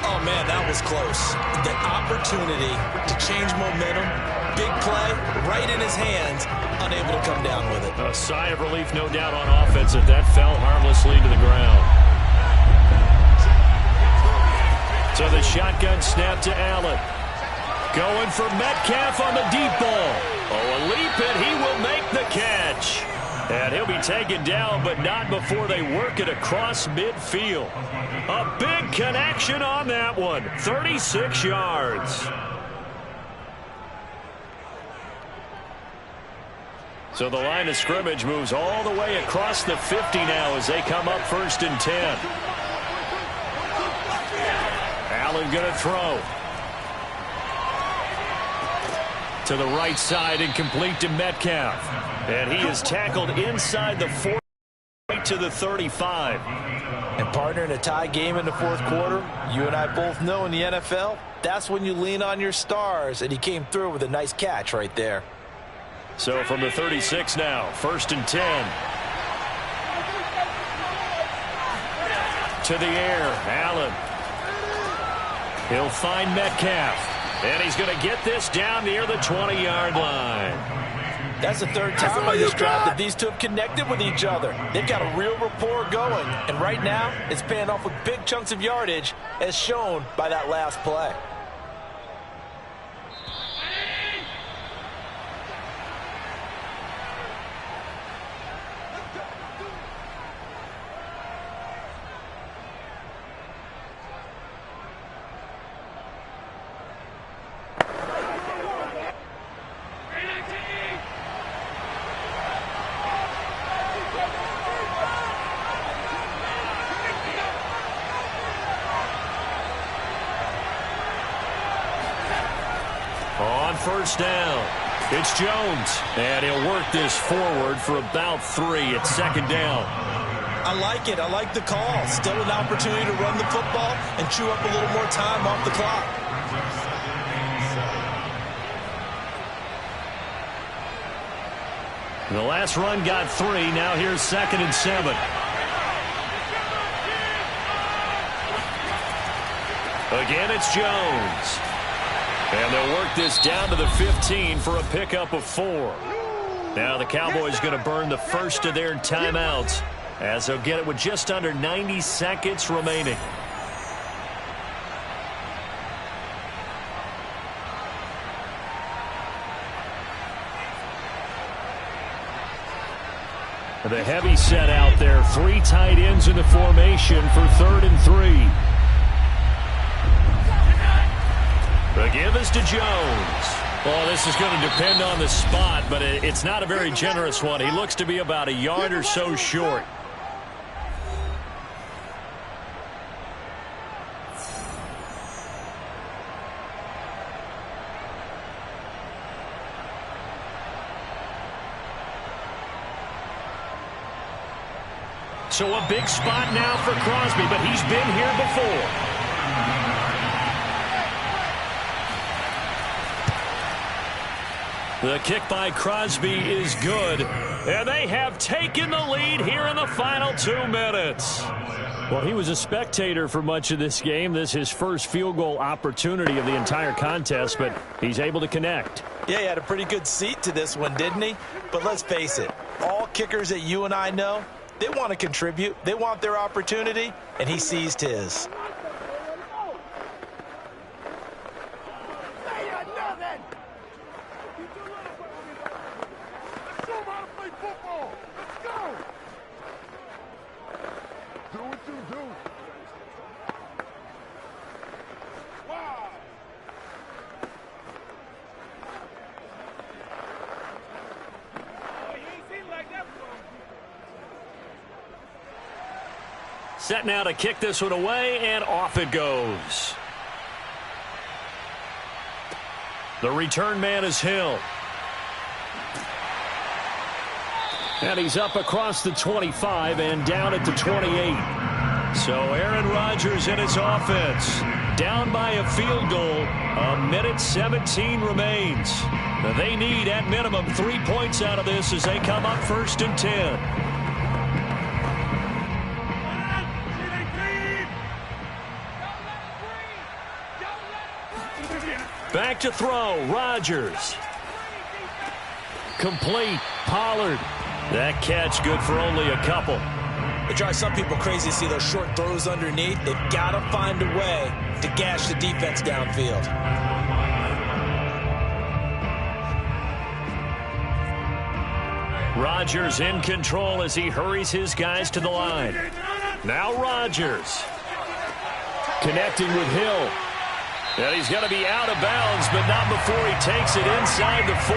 [SPEAKER 2] Oh, man, that was close. The opportunity to change momentum, big play, right in his hands, unable to come down with it.
[SPEAKER 1] A sigh of relief, no doubt, on offense that fell harmlessly to the ground. So the shotgun snap to Allen. Going for Metcalf on the deep ball. Oh, a leap, and he will make the catch. And he'll be taken down, but not before they work it across midfield. A big connection on that one. 36 yards. So the line of scrimmage moves all the way across the 50 now as they come up 1st and 10. Allen going to throw. To the right side and complete to Metcalf. And he is tackled inside the 40 right to the 35.
[SPEAKER 2] And partner, in a tie game in the 4th quarter, you and I both know in the NFL, that's when you lean on your stars, and he came through with a nice catch right there.
[SPEAKER 1] So from the 36 now, 1st and 10. To the air, Allen. He'll find Metcalf. And he's going to get this down near the 20-yard line.
[SPEAKER 2] That's the 3rd time on this drive that these two have connected with each other. They've got a real rapport going. And right now, it's paying off with big chunks of yardage, as shown by that last play.
[SPEAKER 1] On first down, it's Jones. And he'll work this forward for about 3 at second down.
[SPEAKER 2] I like it. I like the call. Still an opportunity to run the football and chew up a little more time off the clock.
[SPEAKER 1] The last run got 3. Now here's 2nd and 7. Again, it's Jones. And they'll work this down to the 15 for a pickup of 4. Now the Cowboys going to burn the first of their timeouts, as they'll get it with just under 90 seconds remaining. The heavy set out there. 3 tight ends in the formation for 3rd and 3. The give is to Jones. Well, this is going to depend on the spot, but it's not a very generous one. He looks to be about a yard or so short. So a big spot now for Crosby, but he's been here before. The kick by Crosby is good, and they have taken the lead here in the final 2 minutes. Well, he was a spectator for much of this game. This is his first field goal opportunity of the entire contest, but he's able to connect.
[SPEAKER 2] Yeah, he had a pretty good seat to this one, didn't he? But let's face it, all kickers that you and I know, they want to contribute. They want their opportunity, and he seized his.
[SPEAKER 1] Set now to kick this one away, and off it goes. The return man is Hill. And he's up across the 25 and down at the 28. So Aaron Rodgers and his offense down by a field goal. 1:17 remains. They need at minimum 3 points out of this as they come up 1st and 10. Back to throw, Rodgers. Complete, Pollard. That catch good for only a couple.
[SPEAKER 2] It drives some people crazy to see those short throws underneath. They've got to find a way to gash the defense downfield.
[SPEAKER 1] Rodgers in control as he hurries his guys to the line. Now Rodgers. Connecting with Hill. And he's going to be out of bounds, but not before he takes it inside the 40.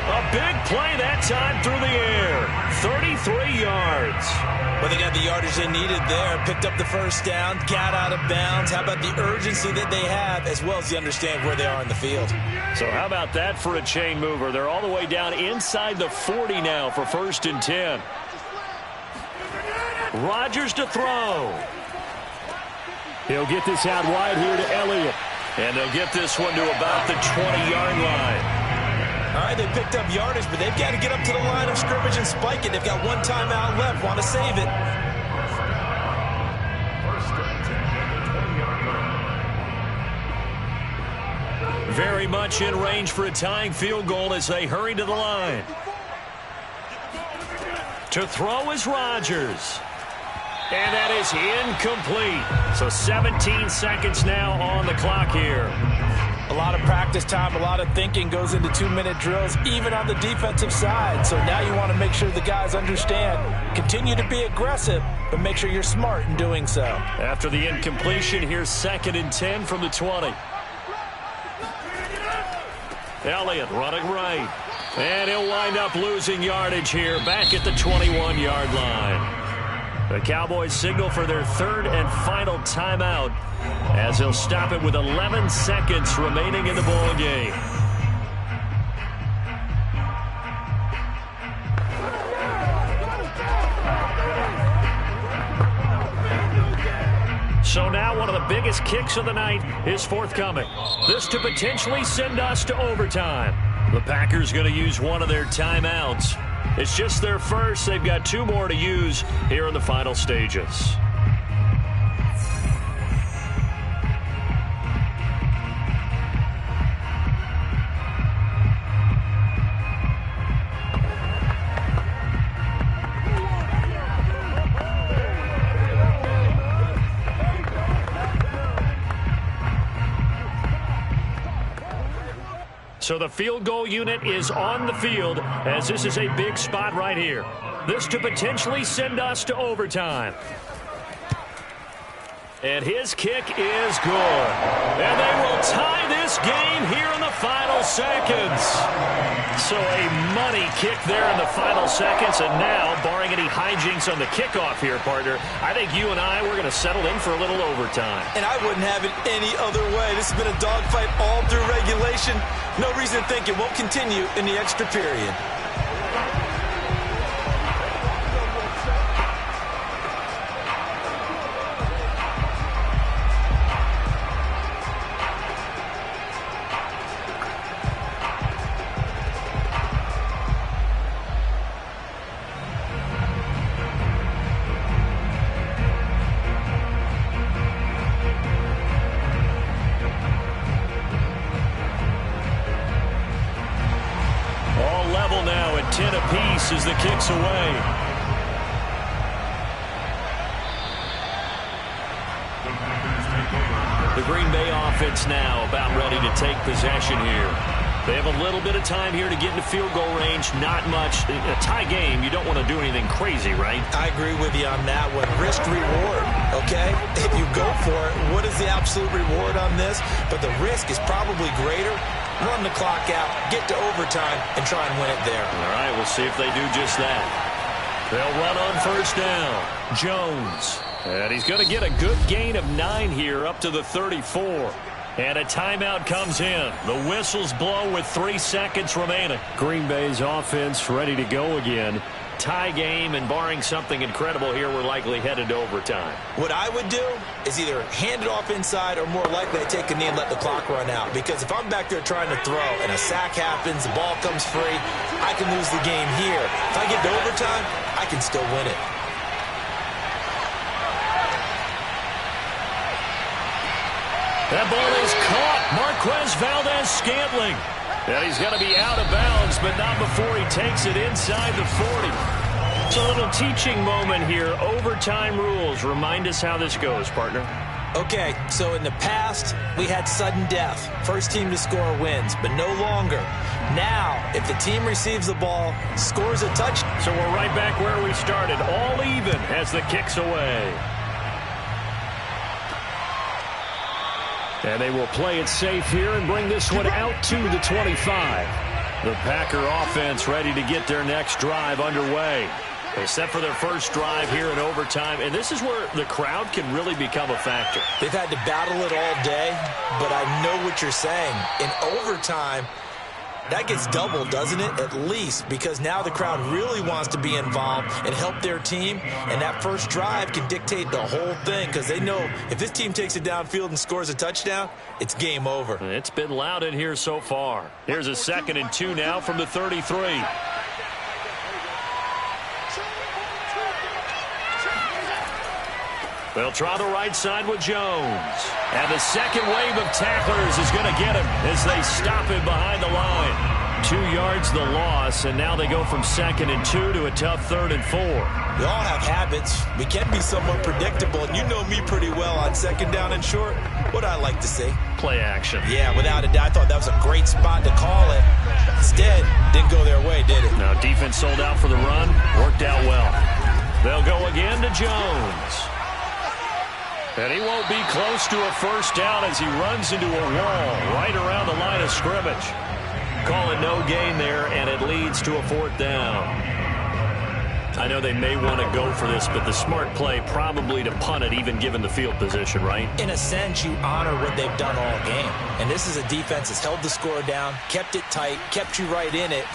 [SPEAKER 1] A big play that time through the air. 33 yards.
[SPEAKER 2] Well, they got the yardage they needed there. Picked up the first down, got out of bounds. How about the urgency that they have, as well as they understand where they are in the field?
[SPEAKER 1] So how about that for a chain mover? They're all the way down inside the 40 now for 1st and 10. Rodgers to throw. He'll get this out wide here to Elliott. And they'll get this one to about the 20-yard line.
[SPEAKER 2] All right, they picked up yardage, but they've got to get up to the line of scrimmage and spike it. They've got 1 timeout left. Want to save it.
[SPEAKER 1] Very much in range for a tying field goal as they hurry to the line. To throw is Rodgers. And that is incomplete. So 17 seconds now on the clock here.
[SPEAKER 2] A lot of practice time, a lot of thinking goes into 2-minute drills, even on the defensive side. So now you want to make sure the guys understand. Continue to be aggressive, but make sure you're smart in doing so.
[SPEAKER 1] After the incompletion, here's 2nd and 10 from the 20. Elliott running right. And he'll wind up losing yardage here back at the 21-yard line. The Cowboys signal for their third and final timeout as they'll stop it with 11 seconds remaining in the ball game. So now one of the biggest kicks of the night is forthcoming. This to potentially send us to overtime. The Packers going to use one of their timeouts. It's just their first. They've got 2 more to use here in the final stages. So the field goal unit is on the field as this is a big spot right here. This to potentially send us to overtime. And his kick is good. And they will tie this game here in the final seconds. So a money kick there in the final seconds. And now, barring any hijinks on the kickoff here, partner, I think you and we're going to settle in for a little overtime.
[SPEAKER 2] And I wouldn't have it any other way. This has been a dogfight all through regulation. No reason to think it won't continue in the extra period.
[SPEAKER 1] Now at 10 apiece as the kick's away. The Green Bay offense now about ready to take possession here. They have a little bit of time here to get into field goal range. Not much. In a tie game, you don't want to do anything crazy, right?
[SPEAKER 2] I agree with you on that one. Risk-reward, okay? If you go for it, what is the absolute reward on this? But the risk is probably greater. Run the clock out, get to overtime, and try and win it there.
[SPEAKER 1] All right, we'll see if they do just that. They'll run on first down. Jones. And he's going to get a good gain of 9 here up to the 34. And a timeout comes in. The whistles blow with 3 seconds remaining. Green Bay's offense ready to go again. Tie game, and barring something incredible here, we're likely headed to overtime.
[SPEAKER 2] What I would do is either hand it off inside or more likely to take a knee and let the clock run out. Because if I'm back there trying to throw and a sack happens, the ball comes free, I can lose the game here. If I get to overtime, I can still win it.
[SPEAKER 1] That ball is caught. Marquez Valdes-Scantling. And he's going to be out of bounds, but not before he takes it inside the 40. It's a little teaching moment here. Overtime rules. Remind us how this goes, partner.
[SPEAKER 2] Okay, so in the past, we had sudden death. First team to score wins, but no longer. Now, if the team receives the ball, scores a touchdown.
[SPEAKER 1] So we're right back where we started. All even as the kick's away. And they will play it safe here and bring this one out to the 25. The Packer offense ready to get their next drive underway. They set for their first drive here in overtime, and this is where the crowd can really become a factor.
[SPEAKER 2] They've had to battle it all day, but I know what you're saying. In overtime, that gets doubled, doesn't it? At least, because now the crowd really wants to be involved and help their team, and that first drive can dictate the whole thing because they know if this team takes it downfield and scores a touchdown, it's game over.
[SPEAKER 1] It's been loud in here so far. Here's a 2nd and 2 now from the 33. They'll try the right side with Jones. And the second wave of tacklers is going to get him as they stop him behind the line. 2 yards the loss, and now they go from 2nd and 2 to a tough 3rd and 4.
[SPEAKER 2] We all have habits. We can be somewhat predictable, and you know me pretty well on 2nd down and short. What I like to see.
[SPEAKER 1] Play action.
[SPEAKER 2] Yeah, without a doubt. I thought that was a great spot to call it. Instead, didn't go their way, did it?
[SPEAKER 1] Now, defense sold out for the run. Worked out well. They'll go again to Jones. And he won't be close to a first down as he runs into a wall right around the line of scrimmage. Call it no gain there, and it leads to a 4th down. I know they may want to go for this, but the smart play probably to punt it, even given the field position, right?
[SPEAKER 2] In a sense, you honor what they've done all game. And this is a defense that's held the score down, kept it tight, kept you right in it,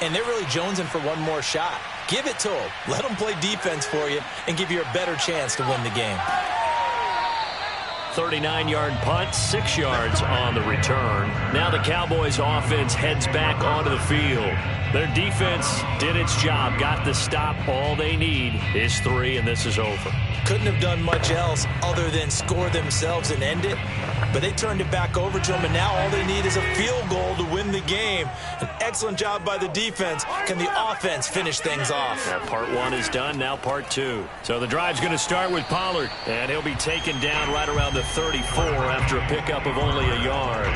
[SPEAKER 2] and they're really jonesing for one more shot. Give it to them. Let them play defense for you and give you a better chance to win the game.
[SPEAKER 1] 39-yard punt, 6 yards on the return. Now the Cowboys offense heads back onto the field. Their defense did its job, got the stop. All they need is 3, and this is over.
[SPEAKER 2] Couldn't have done much else other than score themselves and end it, but they turned it back over to them, and now all they need is a field goal to win the game. An excellent job by the defense. Can the offense finish things off?
[SPEAKER 1] Yeah, part 1 is done, now part 2. So the drive's going to start with Pollard, and he'll be taken down right around the 34 after a pickup of only a yard.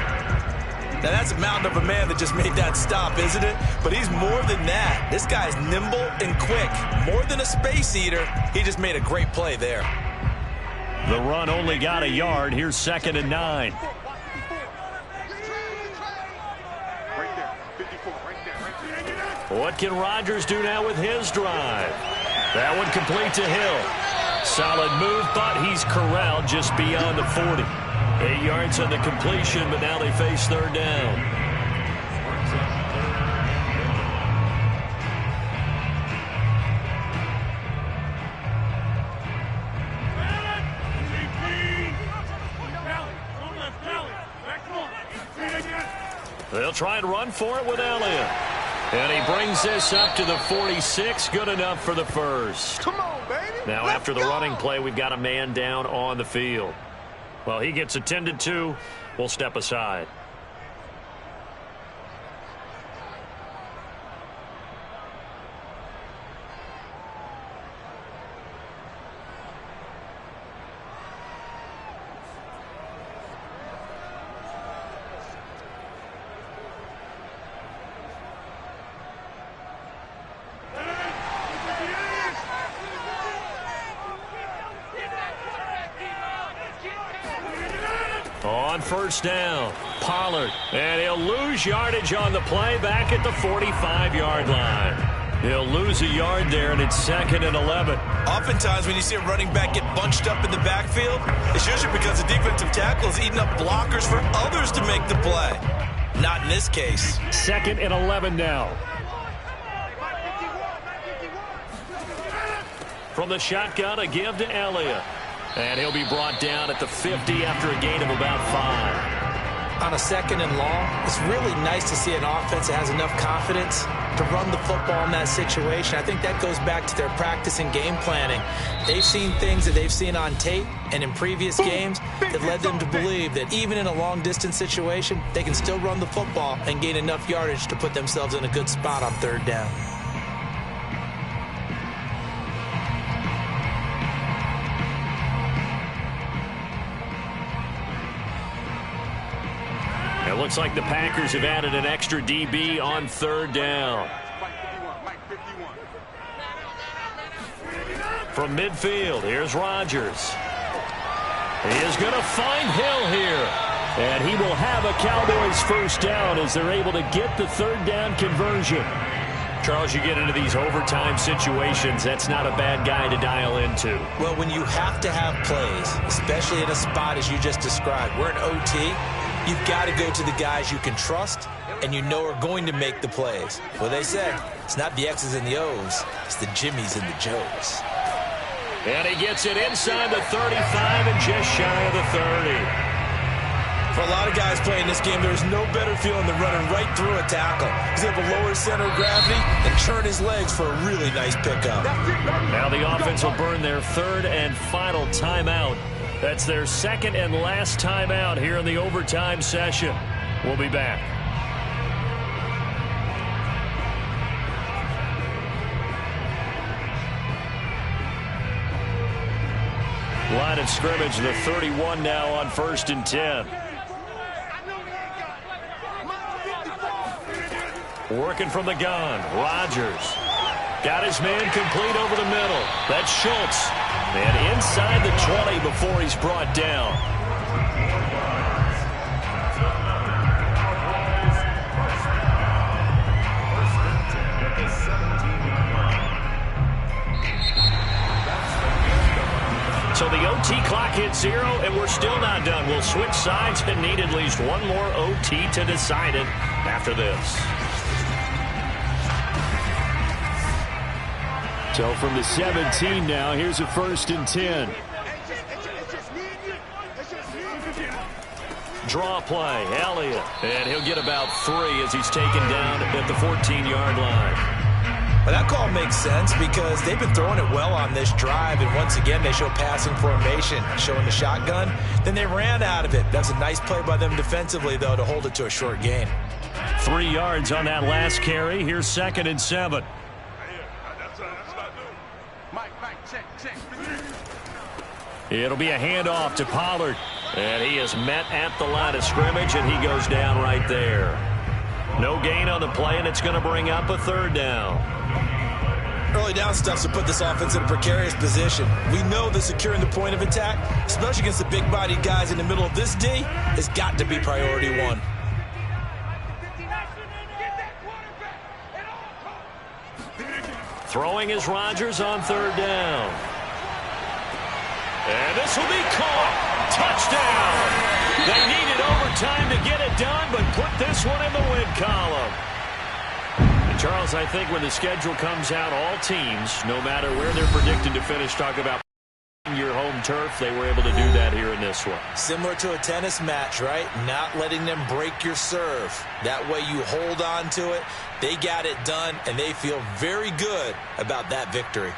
[SPEAKER 2] Now, that's a mountain of a man that just made that stop, isn't it? But he's more than that. This guy's nimble and quick. More than a space eater. He just made a great play there.
[SPEAKER 1] The run only got a yard. Here's 2nd and 9. What can Rodgers do now with his drive? That one complete to Hill. Solid move, but he's corralled just beyond the 40. 8 yards on the completion, but now they face 3rd down. They'll try and run for it with Elliott. And he brings this up to the 46. Good enough for the first.
[SPEAKER 5] Come on, baby.
[SPEAKER 1] Now, after the running play, we've got a man down on the field. Well, he gets attended to. We'll step aside. On 1st down, Pollard, and he'll lose yardage on the play back at the 45-yard line. He'll lose a yard there, and it's 2nd and 11.
[SPEAKER 2] Oftentimes when you see a running back get bunched up in the backfield, it's usually because the defensive tackle is eating up blockers for others to make the play. Not in this case.
[SPEAKER 1] 2nd and 11 now. From the shotgun, a give to Elliott. And he'll be brought down at the 50 after a gain of about 5.
[SPEAKER 2] On a 2nd and long, it's really nice to see an offense that has enough confidence to run the football in that situation. I think that goes back to their practice and game planning. They've seen things that they've seen on tape and in previous games that led them to believe that even in a long-distance situation, they can still run the football and gain enough yardage to put themselves in a good spot on 3rd down.
[SPEAKER 1] It looks like the Packers have added an extra DB on 3rd down. From midfield, here's Rodgers. He is going to find Hill here. And he will have a Cowboys 1st down as they're able to get the 3rd down conversion. Charles, you get into these overtime situations, that's not a bad guy to dial into.
[SPEAKER 2] Well, when you have to have plays, especially in a spot as you just described, we're in OT, you've got to go to the guys you can trust and you know are going to make the plays. Well, they say it's not the X's and the O's, it's the Jimmies and the Joes.
[SPEAKER 1] And he gets it inside the 35 and just shy of the 30.
[SPEAKER 2] For a lot of guys playing this game, there's no better feeling than running right through a tackle. He's able to lower center of gravity and turn his legs for a really nice pickup.
[SPEAKER 1] Now the offense will burn their 3rd and final timeout. That's their 2nd and last timeout here in the overtime session. We'll be back. Line of scrimmage, the 31 now on 1st and 10. Working from the gun, Rodgers. Got his man complete over the middle. That's Schultz. And inside the 20 before he's brought down. 0-0, and we're still not done. We'll switch sides and need at least one more OT to decide it after this.
[SPEAKER 4] So from the 17 now, here's a 1st and 10.
[SPEAKER 1] Draw play, Elliott. And he'll get about 3 as he's taken down at the 14-yard line.
[SPEAKER 2] Well, that call makes sense because they've been throwing it well on this drive, and once again they show passing formation, showing the shotgun. Then they ran out of it. That's a nice play by them defensively, though, to hold it to a short gain.
[SPEAKER 1] 3 yards on that last carry. Here's 2nd and 7. It'll be a handoff to Pollard. And he is met at the line of scrimmage, and he goes down right there. No gain on the play, and it's going to bring up a 3rd down.
[SPEAKER 2] Early down stuff to put this offense in a precarious position. We know that securing the point of attack, especially against the big-bodied guys in the middle of this D, has got to be priority 1.
[SPEAKER 1] Throwing is Rodgers on 3rd down. And this will be caught. Touchdown. They needed overtime to get it done, but put this one in the win column. And Charles, I think when the schedule comes out, all teams, no matter where they're predicted to finish, talk about your home turf. They were able to do that here in this one.
[SPEAKER 2] Similar to a tennis match, right? Not letting them break your serve. That way you hold on to it. They got it done, and they feel very good about that victory.